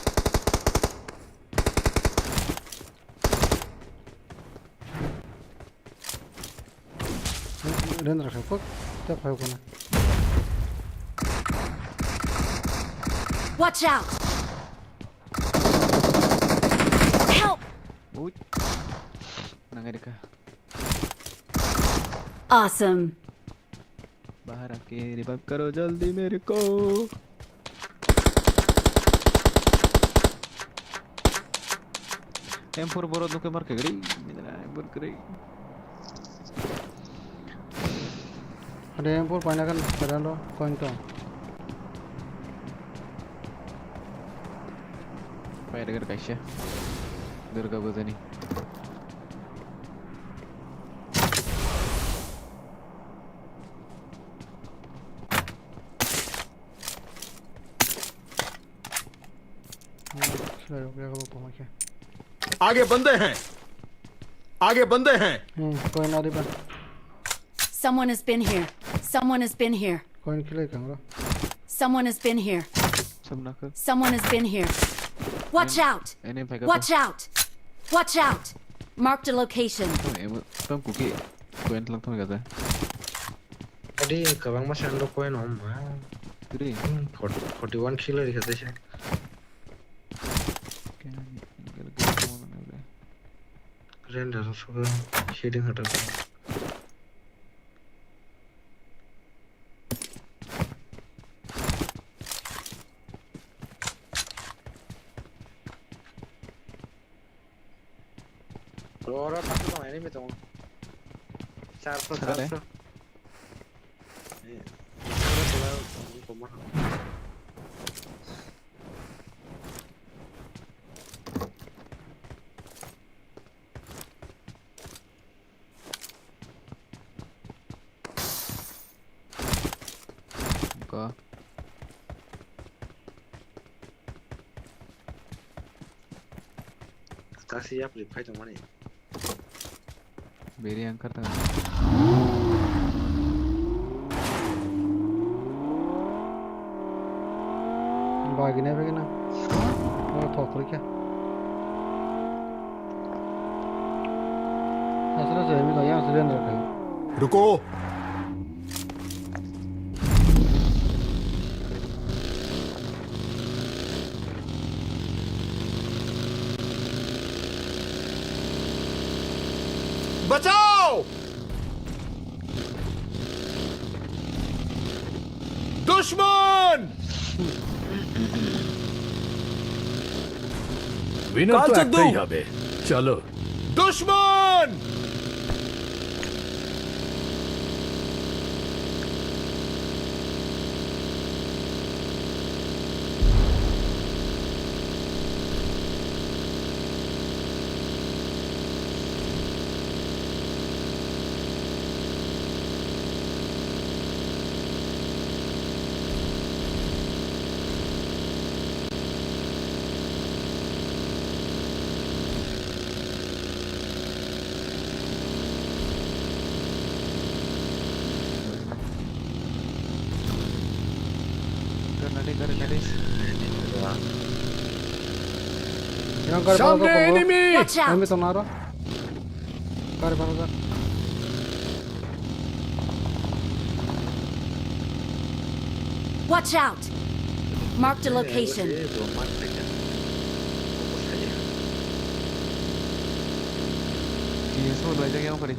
렌드를 갖고 딱 봐요구나. Watch out! Help! Awesome. बाहर आके revive करो जल्दी मेरे को M4 borot nuke marke gari M4 gari ada M4 painakan sekarang lo koin to Paya degar kaisya Durga Bozani आगे बंदे हैं कोई ना दिबा Someone has been here. Someone has been here. कोई खिले कंगरो Someone has been here. Someone has been here. Watch out! Watch out! Watch out! Marked a location. Tadi kabang mas ando koin om. 41 kilo di kata sih. Render suka shading hata. Orang pasti tuh ini betul. 400. Tak siap reply tuh mana? Beri angkat tangan. Bagine bagine. Mau thok क्या? ऐसा तो मैं तो यहाँ से लेने रखा हूँ. रुको बचाओ दुश्मन विनर तो একটাই হবে চলো दुश्मन सामने enemy Watch out! Kami tomaro. Kari para Watch out! Marked a location. Ini semua belajar yang apa nih?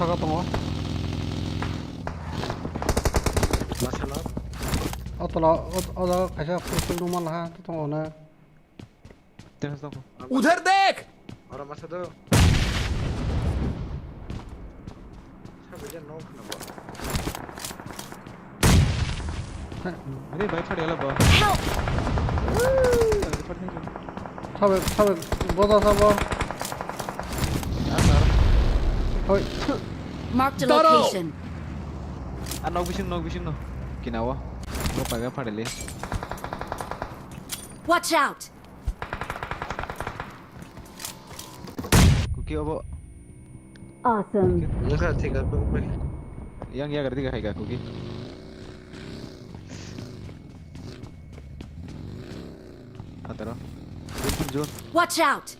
사과동 와. Masalah. 어떠라 가셔 풀 노만 하 또 오늘. उधर देख Orang masa tuh. Siapa dia knock na ba? अरे भाई छोड़ याला बा 사회 뭐다 사봐. Oi. Marked a location. Knock vision no. Kinawa. Gua paga padele. Watch out! Cookie abo. Awesome. Enggak tiga pun. Yang ya ngerti gak kayak cookie? Atero. Jun. Watch out!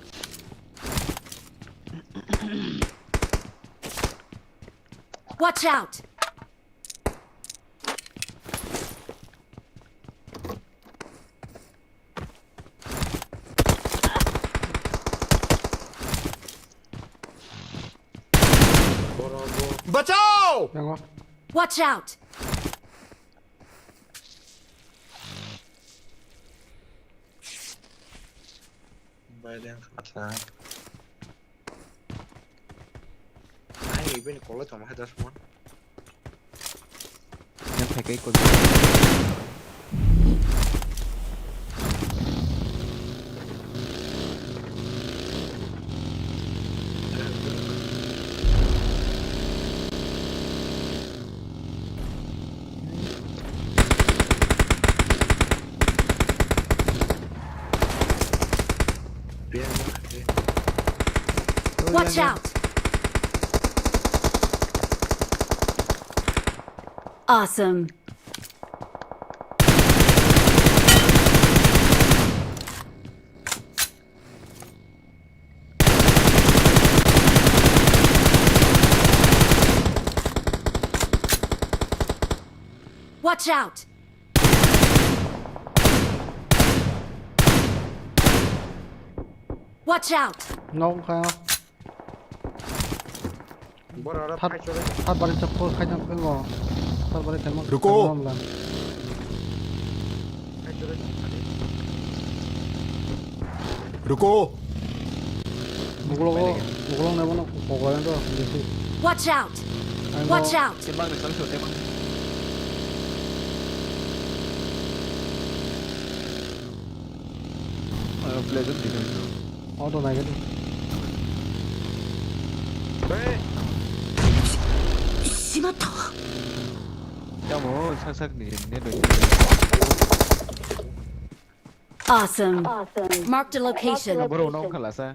Watch out! बचाओ Watch out! Baik yang kata. Ay, ini kalau cuma ada semua. Yang pakai ikut. Watch out! Awesome. Watch out! Watch out! Nó không thắt bắn chọc cô khai trong cái ngõ thắt bắn cái mắc Ruko. lần रुको một lông này nó có cái đó Watch out! Watch out! Tembak nih, salah satu tembak. Pleasant di sana. auto này cái đi Kamu sak-sak nih, ini doi. Awesome. Marked a location. Baru nong kalah sa.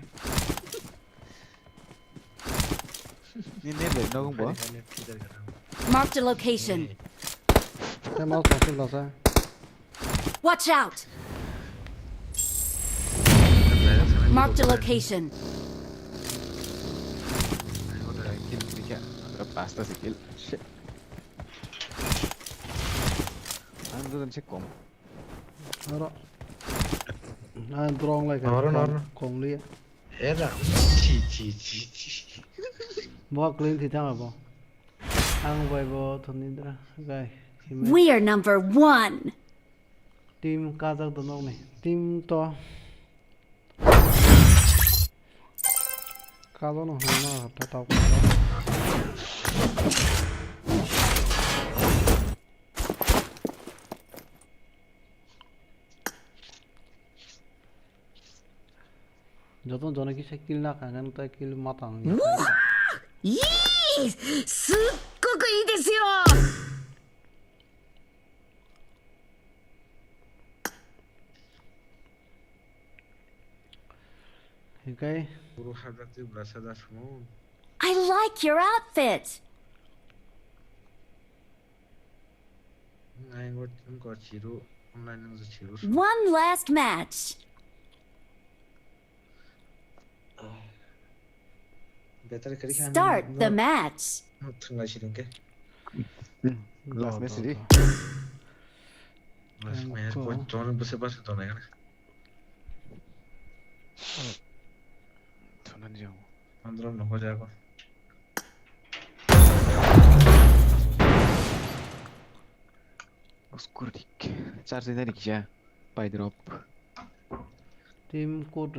Ini doi nong bo. Marked a location. xem máu còn là sao Watch out! Marked a location. Pasta si kill. Shit. Ando dan cek kom. đó anh drone lại cái còn lia Era. Chi. mua clean thì sao hả ăn vài bộ thằng đi ra gai We are number 1. team Kazakh tụi nó này team to Kazakh nó tao 저도 전에 기사 kil나 가는 때 킬 마땅. 이! すっごくいいですよ! Okay. I like your outfit. One last match. Start the match. Last match đi. Last match को zone बस तो नहीं है Thonan जाऊँ. अंदर न हो जाएगा Oscuro dik. Charge dari kia. By drop. Team code.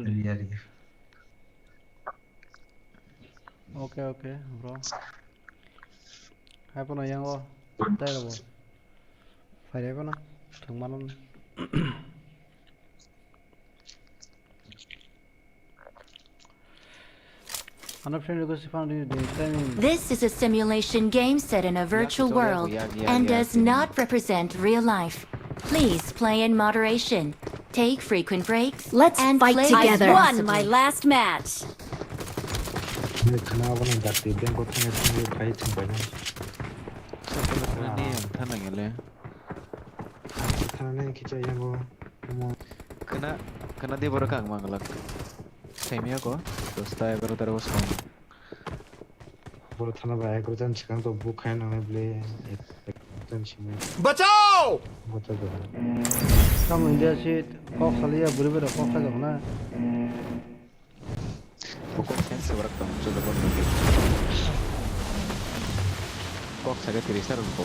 Okay, bro. Hai con này yang lo. Đây là bộ. Phải đấy con nào. Thằng bắn. This is a simulation game set in a virtual world and does not represent real life. Please play in moderation. Take frequent breaks. Let's and fight play together. I won my last match. Kena dia baru kang mangalak. Same ko. Terus tayo baru terus kang. Baru thana ba ek jan chikang to book hai na play jan chime. बचाओ Come India shit. Kok salia buri buri kok ka na. Pokok sense barak tam sudah kon. Kok saga tirisar ko.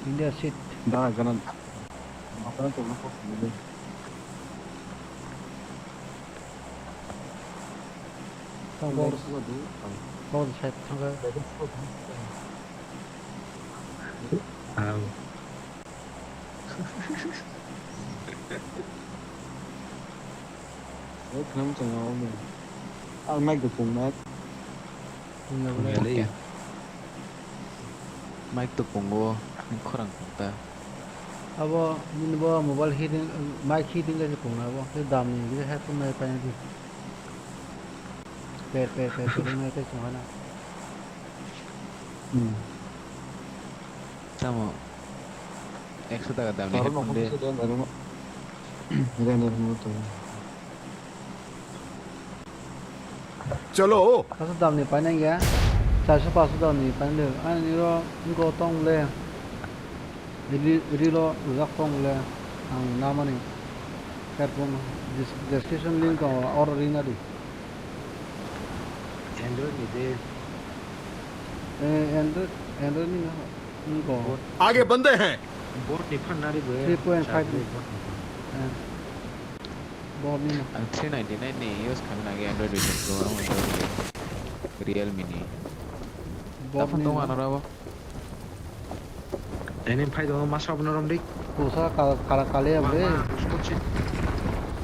India shit. Dah jangan. Makanan tu nak kau sini. Tang bol set tang ka. Kenapa macam ni? I'll make the phone, mate. boleh. Mic tu punggu, ini kurang kita. Abo ini bawa mobile heating, mic heating lagi pun abo. Itu dam ni, kita headphone ni pakai ni. Per ni kita cuma na. Sama. Ekso tak ada ni Baru headphone nak dia. masuk dalam baru nak. Ini motor. चलो Kasu dam ni pakai ni ya. Caca pasu dam ni pakai ni. Ani lo ingo tong le. Ini lo uzak tong le. Ang nama ni. Headphone. Description link or ring ada. Android ni deh. Android ni ingo. आगे बंदे हैं Board ni pun nari boleh. 3.5 ni. Board ni. 399 ni use kami lagi Android version Pro Realme ni. Apa tu mana rawa? Ini pai tu masa apa orang dik? Pusat kalau kali ya boleh.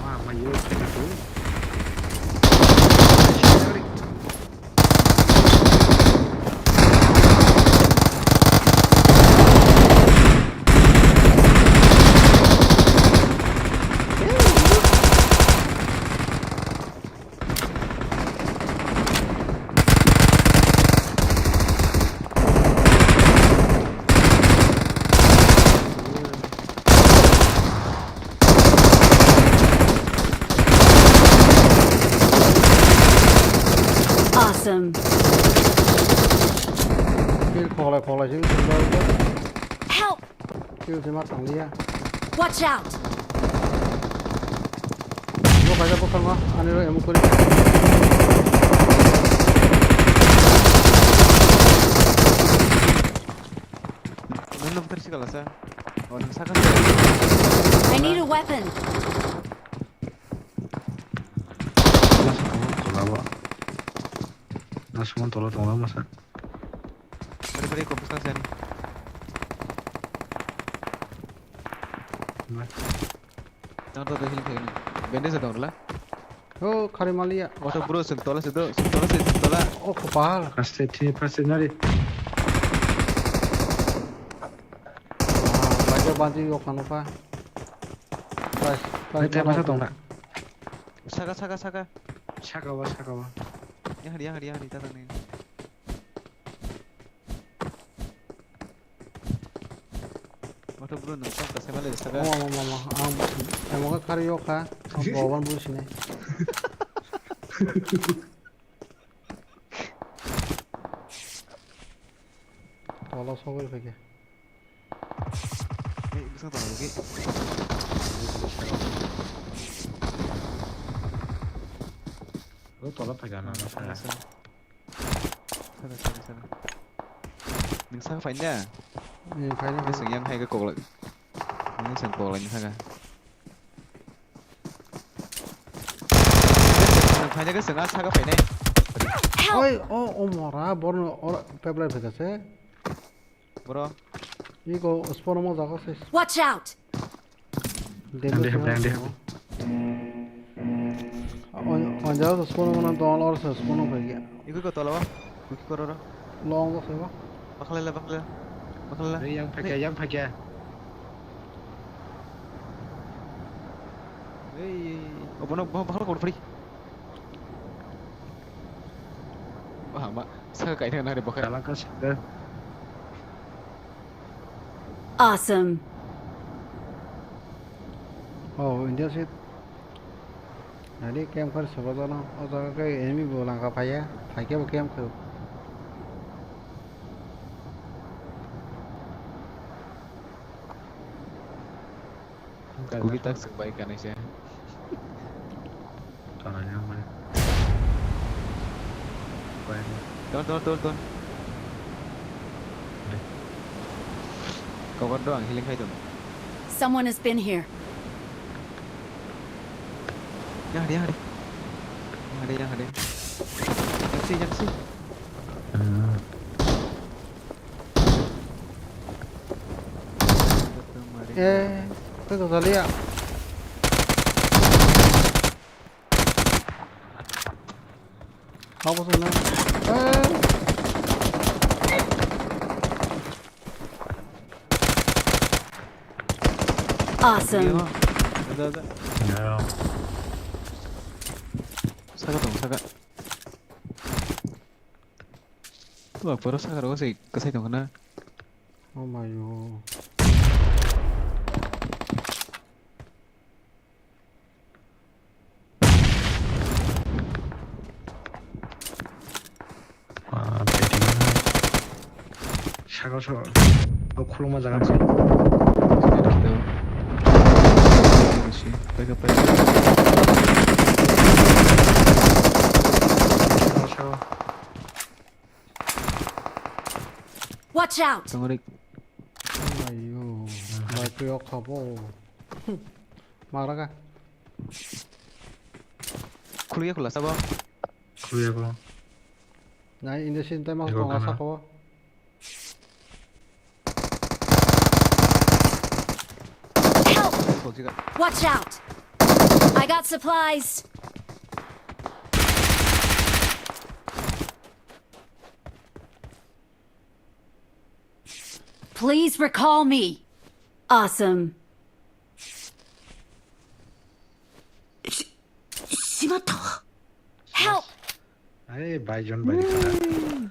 Wah, mayu tu. Awesome. Kêu khổ lại chứ. Help! Kêu thì mắt thằng đi à. Watch out! Gua baca bukan mah. Ani lo emu kuri. Mana betul sih kalau saya? Oh, saya I need a weapon. Langsung tolong masa. Beri kompos kan sini. Jangan tahu healing kayak ni. Bandage ada orang lah. Oh, kari malia. Water bro, sentola. Oh, kepala. Pasti nari. Baca bantu yo kan apa? Nanti masa tong nak. Saka. Sakawa. Yang hari datang ni. Water bro, nampak tak saya malah saka. Mama. Emang kari yo kan? Bawan bulu sini. Tolong sokol pakai. Bisa tahu lagi. Lo tolong pakai nama saya. Sana. Ning saka phải nha. Phải nha. Cái sự nhân hay cái cột lại. Những sừng cột lại như thế nào? Phải nha cái sừng á, saka phải nè. Oi, mora, borno, pebble pakai se. Bro. Igo spawn mo jaga se. Watch out! Deh. On jaga spawn mo na down or se spawn mo pakai. Iku kau tahu apa? Kuki korora. Long ko se ba? Bakal. Yang pakai. Oh, bakal kau free. Wah, mak. Saya kayak ni ada bakal. Dalam kas. Awesome. Oh, India sih. Jadi camp कर सब तो ना और जगह के enemy बोला का भाई के वो camp करो Kuki tak sebaik kan sih. Tanahnya mana? Tuan. Kau kan doang healing itu. Someone has been here. Yang ada. Yang sih. Itu tadi ya. Apa sih Awesome. 사과 dong 사과. Wah, baru saga dong sih kesai dong kena. Oh my god. 사가서 콜로마 장았지. 그렇지. 빨리 빨리. Watch out. 정어리. 아유, 마이크 역하고. 말아가. 쿨게 굴렀어 봐. 그리고 나 이제 신때만 이거 동화 하나. 사고. Watch out. I got supplies. Please recall me. Awesome. Help. 아이 바이전 바이카다.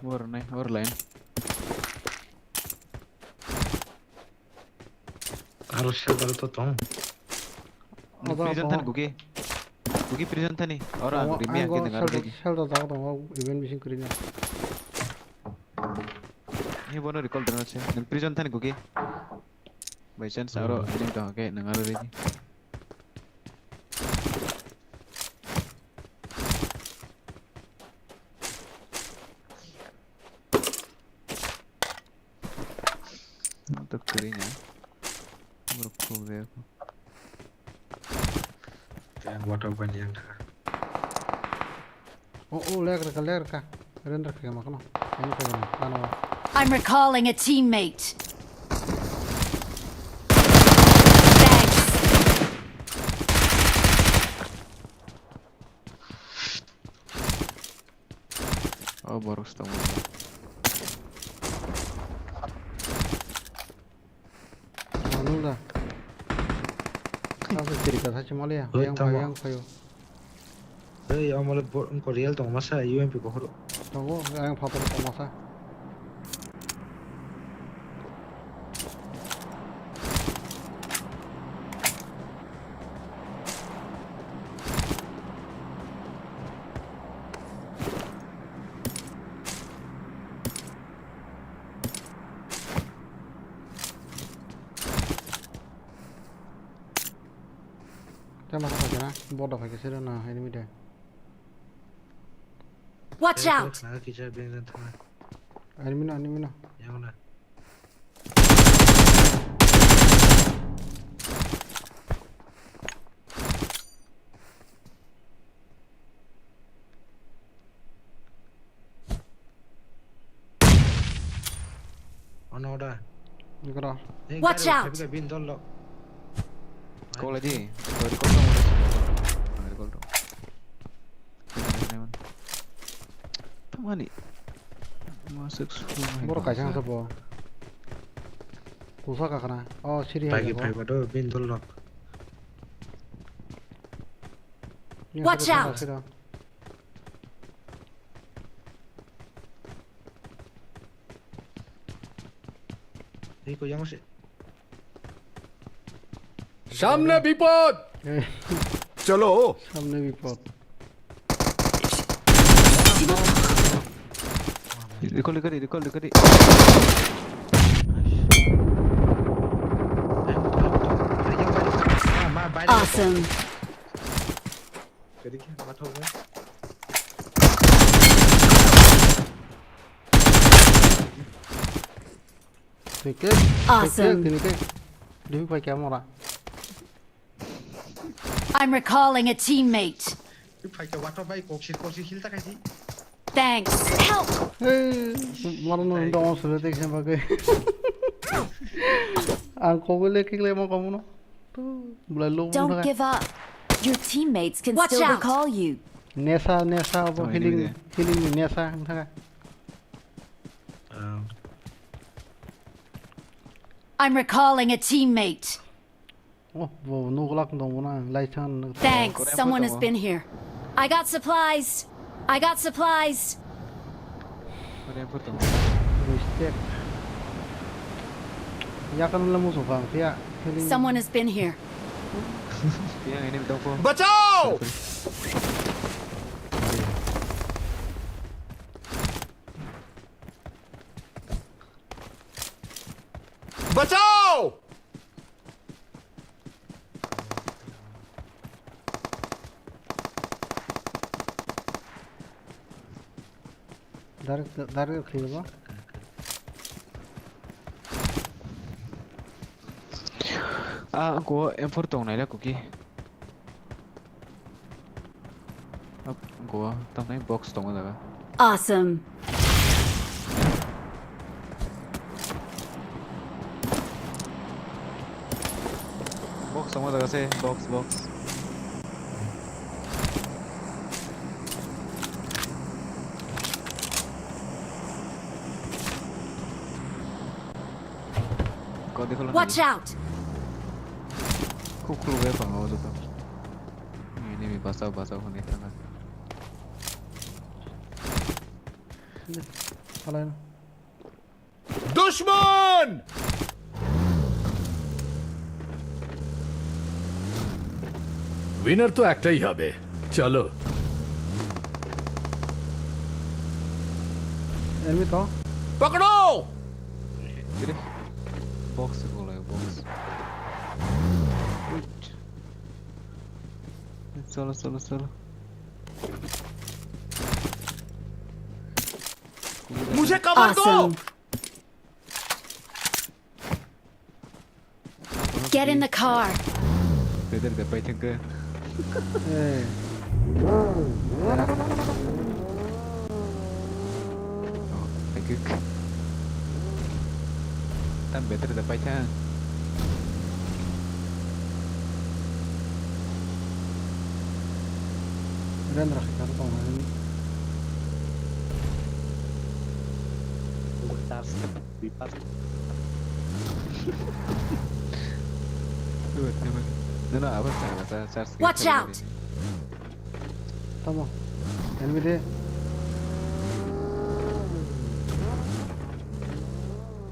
Or lain. harus sabar tuh tong. Prison tan gugi. Gugi prison tan nih. Orang rimi yang kita nggak lagi. 셀더 나가도 event mission 그리냐. Ini bono recall dengan sih. Dan prison tan gugi. By chance aro ini dah kayak nengar lagi. Untuk kirinya. Berkumpul deh aku. Yang water ban yang dah. Oh, ler ka. Render ka makno. Ini ka gani. Ano. I'm recalling a teammate. Oh, baru setengah. Nunda. Kamu cerita saja malah ya. Yang kayu. Eh, yang malah engkau real tong masa UMP kau huru. Tunggu, yang papa tong masa. Jangan masuk aja nah, bodoh pakai sih nah ini mida. Watch out. Nah, kita bengkel tengah. Ini mina. Yang mana? Oh no dah. Ini kau. Watch out. Tapi bintol lo. Kau lagi. Kau recall dong. Recall dong. Mana? Masuk semua. Baru kacang sepo. Kusa kakana. Oh, siri Pagi baru bintol lo. Watch out. Ini kau yang sih. सामने विपद चलो सामने विपद recall Awesome. Jadi kan apa tahu kan? Awesome. Dia pakai kamera. I'm recalling a teammate. Thanks. Help. Mana nung dong sudah tek siapa ke? Angkau boleh klik lemah kamu no. Don't give up. Your teammates can Watch still out. recall you. Nesa apa healing ni Nesa thang. I'm recalling a teammate. Oh, nuglak dong na lai chan. Thanks. Someone has been here. I got supplies. I got supplies. Mistake. Ya kan la musuh bang, dia healing. Someone has been here. बचाओ बचाओ Dari khilwa. Ko M4 tong này là cookie. Ko tong này box tong là. Awesome. Box tong là cái box. Watch out. Kuklu gue bang, tuh. Ini basah kan itu kan. Kalian. दुश्मन winner तो একটাই হবে চলো Enemy to. पकड़ो Box बोला है box. चलो. मुझे कवर दो Awesome. Get in the car. Better the fighting ke. Agak. Tan better the fighting. Dan rakyat tong ini. No, apa sah. Watch out. Tama. Enemy deh.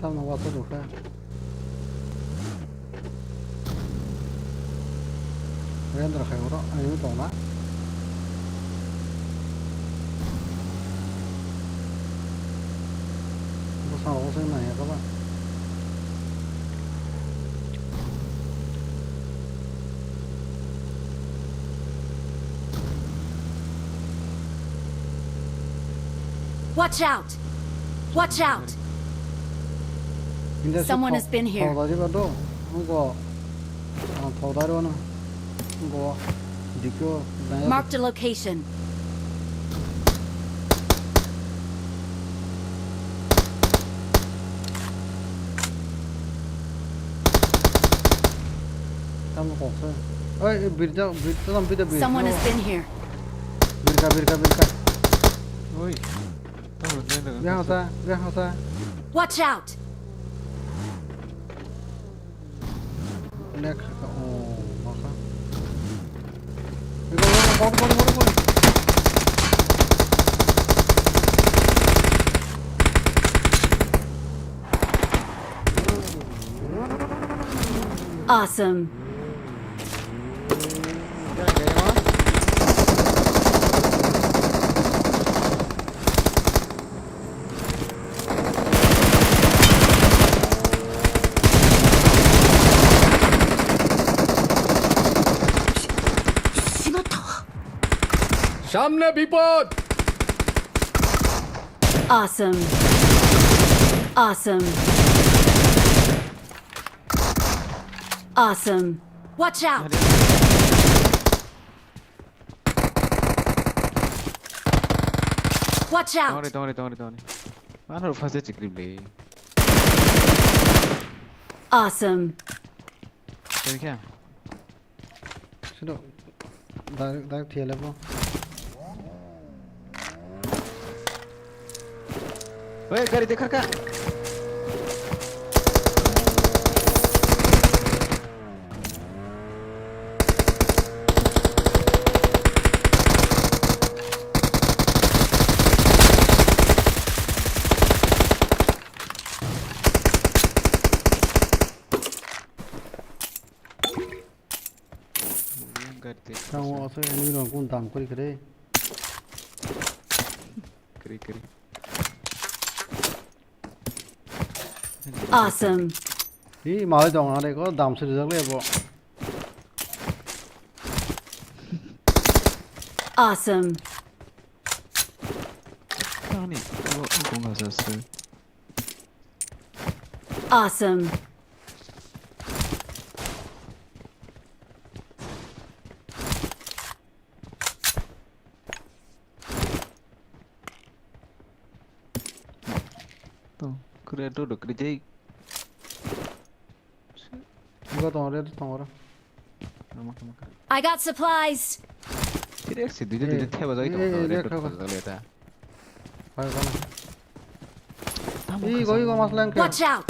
Tama waktu tu kan. Dan rakyat orang ini tong na. Sao có cái này hả các bạn? Watch out. Watch out. Someone has been here. Thầu đó chứ không có thầu đó đâu nè. Không có. Đi kêu. Marked a location. Someone has been here. Birka. Oi. Biar sao? Watch out. Nek. Oh, maka. Bol. Awesome. সামনে বিপদ Awesome. Watch out. Watch out. Tony. Mana fase cikrim le. Awesome. Ini क्या? Sino đang thiệt level. Weh, garis dekat kak. Sao họ sẽ nuôi nó cũng tạm cái đấy. Kiri. Awesome. Ý mà dòng ở đây có tạm sự rất là bộ. Awesome. Ini, aku nggak selesai. Awesome. Tuh, kerja udah kerja. Enggak tahu ada orang. I got supplies. Tidak sih, dia tiap hari itu dia lihat. Ayo kana. Igo masalah yang Watch out.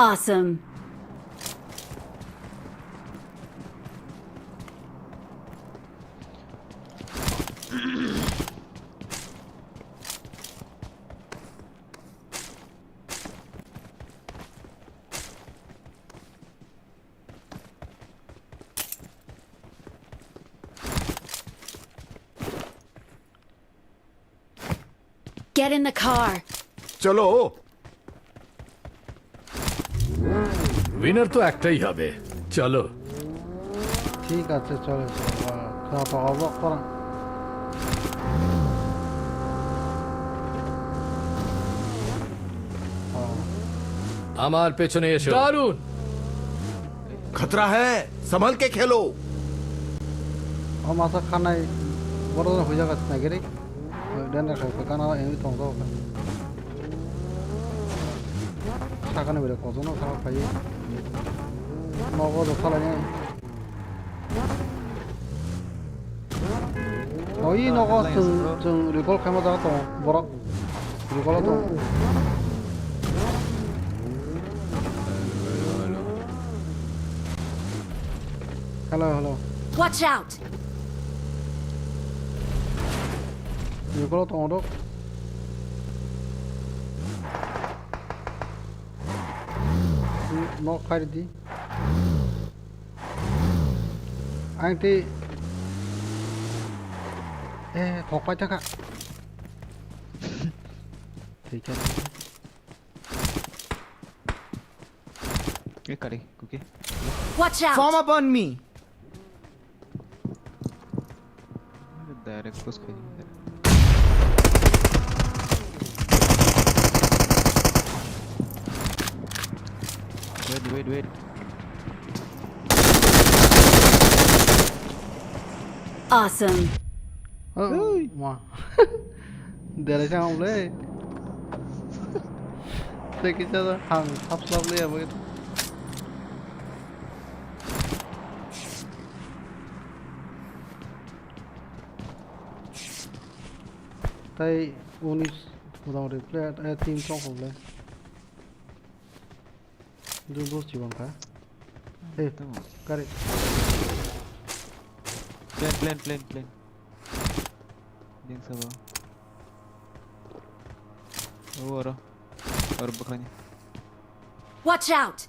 Awesome. Get in the car. চলো winner তো একটাই হবে চলো ঠিক আছে চলো খাওয়া দাওয়া করা আমার পেছনে এসো दारुण खतरा है संभल के खेलो और मासा खाना बड़ा हो जाएगा इतना गिरे डंडा खाओ खाना यही तो होगा खाने बेरे कौन ना खाना खाइए नौको तो खा लेंगे 너희 너가 좀 리콜 카메라 또 뭐라 리콜 또 hello Watch out. 리콜 또 어디 nó khai đi anh thì thọc phải chắc ạ thì chết Cái cà đi, cookie. Watch out. Form upon me. Direct push kali. Wait. Awesome. Wow. Để cho ông lấy. Đây cái cho hàng thắp sắp liền với tay unis vào replay team trong phòng lên. Đưa boost chỉ bằng cả. Ê, got it. Plane. Yang sabar. Baru bekalnya. Watch out.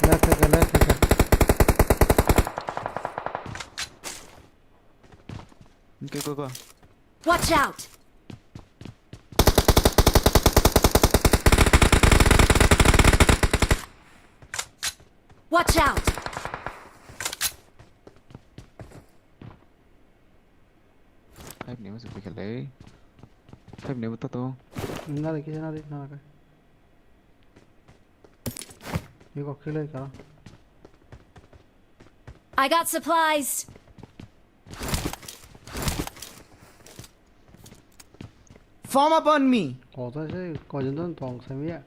Okay, go. Watch out! Watch out! Five này mà sự phải lấy. Five này mà to. Na đi cái. 이거 클릭하라. I got supplies. Form up on me. 어제지 거진던 동생이야.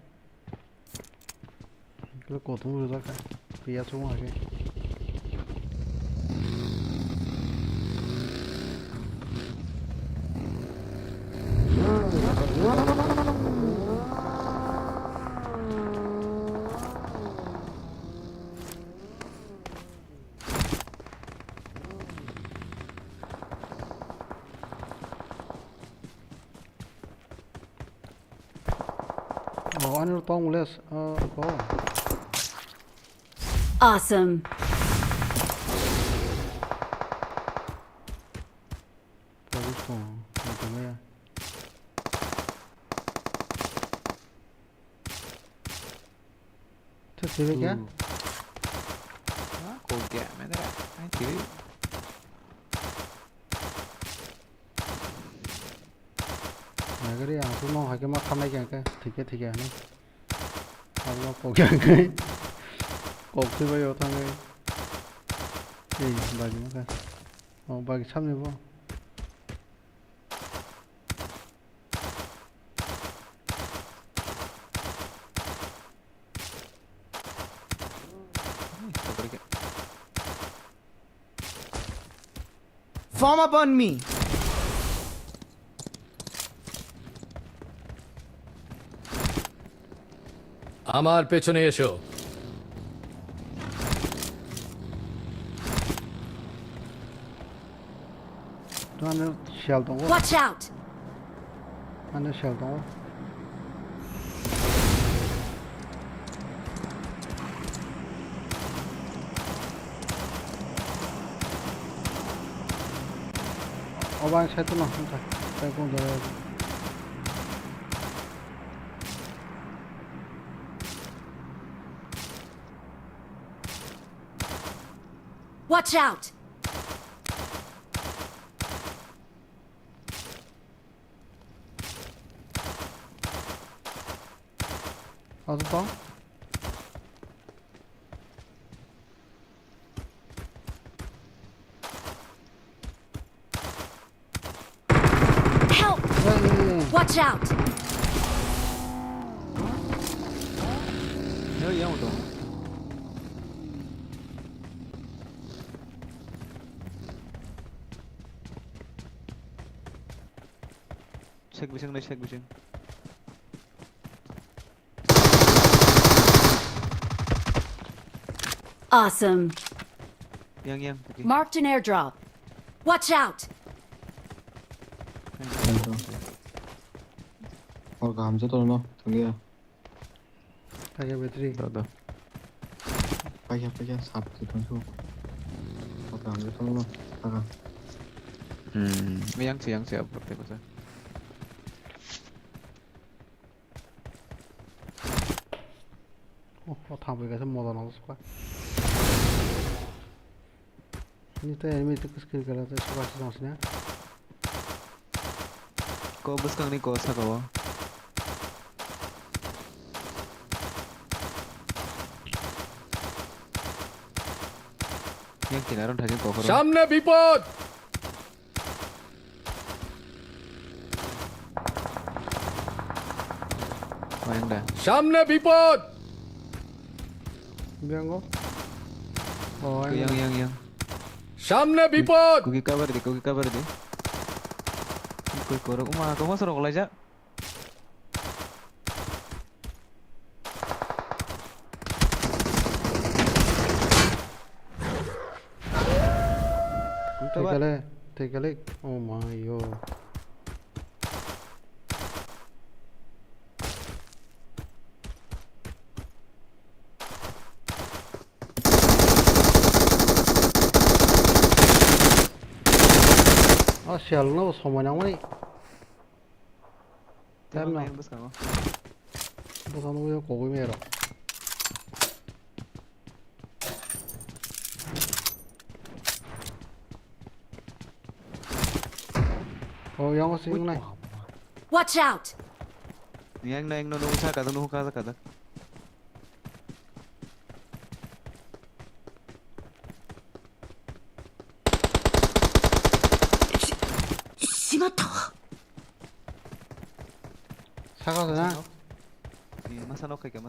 그 고통을 다 비야 중하게. 안으로 똥 올렸어. 그거. Awesome. 보고 뭐야? 저 집에 게? Kogya, मैं तेरा, मैं तेरी. 그래 양수농 하게 막 하면 그냥 되게 하네. 아마 고경을 꼭지봐요 당을. 이 마지막에 바기 참네 뭐. Form up on me. আমার পেছনে এসো 안에 쉘 동거. Watch out! 안에 쉘 동거. 어방 차트나 혼자 빼고 놀아야지. Watch out! 어디 봐? Help! Watch out! 여기 아무도. Check vision. Awesome. Yang. Okay. Marked an airdrop. Watch out! 감자 떨어 등이야. 가게 배터리. 나다. 빠이야 사업기 돈수. 감자 떨어 나가. Yang siap berarti pasal. 다 보니까 못 나왔을 거야. ini tuh enemy itu skill kalau tuh suka sih maksudnya. Kau bus kang ni kau sakawa. Yang kinaron hasil kau karo. সামনে বিপদ Oh yang dah. সামনে বিপদ biang kok. Oh yang. সামনে বিপদ Kuki kabar di. Kau korok kau masuk rokok aja. Take a look. Oh my god. sialno somanang tem na bus kan bukan gue kowe mero oh yang masih nai Watch out! yang no usah kata no kata 사과잖아 masa no kayak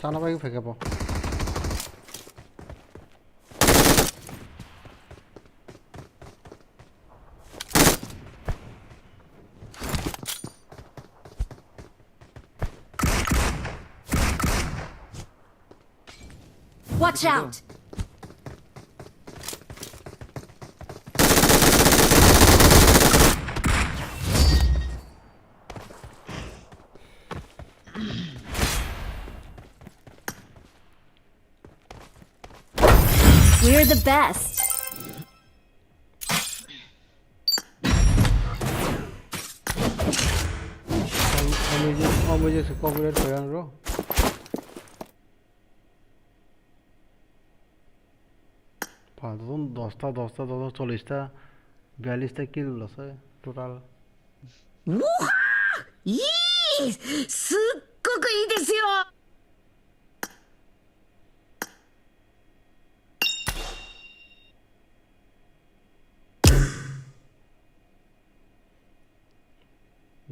sana bagi pakai apa Watch out! We're the best. मुझे से copyright बयान रो फालतू 10টা 40টা 42টা কিল আছে total いいすっごくいいですよ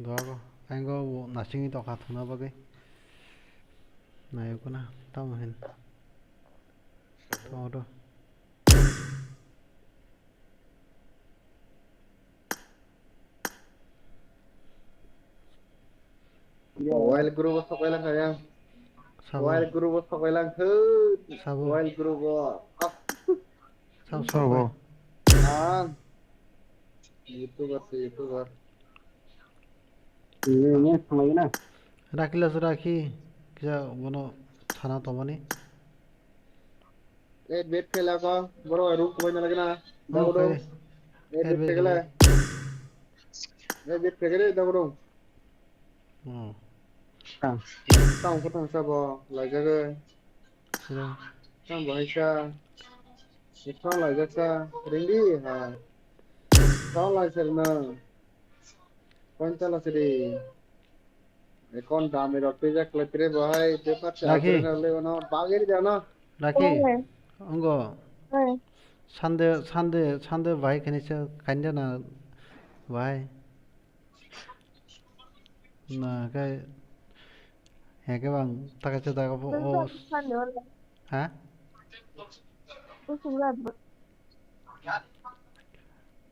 Đó anh có bộ nà sinh tộc hạt nó bao cái này có nào tao mà hình to đâu Wild group of Wild Kaya. Wild group of Wild Food. Wild group of sao YouTuber. ini sama ini rakila suraki kya bono thana to mani bet khela ko boro room ko na lagna dawdo bet khela bet khela dawdo tang ko tang sa bo la ga ga tang bo sa tang la ga sa ringi ha tang la sa na Kontala siri, ekon dami roti jak lekre bahai, depat Laki. le ono bageri jana. Laki, ongo. Sande भाई कहीं से कहीं ना भाई ना cái है cái bằng ta cái ta có ô hả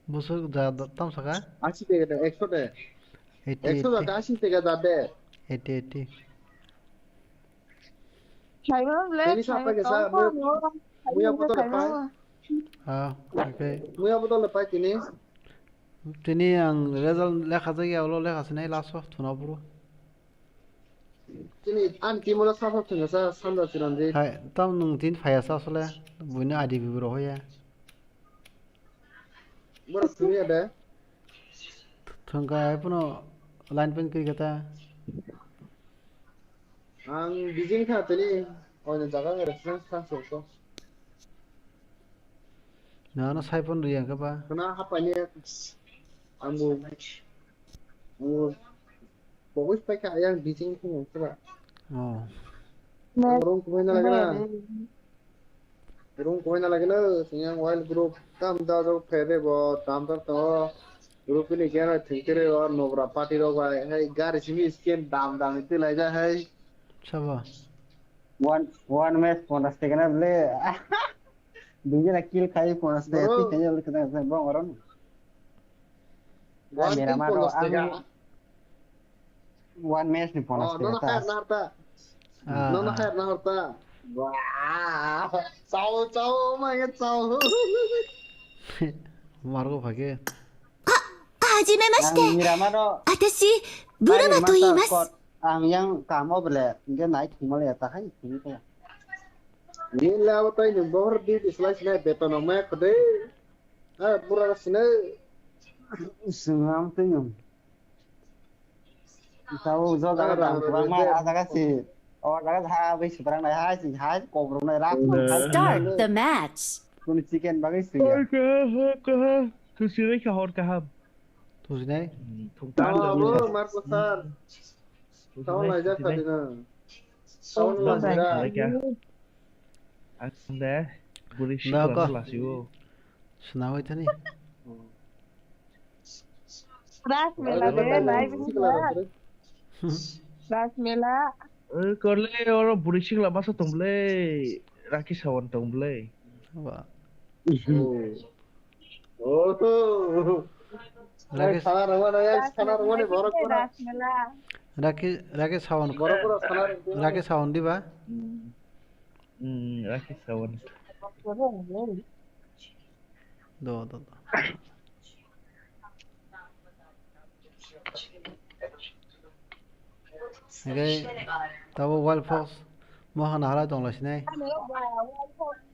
무슨 자 땀 사가? 80 টাকা 100 টাকা 100 টাকা 80 টাকা যাবে 80 Ini siapa ke sa muya botol lepai oke muya botol lepai ini ini yang result lekha jagi awlo lekha sini laso thuna puro ini an kimola safa thunga sa sanda chirandi hai tam nung tin phaya sa sole buina adi bibro hoya bora suni ada thunga puno line pen kri kata ang bijing tha tani oina jaga reference tha so na na sai pon riya ka ba kena hapanya ambu fokus pakai yang bijing tu coba oh Rung kumain lagi na yang wild group tam da do fede bo tam da to group ni kya na thikere aur nogra party ro ba hai gar simi skin dam ite lai ja hai chaba one match bonus te kana ble duje na kill khai bonus te ti kaya ble kana ba oron mera maro one match ni bonus te ta no harta wah cao mà cái cao margo phage はじめまして。私、ブルマと言います。 ang yang kamu bela dia naik cuma lihat tak hai ini kayak ini lewat ini bor di slice naik beton nama kede Pura sini Sengam tuh tahu zo jaga bang kurang mah ada kasih jaga habis seberang dah hai kobrol dah rakum Start the match. kun chicken bagi sih ya tu sini kahor kaham tu sini bro Marco Sar tahun aja tadi na tahun lagi anda burisi Nggak kok. lasio Senang itu nih. Ras mela de live ras mela korle oro burisi lah masa tumble raki sawan tumble Wah. oh Rakis sanar mana borok pura ras mela Rakis sawan. borok pura sanar Rakis sawan di ba? raki sawan Do. Okay. Tahu wild fox. Mau hana dong lah sini.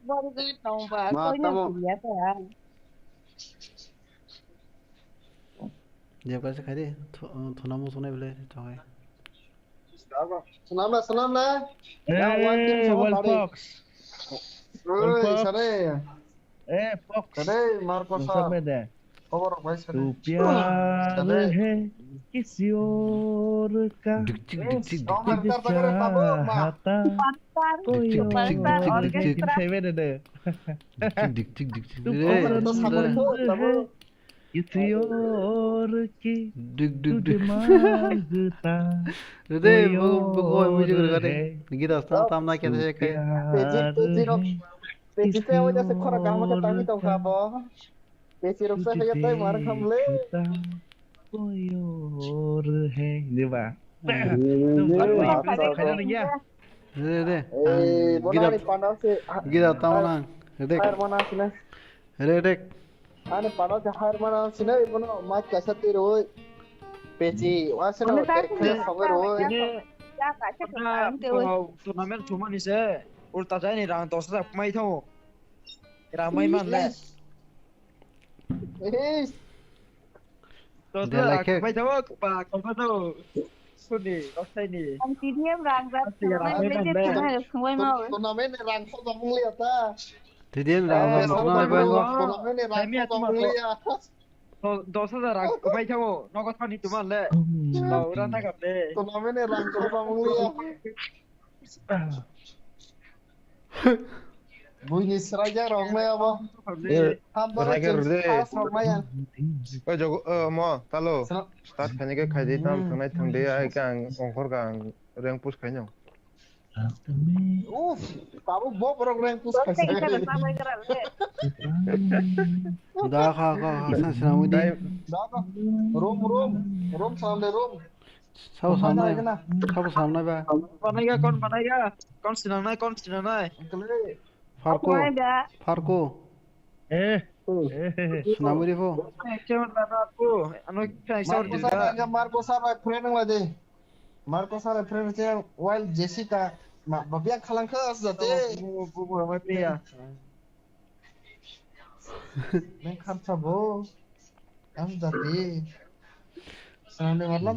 baru ke tong ba ko nya ya ta Dia कैसे खाई दे थोना मुंह सुने बोले तो है senam lah ya one team sama wild tadi fox sare fox sare Marco Sar खबर भाई sir तू प्यार है किसी और का चाहता कोई और तू किसी और की तुझे मांगता Rede buku muzik regane. Kita tam na kya the kai. पेचिते वजह से खरा काम के तामी तो खाबो पेची रुक से है तो मार खमले कोई और है देवा तुम बात खाना नहीं क्या Rede. बोला पांडव से Kita tam na. Rede. हार मना सिने Rede. आने पांडव से हार मना सिने बनो माच कैसा तेरे हो पेची वासे ना खबर हो ya ka cha ka te oi tournament cuma ni se ulta jai ni rang dos sak mai thau rang mai man le dos sak mai thau pa ko pa thau suni osai ni ang tidiem rang ra mai me te na khoi ma tournament ni rang ko bang liya ta Tidien rang na ba ngo. tournament ni rang ko bang liya dos rang ko mai thau no ko thani tu man le lo ra na gặp le tournament ni rang ko bang liya bunyi seraja rong le apa hambar seraja 저거 뭐 달로 스타트 하니까 가지 다음 장난 상대야 그냥 엉커가 랭 push 가냐 baru bawa program push te ka sa mai kara le Da kha san sinamu di. room samne room Sao samne. Kau samne ba. banaiga kon sinang nai Farko. Sinamu di po. kewan bana aku anu kai sor Marco Marco Sara friend lagi Marco Sara friend saya while Jessica babiak khalang khas jate bu mai pria मैं खर्चा भो हम जाते सनाने मतलब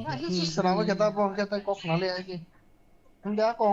सनावा कहता को खनाले है कि हम क्या को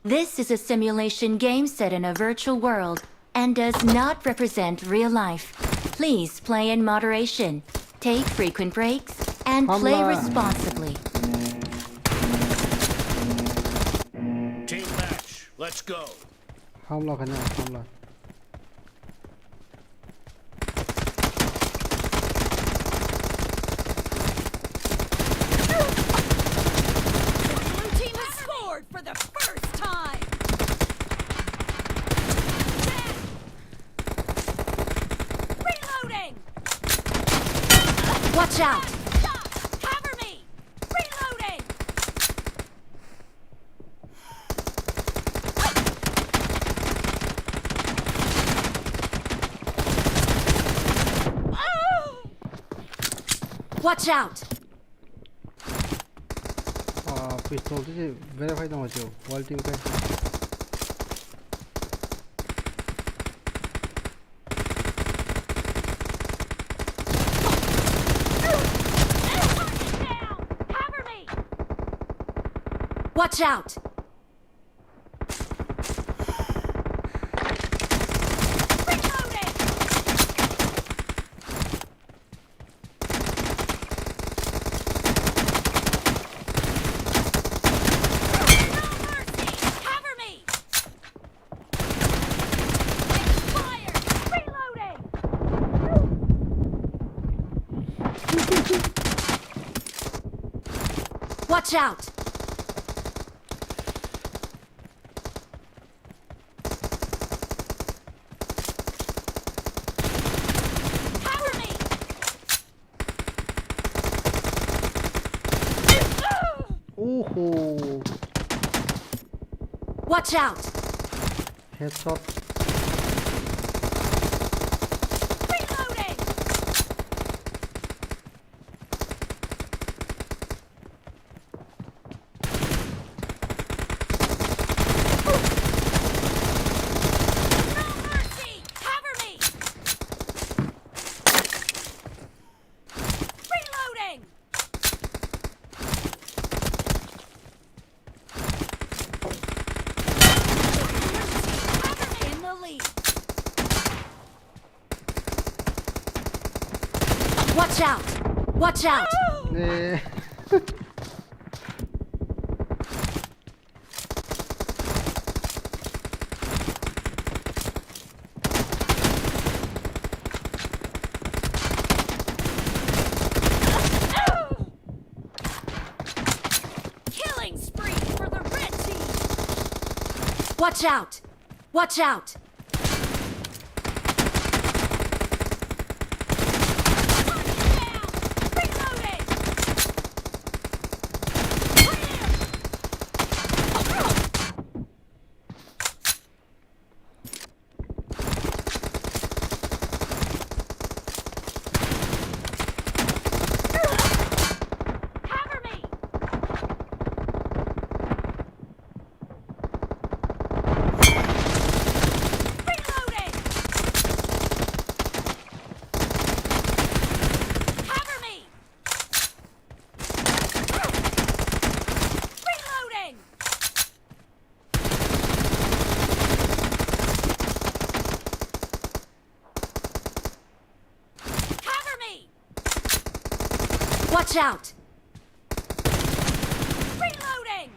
This is a simulation game set in a virtual world and does not represent real life. Please play in moderation, take frequent breaks, and play responsibly. Team match. Let's go. Hamla kanya, hamla. Blue team has scored for the first time. Reloading. Watch out! Cover me. Reloading. Watch out! Pistol से verify ना हो जाओ. Wall team का. Cover me. Watch out! Cover me. Expired. Reloading. Watch out! Cover me. Oh. Watch out! Headshot. Reloading. No mercy. Cover me. Reloading. In the lead. Watch out! Watch out! Eh. Killing spree for the red team. Watch out! Watch out! Reloading. Cover me. Reloading. Cover me. Reloading. Cover me. Watch out! Reloading.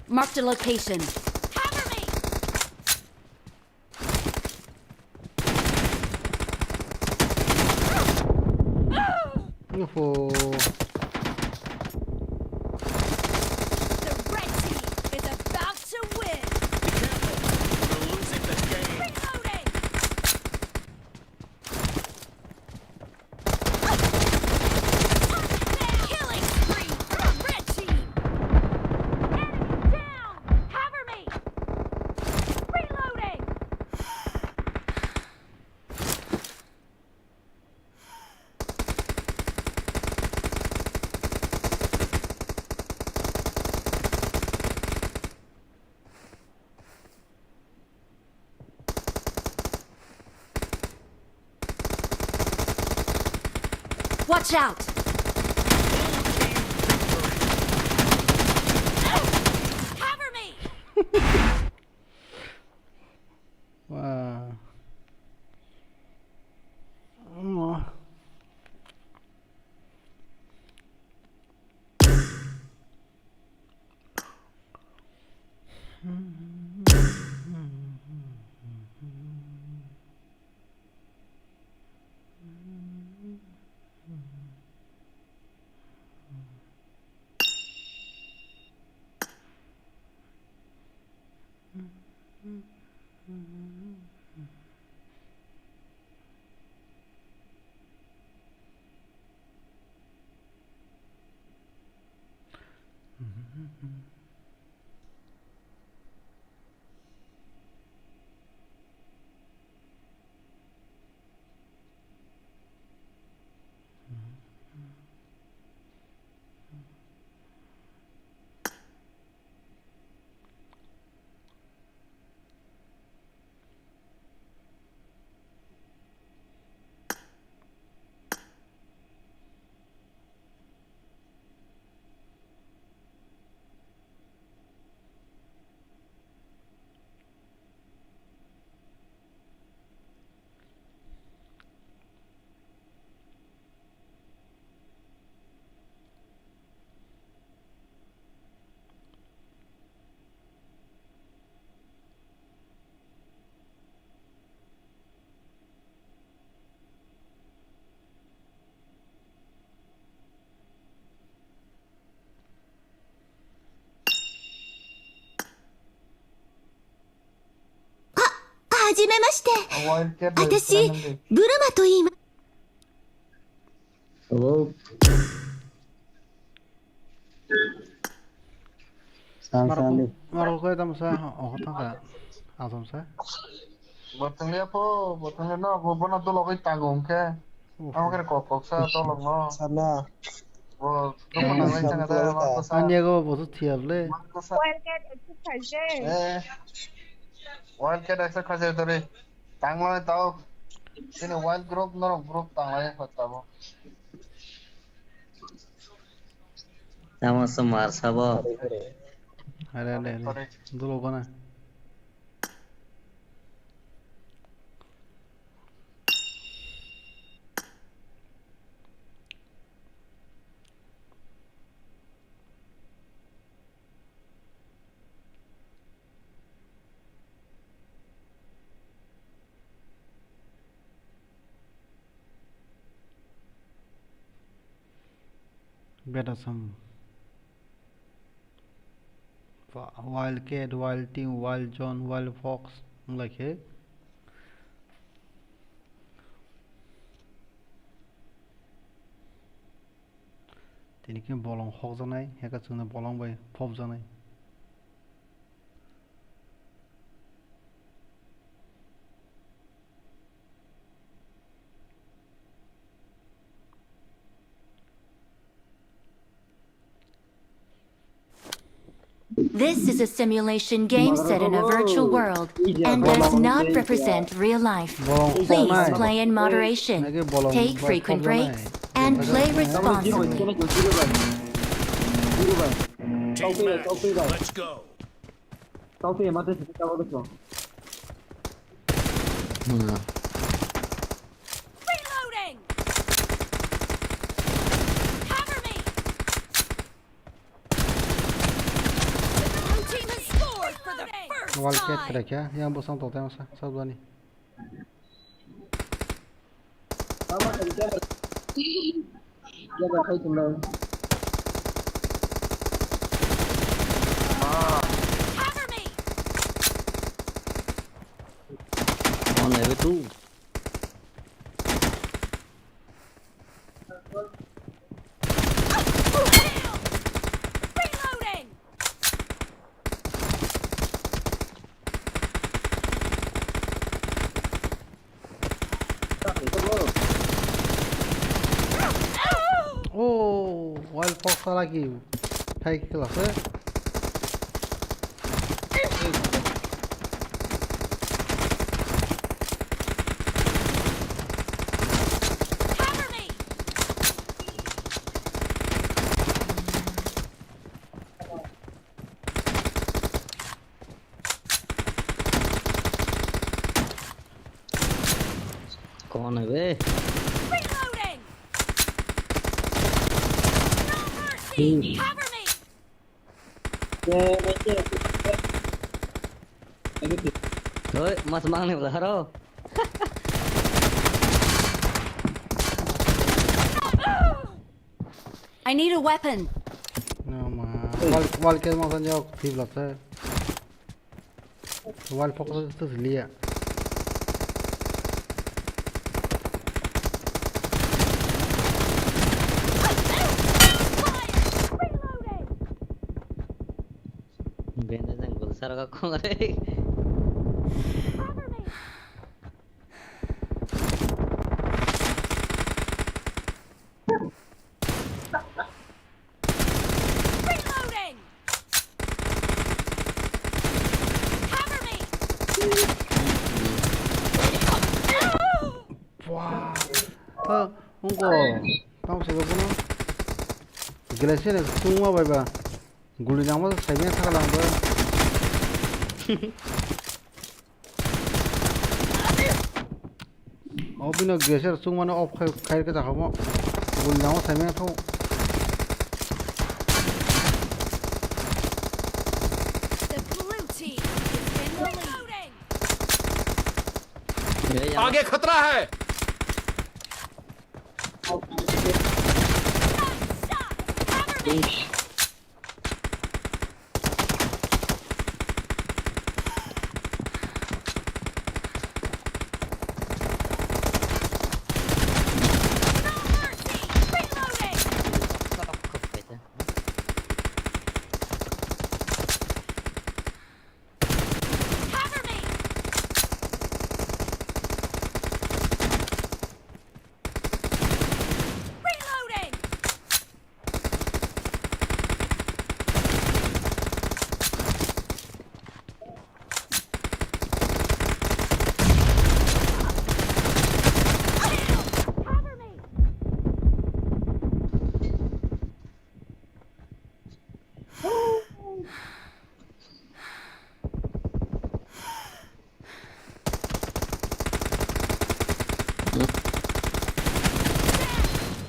Marked a location. Cover me. Oh. The red team is about to win. We're losing this game. Reloading. Killing spree for the red team. Enemy down. Cover me. Reloading. Watch out! Cover me! Wow.はじめまして。私、ブルマと言います。Hello. Marco ko ito sa ako tangka. Atom sa. Batang liya po, batang liya na, ako ba na tulog ay tagong ke? Ako kaya kokok sa tulog no. Sana. Wo, doon na lang sa kata Marco sa. Anya ko bosu tiable. Wildcat exercise. Wildcat exercise dore. Tanglo tao. Sini wild group no group tanglo kata mo. Tama samar sabo. Are dulu ko na. Better some wild cat, wild team, wild John, wild fox like हे तिनके बलंग हक जानाय हेका जोंनो बलंग bye फब जानाय This is a simulation game set in a virtual world and does not represent real life. Please play in moderation, take frequent breaks, and play responsibly. Let's go. Reloading! Cover me! The blue team has scored for the first Wildcat time! kira kya yang bosang to tayang sa sabani Cover me! On every two. Reloading! oh wild fox lagi hai kelas Cover me! कौन है बे Reloading! No mercy! Cover me! Ôi, mas mang này là đâu? I need a weapon. No mà wall cái mà con nhau thì lọt ra wall focus tức là lia Bên đây rằng gol sao các con đấy. Reloading! Cover me! wow không có tao sẽ có nó glacier này tung qua vậy bà guli nào mà sai bên thằng làm vậy ở bên glacier tung mà nó off khai cái thằng mà guli nào mà sai bên thằng The blue team is in the lead. आगे खतरा है Reloading!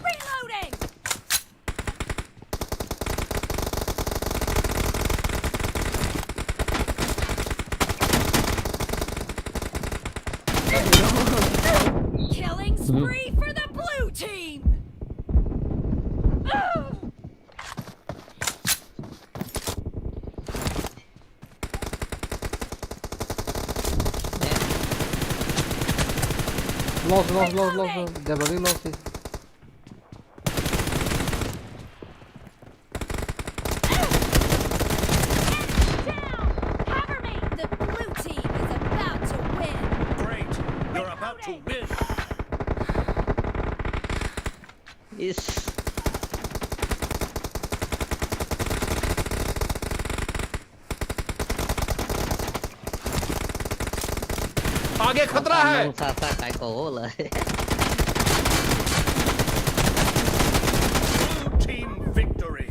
Reloading! Killing spree for the blue team! lost they're very lost Cover me! The blue team is about to win! Great. You're about to win. Is आगे खतरा है xa xa cái cổ lại. Blue team victory.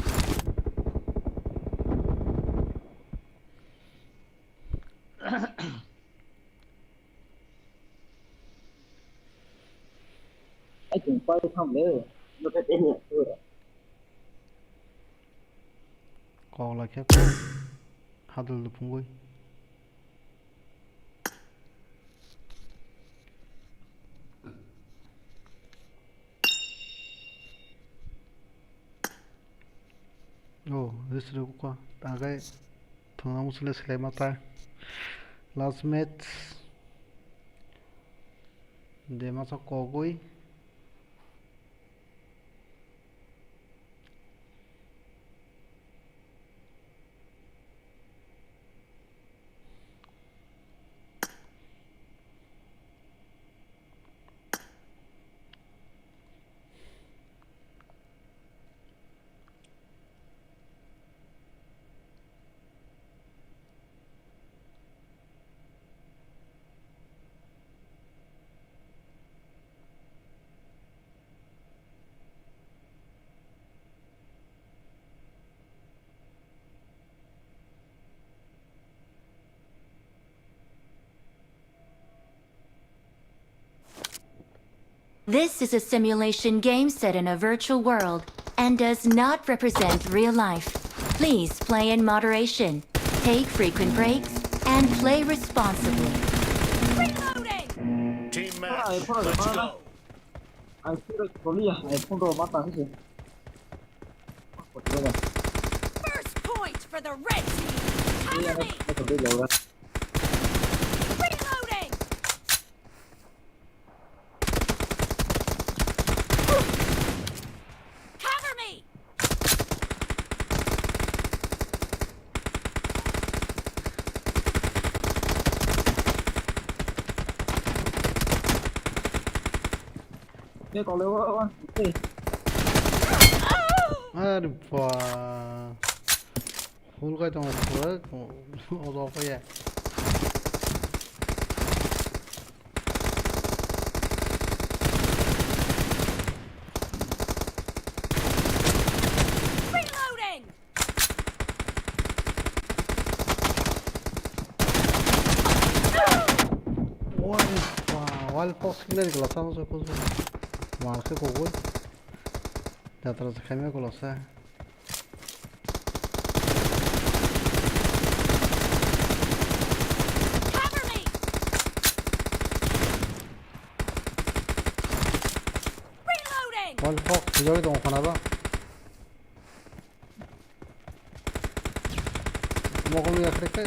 Anh cũng quay không nữa. Nó cái tên nhạc thôi. còn là khép 하들도 본 거이 this is quoi tagai thona musle sile mata last match de masa kogoi This is a simulation game set in a virtual world and does not represent real life. Please play in moderation, take frequent breaks, and play responsibly. Team match. Let's go. I feel like I put over my First point for the red team. Cover me. Reloading. Cover me. Đây có leo không? Aduh, full cái trong full, ô tô cái gì? Reloading. Wal fox killer cái lasa nó sẽ có gì? Mà cái cổ quên. Đã tao sẽ khai mấy cái lasa. Wal fox 저기 동 하나 봐. 먹으면 그렇게.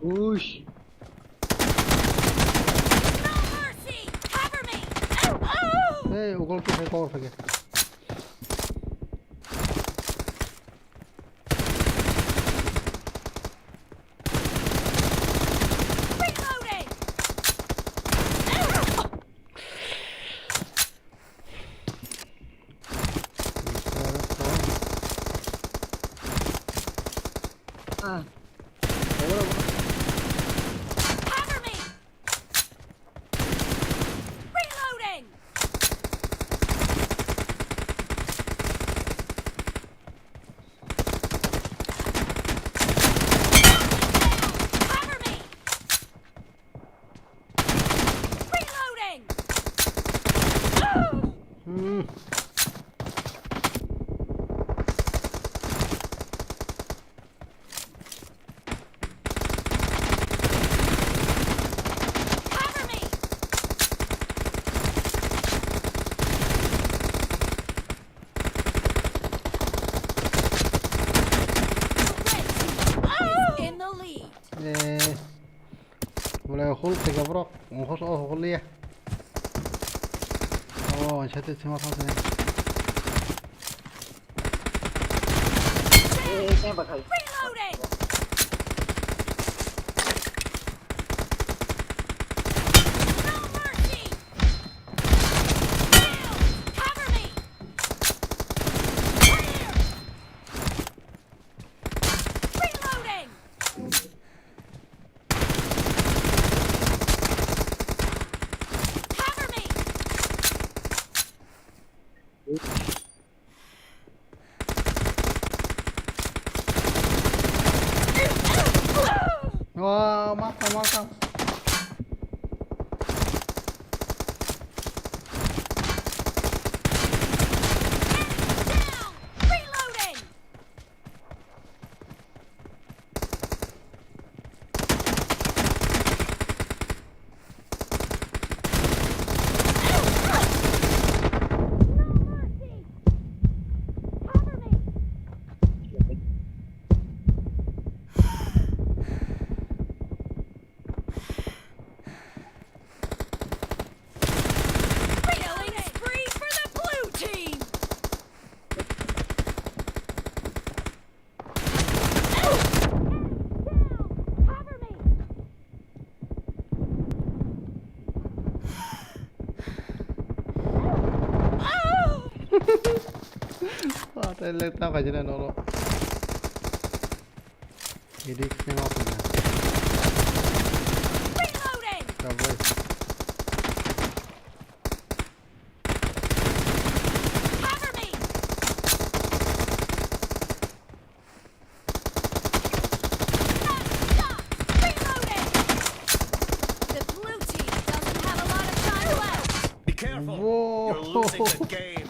Ush. Hey, ugol ke sai cover fage. Boleh hold tiga bro, ngkos hold ya. Oh, chatnya cuma sini. Saya bakal. Wah, makan. Wah, terletak aja nih nolo. Jadi nengok punya. Cover. game.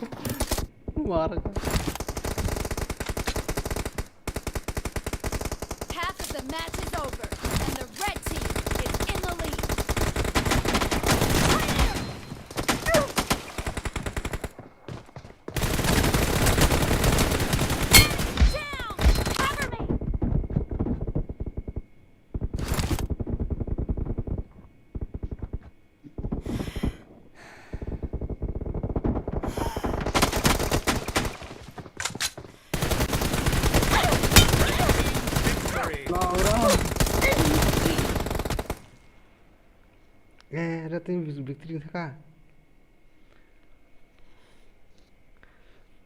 Half of the match is over, and the red team is in the lead. Down! Cover me! Ada tim victory thaka.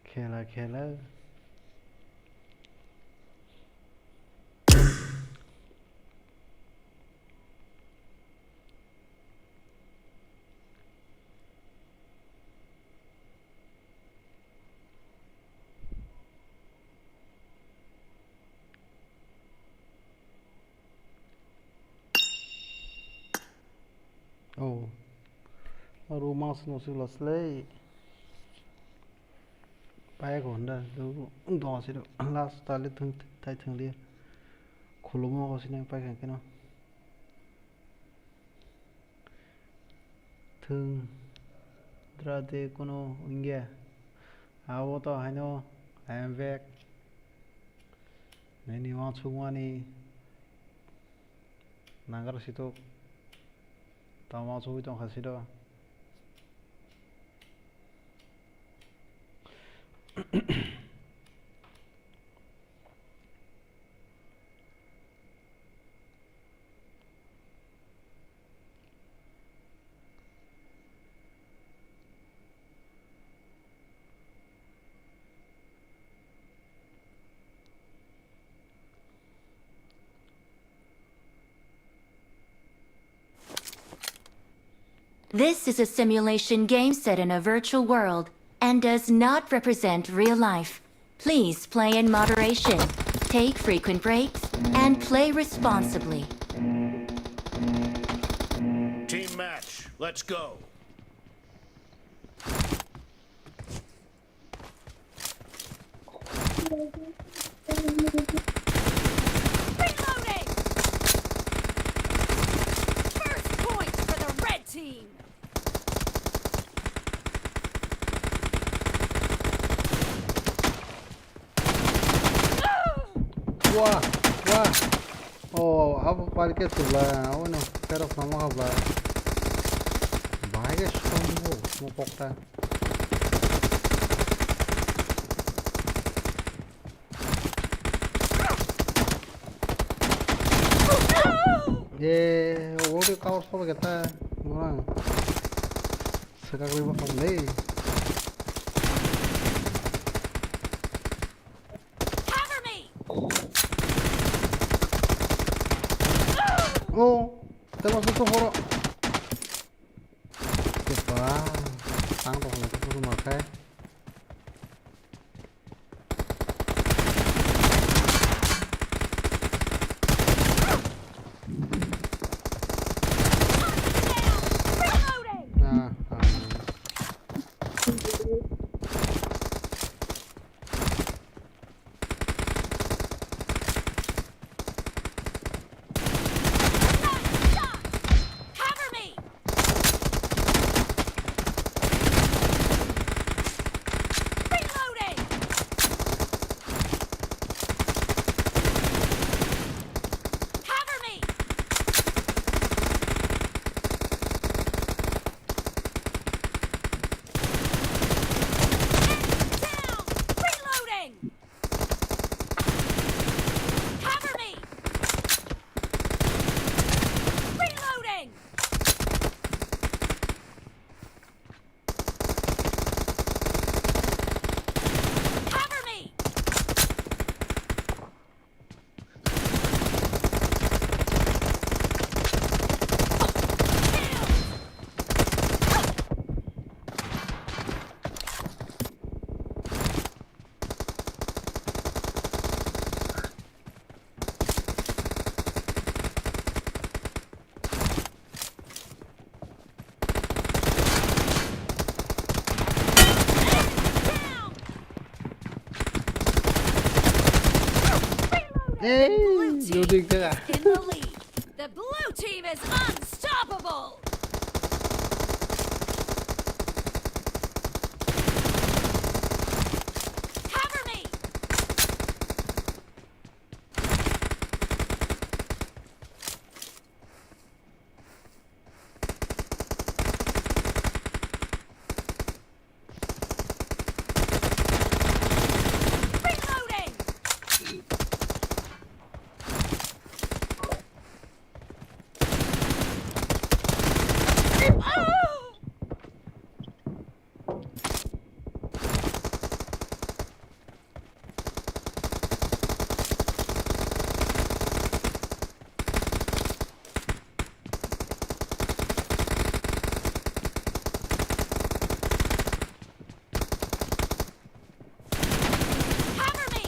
Khela. Oh, rumah sih last Pai còn đây, đó sẽ được last tali thằng đi, kholomo có xin pai cái nó, thằng drade kono India, áo to hay no, I am back, này ni wang chung wani, nagar situ, tao wang chung itu khasi do. This is a simulation game set in a virtual world and does not represent real life. Please play in moderation, take frequent breaks, and play responsibly. Team match. Let's go. Reloading! First point for the red team! Wah. Oh, apa parkir sebelah? Oh no, serok nama apa? Bahaya semua, mau pokta. Ye, udah cover semua kita, orang. Sekali makan deh. Oh, termasuk tuh horo. Coba, tangkap nanti tuh makai. Nah, The blue team losing is in the lead. The blue team is unstoppable. Cover me. Reloading. Cover me.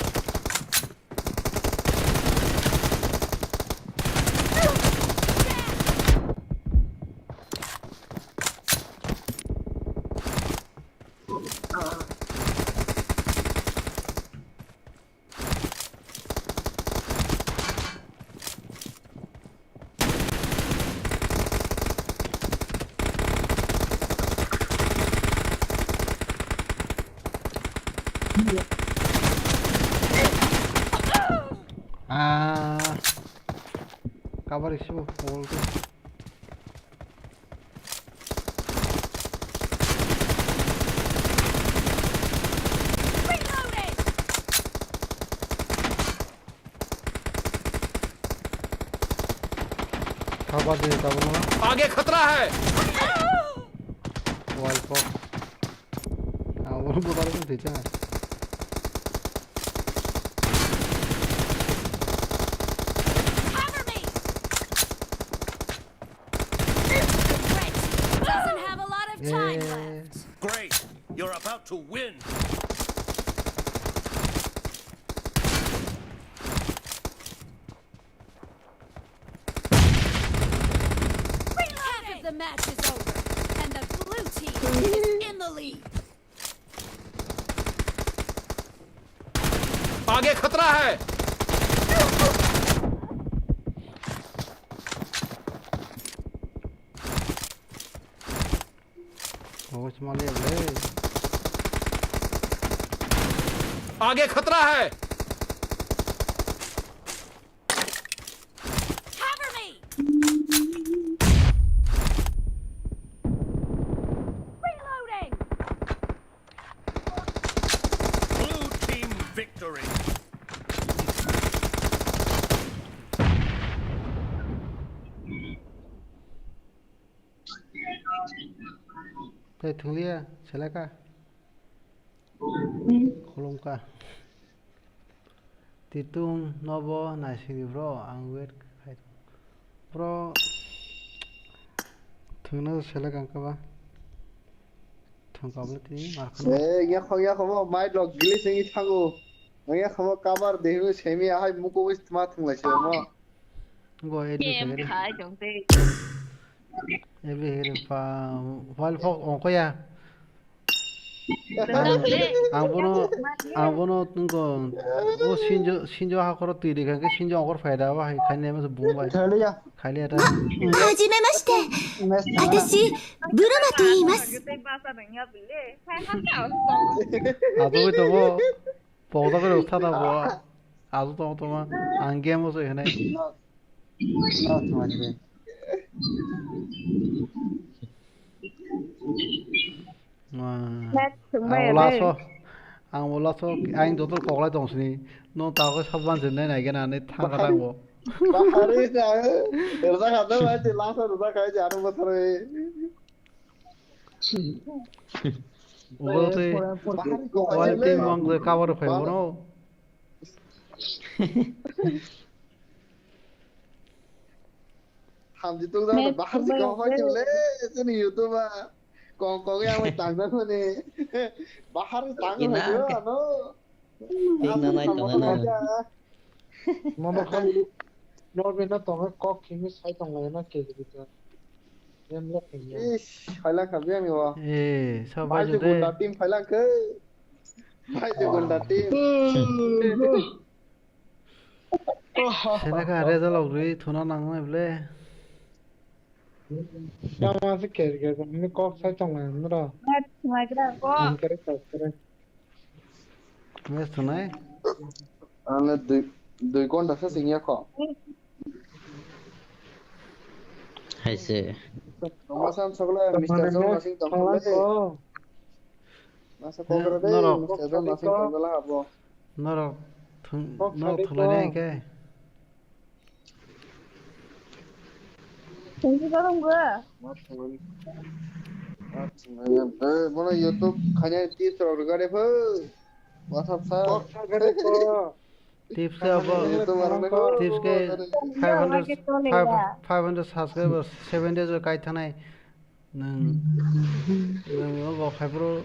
cover issue hold Reloading. cover they cover ना आगे खतरा है wall को वो बता रहे थे क्या Cover me. Red team doesn't have a lot of time left. Great. You're about to win. Half of the match is over, and the blue team is in the lead. आगे खतरा है वो चमाले ले आगे खतरा है Cover me. Reloading. Blue team victory. thế thằng lia sẽ lại cả kolom ka titung novo nasi bro ang wait khai bro thằng nó sẽ lại cả ba thằng có biết tí mà không nghe không mai log gili singi thangu nghe không cover dehu semi ai muko wis ma thang lai che mo gọi đi em cái khai trong tay em về và wall phok ông có ya ang bono tungko o 신조 하고로 뛰리 그러니까 신조 하고로 파이다 와 खाने면서 붕 봐. खाली आता はじめまして。私、ブルマと言います。 나도 또 뭐 보다 그래 타다 뭐 아주 또 막 안개면서 해네. ang 몰라서 ang 도도 거글에 동시니 너 다고 sabban 전에 나게 나네 타가라고 bahari na erza khada ba che lasa ruda khai je anu botore 오고도 quality mang cover phải nó tham ji tu da bahar se ko khai le se ni youtube ba có cái anh tặng đó nè bahar tặng rồi chứ nó Tiếng nó nói tổng nó nó không nó bên nó tổng có khi mới sai tổng này nó kể gì vậy em rất hình như phải là cảm giác nhiều sao bây giờ còn đặt tim phải là cơ bây giờ còn đặt tim Senaka result already thuna nang mai ble. Tama se ker ni kok sa chong na nro. Kere kere. Mes thunai. Ana dui con das assim ya ko. Hay se. Masan sagla Mr. John masing tamle. Masa ko kare de Mr. John masing tamla abo. Noro thulai nai ke. Thank you 거. Mana YouTube khanya tips orgare pho. WhatsApp sa. Kok sa kare ko. Tips tips ke 500 subscribers 7 days kai thanai nang go khaibro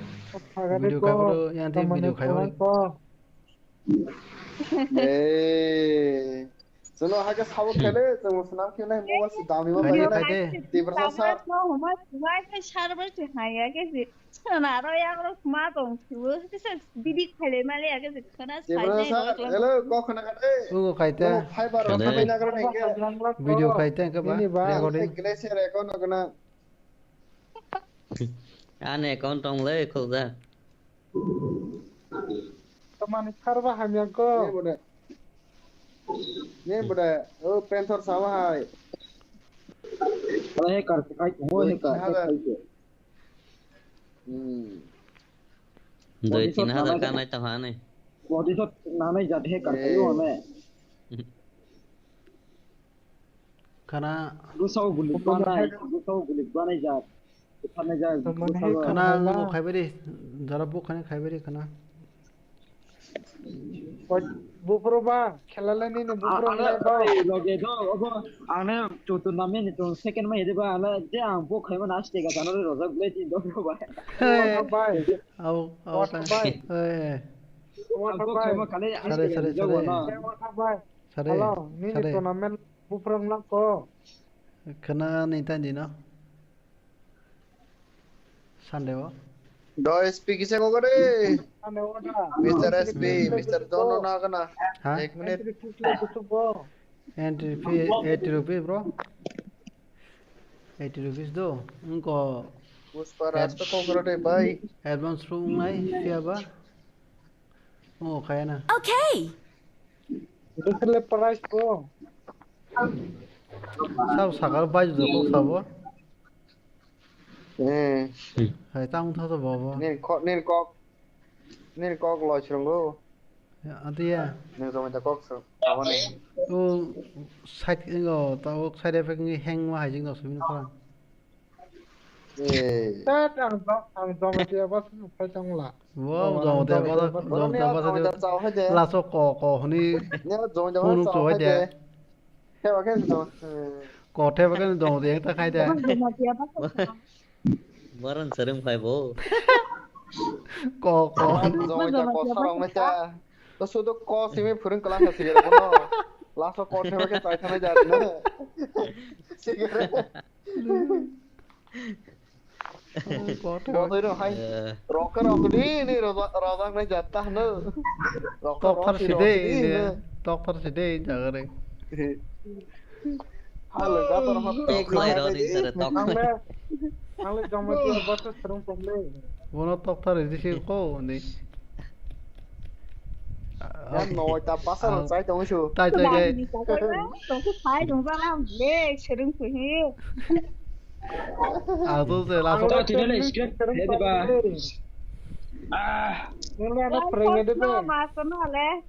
video khaibro yan thi video khaibro चलो आगे साबो खेले तो मुसनाम क्यों नहीं mobile से दामी में बने तीव्रता सा हमा सुवाय के सर्वर से हाया के सोनारो यागरो मा दं सुबो से बिदि खेले माले आगे खना साइड हेलो को खना करे ओ खाइते फाइबर रखा पे ना करे वीडियो खाइते के बा रिकॉर्डिंग ग्लेशियर अकाउंट ना Anh con trong lấy khâu ra. Teman karba hamya ko. Ye bada o panther sama hai. He kar kai ho he kar. 2-3 का नहीं तो हाँ नहीं. Body shot ना नहीं जाते हे kar kai ho हमें. खाना दूसरा गुलिक बना जात. खाना वो खाइबे जरा बो खाने खाइबे खाना बुफरो बा खेलाले नि ने बुफरो बा लगे दो अब आने तो टूर्नामेंट तो सेकंड में हेदे बा आला जे आं बो खाइबा नाच देगा जानो रे रोजा ब्ले दिन दो बा बाय आओ बाय ए बो खाइबा खाले सरे बाय हेलो नि टूर्नामेंट बुफरो ना को खाना नहीं था दिनो Sunday wo Do SP किसे को करे Mr. SP Mr. दोनों ना करना 1 minute entry fee 80 rupees bro 80 rupees दो उनको उस पर रास्ता को करे भाई advance room नहीं क्या बा ओ खाया ना Okay. दूसरे प्राइस को सब सागर बाजू दो को सब वो hay tăng thôi rồi bỏ nên có lòi trường go anh tia nên rồi mình ta có sao sao này side 이거 tao side effect 이 hang mà hay chính đâu xuống không ang zometia bas phải trong lạ wow zometia bas là số cò honi honu choi de theo cái rồi cò theo cái đồ thì ta khai de Baran sering phải bố. Có rồi ta có sao mà cha. Tôi số đó có gì mới phượng class là gì đó nó. Last of all theo cái tài tham gia nữa. Có thấy đâu hay. Rocker đi đi rồi đang này giật ta nữa. Top today giờ đây. Halo gator hot. Klay đó đi sẽ top. Ang le zometia bas serung problem. Bueno top thar gì xí cô này. Em ngồi ta pass rồi sai trong chú. Tai chơi cái. Trong cái phải trong ra làm lệ serung phải hiểu. À tôi sẽ làm sao thì nó script thế đi ba. Nên là nó preng đi ba. Mà sao nó lẽ.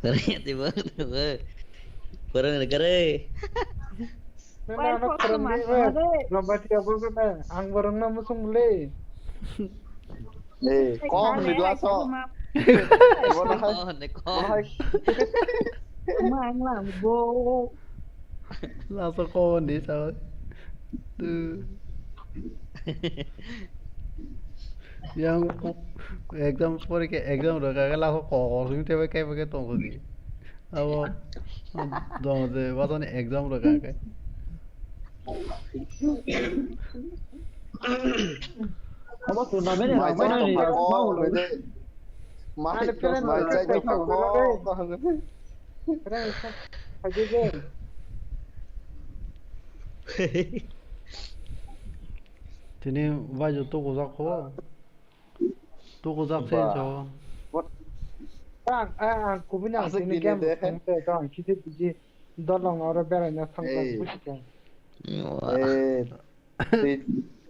Keren tiba tiba. Kurang negara. Nên là nó preng đi ba. Zometia bas na ang barang na musung le. Con thì là sao? Mang làm vô. Là sao con đi sao? Từ yang exam pori ke exam ro ka la ko sim te ke ke to di abo do de wa to ne exam ro ka ke Apa tournament ya? Mana ni? mai chạy cho phẳng ho thì nên vai dù tôi có giặc khó tôi có giặc xem cho Kubina sini game sampai kan kita pergi dorong orang berani sampai bukan.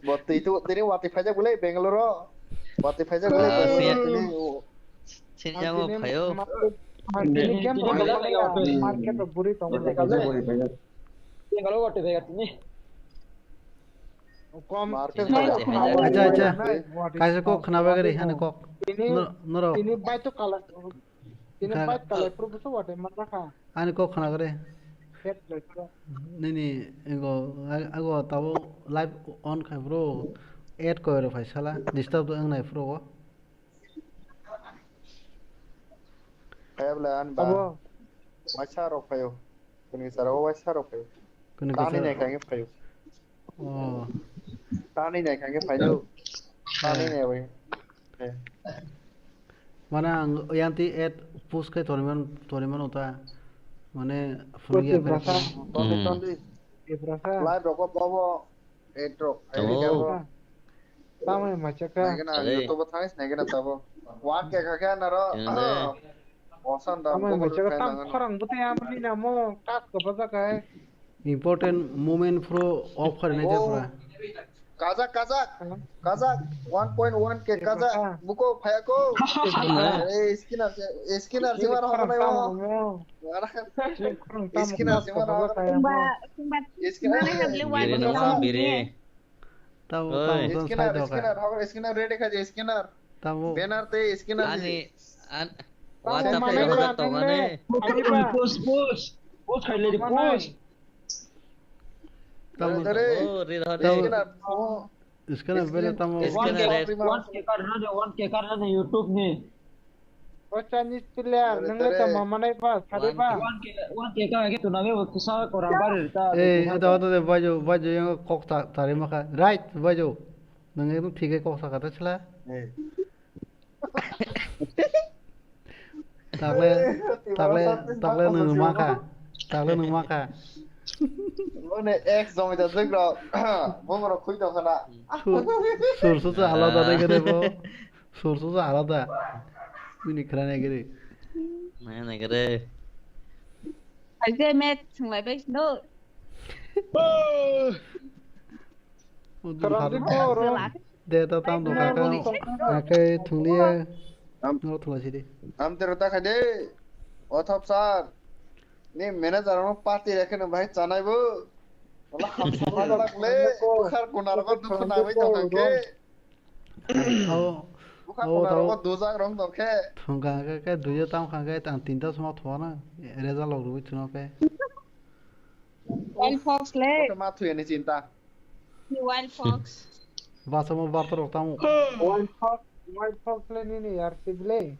Waktu itu tadi waktu aja boleh Bangalore waktu aja boleh Bangalore sini jangan apa yo Ini game market buri tong. Kalau waktu dekat ini. अच्छा कैसे को खाना वगैरह है ना को नरो ini baik tuh kalau ini baik kalau perlu tuh ada mana kah आने को खाना करे set gitu नहीं एगो तब लाइव ऑन खाए ब्रो ऐड करो भाई साला डिस्टर्ब तो नहीं ब्रो को kayak belan bang macam rokayo kuni sarawa macam rokayo tani naik kayaknya payo oh tani naik kayaknya payo tani naik weh mana yang ti add push के tournament होता है माने फुल गया live rokok bawa drop sama macam kan naik na YouTube thangis naik na tabo wan ke kakek naro bosan dah sama macam kan orang betul yang ini namo tak kepada kayak important moment pro of करने जा पूरा Kazak 1.1 ke Kazak buko phayako skinner simar hoga nai wo skinner simar hoga skinner skinner ready khaje skinner banner te skinner WhatsApp पे होगा तो मैंने push खाली push इसका ना पहले तम one के कारण YouTube nih oh Chinese player nengah sama mana pas tadi pas one ke kan gitu nabi waktu saya orang baru itu baju yang kok tarik maka right baju nengah itu tiga kok sakata cila takle neng maka One X dong itu juga, mau ngorok kuy dong kana. Sursu alada deh kira bo, sursu alada, ini keren ya kira. Mana kira? Aja met, sengai baik no. Deh tatam dong kakak thunglia, nol thungla sih deh. Am terutak aja, WAATHOB sar. Knee manager no party रखे न भाई चानाई बो वाला हम sama jalak le bukan kunar ko du kunar bai to ke bukan kunar ko du jak rong to ke thongga ke duyo tam khang ke tang tinta sama thona reza log ru chuno ke Wild Fox le ma thuye ni cinta Wild Fox basamo barter tam Wild Fox le ni यार Sibley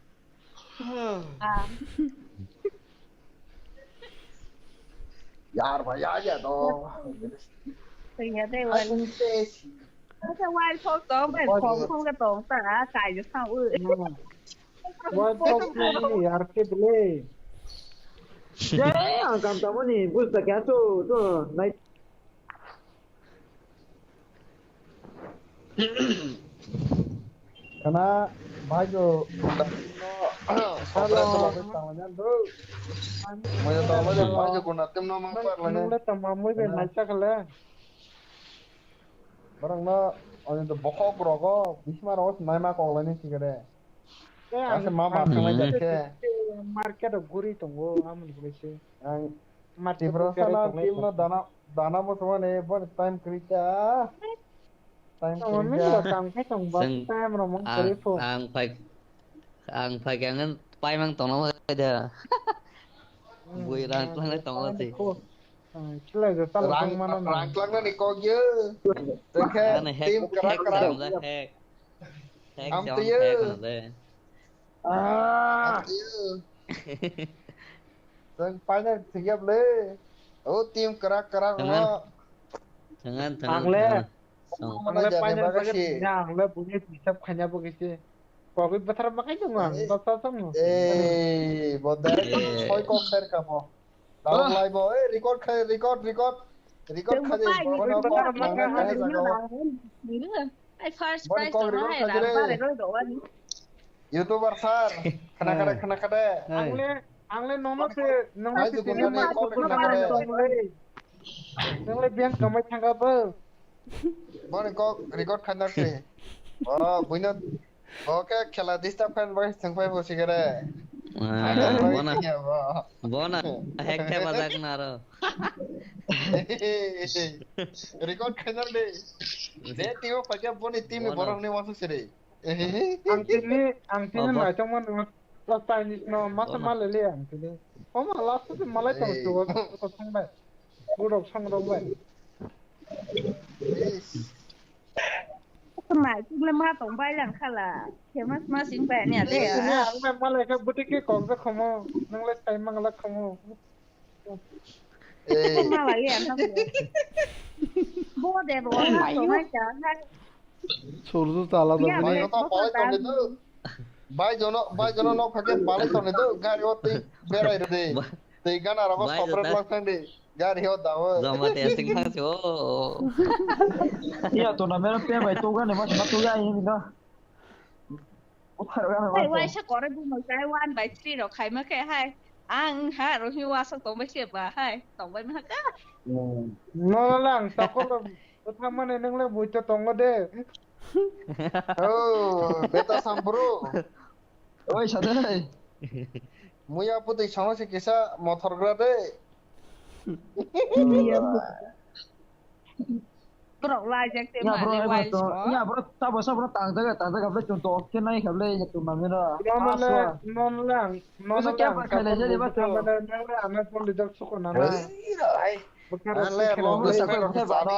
यार भाई आ गया तो Wild Fox đó phải không cái tổn ta cài cho sao Wild Fox ini यार Sibley ya काम tamu nih bus tak ya tuh naik karena baju kalau tangannya bro mau tahu aja baju kuna tim no mang par lane nunggu tamamu be macam kala barang na orang itu bokok rogo bismar os naima kong lane sih kere asal mama sama jake market guri tunggu amun boleh yang Tiprasa na tim no dana mo semua ne bon time kerja time kerja time romong kerja ang phải cái bay mang tổng nó giờ vui rang lang tổng nó thì rang lang na ni ko ye tekhe tim kerak am tiye Sang paina siap le. Oh tim kerak lo. Jangan le paina yang le punya bisa hanya begitu. Covid betar makai cuma, betul sama. Bodoh itu soy kok share kamu. Lalu live record kaje. Bono kok nangga kaje jago. I first prize to hai ra bare roi do ani. YouTuber sar, kena kada. Angle nono se nono se tini ma kena kada. Nangle biang kamai thangga ba. Bono kok record kena se. Oh, buino. Oke, খেলা disturb kan boy sangpai bosi kare. Bona hekte bazak naro. Record kena deh. Dia timo pakai boni timi borong ni masuk sini. Angtini na cuman last time no masa malele angtini. Oh malah tu malai tahu tu kosong bay. Buruk sang bay. Mà chúng lên ma tổng bay lần khá là thế mà xin về nè đấy à anh mà lại cái boutique còn rất không ô nâng lên tay mang lại không ô mà lại liền không bố đẹp rồi mà tổng bay chả hay Sordu tala da bile. Bay jono no phake bale tone to gari hotti berai de te gana raba sopre lakhan de gari ho dawo Zama testing thang cho. Iya to na mera pe bai to ga ne mas matu ga ini no. Hey, why chắc có đấy bùn cái one by three rồi khai mới cái hai ăn ha rồi như qua sao tổng bay xếp vào hai tổng bay mới cá. No lang takut tham mana nang le buca tongo de. Oh, beta sambro. Oi sadai. Muya putih sama si kisah motor grade. Iya. Bro lai jak te ma le wai so. Ya bro, sabo tang jaga le contoh ke nai khab le tu ma mera. Non lang. Masa kya pa khale je ba to. Nang le ana pun lidak suko nana. Ai. Ale lo le sakal ke ba no.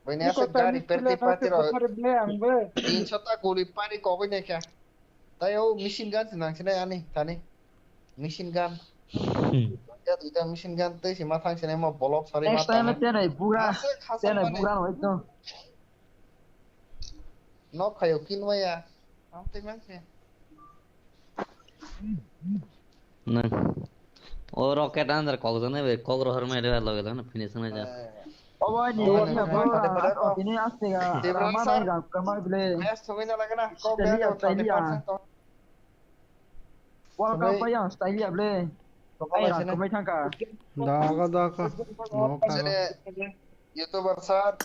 Banyak sekali perti-perti roh. 300 guli pani kau ni kya? Tayo machine gun senang sini ani, tani. Machine gun. Ya tu ita machine gun tu si matang sini mau bolok sari matang. Next time tiada buga no itu. Nok kayo kinwa ya. Ang timang siya. Nah. Oh rocket अंदर Kock जाने वे Kock रोहर में रेवा लगे था ना finish में जा Oh ini ya bro ini astiga ramai gak kamar beli Mas sungguhnya lagi na kok Australia World Cup pa yan Australia beli ay ra kamay thangka Daga YouTuber sar